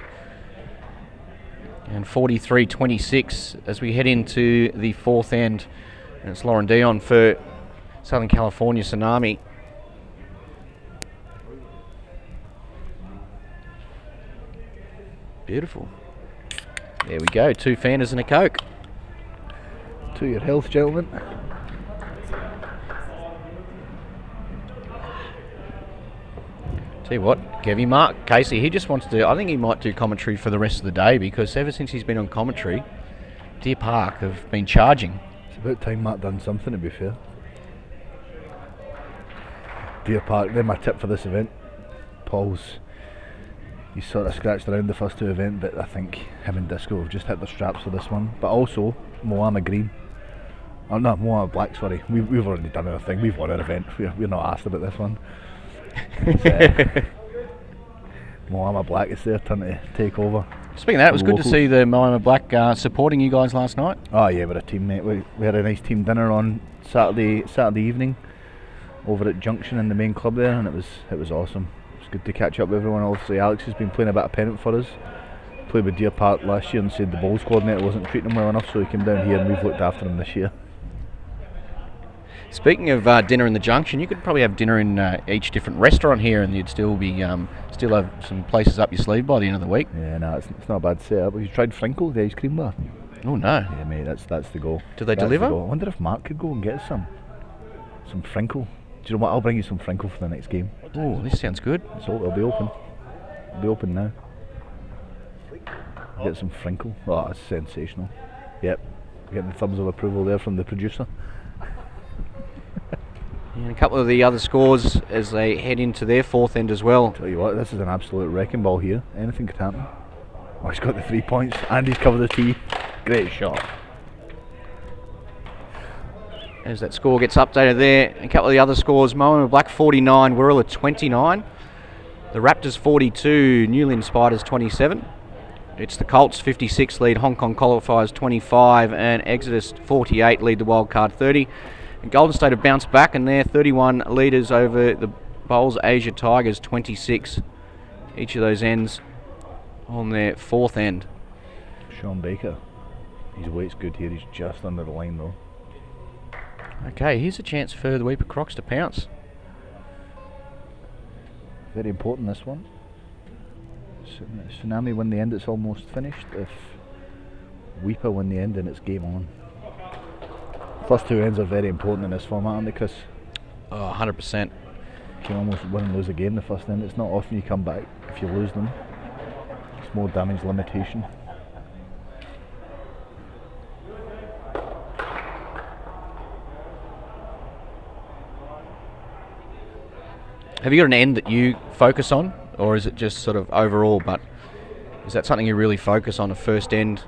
And 43-26 as we head into the 4th end, and it's Lauren Dion for Southern California Tsunami. Beautiful. There we go, 2 Fantas and a Coke. To your health, gentlemen. Tell you what, Kevy, Mark Casey, he just wants to, I think he might do commentary for the rest of the day, because ever since he's been on commentary, Deer Park have been charging. It's about time Matt done something, to be fair. Deer Park, they're my tip for this event. Paul's, he's sort of scratched around the first 2 events, but I think him and Disco have just hit their straps for this one. But also, Moama Green. Oh no, Moama Black, sorry. We've already done our thing, we've won our event. We're not asked about this one. Moama Black is their turn to take over. Speaking of that, it was good to see the Moama Black supporting you guys last night. Oh yeah, we're a team, mate. We had a nice team dinner on Saturday evening over at Junction in the main club there, and it was awesome. It's good to catch up with everyone. Obviously Alex has been playing a bit of pennant for us. Played with Deer Park last year and said the bowls coordinator wasn't treating him well enough, so he came down here and we've looked after him this year. Speaking of dinner in the Junction, you could probably have dinner in each different restaurant here, and you'd still be still have some places up your sleeve by the end of the week. Yeah, no, it's not a bad setup. Have you tried Frinkle, the ice cream bar? Oh no! Yeah, mate, that's the goal. Do they That's deliver? the goal. I wonder if Mark could go and get some Frinkle. Do you know what? I'll bring you some Frinkle for the next game. Oh, this sounds good. So it'll be open. It'll be open now. Get some Frinkle. Oh, that's sensational. Yep, getting the thumbs of approval there from the producer. And a couple of the other scores as they head into their 4th end as well. Tell you what, this is an absolute wrecking ball here. Anything could happen. Oh, he's got the 3 points and he's covered the tee. Great shot. As that score gets updated there, a couple of the other scores: Moama Black 49, Wirrilla 29, the Raptors 42, Newlyn Spiders 27. It's the Colts 56 lead Hong Kong Qualifiers 25, and Exodus 48 lead the Wildcard 30. And Golden State have bounced back, and they're 31 leaders over the Bowls Asia Tigers 26. Each of those ends on their 4th end. Sean Baker. His weight's good here. He's just under the line though. Okay, here's a chance for the Weeper Crocs to pounce. Very important, this one. Tsunami win the end, it's almost finished. If Weeper win the end and it's game on. First 2 ends are very important in this format, aren't they, Chris? Oh, 100%. You can almost win and lose a game the first end. It's not often you come back if you lose them. It's more damage limitation. Have you got an end that you focus on, or is it just sort of overall? But is that something you really focus on, a first end?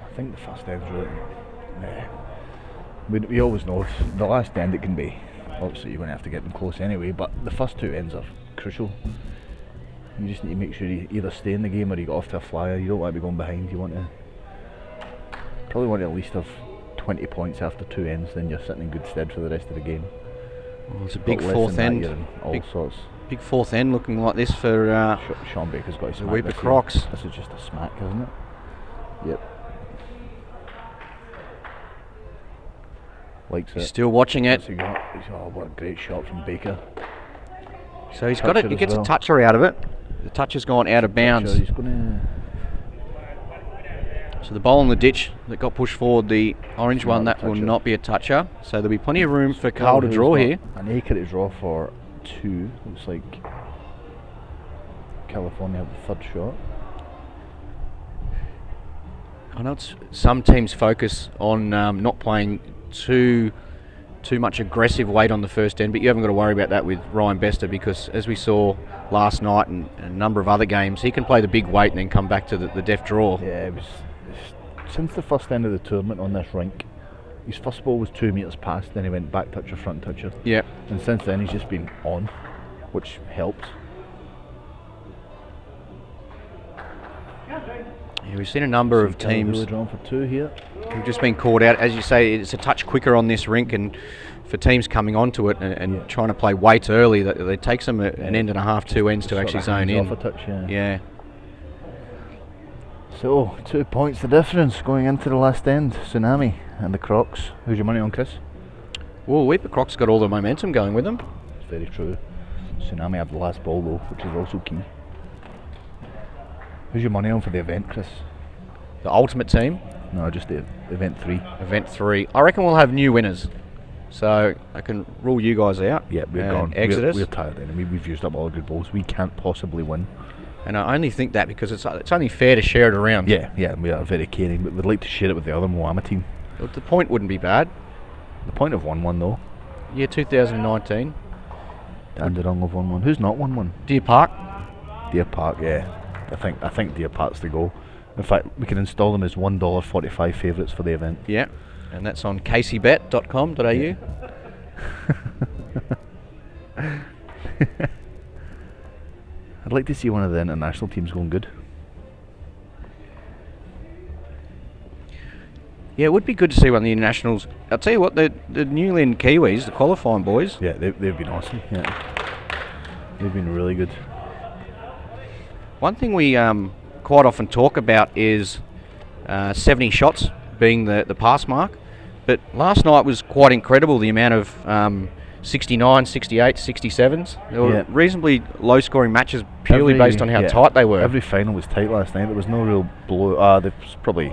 I think the first end's really... We always know the last end it can be. Obviously you're going to have to get them close anyway, but the first 2 ends are crucial. You just need to make sure you either stay in the game or you get off to a flyer. You don't want to be going behind. You want to probably want to at least have 20 points after 2 ends, then you're sitting in good stead for the rest of the game. Well, it's a big fourth end. All sorts. Big fourth end looking like this for Sean Baker's got his the Weeper Crocs. This is just a smack, isn't it? Yep. Likes it. Still watching it. Oh, what a great shot from Baker. So he's got it. He gets a toucher out of it. The touch has gone out of bounds. He's gonna... So the ball in the ditch that got pushed forward, the orange one, that will not be a toucher. So there'll be plenty of room for Carl to draw here. An acre to draw for 2. Looks like California have the 3rd shot. I know some teams focus on not playing too much aggressive weight on the first end, but you haven't got to worry about that with Ryan Bester, because as we saw last night and a number of other games, he can play the big weight and then come back to the deft draw. Yeah, since the first end of the tournament on this rink, his first ball was 2 metres past, then he went back toucher, front toucher. Yeah. And since then he's just been on, which helps. Yeah, we've seen a number of teams really drawn for 2 here. who've just been caught out. As you say, it's a touch quicker on this rink, and for teams coming onto it and trying to play weight early, that it takes them an end and a half, 2 ends to actually zone in. Off a touch, yeah. So 2 points the difference going into the last end. Tsunami and the Crocs. Who's your money on, Chris? Well, Weeper Crocs got all the momentum going with them. It's very true. Tsunami have the last ball though, which is also key. Who's your money on for the event, Chris? The ultimate team? No, just the event 3. Event 3. I reckon we'll have new winners. So I can rule you guys out. Yeah, we're gone. Exodus. We're tired then. We've used up all the good balls. We can't possibly win. And I only think that because it's only fair to share it around. Yeah, we are very caring, but we'd like to share it with the other Moama team. But the point wouldn't be bad. The point of 1-1 though. Yeah, 2019. Dandenong of 1-1. Who's not 1-1? Deer Park. Deer Park, yeah. I think Deer Park's the goal. In fact, we can install them as $1.45 favourites for the event. Yeah, and that's on caseybet.com.au. Yeah. I'd like to see one of the international teams going good. Yeah, it would be good to see one of the internationals. I'll tell you what, the Newland Kiwis, the qualifying boys. Yeah, they've been awesome. Yeah, they've been really good. One thing we quite often talk about is 70 shots being the pass mark, but last night was quite incredible, the amount of 69, 68, 67s. They were reasonably low scoring matches purely based on how tight they were. Every final was tight last night. There was no real blow. There was probably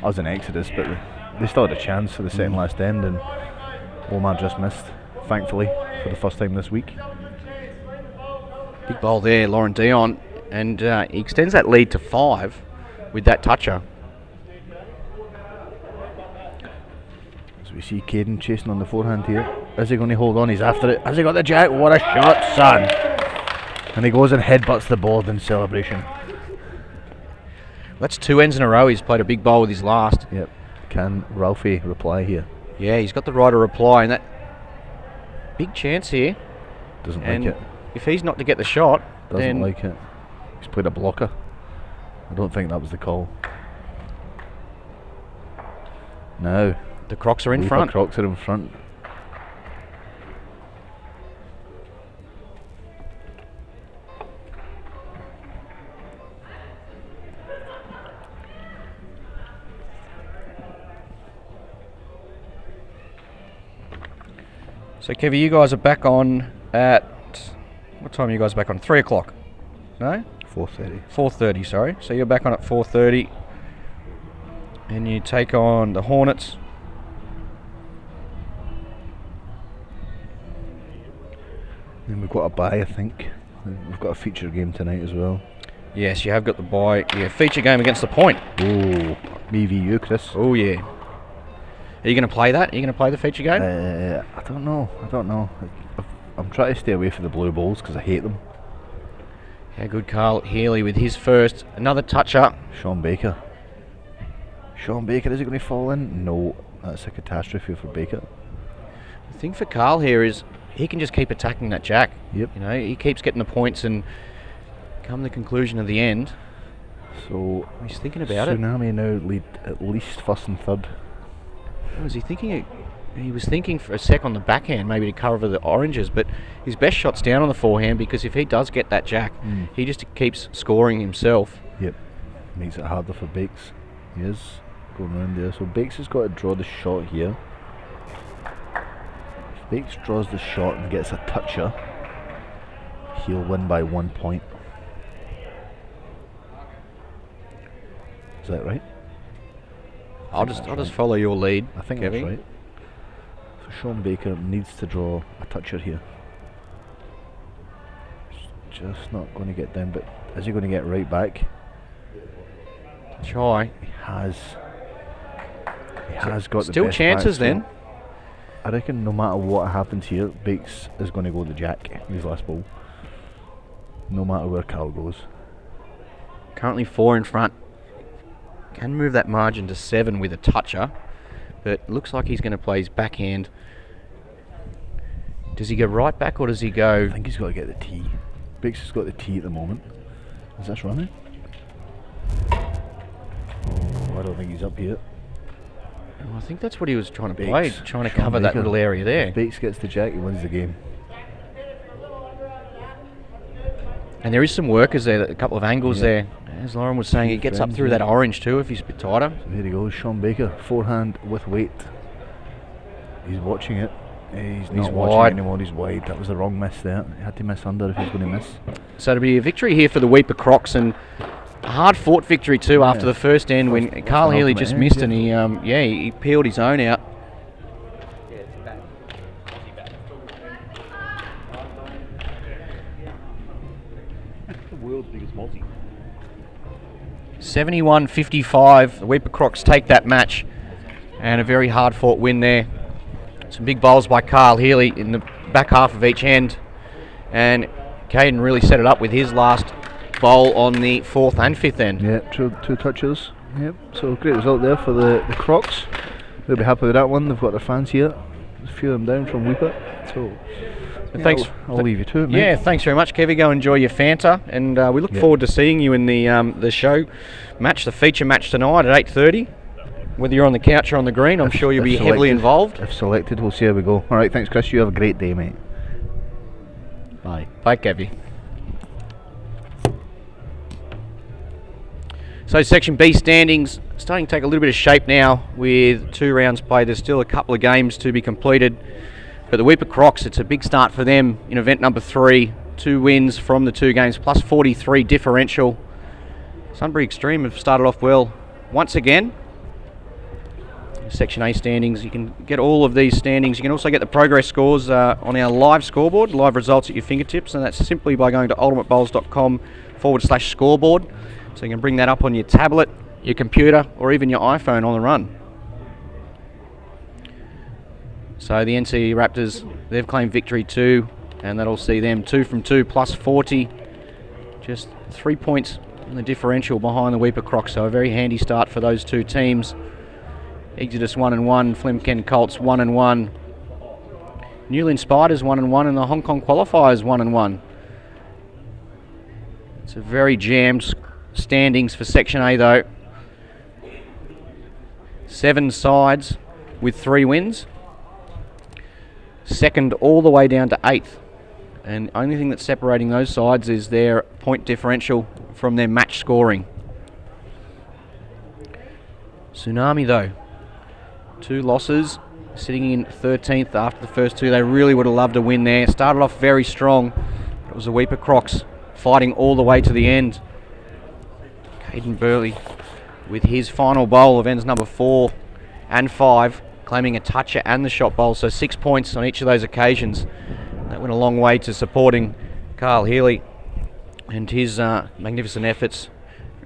us in Exodus, but they still had a chance for the second last end, and Omar just missed, thankfully, for the first time this week. Big ball there, Lauren Dion, and he extends that lead to 5 with that toucher. As we see Caden chasing on the forehand here. Is he going to hold on? He's after it. Has he got the jack? What a shot, son! And he goes and headbutts the board in celebration. That's 2 ends in a row. He's played a big ball with his last. Yep. Can Ralphie reply here? Yeah, he's got the right to reply, and that big chance here. Doesn't like it. If he's not to get the shot, doesn't like it. He's played a blocker. I don't think that was the call. No. The Crocs are in front. Crocs are in front. So, Kevy, you guys are back on at... What time are you guys back on? 3 o'clock? No? 4:30. 4:30, sorry. So you're back on at 4:30. And you take on the Hornets. Then we've got a bye, I think. We've got a feature game tonight as well. Yes, you have got the bye. Yeah, feature game against the Point. Oh, me v you, Chris. Oh, yeah. Are you going to play that? Are you going to play the feature game? I don't know. I'm trying to stay away from the blue balls because I hate them. Yeah, good Carl Healy with his first. Another touch-up. Sean Baker, is it going to fall in? No, that's a catastrophe for Baker. The thing for Carl here is he can just keep attacking that jack. Yep. You know, he keeps getting the points and come the conclusion of the end. So he's thinking about it. Tsunami now lead at least first and third. Was he thinking? He was thinking for a sec on the backhand, maybe to cover the oranges, but his best shot's down on the forehand because if he does get that jack, he just keeps scoring himself. Yep, makes it harder for Bakes. He is going around there, so Bakes has got to draw the shot here. If Bakes draws the shot and gets a toucher, he'll win by 1 point. Is that right? I'll just follow your lead. I think Kevin. that's right. So Sean Baker needs to draw a toucher here. Just not going to get down, but is he going to get right back? Try. He has got still the best chances back, then. I reckon no matter what happens here, Bakes is going to go the jack in his last ball. No matter where Carl goes. Currently 4 in front. Can move that margin to 7 with a toucher, but looks like he's going to play his backhand. Does he go right back or does he go? I think he's got to get the tee. Bakes has got the tee at the moment. Is this running? Oh, I don't think he's up here. I think that's what he was trying to Bakes, play, trying to Sean cover that Baker. little area there. If Bakes gets the jack, he wins the game. And there is some workers there, a couple of angles there. As Lauren was saying, he gets up through that orange too if he's a bit tighter. So here he goes, Sean Baker, forehand with weight. He's watching it. He's not watching wide. anymore, he's wide. That was the wrong miss there. He had to miss under if he's going to miss. So it'll be a victory here for the Weeper Crocs, and a hard-fought victory too after the first end when Carl Healy just missed and he peeled his own out. The world's biggest multi. 71-55. The Weeper Crocs take that match, and a very hard-fought win there. Some big bowls by Carl Healy in the back half of each end, and Caden really set it up with his last bowl on the 4th and 5th end. Yeah, two touches. Yep, so great result there for the Crocs. They'll be happy with that one. They've got their fans here. There's a few of them down from Weeper. So yeah, thanks. I'll leave you to it, mate. Yeah, thanks very much, Kevy. Go enjoy your Fanta, and we look forward to seeing you in the show match, the feature match tonight at 8:30. Whether you're on the couch or on the green, I'm sure you'll be heavily involved. If selected, we'll see how we go. All right, thanks, Chris. You have a great day, mate. Bye. Bye, Kevy. So Section B standings starting to take a little bit of shape now with 2 rounds played. There's still a couple of games to be completed. But the Weeper Crocs, it's a big start for them in event number 3. 2 wins from the 2 games, plus 43 differential. Sunbury Extreme have started off well once again. Section A standings, you can get all of these standings. You can also get the progress scores on our live scoreboard, live results at your fingertips, and that's simply by going to ultimatebowls.com/scoreboard. So you can bring that up on your tablet, your computer, or even your iPhone on the run. So the NC Raptors, they've claimed victory too, and that'll see them 2 from 2 plus 40. Just 3 points in the differential behind the Weeper Crocs, so a very handy start for those 2 teams. Exodus 1-1, Flemken Colts 1-1, Newland Spiders 1-1, and the Hong Kong Qualifiers 1-1. It's a very jammed standings for Section A though. 7 sides with 3 wins. Second all the way down to 8th. And the only thing that's separating those sides is their point differential from their match scoring. Tsunami though, 2 losses, sitting in 13th after the first 2. They really would have loved a win there. Started off very strong. It was the Weeper Crocs fighting all the way to the end. Caden Burley with his final bowl of ends number 4 and 5, claiming a toucher and the shot bowl, so 6 points on each of those occasions. That went a long way to supporting Carl Healy and his magnificent efforts.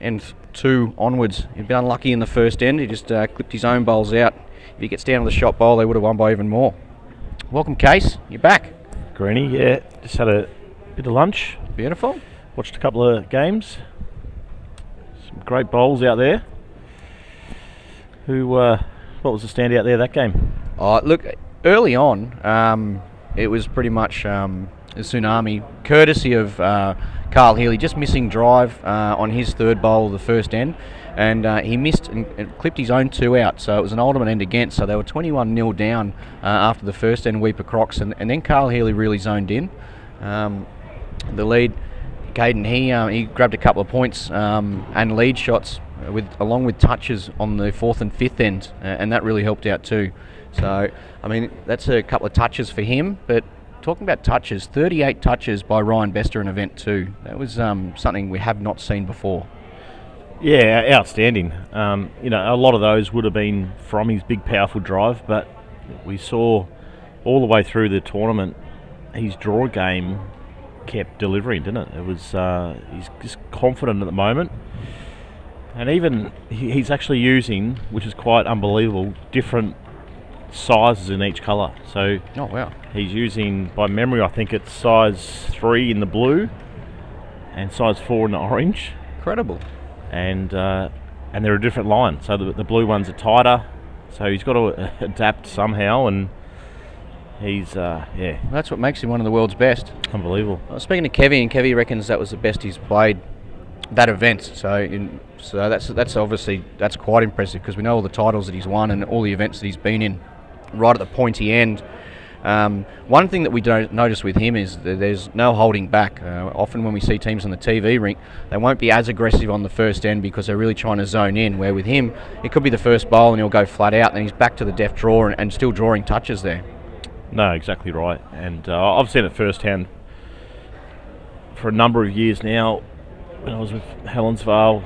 End 2 onwards. He'd been unlucky in the first end. He just clipped his own bowls out. If he gets down to the shot bowl, they would have won by even more. Welcome, Case. You're back. Greeny, yeah. Just had a bit of lunch. Beautiful. Watched a couple of games. Some great bowls out there. What was the standout there that game? Look, early on, it was pretty much a tsunami, courtesy of Carl Healy, just missing drive on his third bowl of the first end, and he missed and clipped his own 2 out, so it was an ultimate end against, so they were 21-0 down after the first end, Weeper Crocs, and then Carl Healy really zoned in. The lead, Caden, he grabbed a couple of points and lead shots along with touches on the 4th and 5th end, and that really helped out too. So, I mean, that's a couple of touches for him, but talking about touches, 38 touches by Ryan Bester in event 2. That was something we have not seen before. Yeah, outstanding. A lot of those would have been from his big, powerful drive, but we saw all the way through the tournament his draw game kept delivering, didn't it? It was he's just confident at the moment, and even he's actually using, which is quite unbelievable, different sizes in each colour. So oh wow, he's using, by memory, I think it's size 3 in the blue and size 4 in the orange. Incredible. And they're a different line, so the blue ones are tighter, so he's got to adapt somehow, and he's that's what makes him one of the world's best. Unbelievable. Well, speaking to Kevy, and Kevy reckons that was the best he's played that event, so that's obviously that's quite impressive, because we know all the titles that he's won and all the events that he's been in right at the pointy end. One thing that we don't notice with him is that there's no holding back. Often when we see teams on the TV rink, they won't be as aggressive on the first end because they're really trying to zone in, where with him it could be the first bowl and he'll go flat out, and he's back to the deft draw and still drawing touches there. No, exactly right, and I've seen it firsthand for a number of years now. When I was with Helensvale,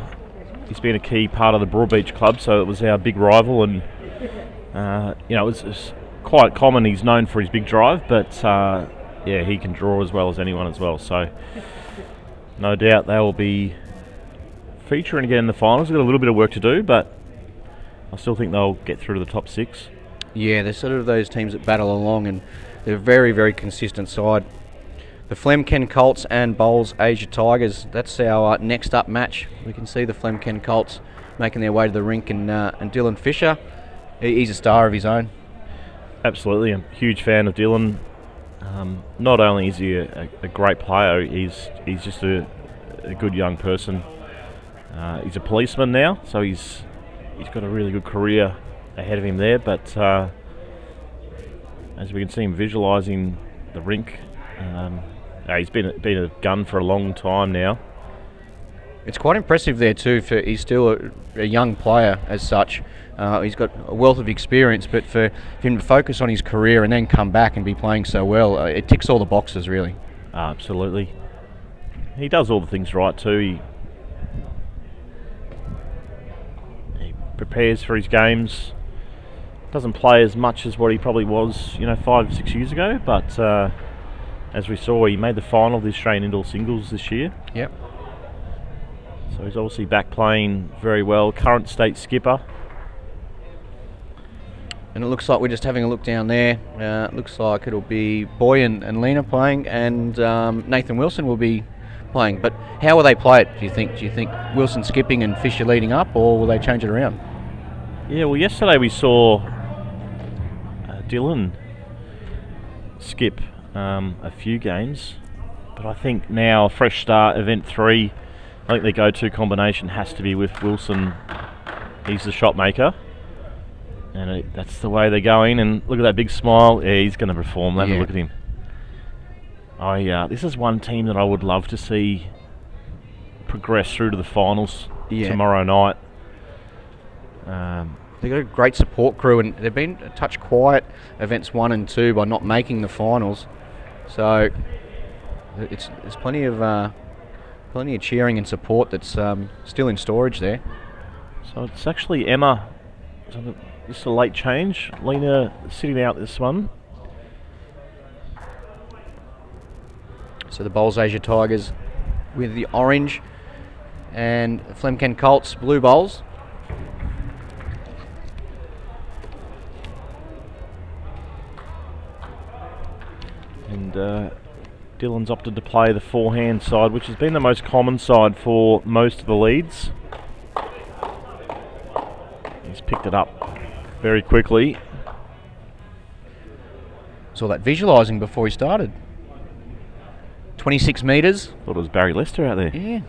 he's been a key part of the Broadbeach club, so it was our big rival, and it was quite common. He's known for his big drive, but he can draw as well as anyone as well, so no doubt they will be featuring again in the finals. They've got a little bit of work to do, but I still think they'll get through to the top 6. Yeah, they're sort of those teams that battle along, and they're a very, very consistent side. The Flemken Colts and Bowls Asia Tigers, that's our next up match. We can see the Flemken Colts making their way to the rink, and Dylan Fisher, he's a star of his own. Absolutely, I'm a huge fan of Dylan. Not only is he a great player, he's just a good young person. He's a policeman now, so he's got a really good career ahead of him there, but as we can see him visualising the rink, he's been a gun for a long time now. It's quite impressive there too, for he's still a young player as such. He's got a wealth of experience, but for him to focus on his career and then come back and be playing so well, it ticks all the boxes really. Absolutely. He does all the things right too. He prepares for his games. Doesn't play as much as what he probably was, 5-6 years ago, but as we saw, he made the final of the Australian Indoor Singles this year. Yep. So he's obviously back playing very well. Current state skipper. And it looks like we're just having a look down there. It looks like it'll be Boy and Lena playing, and Nathan Wilson will be playing. But how will they play it, do you think? Do you think Wilson skipping and Fisher leading up, or will they change it around? Yeah, well, yesterday we saw Dylan skip a few games, but I think now a fresh start, event 3, I think their go-to combination has to be with Wilson. He's the shot maker, and that's the way they're going. And look at that big smile. Yeah, he's going to perform. Have a look at him. This is one team that I would love to see progress through to the finals tomorrow night. They've got a great support crew, and they've been a touch quiet events 1 and 2 by not making the finals. So there's plenty of cheering and support that's still in storage there. So it's actually Emma. So this is a late change. Lena sitting out this one. So the Bowls Asia Tigers with the orange and Flemken Colts blue bowls. And Dylan's opted to play the forehand side, which has been the most common side for most of the leads. He's picked it up very quickly. Saw that visualising before he started. 26 metres. Thought it was Barry Lester out there. Yeah.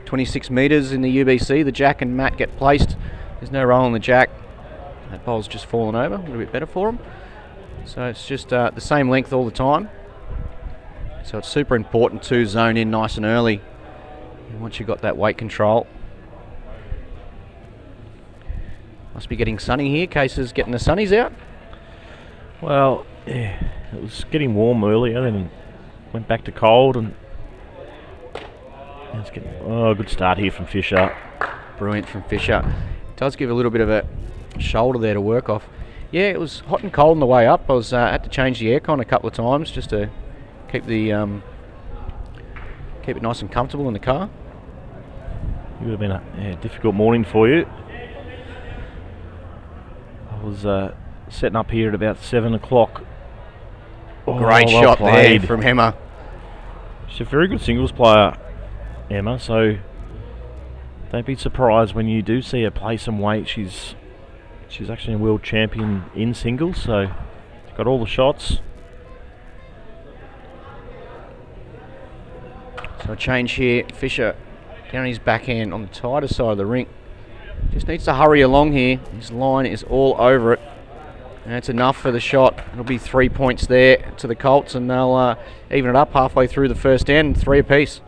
26 metres in the UBC. The jack and mat get placed. There's no roll on the jack. That bowl's just fallen over. A little bit better for him. So it's just the same length all the time. So it's super important to zone in nice and early. And once you've got that weight control. Must be getting sunny here. Case's getting the sunnies out. Well, yeah, it was getting warm earlier, then went back to cold, and it's getting a good start here from Fisher. Brilliant from Fisher. Does give a little bit of a shoulder there to work off. Yeah, it was hot and cold on the way up. I was had to change the aircon a couple of times just to keep the keep it nice and comfortable in the car. It would have been a difficult morning for you. I was setting up here at about 7 o'clock. Great well shot played there from Emma. She's a very good singles player, Emma, so don't be surprised when you do see her play some weight. She's actually a world champion in singles, so she's got all the shots. So a change here. Fisher down his backhand on the tighter side of the rink. Just needs to hurry along here. His line is all over it. And that's enough for the shot. It'll be 3 points there to the Colts, and they'll even it up halfway through the first end, 3 apiece.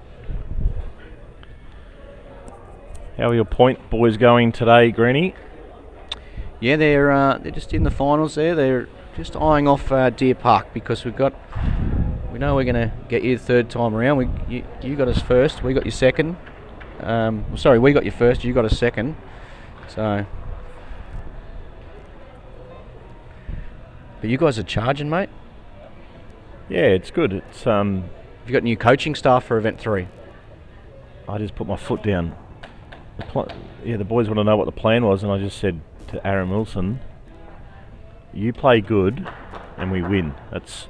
How are your point boys going today, Granny? Yeah, they're just in the finals there. They're just eyeing off Deer Park because we know we're going to get you the third time around. You got us first, we got you second. Sorry, we got you first, you got us second. So, but you guys are charging, mate. Yeah, it's good. It's Have you got new coaching staff for event 3? I just put my foot down. The boys want to know what the plan was, and I just said to Aaron Wilson, you play good and we win. That's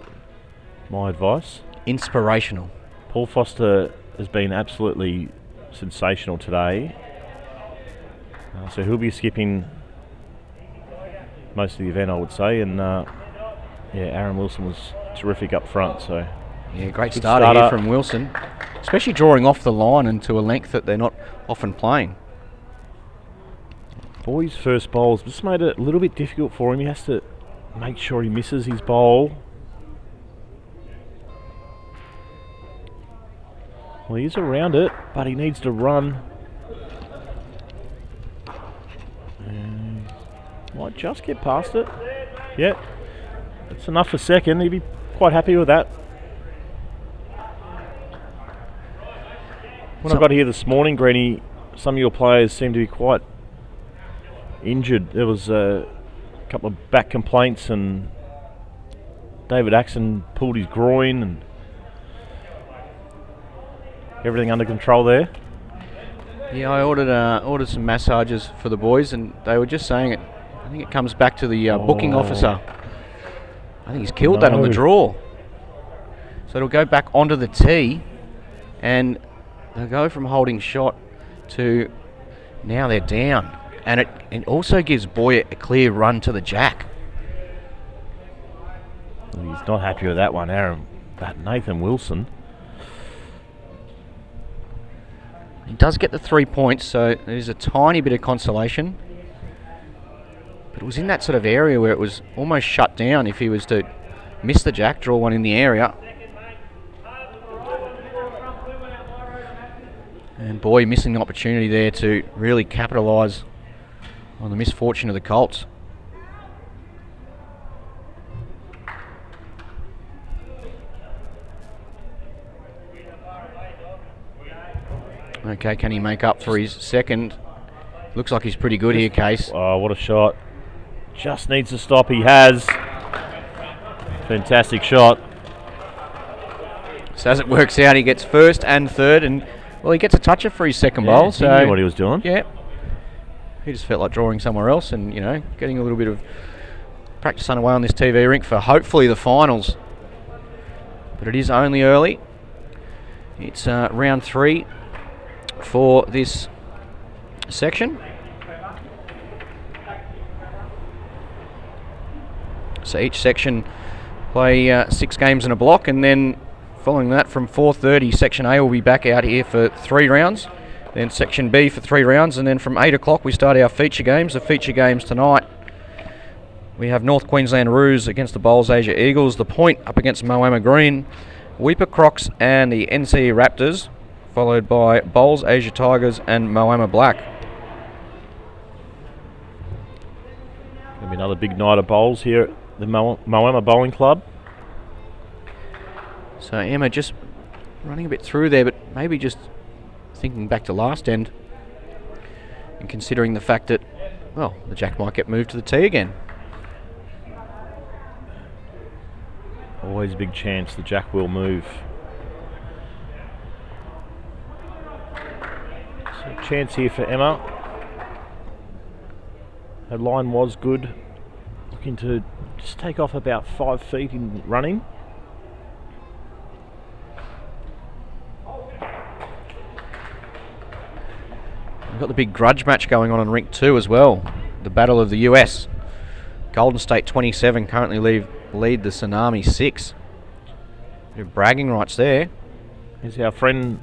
my advice. Inspirational. Paul Foster has been absolutely sensational today. So he'll be skipping most of the event, I would say, and Aaron Wilson was terrific up front. So yeah, great starter here from Wilson, especially drawing off the line and to a length that they're not often playing. Boy's first bowls just made it a little bit difficult for him. He has to make sure he misses his bowl. Well, he's around it, but he needs to run. And might just get past it. Yeah, that's enough for second. He'd be quite happy with that. When I got here this morning, Granny, some of your players seem to be quite injured. There was a couple of back complaints, and David Axon pulled his groin, and everything under control there. Yeah, I ordered some massages for the boys, and they were just saying it. I think it comes back to the booking officer. I think he's killed that on the draw. So it'll go back onto the tee, and they'll go from holding shot to now they're down. And it also gives Boy a clear run to the jack. He's not happy with that one, Aaron. That Nathan Wilson. He does get the 3 points, so there's a tiny bit of consolation. But it was in that sort of area where it was almost shut down if he was to miss the jack, draw one in the area. And Boy missing the opportunity there to really capitalise on the misfortune of the Colts. Okay, can he make up for his second? Looks like he's pretty good here, Case. Oh, what a shot. Just needs to stop. He has. Fantastic shot. So as it works out, he gets first and third, and well, he gets a toucher for his second bowl. He knew what he was doing. Yeah. He just felt like drawing somewhere else and, you know, getting a little bit of practice underway on this TV rink for hopefully the finals. But it is only early. It's round 3 for this section. So each section play 6 games in a block, and then following that from 4:30, Section A will be back out here for 3 rounds. Then Section B for 3 rounds, and then from 8 o'clock we start our feature games. The feature games tonight, we have North Queensland Roos against the Bowls Asia Eagles, the Point up against Moama Green, Weipa Crocs and the NC Raptors, followed by Bowls Asia Tigers and Moama Black. Gonna be another big night of bowls here at the Moama Bowling Club. So Emma just running a bit through there, but maybe just thinking back to last end and considering the fact that, well, the jack might get moved to the tee again. Always a big chance the jack will move. So chance here for Emma. Her line was good. Looking to just take off about 5 feet in running. We've got the big grudge match going on Rink 2 as well. The Battle of the US. Golden State 27 currently lead the Tsunami 6. Bit of bragging rights there. Here's our friend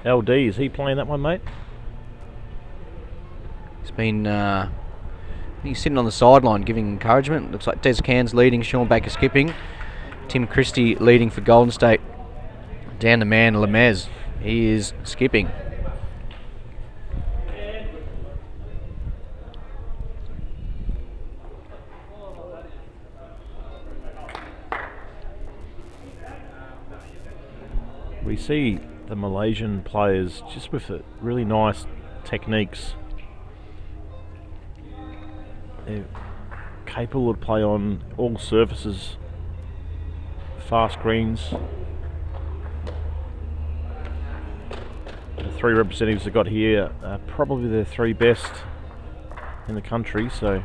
LD. Is he playing that one, mate? He's been he's sitting on the sideline giving encouragement. Looks like Des Cairns leading, Sean Baker skipping. Tim Christie leading for Golden State. Dan the man, Lemez, he is skipping. We see the Malaysian players just with the really nice techniques. They're capable of play on all surfaces, fast greens. The 3 representatives they've got here are probably the 3 best in the country, so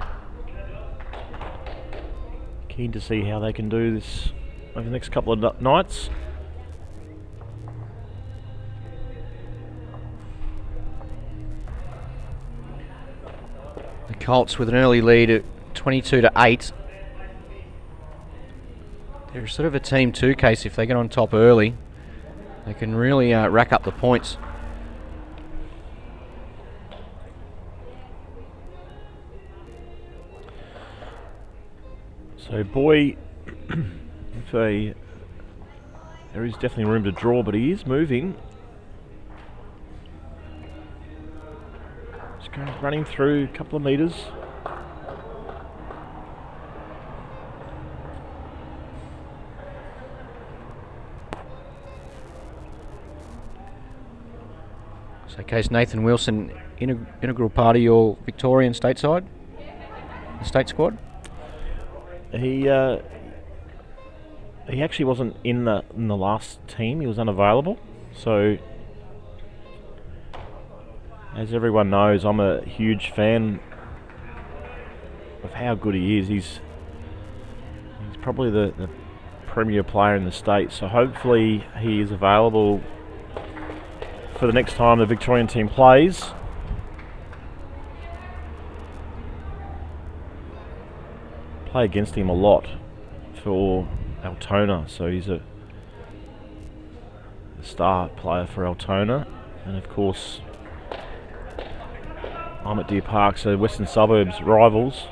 keen to see how they can do this over the next couple of nights. The Colts with an early lead at 22-8. They're sort of a team 2 case. If they get on top early, they can really rack up the points. So Boy, there is definitely room to draw, but he is moving. Just going running through a couple of metres. So case Nathan Wilson, integral part of your Victorian state side, the state squad? He actually wasn't in the last team. He was unavailable. So, as everyone knows, I'm a huge fan of how good he is. He's probably the premier player in the state. So hopefully he is available for the next time the Victorian team plays. Play against him a lot for Altona, so he's a star player for Altona, and of course I'm at Deer Park, so Western Suburbs rivals.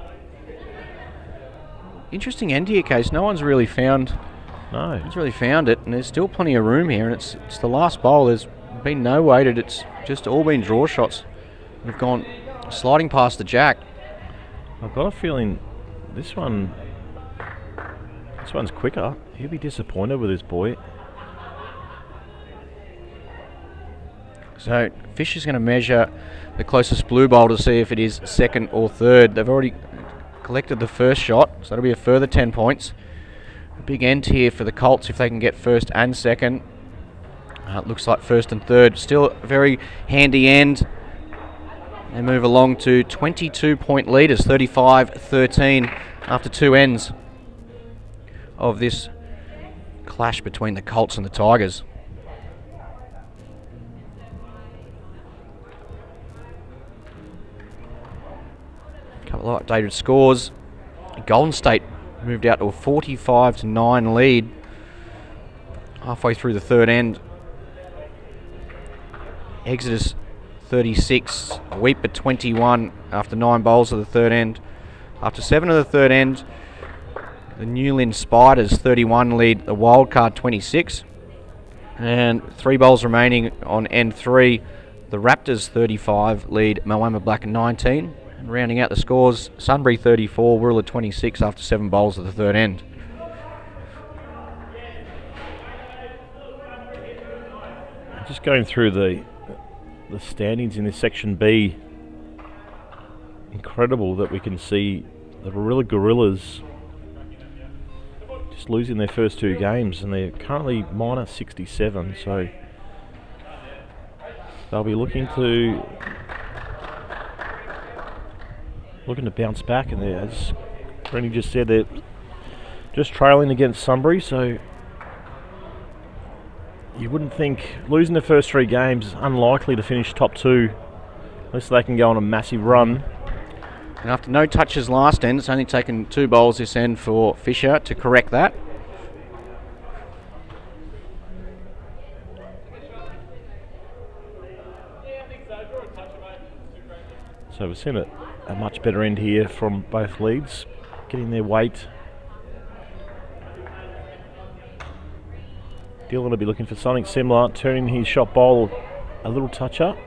Interesting end here, case. No one's really found. No, one's really found it, and there's still plenty of room here. And it's the last bowl. There's been no weighted. It's just all been draw shots. We've gone sliding past the jack. I've got a feeling this one's quicker. He'll be disappointed with this boy. So Fisher's going to measure the closest blue bowl to see if it is second or third. They've already collected the first shot, so that'll be a further 10 points. A big end here for the Colts if they can get first and second. It looks like first and third. Still a very handy end. They move along to 22-point leaders, 35-13 after 2 ends of this clash between the Colts and the Tigers. A couple of updated scores. Golden State moved out to a 45-9 lead halfway through the third end. Exodus 36, Weeper 21 after 9 bowls of the third end. After 7 of the third end, the Newlyn Spiders 31 lead the Wildcard 26. And 3 bowls remaining on end 3, the Raptors 35 lead Moama Black 19. And rounding out the scores, Sunbury 34, Wirral 26 after 7 bowls of the third end. Just going through the standings in this section B, incredible that we can see the Wirral Gorillas just losing their first 2 games, and they're currently minus 67, so they'll be looking to bounce back, and they're, as Rennie just said, they're just trailing against Sunbury, so you wouldn't think losing the first 3 games is unlikely to finish top 2 unless they can go on a massive run. And after no touches last end, it's only taken 2 bowls this end for Fisher to correct that. So we've seen a much better end here from both leads, getting their weight. Dylan will be looking for something similar, turning his shot bowl a little touch up.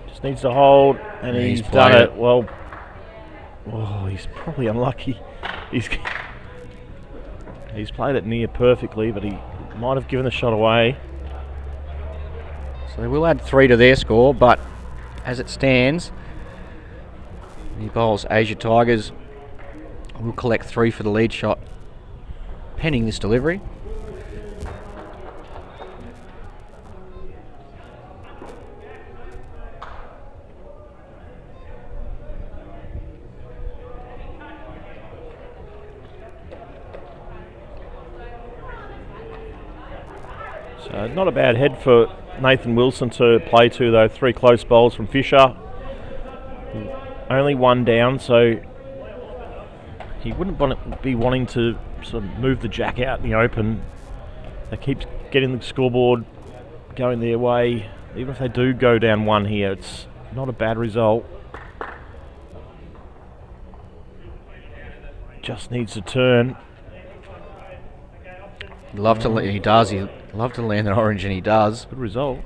Just needs to hold, and he's done it. Well, oh, he's probably unlucky. He's played it near perfectly, but he might have given the shot away. So they will add 3 to their score, but as it stands, the bowls Asia Tigers will collect 3 for the lead shot, pending this delivery. So not a bad head for Nathan Wilson to play to, though. 3 close bowls from Fisher. Only 1 down, so he wouldn't be wanting to sort of move the jack out in the open. They keep getting the scoreboard going their way. Even if they do go down 1 here, it's not a bad result. Just needs to turn. He love to land that orange, and he does. Good result.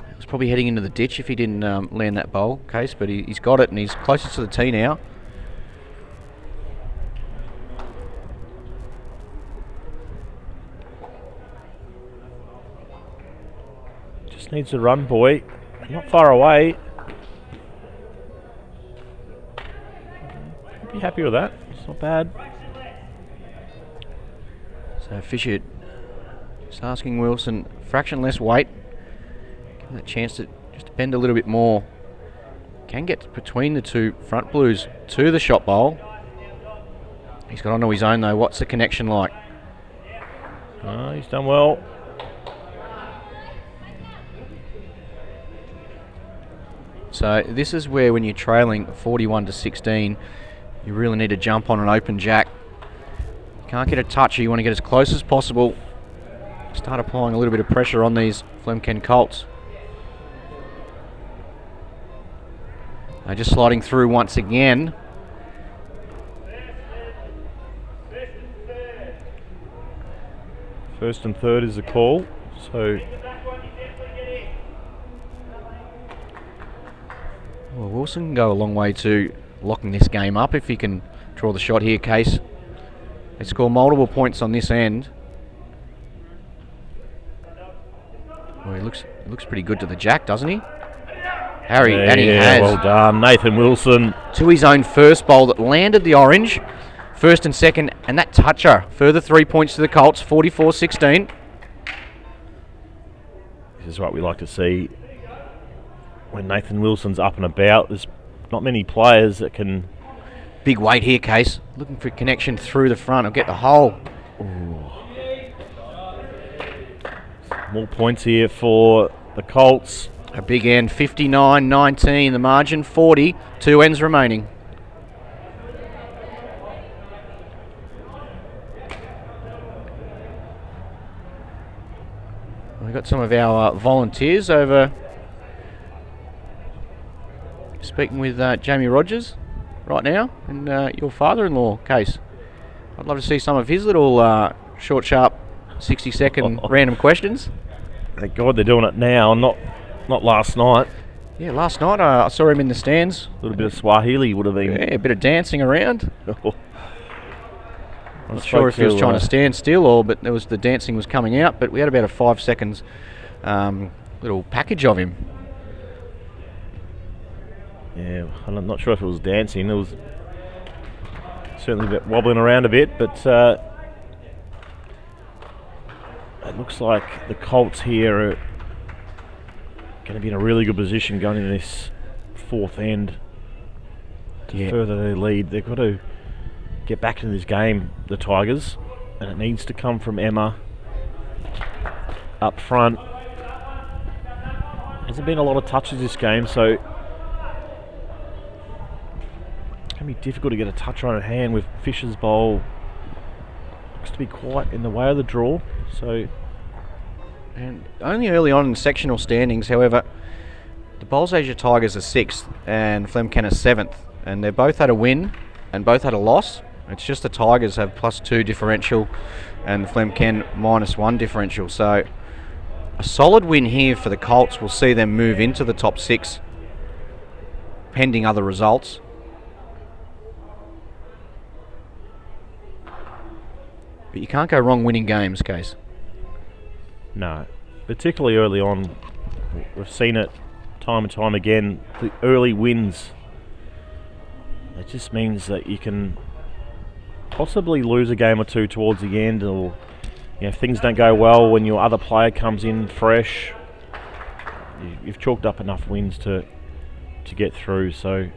He was probably heading into the ditch if he didn't land that bowl, Case, but he's got it, and he's closest to the tee now. Just needs to run, boy. Not far away. Be happy with that. It's not bad. So Fisher just asking Wilson fraction less weight. Give him that chance to just bend a little bit more. Can get between the 2 front blues to the shot bowl. He's got onto his own though. What's the connection like? Oh, he's done well. So this is where, when you're trailing 41-16, you really need to jump on an open jack. You can't get a touch, you want to get as close as possible. Start applying a little bit of pressure on these Flemken Colts. They're just sliding through once again. First and third is the call, so well, Wilson can go a long way to locking this game up if he can draw the shot here, Case. They score multiple points on this end. Oh, he looks pretty good to the jack, doesn't he? Harry, Yeah, and he has. well done. Nathan Wilson. To his own first bowl that landed the orange. First and second, and that toucher. Further 3 points to the Colts, 44-16. This is what we like to see when Nathan Wilson's up and about. There's not many players that can... Big weight here, Case. Looking for a connection through the front. I'll get the hole. More points here for the Colts. A big end, 59-19, the margin, 40, 2 ends remaining. We've got some of our volunteers over speaking with Jamie Rogers right now, and your father-in-law, Case. I'd love to see some of his little short, sharp, 60-second random questions. Thank God they're doing it now, not last night. Yeah, last night I saw him in the stands. A little bit of Swahili would have been... Yeah, a bit of dancing around. I'm Not sure if he was trying to stand still or but there was the dancing was coming out, but we had about a 5 seconds little package of him. Yeah, I'm not sure if it was dancing. It was certainly a bit wobbling around a bit, but it looks like the Colts here are going to be in a really good position going into this fourth end to further their lead. They've got to get back into this game, the Tigers, and it needs to come from Emma up front. Hasn't been a lot of touches this game, so it's going to be difficult to get a touch on her hand with Fisher's bowl. Looks to be quite in the way of the draw, so... And only early on in sectional standings, however, the Bowls Asia Tigers are 6th and Flemken are 7th, and they both had a win and both had a loss. It's just the Tigers have +2 differential and the Flemken -1 differential. So a solid win here for the Colts will see them move into the top 6 pending other results. But you can't go wrong winning games, Case. No, particularly early on. We've seen it time and time again. The early wins, it just means that you can possibly lose a game or two towards the end, or if things don't go well when your other player comes in fresh. You've chalked up enough wins to get through. So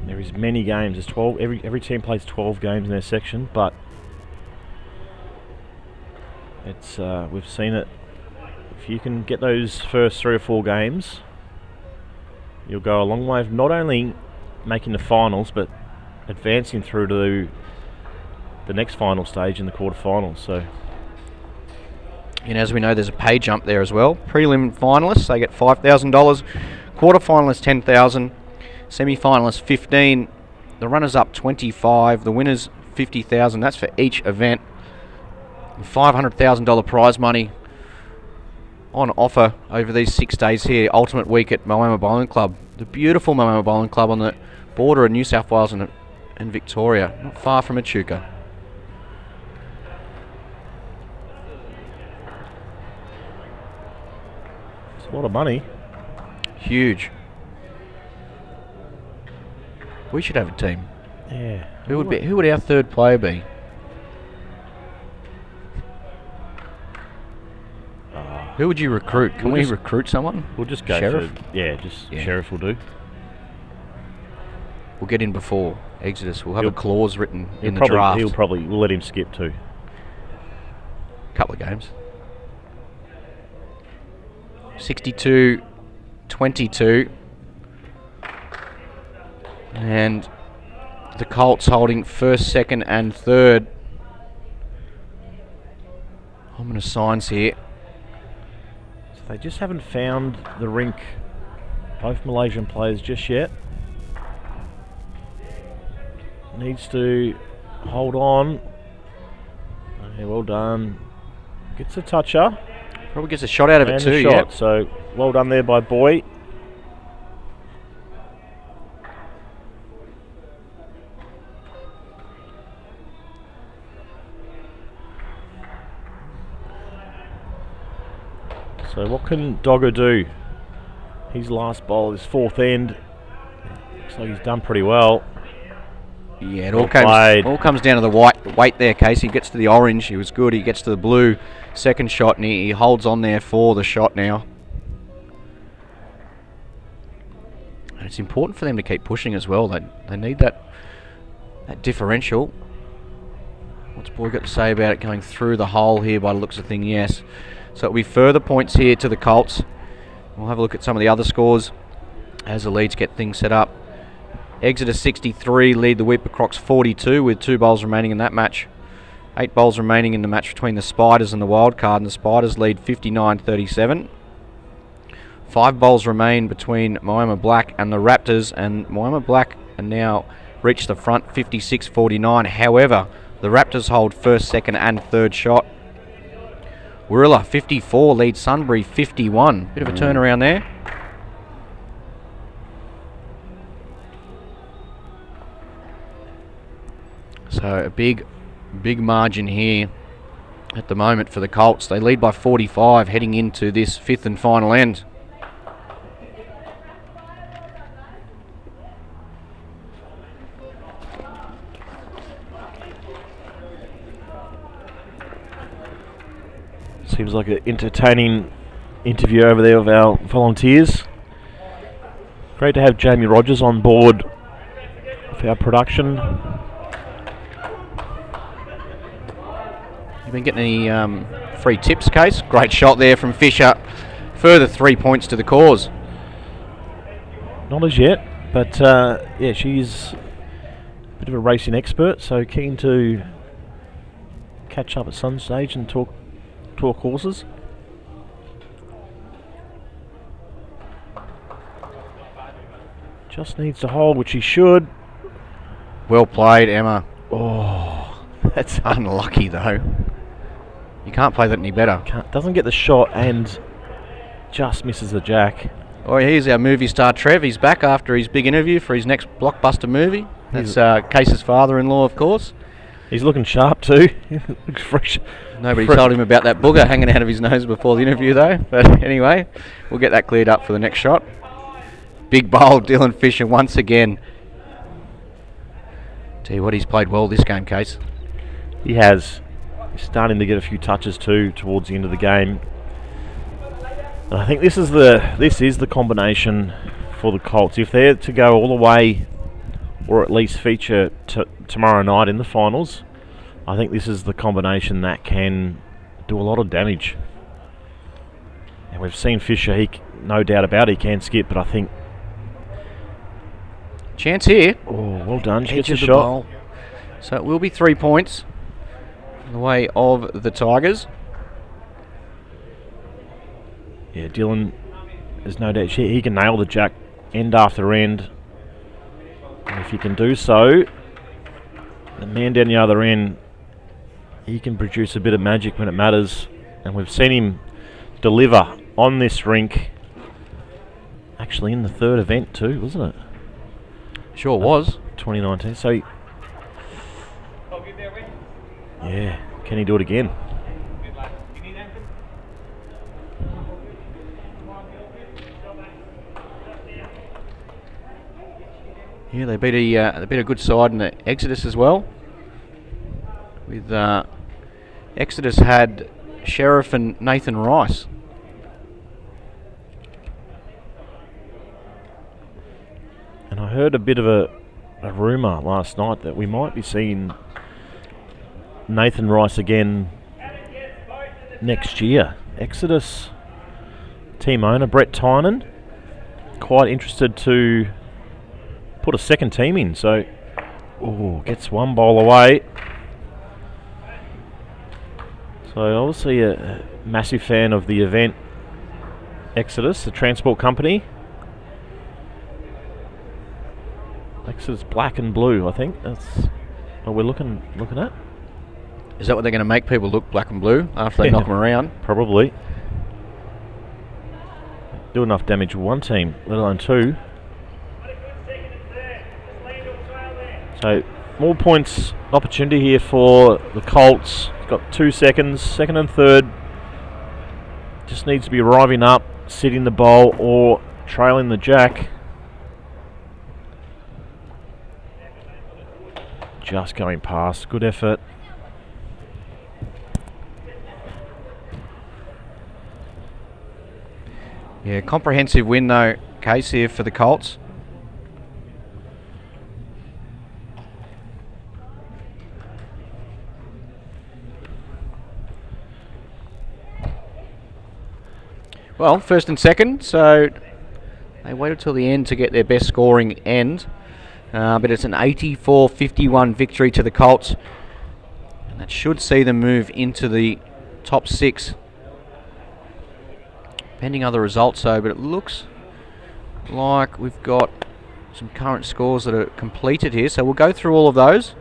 there is many games. There's 12. Every team plays 12 games in their section, but it's we've seen it. If you can get those first 3 or 4 games, you'll go a long way of not only making the finals, but advancing through to the next final stage in the quarterfinals. So, and as we know, there's a pay jump there as well. Prelim finalists, they get $5,000. Quarterfinalists, $10,000. Semi-finalists, $15,000. The runners-up, $25,000. The winners, $50,000. That's for each event. $500,000 prize money on offer over these 6 days here. Ultimate week at Moama Bowling Club. The beautiful Moama Bowling Club on the border of New South Wales and Victoria, not far from Echuca. it's a lot of money. Huge. We should have a team. Yeah. Who would our third player be? Who would you recruit? Can we recruit someone? We'll just go Sheriff? for Sheriff will do. We'll get in before Exodus. We'll have a clause written in the draft. We'll let him skip too. Couple of games. 62-22. And the Colts holding first, second and third. Ominous signs here. So they just haven't found the rink, both Malaysian players, just yet. Needs to hold on. Okay, well done. Gets a toucher. Probably gets a shot out of it too, yeah. So well done there by Boy. So what can Dogger do? His last bowl, his fourth end. Looks like he's done pretty well. Yeah, it Well all comes down to the weight there, Casey. He gets to the orange, he was good. He gets to the blue, second shot, and he holds on there for the shot now. And it's important for them to keep pushing as well. They need that differential. What's Boy got to say about it going through the hole here by the looks of things? Yes. So it'll be further points here to the Colts. We'll have a look at some of the other scores as the leads get things set up. Exeter 63 lead the Weeper Crocs 42 with 2 bowls remaining in that match. 8 bowls remaining in the match between the Spiders and the Wildcard, and the Spiders lead 59-37. 5 bowls remain between Moama Black and the Raptors, and Moama Black are now reached the front 56-49. However, the Raptors hold first, second and third shot. Wirrilla 54 leads Sunbury 51. Bit of a turnaround there. So a big margin here at the moment for the Colts. They lead by 45 heading into this 5th and final end. Seems like an entertaining interview over there with our volunteers. Great to have Jamie Rogers on board for our production. You been getting any free tips, Case? Great shot there from Fisher. Further 3 points to the cause. Not as yet, but yeah, she's a bit of a racing expert, so keen to catch up at some stage and talk horses. Just needs to hold, which he should. Well played, Emma. Oh, that's Unlucky though. You can't play that any better. doesn't get the shot and just misses the jack. Oh, here's our movie star Trev. He's back after his big interview for his next blockbuster movie. That's Case's father-in-law, of course. He's looking sharp too. Looks fresh. Nobody told him about that booger hanging out of his nose before the interview though. But anyway, we'll get that cleared up for the next shot. Big bowl, Dylan Fisher once again. Tell you what, he's played well this game, Case. He has. He's starting to get a few touches too towards the end of the game. And I think this is the combination for the Colts. If they're to go all the way, or at least feature tomorrow night in the finals, I think this is the combination that can do a lot of damage. And we've seen Fisher, no doubt about it, he can skip, but I think... Chance here. Oh, well done. She Edge gets a of the shot. bowl. So it will be 3 points in the way of the Tigers. Yeah, Dylan, there's no doubt he can nail the jack end after end. And if he can do so, the man down the other end, he can produce a bit of magic when it matters. And we've seen him deliver on this rink. Actually in the third event too, wasn't it? Sure was. 2019. So, yeah, can he do it again? Yeah, they beat a good side in the Exodus as well. With Exodus had Sheriff and Nathan Rice. And I heard a bit of a rumour last night that we might be seeing Nathan Rice again next year. Exodus team owner Brett Tynan quite interested to put a second team in, so gets one bowl away. So obviously a massive fan of the event Exodus, the transport company. Exodus black and blue, I think that's what we're looking at. Is that what they're going to make people look, black and blue, after they knock them around? Probably. Do enough damage with one team, let alone two. So more points opportunity here for the Colts. Got 2 seconds, second and third. Just needs to be arriving up, sitting the bowl, or trailing the jack. Just going past. Good effort. Yeah, comprehensive win though, Case, here for the Colts. Well, first and second, so they waited till the end to get their best scoring end. But it's an 84-51 victory to the Colts. And that should see them move into the top 6. Pending other results though, but it looks like we've got some current scores that are completed here. So we'll go through all of those.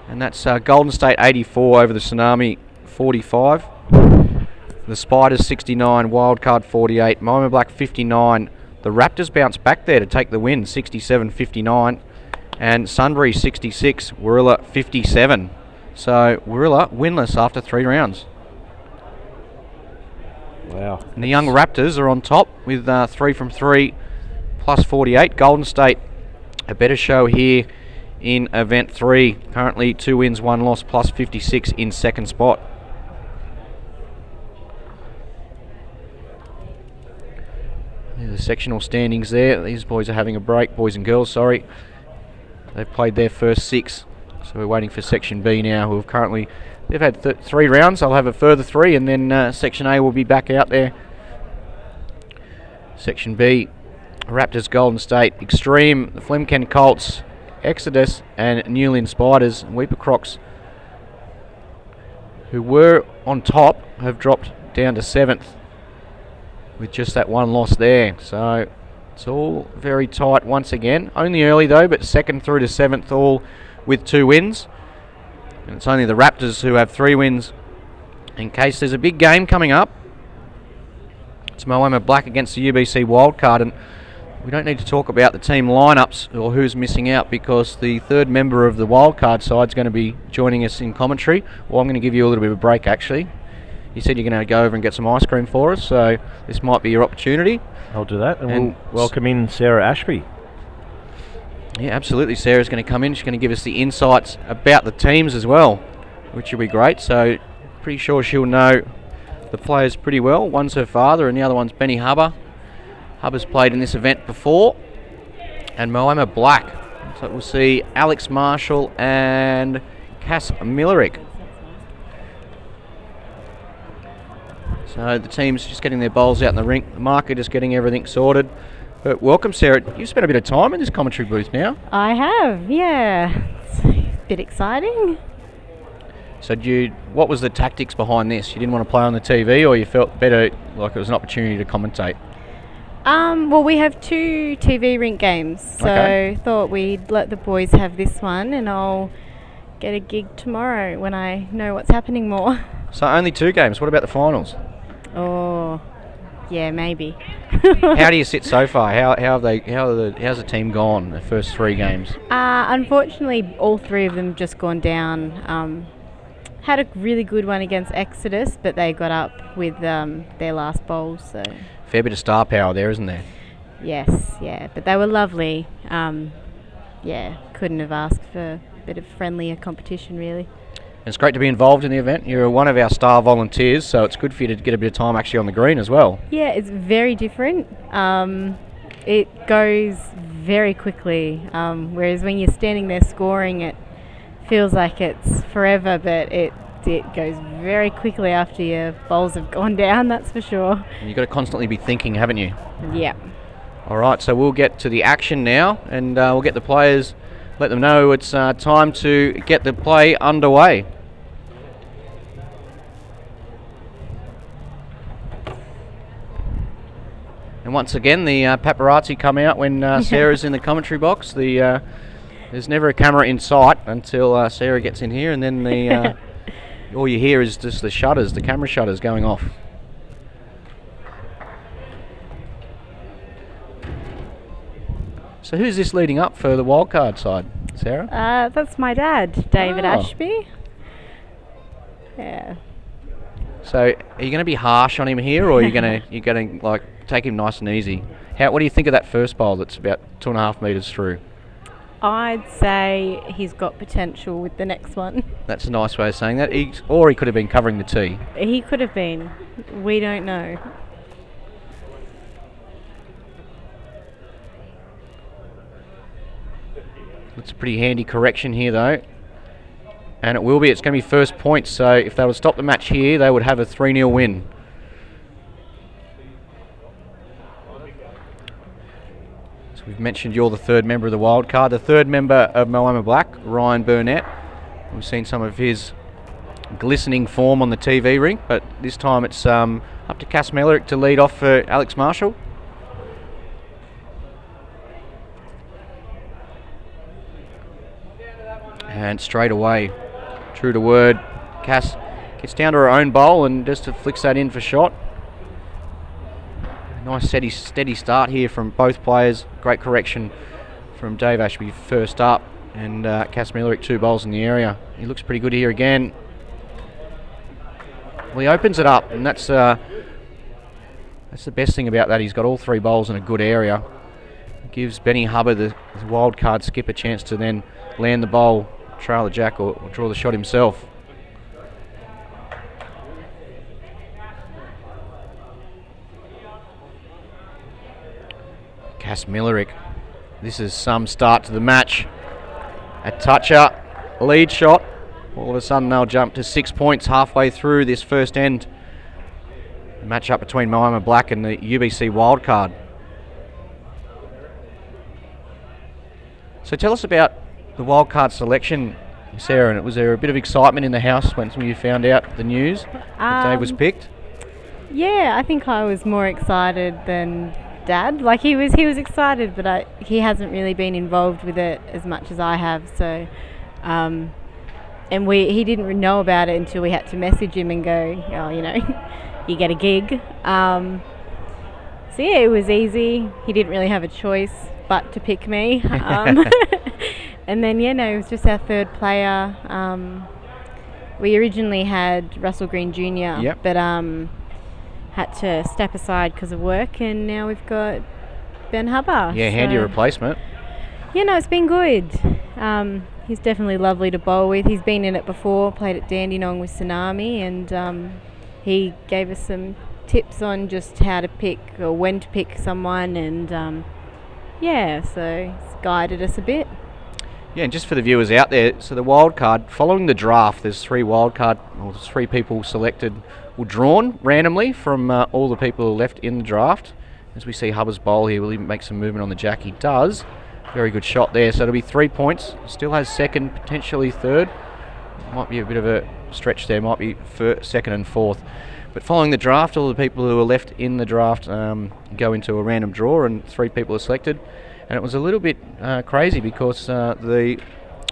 And that's Golden State 84 over the Tsunami 45. The Spiders 69, Wildcard 48, Moama Black 59. The Raptors bounced back there to take the win, 67-59. And Sunbury 66, Warilla 57. So Warilla winless after 3 rounds. Wow. And the young Raptors are on top with 3 from 3 plus 48. Golden State, a better show here in Event 3. Currently 2 wins, 1 loss, plus 56 in second spot. There's the sectional standings there. These boys are having a break, boys and girls, sorry. They've played their first 6, so we're waiting for Section B now, who have currently, they've had 3 rounds. They'll have a further 3, and then Section A will be back out there. Section B, Raptors, Golden State, Extreme, the Flemken Colts, Exodus, and Newlyn Spiders. And Weeper Crocs, who were on top, have dropped down to 7th. With just that 1 loss there, so it's all very tight once again. Only early though, but 2nd through to 7th all with 2 wins. And it's only the Raptors who have 3 wins. In case there's a big game coming up, it's Moama Black against the UBC Wildcard, and we don't need to talk about the team lineups or who's missing out because the 3rd member of the Wildcard side is going to be joining us in commentary. Well, I'm going to give you a little bit of a break actually. You said you're going to go over and get some ice cream for us, so this might be your opportunity. I'll do that, and we'll welcome in Sarah Ashby. Yeah, absolutely. Sarah's going to come in. She's going to give us the insights about the teams as well, which will be great. So, pretty sure she'll know the players pretty well. One's her father, and the other one's Benny Hubber. Hubber's played in this event before. And Moama Black. So we'll see Alex Marshall and Cass Millerick. So the team's just getting their bowls out in the rink. The market is getting everything sorted. But welcome, Sarah. You've spent a bit of time in this commentary booth now. I have, yeah. It's a bit exciting. So what was the tactics behind this? You didn't want to play on the TV, or you felt better like it was an opportunity to commentate? Well, we have 2 TV rink games, so Okay. thought we'd let the boys have this one, and I'll get a gig tomorrow when I know what's happening more. So only 2 games. What about the finals? Oh, yeah, maybe. How do you sit so far? How's the team gone the first 3 games? Unfortunately, all 3 of them just gone down. Had a really good one against Exodus, but they got up with their last bowls. So Fair bit of star power there, isn't there? yes, yeah, but they were lovely. Yeah, couldn't have asked for a bit of friendlier competition, really. And it's great to be involved in the event. You're one of our star volunteers, so it's good for you to get a bit of time actually on the green as well. Yeah, it's very different. It goes very quickly, whereas when you're standing there scoring, it feels like it's forever, but it goes very quickly after your bowls have gone down, that's for sure. And you've got to constantly be thinking, haven't you? Yeah. All right, so we'll get to the action now, and we'll get the players, let them know it's time to get the play underway. And once again, the paparazzi come out when Sarah's in the commentary box. There's never a camera in sight until Sarah gets in here, and then all you hear is just the shutters, the camera shutters going off. So who's this leading up for the wildcard side, Sarah? That's my dad, David Oh. Ashby. Yeah. So are you going to be harsh on him here, or are you're going to like take him nice and easy? What do you think of that first bowl that's about 2.5 metres through? I'd say he's got potential with the next one. That's a nice way of saying that. Or he could have been covering the tee. He could have been. We don't know. It's a pretty handy correction here, though. And it will be. It's going to be first points. So if they would stop the match here, they would have a 3-0 win. So we've mentioned you're the third member of the wild card. The third member of Moama Black, Ryan Burnett. We've seen some of his glistening form on the TV ring, but this time it's up to Cass Mellerick to lead off for Alex Marshall. And straight away, true to word, Cass gets down to her own bowl and just flicks that in for shot. Nice steady start here from both players. Great correction from Dave Ashby first up, and Cass Mellerick 2 bowls in the area. He looks pretty good here again. Well, he opens it up, and that's the best thing about that. He's got all 3 bowls in a good area. Gives Benny Hubbard, the wild card skip, a chance to then land the bowl, trail the jack, or draw the shot himself. Cass Mellerick. This is some start to the match. A toucher, lead shot. All of a sudden they'll jump to 6 points halfway through this first end. A match up between Moama Black and the UBC wildcard. So tell us about the wildcard selection, Sarah. And was there a bit of excitement in the house when you found out the news that Dave was picked? Yeah, I think I was more excited than Dad. Like he was excited, but he hasn't really been involved with it as much as I have. So, and he didn't know about it until we had to message him and go, oh, you get a gig. So yeah, it was easy. He didn't really have a choice but to pick me. And then it was just our third player. We originally had Russell Green Jr. But had to step aside because of work, and now we've got Ben Hubbard. Yeah, handy replacement. It's been good. He's definitely lovely to bowl with. He's been in it before, played at Dandenong with Tsunami, and he gave us some tips on just how to pick or when to pick someone, and so he's guided us a bit. Yeah, and just for the viewers out there, so the wild card, following the draft, there's 3 people selected or drawn randomly from all the people who are left in the draft. As we see Hubbard's bowl here, will he make some movement on the jack? He does. Very good shot there. So it'll be 3 points. Still has second, potentially third. Might be a bit of a stretch there. Might be second and fourth. But following the draft, all the people who are left in the draft go into a random draw, and 3 people are selected. And it was a little bit crazy because the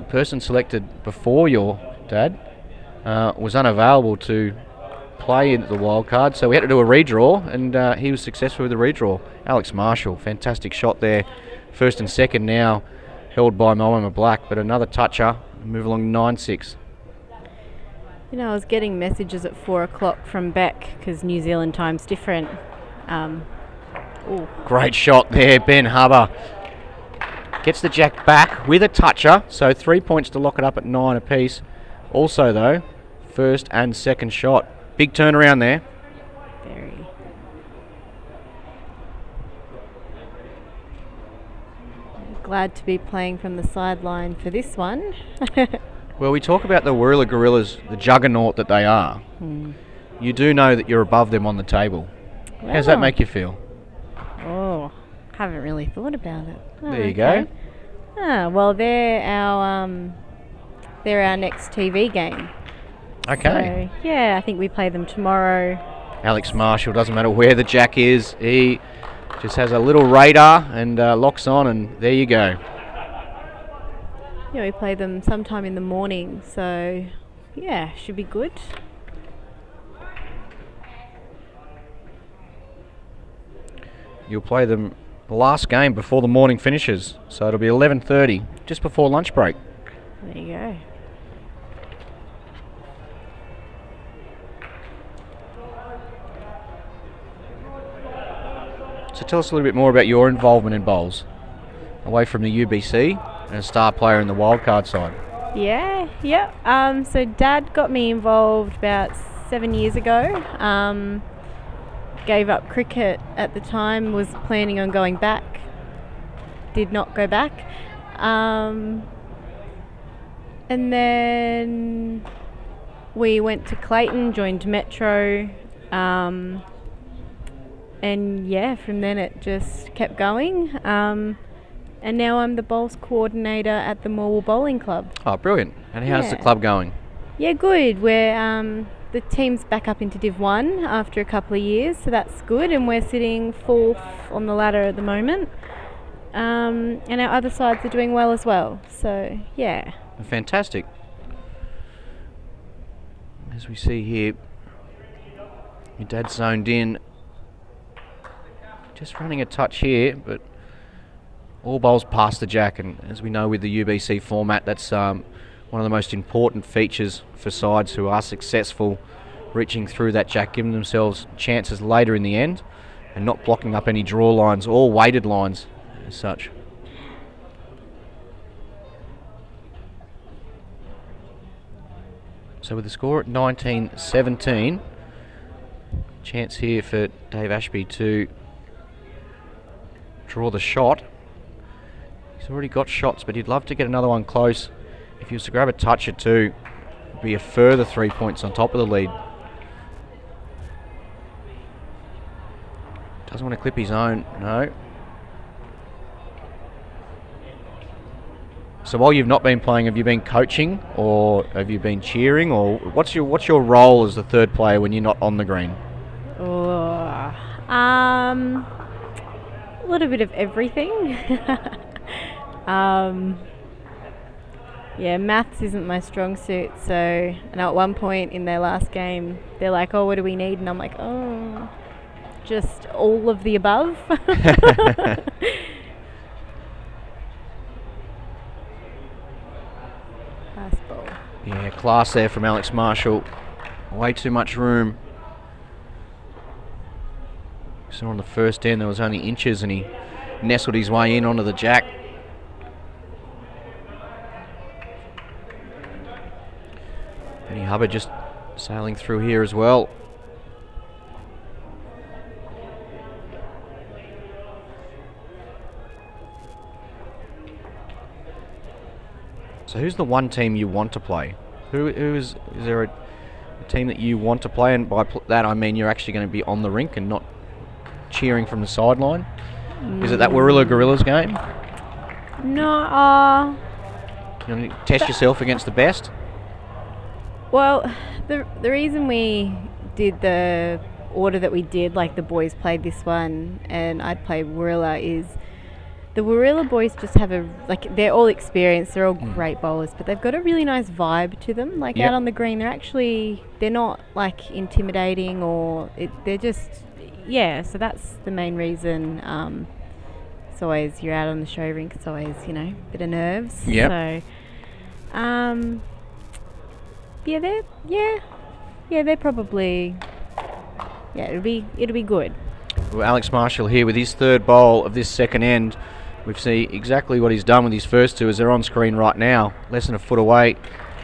person selected before your dad was unavailable to play in the wild card, so we had to do a redraw, and he was successful with the redraw. Alex Marshall, fantastic shot there. First and second now held by Moama Black, but another toucher. Move along 9-6. I was getting messages at 4 o'clock from Beck because New Zealand time's different. Great shot there, Ben Hubbard. Gets the jack back with a toucher, so 3 points to lock it up at 9 apiece. Also, though, first and second shot. Big turnaround there. Very. Glad to be playing from the sideline for this one. Well, we talk about the Warilla Gorillas, the juggernaut that they are. You do know that you're above them on the table. How does that make you feel? Oh, haven't really thought about it. There you go. Well, they're our next TV game. Okay. So, yeah, I think we play them tomorrow. Alex Marshall, doesn't matter where the jack is, he just has a little radar and locks on, and there you go. Yeah, we play them sometime in the morning, so yeah, should be good. You'll play them the last game before the morning finishes, so it'll be 11:30, just before lunch break. There you go. So tell us a little bit more about your involvement in bowls, away from the UBC and a star player in the wildcard side. Yeah. So Dad got me involved about 7 years ago. Gave up cricket at the time, was planning on going back, did not go back. And then we went to Clayton, joined Metro, and yeah, from then it just kept going. And now I'm the bowls coordinator at the Moama Bowling Club. Oh, brilliant. And how's the club going? Yeah, good. We're the team's back up into Div 1 after a couple of years, so that's good, and we're sitting 4th on the ladder at the moment. And our other sides are doing well as well, so yeah. Fantastic. As we see here, your dad's zoned in. Just running a touch here, but all bowls past the jack, and as we know with the UBC format, that's one of the most important features for sides who are successful reaching through that jack, giving themselves chances later in the end and not blocking up any draw lines or weighted lines as such. So with the score at 19-17, chance here for Dave Ashby to draw the shot. He's already got shots, but he'd love to get another one close. If he was to grab a touch or two, it'd be a further 3 points on top of the lead. Doesn't want to clip his own, no. So while you've not been playing, have you been coaching or have you been cheering, or what's your role as the third player when you're not on the green? A little bit of everything. Yeah, maths isn't my strong suit, so and at one point in their last game they're like, oh, what do we need? And I'm like, oh, just all of the above. Nice ball. Yeah, class there from Alex Marshall. Way too much room. So on the first end there was only inches and he nestled his way in onto the jack. Benny Hubbard just sailing through here as well. So who's the one team you want to play? Who is there a team that you want to play? And by that I mean you're actually going to be on the rink and not cheering from the sideline. Is it that Warilla Gorillas game? No. You want to test yourself against the best? Well, the reason we did the order that we did, like the boys played this one and I'd play Warilla, is the Warilla boys just have they're all experienced, they're all great bowlers, but they've got a really nice vibe to them. Like out on the green, they're not like intimidating or they're just, yeah, so that's the main reason. It's always, you're out on the show rink, it's always, a bit of nerves. Yep. So, they're probably, it'll be good. Well, Alex Marshall here with his third bowl of this second end. We see exactly what he's done with his first two as they're on screen right now. Less than a foot away.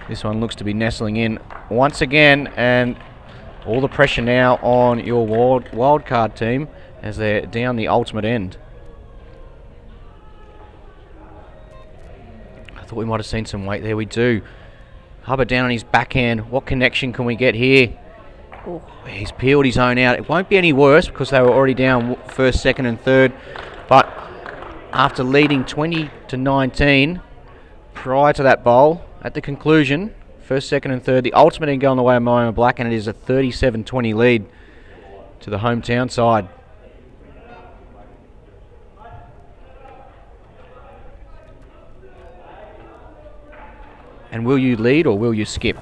This one looks to be nestling in once again, and all the pressure now on your wild card team as they're down the ultimate end. I thought we might have seen some weight there. We do. Hubbard down on his backhand. What connection can we get here? Oh, he's peeled his own out. It won't be any worse because they were already down first, second and third. But after leading 20-19 prior to that bowl, at the conclusion, first, second and third, the ultimate end going the way of Moama Black, and it is a 37-20 lead to the hometown side. And will you lead or will you skip?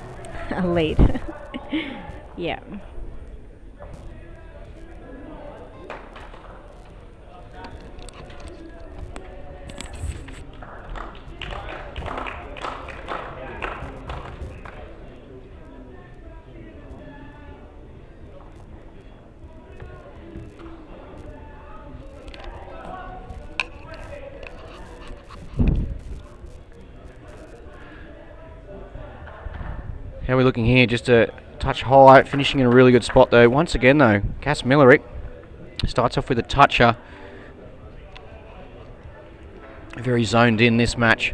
I'll lead. Yeah. How are we looking here? Just a touch high, finishing in a really good spot though. Once again though, Cass Millerick starts off with a toucher. Very zoned in this match.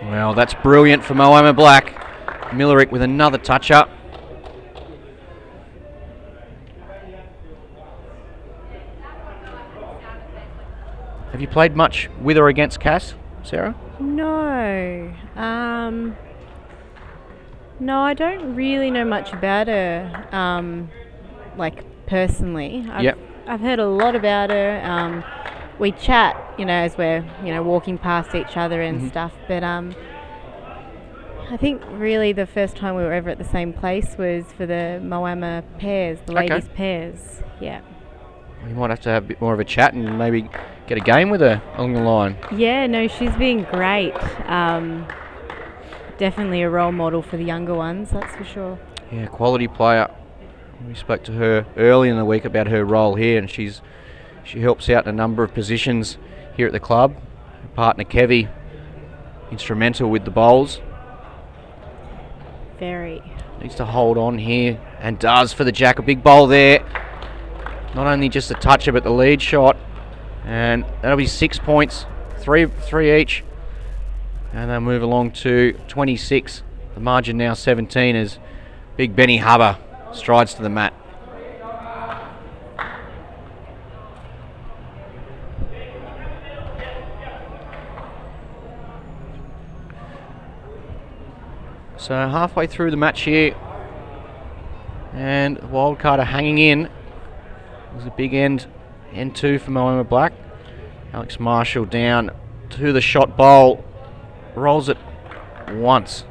Well, that's brilliant for Moama Black. Millerick with another touch-up. Have you played much with or against Cass, Sarah? No. No, I don't really know much about her, like personally. I've heard a lot about her. We chat, as we're, walking past each other and stuff. But I think really the first time we were ever at the same place was for the Moama pairs, the ladies pairs. Yeah. You might have to have a bit more of a chat and maybe get a game with her along the line. Yeah, no, she's been great. Definitely a role model for the younger ones, that's for sure. Yeah, quality player. We spoke to her early in the week about her role here, and she helps out in a number of positions here at the club. Her partner Kevy, instrumental with the bowls. Very. Needs to hold on here, and does for the jack. A big bowl there. Not only just a toucher, but the lead shot. And that'll be 6 points, three each. And they'll move along to 26. The margin now 17 as Big Benny Hubber strides to the mat. So halfway through the match here, and wildcard are hanging in. It was a big end two for Moama Black. Alex Marshall down to the shot bowl, rolls it once.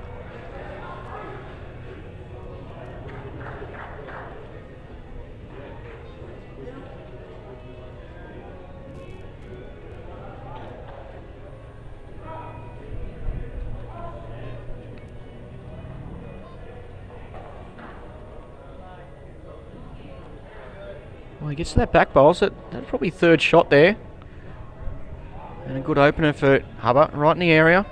Well, he gets to that back bowl, so that's probably third shot there. And a good opener for Hubber, right in the area.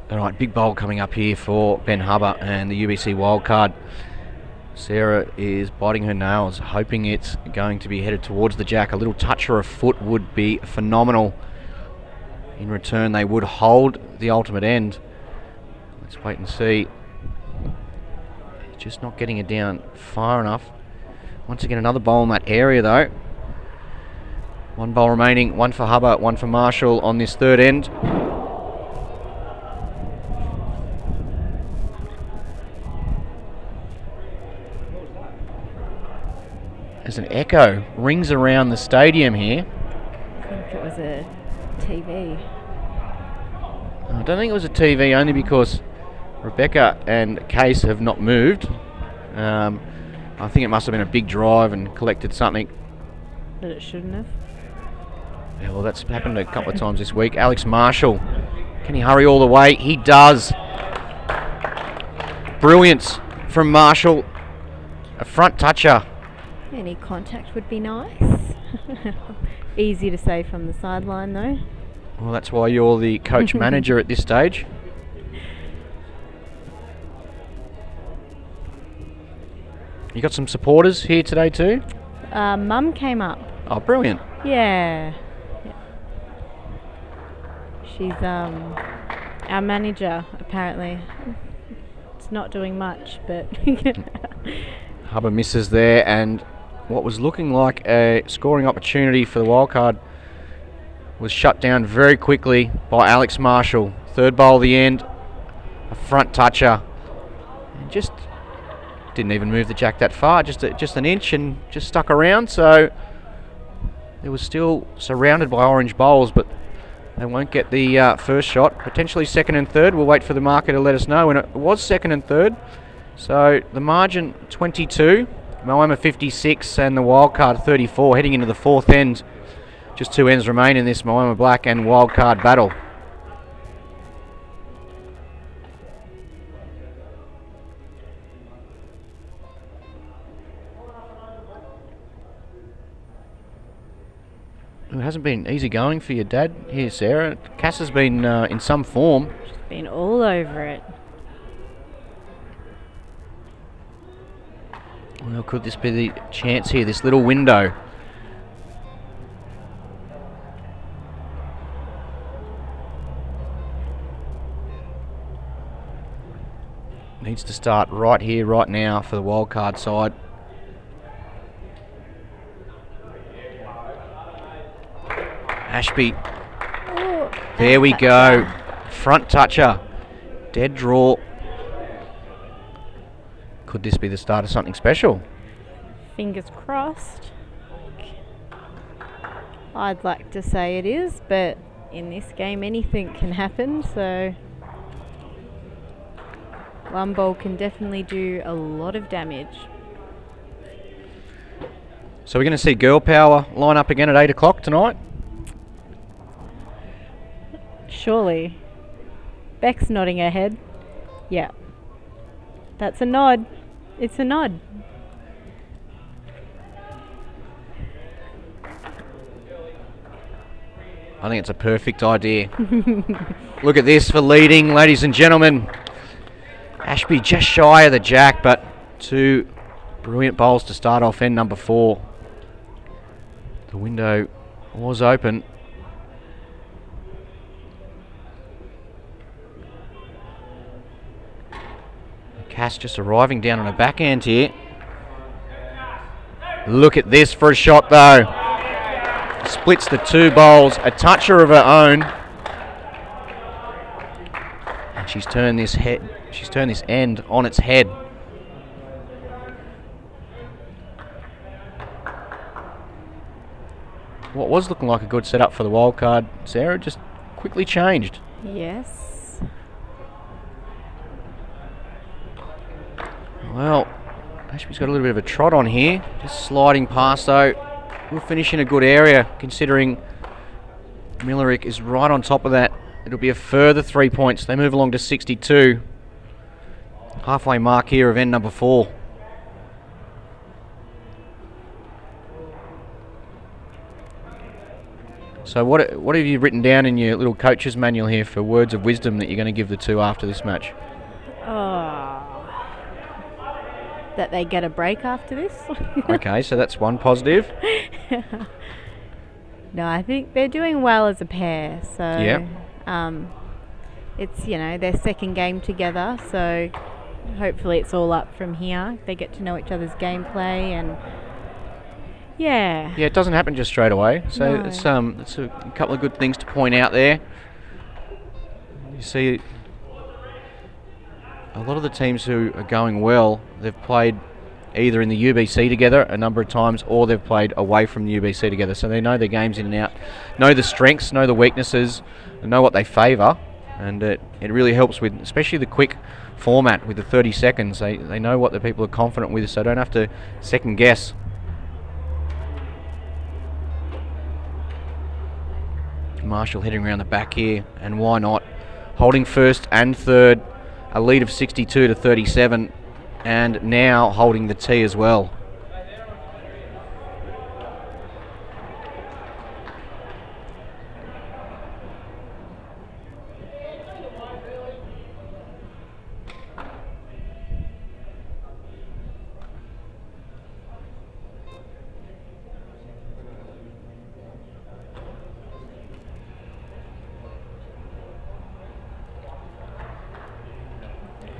Alright, big bowl coming up here for Ben Hubber and the UBC wildcard. Sarah is biting her nails, hoping it's going to be headed towards the jack. A little touch or a foot would be phenomenal. In return, they would hold the ultimate end. Let's wait and see. Just not getting it down far enough. Once again, another bowl in that area though. One bowl remaining, one for Hubber, one for Marshall on this third end. As an echo rings around the stadium here. I think it was a TV. I don't think it was a TV, only because Rebecca and Case have not moved. I think it must have been a big drive and collected something. But it shouldn't have. Yeah, well, that's happened a couple of times this week. Alex Marshall, can he hurry all the way? He does. Brilliance from Marshall. A front toucher. Any contact would be nice. Easy to say from the sideline though. Well, that's why you're the coach manager at this stage. You got some supporters here today too? Mum came up. Oh, brilliant. Yeah. She's our manager apparently. It's not doing much, but Hubber misses there, and what was looking like a scoring opportunity for the wildcard was shut down very quickly by Alex Marshall. Third bowl of the end, a front toucher, and just didn't even move the jack that far, just an inch, and just stuck around. So it was still surrounded by orange bowls, but they won't get the first shot. Potentially second and third. We'll wait for the marker to let us know, and it was second and third. So the margin 22, Moama 56 and the wildcard 34 heading into the fourth end. Just 2 ends remain in this Moama Black and wildcard battle. It hasn't been easy going for your dad here, Sarah. Cass has been in some form. She's been all over it. Well, could this be the chance here, this little window? Needs to start right here, right now for the wildcard side. Ashby. Oh, There we go. Front toucher. Dead draw. Could this be the start of something special? Fingers crossed. I'd like to say it is, but in this game anything can happen, so one ball can definitely do a lot of damage. So we're going to see Girl Power line up again at 8 o'clock tonight. Surely. Beck's nodding her head. Yeah. That's a nod. It's a nod. I think it's a perfect idea. Look at this for leading, ladies and gentlemen. Ashby just shy of the jack, but 2 brilliant bowls to start off end number 4. The window was open. Cass just arriving down on a backhand here. Look at this for a shot though. Splits the 2 bowls, a toucher of her own. And she's turned this end on its head. What was looking like a good setup for the wild card, Sarah, just quickly changed. Yes. Well, Ashby's got a little bit of a trot on here. Just sliding past though. We'll finish in a good area considering Millerick is right on top of that. It'll be a further 3 points. They move along to 62. Halfway mark here of end number 4. So what have you written down in your little coach's manual here for words of wisdom that you're going to give the 2 after this match? That they get a break after this. Okay, so that's one positive. No, I think they're doing well as a pair. So Yep. It's, you know, their second game together. So hopefully it's all up from here. They get to know each other's gameplay and yeah. Yeah, it doesn't happen just straight away. So No. it's a couple of good things to point out there. You see, a lot of the teams who are going well, they've played either in the UBC together a number of times or they've played away from the UBC together. So they know their games in and out, know the strengths, know the weaknesses, and know what they favour. And it really helps with, especially the quick format with the 30 seconds. They know what the people are confident with, so don't have to second guess. Marshall heading around the back here, and why not? Holding first and third. A lead of 62 to 37, and now holding the tee as well.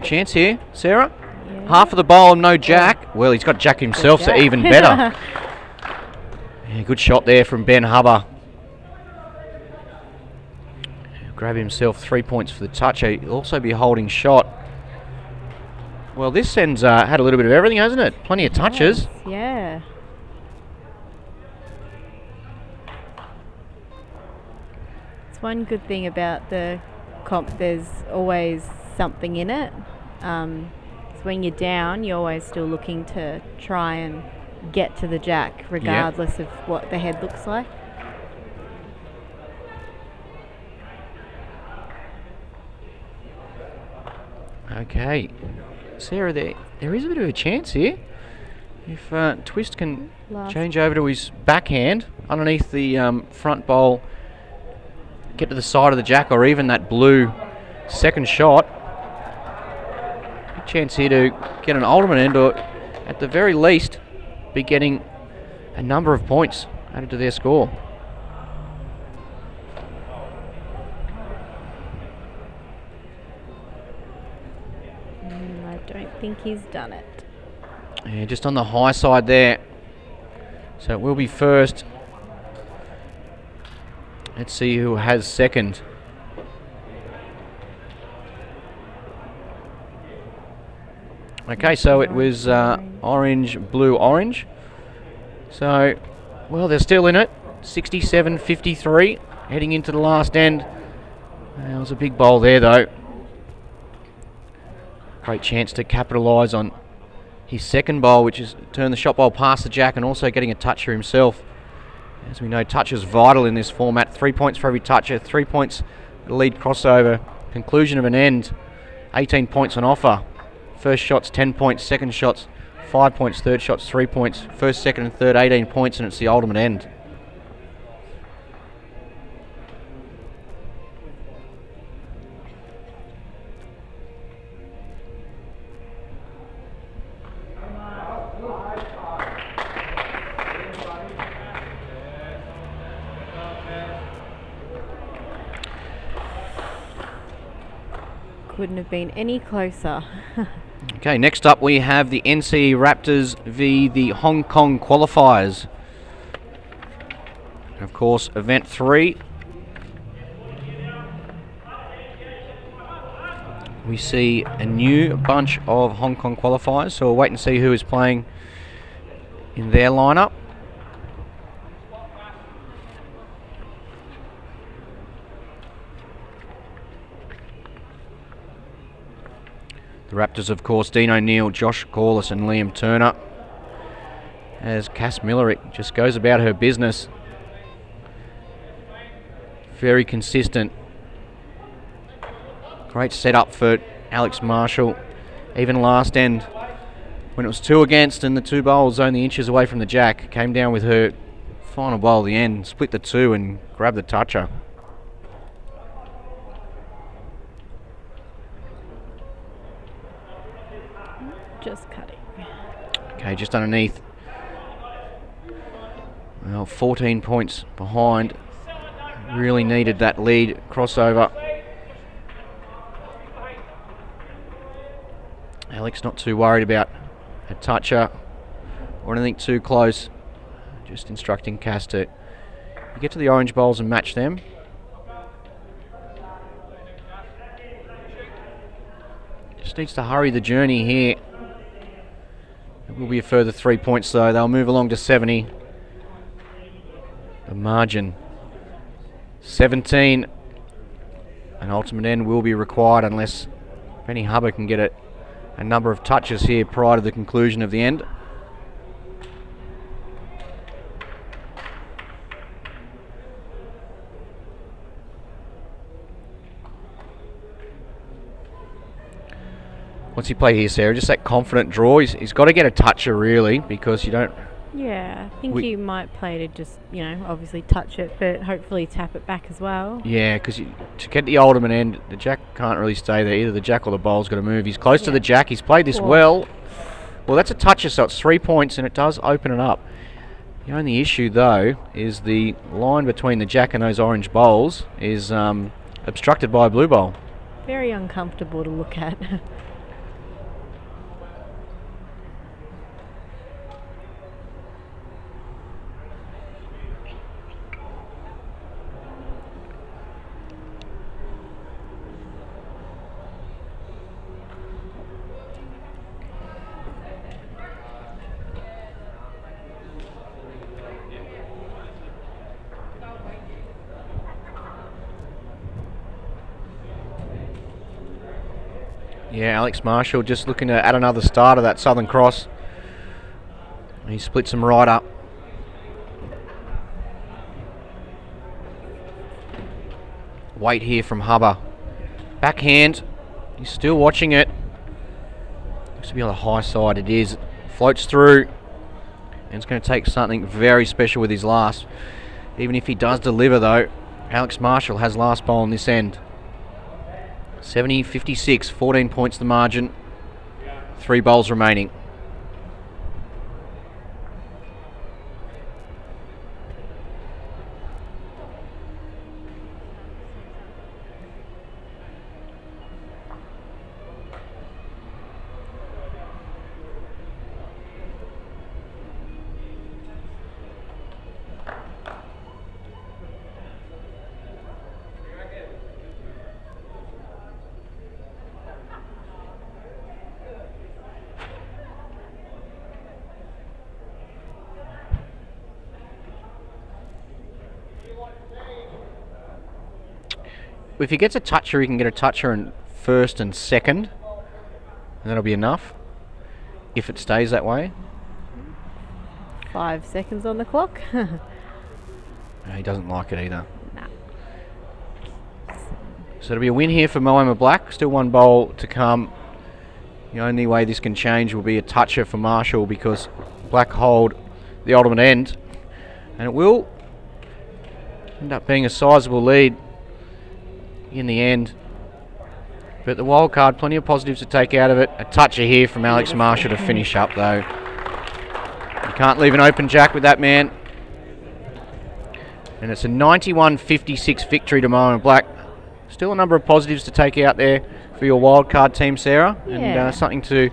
Chance here, Sarah. Yeah. Half of the bowl, no jack. Well, he's got jack himself, so even better. Yeah, good shot there from Ben Hubber. Grab himself 3 points for the toucher. He'll also be holding shot. Well, this end's had a little bit of everything, hasn't it? Plenty of touches. Yes, yeah. It's one good thing about the comp. There's always something in it. So when you're down, you're always still looking to try and get to the jack, regardless of what the head looks like. Okay, Sarah, there is a bit of a chance here. If Twist can change over to his backhand underneath the front bowl, get to the side of the jack, or even that blue second shot, good chance here to get an ultimate end, or at the very least be getting a number of points added to their score. I don't think he's done it. Yeah, just on the high side there. So it will be first. Let's see who has second. Okay, so it was orange, blue, orange. So, well, they're still in it. 67-53, heading into the last end. That was a big bowl there, though. Great chance to capitalise on his second bowl, which is turn the shot bowl past the jack and also getting a toucher himself. As we know, toucher's vital in this format. 3 points for every toucher, 3 points lead crossover. Conclusion of an end, 18 points on offer. First shot's 10 points, second shot's 5 points, third shot's 3 points, first, second and third 18 points, and it's the ultimate end. Couldn't have been any closer. Okay, next up we have the NCE Raptors v the Hong Kong qualifiers. Of course, event 3. We see a new bunch of Hong Kong qualifiers, so we'll wait and see who is playing in their lineup. The Raptors, of course, Dean O'Neill, Josh Corliss and Liam Turner. As Cass Millerick just goes about her business. Very consistent. Great setup for Alex Marshall. Even last end, when it was 2 against and the 2 bowls only inches away from the jack, came down with her final bowl at the end, split the 2 and grabbed the toucher. Just cutting. Okay, just underneath. Well, 14 points behind. Really needed that lead crossover. Alex not too worried about a toucher or anything too close. Just instructing Cass to get to the orange bowls and match them. Just needs to hurry the journey here. It will be a further 3 points though. They'll move along to 70. The margin 17. An ultimate end will be required unless Benny Hubbard can get a number of touches here prior to the conclusion of the end. What's he play here, Sarah? Just that confident draw. He's got to get a toucher really, because you don't... Yeah, I think you might play to just, you know, obviously touch it, but hopefully tap it back as well. Yeah, because to get the ultimate end, the jack can't really stay there. Either the jack or the bowl's got to move. He's close to the jack. He's played this well. Well, that's a toucher, so it's 3 points, and it does open it up. The only issue, though, is the line between the jack and those orange bowls is obstructed by a blue bowl. Very uncomfortable to look at. Yeah, Alex Marshall just looking to add another star to that Southern Cross. He splits them right up. Weight here from Hubber. Backhand. He's still watching it. Looks to be on the high side. It is. Floats through. And it's going to take something very special with his last. Even if he does deliver, though, Alex Marshall has last bowl on this end. 70-56, 14 points the margin. 3 bowls remaining. If he gets a toucher, he can get a toucher in first and second, and that'll be enough if it stays that way. 5 seconds on the clock. No, he doesn't like it either. Nah. So it'll be a win here for Moama Black. Still 1 bowl to come. The only way this can change will be a toucher for Marshall, because Black hold the ultimate end, and it will end up being a sizable lead in the end. But the wild card, plenty of positives to take out of it. A toucher here from Alex Marshall to finish up, though. You can't leave an open jack with that man. And it's a 91-56 victory to Moama Black. Still a number of positives to take out there for your wild card team, Sarah. Yeah. And something to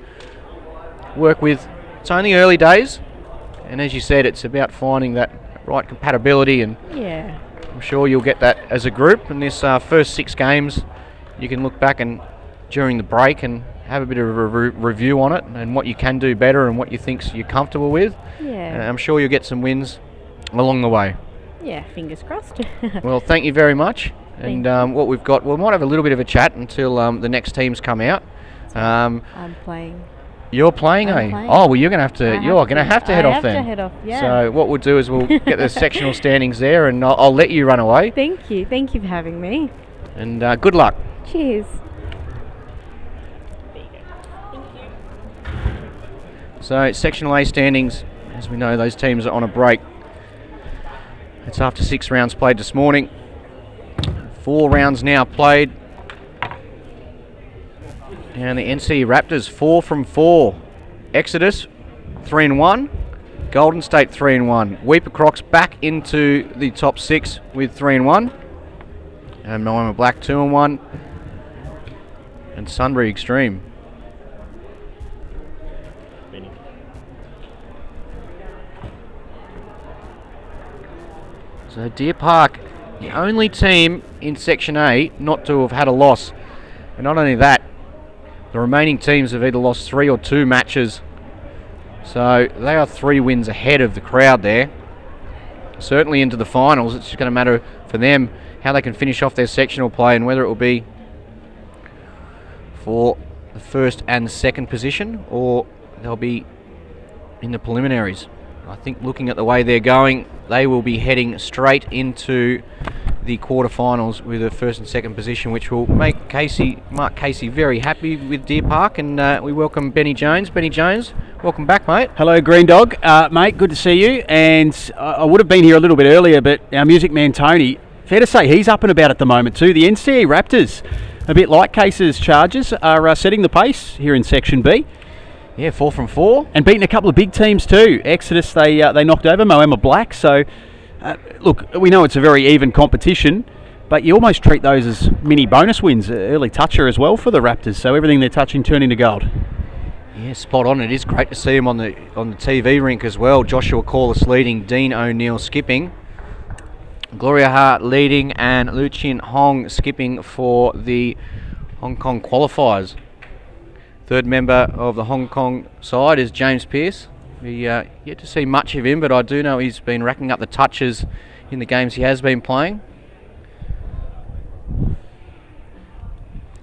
work with. It's only early days, and as you said, it's about finding that right compatibility, and Yeah. I'm sure you'll get that as a group. In this first 6 games, you can look back and during the break and have a bit of a review on it and what you can do better and what you think you're comfortable with. And Yeah. I'm sure you'll get some wins along the way. Yeah, fingers crossed. Well, thank you very much. And what we've got, we might have a little bit of a chat until the next teams come out. I'm playing. You're playing, I'm eh? playing. Oh, well, you're going to have to. You're going to have to head off then. I have to head off. Yeah. So what we'll do is we'll get the sectional standings there, and I'll let you run away. Thank you. Thank you for having me. And good luck. Cheers. So sectional A standings, as we know, those teams are on a break. It's after 6 rounds played this morning. 4 rounds now played. And the NC Raptors 4 from 4. Exodus 3-1. Golden State 3-1. Weeper Crocs back into the top 6 with 3-1. And Moama Black 2-1. And Sunbury Extreme. So Deer Park, the only team in Section A not to have had a loss. And not only that, the remaining teams have either lost 3 or 2 matches. So they are 3 wins ahead of the crowd there. Certainly into the finals. It's just going to matter for them how they can finish off their sectional play and whether it will be for the first and second position or they'll be in the preliminaries. I think looking at the way they're going, they will be heading straight into the quarterfinals with a first and second position, which will make Mark Casey very happy with Deer Park. And we welcome Benny Jones. Benny Jones, welcome back, mate. Hello, Green Dog. Mate, good to see you. And I would have been here a little bit earlier, but our music man, Tony, fair to say he's up and about at the moment too. The NCA Raptors, a bit like Case's Chargers, are setting the pace here in Section B. Yeah, 4 from 4. And beating a couple of big teams too. Exodus, they knocked over Moama Black. So, look, we know it's a very even competition, but you almost treat those as mini bonus wins. Early toucher as well for the Raptors. So everything they're touching turn into gold. Yeah, spot on. It is great to see him on the TV rink as well. Joshua Corliss leading, Dean O'Neill skipping, Gloria Hart leading, and Lucien Hong skipping for the Hong Kong qualifiers. Third member of the Hong Kong side is James Pearce. We yet to see much of him, but I do know he's been racking up the touches in the games he has been playing.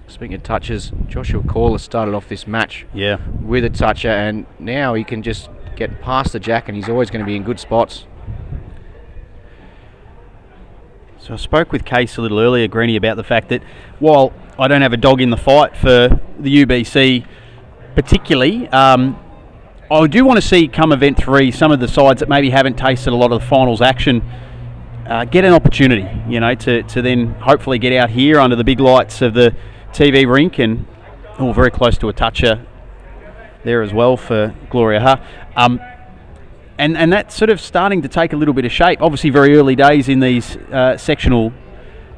Speaking of touches, Joshua Corliss started off this match with a toucher, and now he can just get past the jack, and he's always going to be in good spots. So I spoke with Case a little earlier, Greenie, about the fact that while I don't have a dog in the fight for the UBC particularly, I do want to see come event 3 some of the sides that maybe haven't tasted a lot of the finals action get an opportunity, you know, to then hopefully get out here under the big lights of the TV rink, and very close to a toucher there as well for Gloria Ha. And that's sort of starting to take a little bit of shape. Obviously very early days in these sectional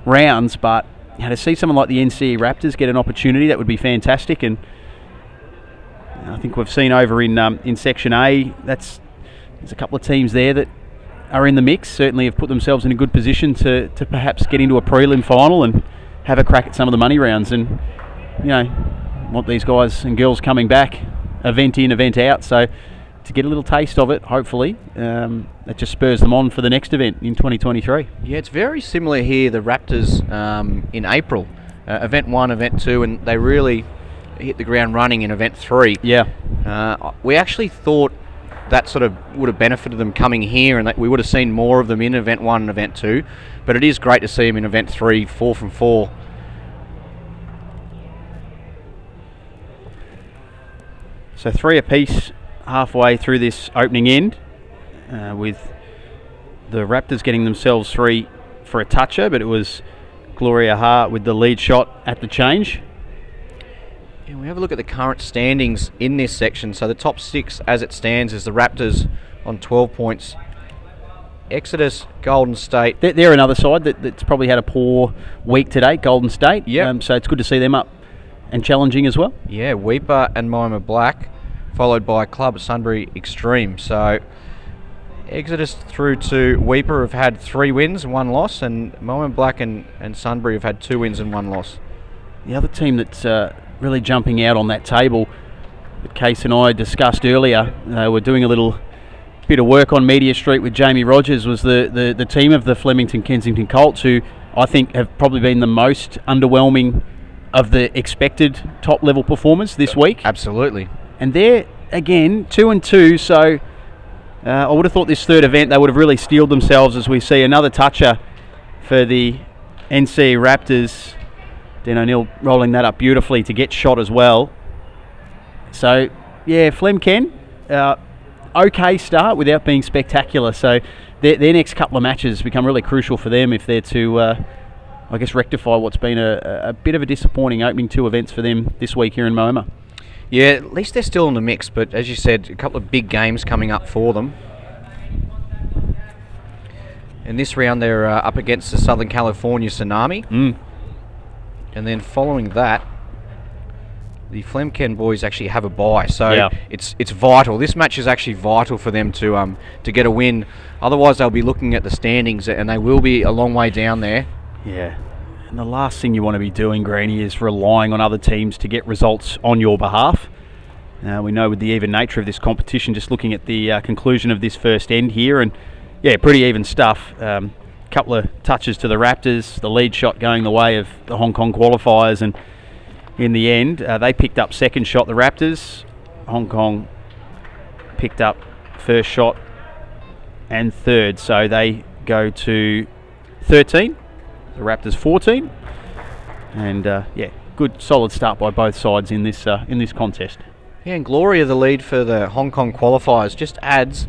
rounds, but to see someone like the NCE Raptors get an opportunity, that would be fantastic. And I think we've seen over in Section A, there's a couple of teams there that are in the mix, certainly have put themselves in a good position to perhaps get into a prelim final and have a crack at some of the money rounds. And, you know, want these guys and girls coming back, event in, event out. So to get a little taste of it, hopefully, that just spurs them on for the next event in 2023. Yeah, it's very similar here, the Raptors in April. Event 1, Event 2, and they really hit the ground running in Event 3. Yeah. We actually thought that sort of would have benefited them coming here, and that we would have seen more of them in Event 1 and Event 2. But it is great to see them in Event 3, 4 from 4. So 3 apiece halfway through this opening end, with the Raptors getting themselves 3 for a toucher, but it was Gloria Hart with the lead shot at the change. Yeah, we have a look at the current standings in this section. So the top 6 as it stands is the Raptors on 12 points. Exodus, Golden State. They're another side that's probably had a poor week today, Golden State. Yep. So it's good to see them up and challenging as well. Yeah, Weeper and Moama Black, followed by Club Sunbury Extreme. So Exodus through to Weeper have had 3 wins, 1 loss, and Moama Black and Sunbury have had 2 wins and 1 loss. The other team that's really jumping out on that table that Case and I discussed earlier, we're doing a little bit of work on Media Street with Jamie Rogers, was the team of the Flemington Kensington Colts, who I think have probably been the most underwhelming of the expected top level performers this week. Absolutely. And they're again 2-2, so I would have thought this third event they would have really steeled themselves, as we see another toucher for the NC Raptors. Dan O'Neill rolling that up beautifully to get shot as well. So yeah, Flemken, okay start without being spectacular. So their next couple of matches become really crucial for them if they're to, I guess, rectify what's been a bit of a disappointing opening 2 events for them this week here in Moama. Yeah, at least they're still in the mix, but as you said, a couple of big games coming up for them. In this round, they're up against the Southern California Tsunami. And then following that, the Flemken boys actually have a bye, so it's vital. This match is actually vital for them to get a win. Otherwise, they'll be looking at the standings, and they will be a long way down there. Yeah, and the last thing you want to be doing, Greenie, is relying on other teams to get results on your behalf. We know with the even nature of this competition, just looking at the conclusion of this first end here, and yeah, pretty even stuff. Couple of touches to the Raptors, the lead shot going the way of the Hong Kong qualifiers, and in the end they picked up second shot, the Raptors. Hong Kong picked up first shot and third, so they go to 13, the Raptors 14, and yeah, good solid start by both sides in this contest. Yeah, and Gloria, the lead for the Hong Kong qualifiers, just adds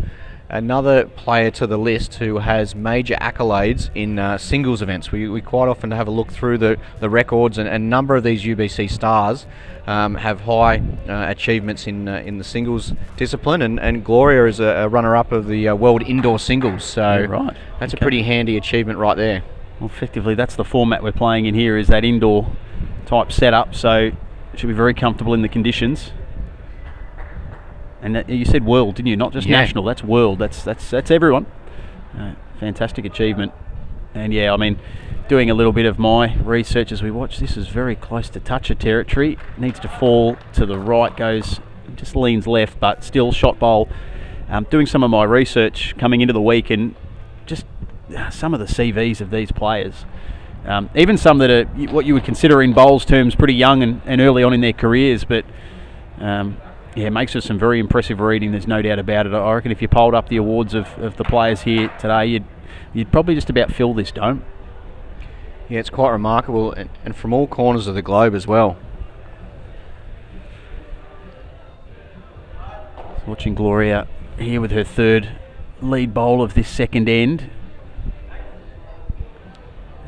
another player to the list who has major accolades in singles events. We quite often have a look through the records, and a number of these UBC stars have high achievements in the singles discipline, and Gloria is a runner-up of the World Indoor Singles, so that's a pretty handy achievement right there. Well, effectively that's the format we're playing in here, is that indoor type setup, so it should be very comfortable in the conditions. And you said world, didn't you? Not just national. That's world. That's everyone. Fantastic achievement. And yeah, I mean, doing a little bit of my research as we watch, this is very close to toucher territory. Needs to fall to the right, just leans left, but still shot bowl. Doing some of my research coming into the week, and just some of the CVs of these players. Even some that are what you would consider in bowls terms pretty young and early on in their careers, but yeah, it makes for some very impressive reading, there's no doubt about it. I reckon if you polled up the awards of the players here today, you'd probably just about fill this dome. Yeah, it's quite remarkable, and from all corners of the globe as well. Watching Gloria here with her third lead bowl of this second end.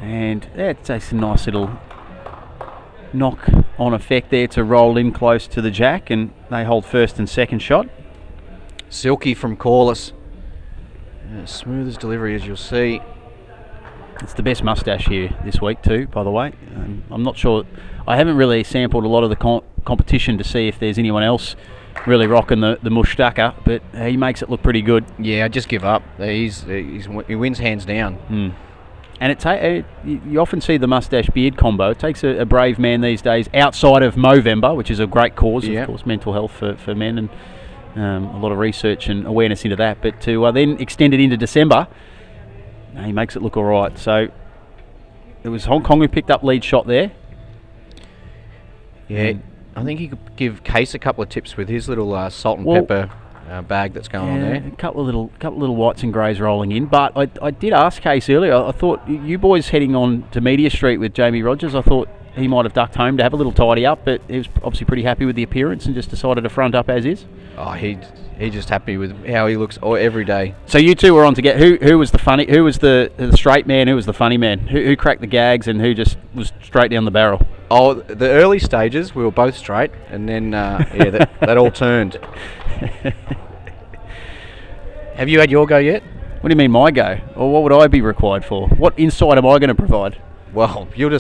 And that takes a nice little knock on effect there to roll in close to the jack, and they hold first and second shot. Silky from Corliss. Smooth as delivery, as you'll see. It's the best moustache here this week too, by the way. I'm not sure, I haven't really sampled a lot of the competition to see if there's anyone else really rocking the moustache, but he makes it look pretty good. Yeah, I just give up. He wins hands down. And you often see the moustache beard combo. It takes a brave man these days, outside of Movember, which is a great cause, of course, mental health for men, and a lot of research and awareness into that. But to then extend it into December, he makes it look all right. So it was Hong Kong who picked up lead shot there. Yeah, I think he could give Case a couple of tips with his little salt and pepper bag that's going on there. A couple of little whites and greys rolling in. But I did ask Case earlier. I thought you boys heading on to Media Street with Jamie Rogers, I thought he might have ducked home to have a little tidy up, but he was obviously pretty happy with the appearance and just decided to front up as is. Oh, he's just happy with how he looks every day. So you two were on to get who was the straight man, who was the funny man, who cracked the gags, and who just was straight down the barrel. Oh, the early stages we were both straight, and then that all turned. Have you had your go yet? What do you mean my go? Or what would I be required for? What insight am I going to provide? Well, we'll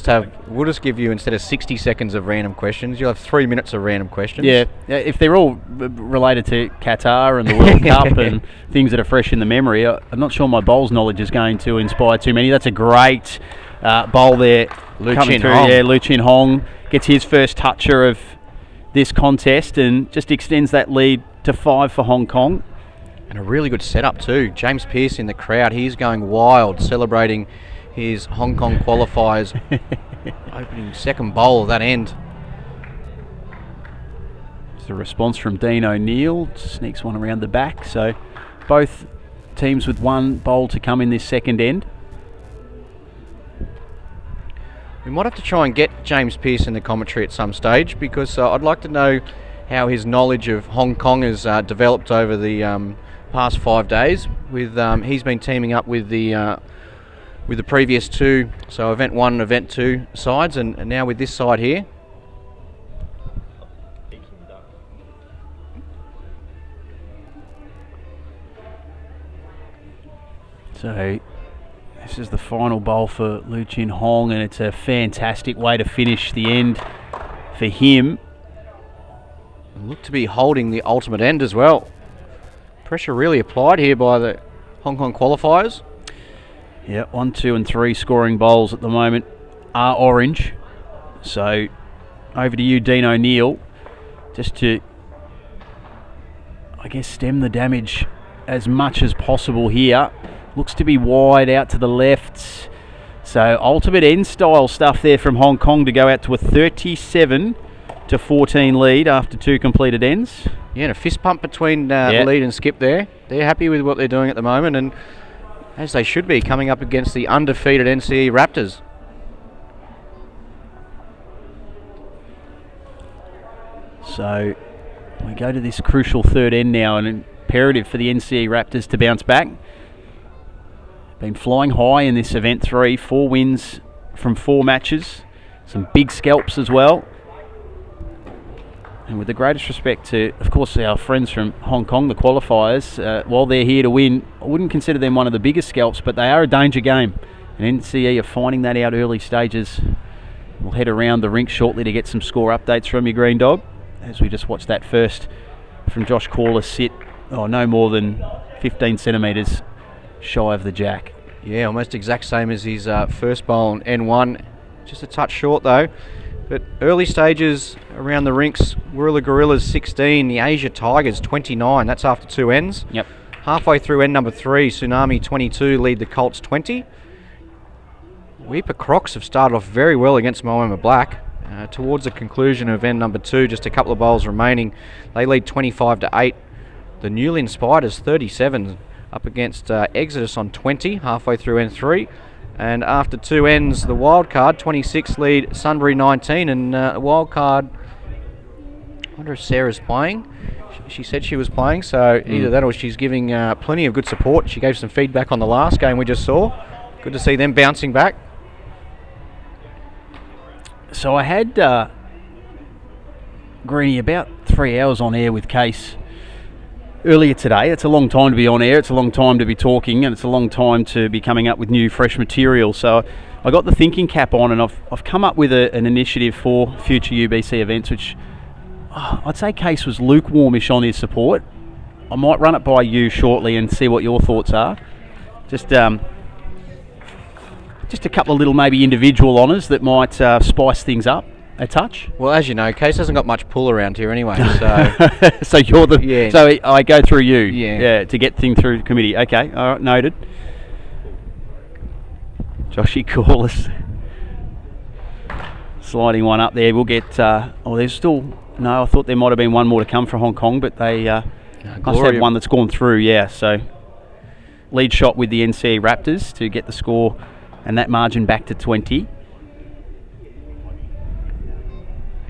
just give you, instead of 60 seconds of random questions, you'll have 3 minutes of random questions. Yeah, if they're all related to Qatar and the World Cup and things that are fresh in the memory, I'm not sure my bowls knowledge is going to inspire too many. That's a great bowl there. Lu Chin Hong gets his first toucher of this contest and just extends that lead to 5 for Hong Kong. And a really good setup too. James Pearce in the crowd, he's going wild, celebrating his Hong Kong qualifiers, opening second bowl of that end. It's a response from Dean O'Neill, sneaks one around the back. So both teams with one bowl to come in this second end. We might have to try and get James Pearce in the commentary at some stage, because I'd like to know how his knowledge of Hong Kong has developed over the past 5 days. With he's been teaming up with the previous two, so event 1 and event 2 sides, and now with this side here. So this is the final bowl for Lu Chin Hong, and it's a fantastic way to finish the end for him. Look to be holding the ultimate end as well. Pressure really applied here by the Hong Kong qualifiers. Yeah, 1, 2 and 3 scoring bowls at the moment are orange. So over to you, Dean O'Neill, just to, I guess, stem the damage as much as possible here. Looks to be wide out to the left. So ultimate end style stuff there from Hong Kong to go out to a 37 to 14 lead after 2 completed ends. Yeah, and a fist pump between lead and skip there. They're happy with what they're doing at the moment, and as they should be, coming up against the undefeated NCE Raptors. So we go to this crucial third end now, and imperative for the NCE Raptors to bounce back. Been flying high in this event 3, 4 wins from 4 matches, some big scalps as well. And with the greatest respect to, of course, our friends from Hong Kong, the qualifiers, while they're here to win, I wouldn't consider them one of the biggest scalps, but they are a danger game. And NCE are finding that out early stages. We'll head around the rink shortly to get some score updates from your Green Dog, as we just watched that first from Josh Corliss sit, no more than 15 centimetres shy of the jack. Yeah, almost exact same as his first bowl on N1. Just a touch short though. But early stages around the rinks, Wirrala Gorillas 16, the Asia Tigers 29. That's after 2 ends. Yep. Halfway through end number 3, Tsunami 22 lead the Colts 20. Weeper Crocs have started off very well against Moama Black. Towards the conclusion of end number 2, just a couple of bowls remaining. They lead 25-8. The Newlyn Spiders 37 up against Exodus on 20 halfway through end 3. And after 2 ends, the wildcard 26 lead Sunbury 19, and the wildcard, I wonder if Sarah's playing. She said she was playing, so either that or she's giving plenty of good support. She gave some feedback on the last game we just saw. Good to see them bouncing back. So I had Greenie about 3 hours on air with Case earlier today. It's a long time to be on air, it's a long time to be talking, and it's a long time to be coming up with new fresh material. So I got the thinking cap on, and I've come up with an initiative for future UBC events, which I'd say Case was lukewarmish on his support. I might run it by you shortly and see what your thoughts are. Just a couple of little maybe individual honours that might spice things up a touch. Well, as you know, Case hasn't got much pull around here anyway, so... So you're the... Yeah. So I go through you yeah, to get things through the committee. Okay, all right, noted. Joshy Corliss. Sliding one up there. We'll get... there's still... No, I thought there might have been one more to come for Hong Kong, but they must have one that's gone through, yeah. So lead shot with the NCA Raptors to get the score and that margin back to 20.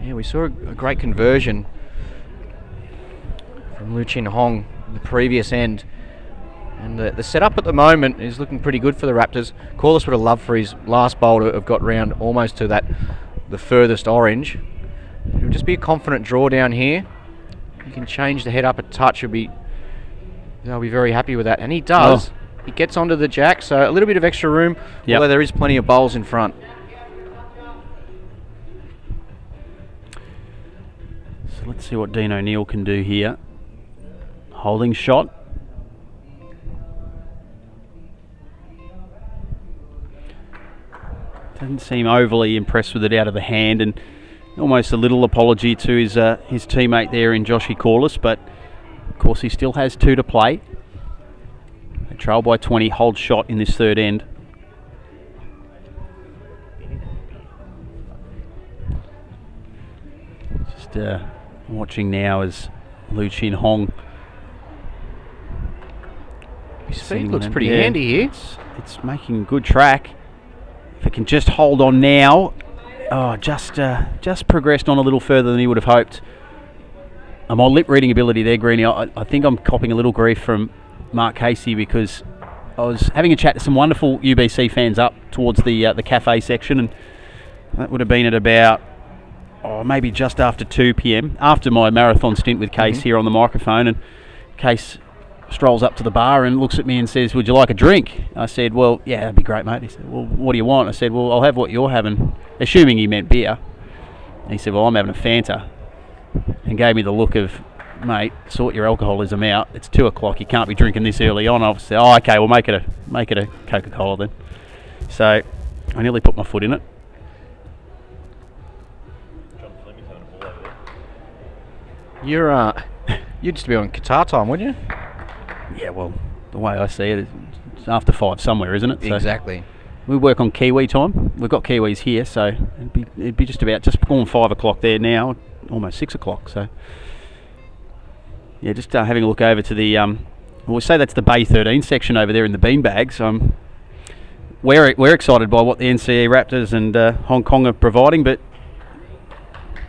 Yeah, we saw a great conversion from Lu Chin Hong in the previous end. And the setup at the moment is looking pretty good for the Raptors. Corliss would have loved for his last bowl to have got round almost to the furthest orange. It'll just be a confident draw down here. He can change the head up a touch. They'll be very happy with that. And he does. Oh. He gets onto the jack, so a little bit of extra room, although there is plenty of bowls in front. So let's see what Dean O'Neill can do here. Holding shot. Doesn't seem overly impressed with it out of the hand, and almost a little apology to his teammate there in Joshy Corliss, but of course he still has 2 to play. They trail by 20, hold shot in this third end. Just watching now as Lu Chin Hong. His speed looks pretty handy here. It's making good track. If it can just hold on now. Oh, just progressed on a little further than he would have hoped. My lip reading ability there, Greenie, I think I'm copping a little grief from Mark Casey, because I was having a chat to some wonderful UBC fans up towards the cafe section, and that would have been at about maybe just after 2 p.m, after my marathon stint with Case here on the microphone. And Case strolls up to the bar and looks at me and says, "Would you like a drink?" I said, "Well, yeah, that'd be great, mate." He said, "Well, what do you want?" I said, "Well, I'll have what you're having," assuming he meant beer. And he said, "Well, I'm having a Fanta," and gave me the look of, "Mate, sort your alcoholism out. It's 2 o'clock. You can't be drinking this early on." I said, "Oh, okay, we'll make it a Coca-Cola then." So I nearly put my foot in it. You'd just be on Qatar time, wouldn't you? Yeah, well, the way I see it, it's after 5 somewhere, isn't it? So exactly. we work on Kiwi time. We've got Kiwis here, so it'd be just gone 5 o'clock there now, almost 6 o'clock. So yeah, just having a look over to the we say that's the Bay 13 section over there in the beanbags. We're excited by what the NCE Raptors and Hong Kong are providing, but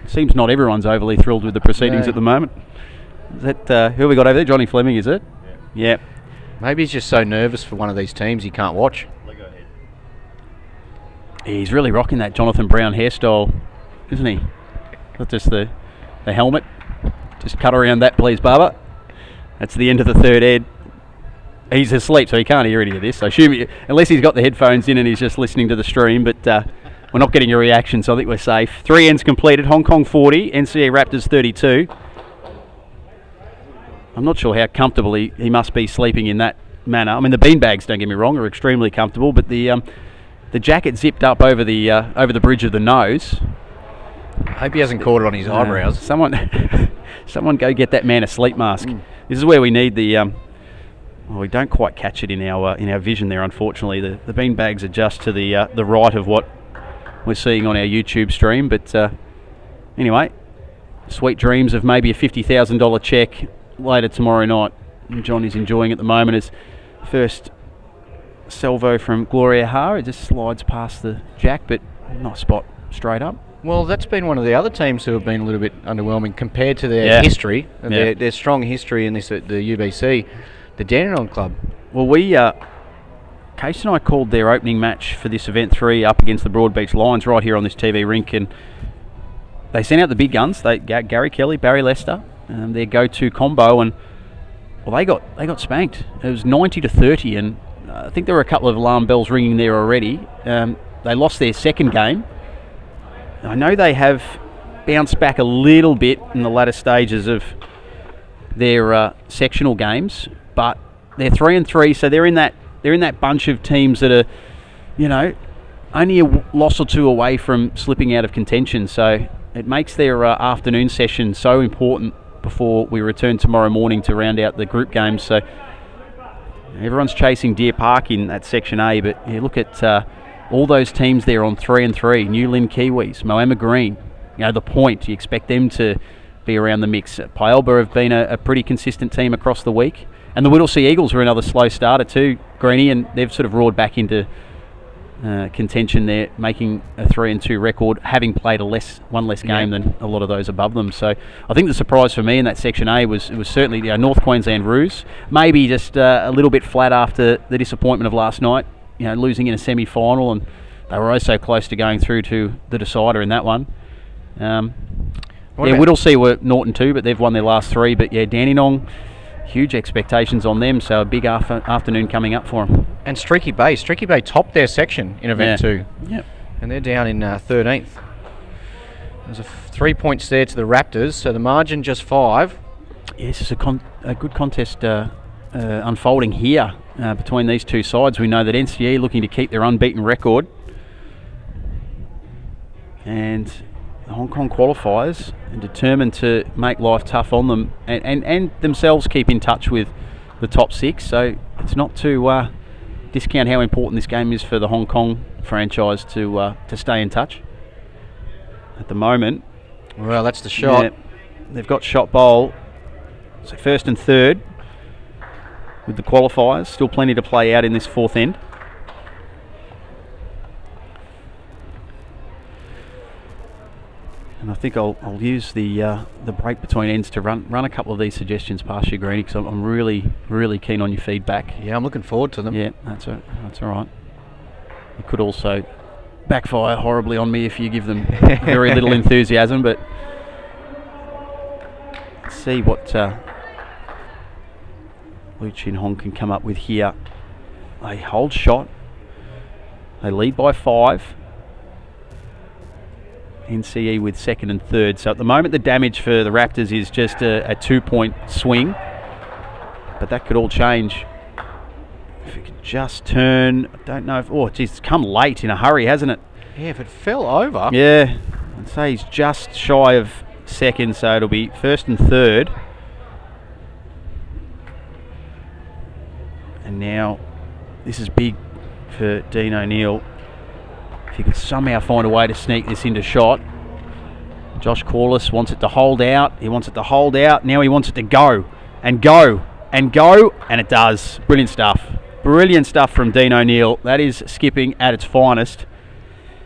it seems not everyone's overly thrilled with the proceedings at the moment. Is that who have we got over there? Johnny Fleming, is it? Yeah. Maybe he's just so nervous for one of these teams he can't watch. He's really rocking that Jonathan Brown hairstyle, isn't he? Not just the helmet. Just cut around that, please, Barber. That's the end of the third ed. He's asleep, so he can't hear any of this. I assume, unless he's got the headphones in and he's just listening to the stream, but we're not getting a reaction, so I think we're safe. 3 ends completed. Hong Kong 40, NCA Raptors 32. I'm not sure how comfortable he must be sleeping in that manner. I mean, the beanbags, don't get me wrong, are extremely comfortable, but the jacket zipped up over the bridge of the nose. I hope he hasn't caught it on his eyebrows. Someone go get that man a sleep mask. This is where we need the Well, we don't quite catch it in our vision there, unfortunately. The beanbags are just to the right of what we're seeing on our YouTube stream. But anyway, sweet dreams of maybe a $50,000 check later tomorrow night. And John is enjoying at the moment his first salvo from Gloria Ha. It just slides past the jack, but nice spot straight up. Well, that's been one of the other teams who have been a little bit underwhelming compared to their history, their strong history in this at the UBC, the Dandenong Club. Well, Case and I called their opening match for this event 3 up against the Broadbeach Lions right here on this TV rink, and they sent out the big guns. They Gary Kelly, Barry Lester, their go-to combo, and well, they got spanked. It was 90-30, and I think there were a couple of alarm bells ringing there already. They lost their second game. I know they have bounced back a little bit in the latter stages of their sectional games, but they're 3-3, so they're in that bunch of teams that are, only a loss or two away from slipping out of contention. So it makes their afternoon session so important before we return tomorrow morning to round out the group games. So everyone's chasing Deer Park in that Section A, but you look at all those teams there on 3-3, New Lynn Kiwis, Moama Green, the Point, you expect them to be around the mix. Pialba have been a pretty consistent team across the week. And the Whittlesea Eagles were another slow starter too, Greenie, and they've sort of roared back into contention there, making a 3-2 record, having played one less game than a lot of those above them. So I think the surprise for me in that Section A was certainly North Queensland Roos, maybe just a little bit flat after the disappointment of last night, losing in a semi-final, and they were so close to going through to the decider in that one. Whittlesea were Norton too, but they've won their last 3. But Dandenong, huge expectations on them, so a big afternoon coming up for them. And Streaky Bay topped their section in event 2. Yep. And they're down in 13th. There's 3 points there to the Raptors, so the margin just 5. Yes, it's a good contest unfolding here between these two sides. We know that NCE looking to keep their unbeaten record, and the Hong Kong qualifiers are determined to make life tough on them and themselves keep in touch with the top 6. So it's not to discount how important this game is for the Hong Kong franchise to stay in touch. At the moment, well, that's the shot. Yeah, they've got shot bowl, so first and third with the qualifiers. Still plenty to play out in this fourth end. And I think I'll use the break between ends to run a couple of these suggestions past you, Greenie, because I'm really, really keen on your feedback. Yeah, I'm looking forward to them. Yeah, that's all right. It could also backfire horribly on me if you give them very little enthusiasm, but let's see what Lu Chin Hong can come up with here. They hold shot. They lead by 5. NCE with second and third. So at the moment the damage for the Raptors is just a 2-point swing, but that could all change. If it could just turn, I don't know if, it's come late in a hurry, hasn't it? Yeah, if it fell over. Yeah, I'd say he's just shy of second, so it'll be first and third. And now this is big for Dean O'Neill. If he could somehow find a way to sneak this into shot. Josh Corliss wants it to hold out. He wants it to hold out. Now he wants it to go and go and go, and it does. Brilliant stuff. Brilliant stuff from Dean O'Neill. That is skipping at its finest.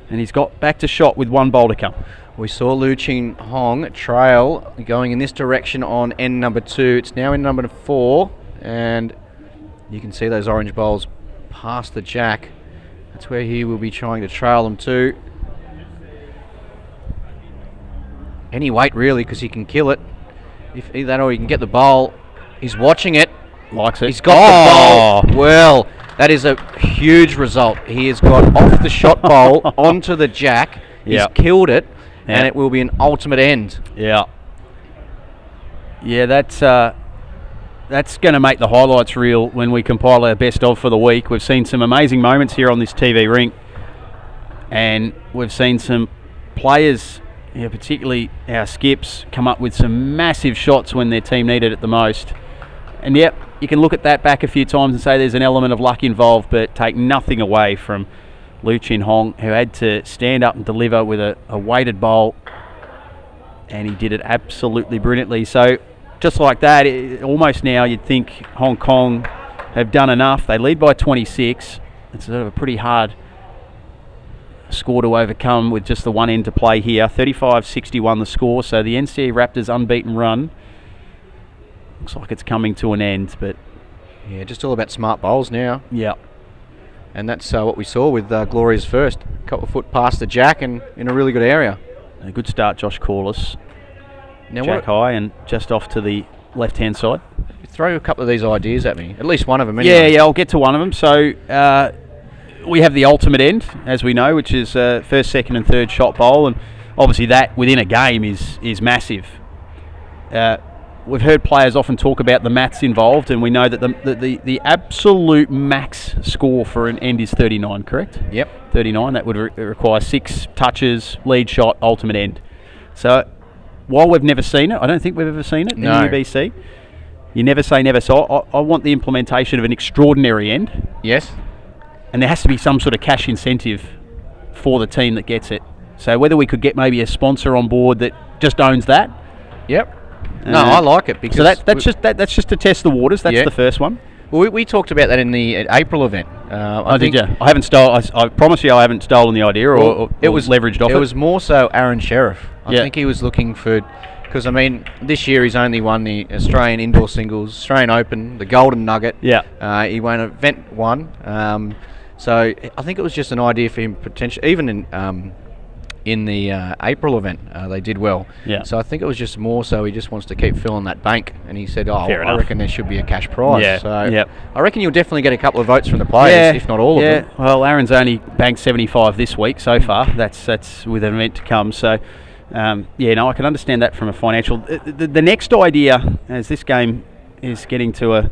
And he's got back to shot with 1 bowl to come. We saw Lu Chin Hong trail going in this direction on end number 2. It's now in number 4, and you can see those orange bowls past the jack. That's where he will be trying to trail them to. Any weight really, because he can kill it. If either that or he can get the bowl. He's watching it. Likes it. He's got the bowl. Well, that is a huge result. He has got off the shot bowl onto the jack. He's killed it, and it will be an ultimate end. Yeah. Yeah, that's going to make the highlights reel when we compile our best of for the week. We've seen some amazing moments here on this TV rink, and we've seen some players, particularly our skips, come up with some massive shots when their team needed it the most. And you can look at that back a few times and say there's an element of luck involved, but take nothing away from Lu Chin Hong, who had to stand up and deliver with a weighted bowl, and he did it absolutely brilliantly. So just like that, almost now you'd think Hong Kong have done enough. They lead by 26. It's sort of a pretty hard score to overcome with just the one end to play here. 35-61 the score, so the NCA Raptors' unbeaten run looks like it's coming to an end, but Yeah, just all about smart bowls now. yeah. And that's what we saw with Gloria's first. A couple of foot past the jack and in a really good area. A good start, Josh Corliss. Now Jack high and just off to the left-hand side. throw a couple of these ideas at me. At least one of them anyway. Yeah, I'll get to one of them. So we have the ultimate end, as we know, which is first, second and third shot bowl. And obviously that within a game is massive. We've heard players often talk about the maths involved, and we know that the absolute max score for an end is 39, correct? Yep. 39. That would require 6 touches, lead shot, ultimate end. So while we've never seen it, I don't think we've ever seen it in the UBC. You never say never. So I want the implementation of an extraordinary end. Yes. And there has to be some sort of cash incentive for the team that gets it. So whether we could get maybe a sponsor on board that just owns that. Yep. No, I like it because so that's just to test the waters. That's the first one. Well, we talked about that in the April event. Did you? I haven't I promise you, I haven't stolen the idea or it was leveraged off it. It was more so Aaron Sheriff. I think he was looking for, because I mean, this year he's only won the Australian Indoor Singles, Australian Open, the Golden Nugget. Yeah. He won event 1. So I think it was just an idea for him potentially, even in the April event, they did well. Yeah. So I think it was just more so he just wants to keep filling that bank, and he said, "Oh, Fair I enough. reckon there should be a cash prize." Yeah. So Yep. I reckon you'll definitely get a couple of votes from the players, if not all of them. Well, Aaron's only banked 75 this week so far. That's with an event to come. So, I can understand that from a financial. The next idea, as this game is getting to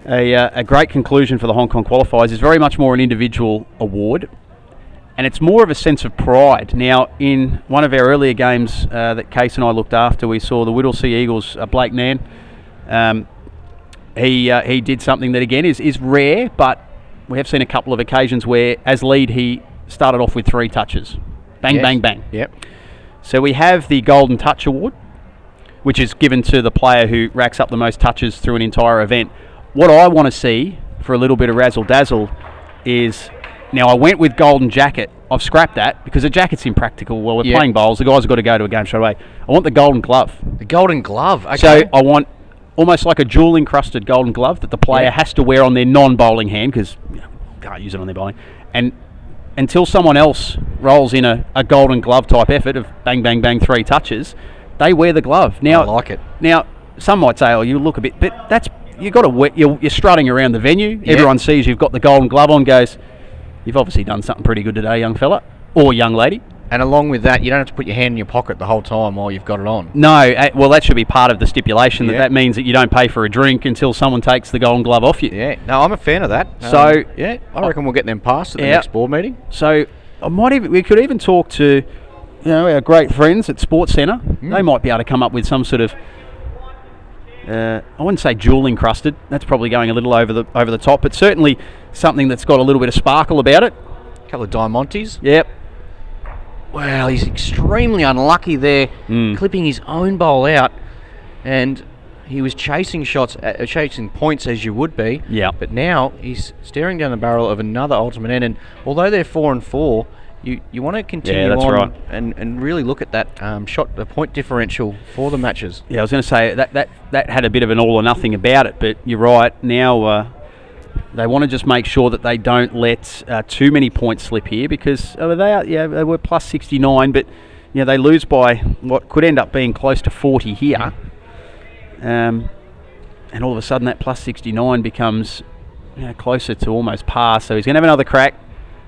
a great conclusion for the Hong Kong qualifiers, is very much more an individual award. And it's more of a sense of pride. Now, in one of our earlier games that Case and I looked after, we saw the Whittlesea Eagles, Blake Nan. He did something that, again, is rare, but we have seen a couple of occasions where, as lead, he started off with 3 touches. Bang, bang, bang. Yep. So we have the Golden Touch Award, which is given to the player who racks up the most touches through an entire event. What I want to see, for a little bit of razzle-dazzle, is... Now, I went with Golden Jacket. I've scrapped that because a jacket's impractical. Well, we're playing bowls. The guys have got to go to a game straight away. I want the Golden Glove. The Golden Glove. Okay. So I want almost like a jewel-encrusted Golden Glove that the player has to wear on their non-bowling hand because can't use it on their bowling. And until someone else rolls in a Golden Glove type effort of bang, bang, bang, 3 touches, they wear the glove. Now, I like it. Now, some might say, "Oh, you look a bit," but that's you've got to. You're strutting around the venue. Yep. Everyone sees you've got the Golden Glove on. Goes, "You've obviously done something pretty good today, young fella or young lady." And along with that, you don't have to put your hand in your pocket the whole time while you've got it on. No, well, that should be part of the stipulation. That means that you don't pay for a drink until someone takes the Golden Glove off you. Yeah, no, I'm a fan of that. So I reckon we'll get them passed at the next board meeting. So we could even talk to our great friends at Sports Centre. They might be able to come up with some sort of I wouldn't say jewel encrusted. That's probably going a little over the top, but certainly something that's got a little bit of sparkle about it. A couple of Diamantes. Yep. Wow, he's extremely unlucky there, clipping his own bowl out, and he was chasing points as you would be. Yeah. But now he's staring down the barrel of another ultimate end, and although they're 4 and 4, you want to continue on and really look at that the point differential for the matches. Yeah, I was going to say that had a bit of an all or nothing about it, but you're right. Now they want to just make sure that they don't let too many points slip here because they were plus 69, but they lose by what could end up being close to 40 here, and all of a sudden that plus 69 becomes closer to almost par. So he's going to have another crack.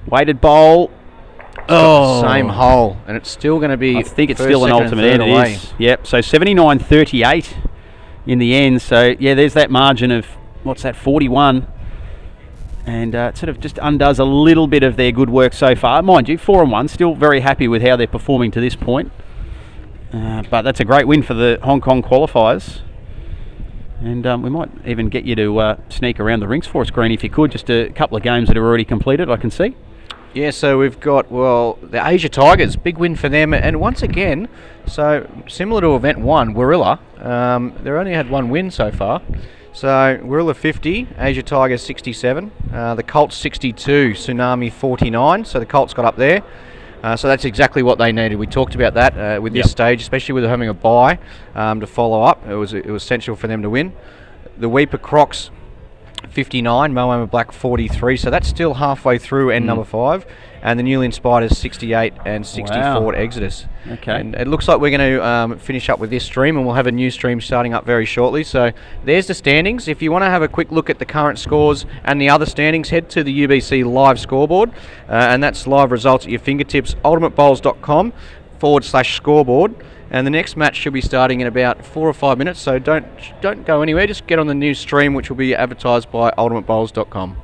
Weighted bowl. Oh, same hole, and it's still going to be. I think it's first, still an second, ultimate and end. third It is. Yep. So 79-38 in the end. So there's that margin of what's that, 41, and it sort of just undoes a little bit of their good work so far. Mind you, 4 and 1, still very happy with how they're performing to this point. But that's a great win for the Hong Kong qualifiers. And we might even get you to sneak around the rinks for us, Green, if you could. Just a couple of games that are already completed, I can see. Yeah, so we've got, well, the Asia Tigers, big win for them. And once again, so similar to event 1, Warilla, they've only had one win so far. So Warilla 50, Asia Tigers 67, the Colts 62, Tsunami 49. So the Colts got up there. So that's exactly what they needed. We talked about that with this stage, especially with having a bye to follow up. It was essential for them to win. The Weeper Crocs 59, Moama Black 43. So that's still halfway through end number 5. And the newly inspired is 68 and 64 at Exodus. Okay. And it looks like we're going to finish up with this stream, and we'll have a new stream starting up very shortly. So there's the standings. If you want to have a quick look at the current scores and the other standings, head to the UBC live scoreboard, and that's live results at your fingertips, ultimatebowls.com/scoreboard. And the next match should be starting in about 4 or 5 minutes, so don't go anywhere. Just get on the new stream, which will be advertised by ultimatebowls.com.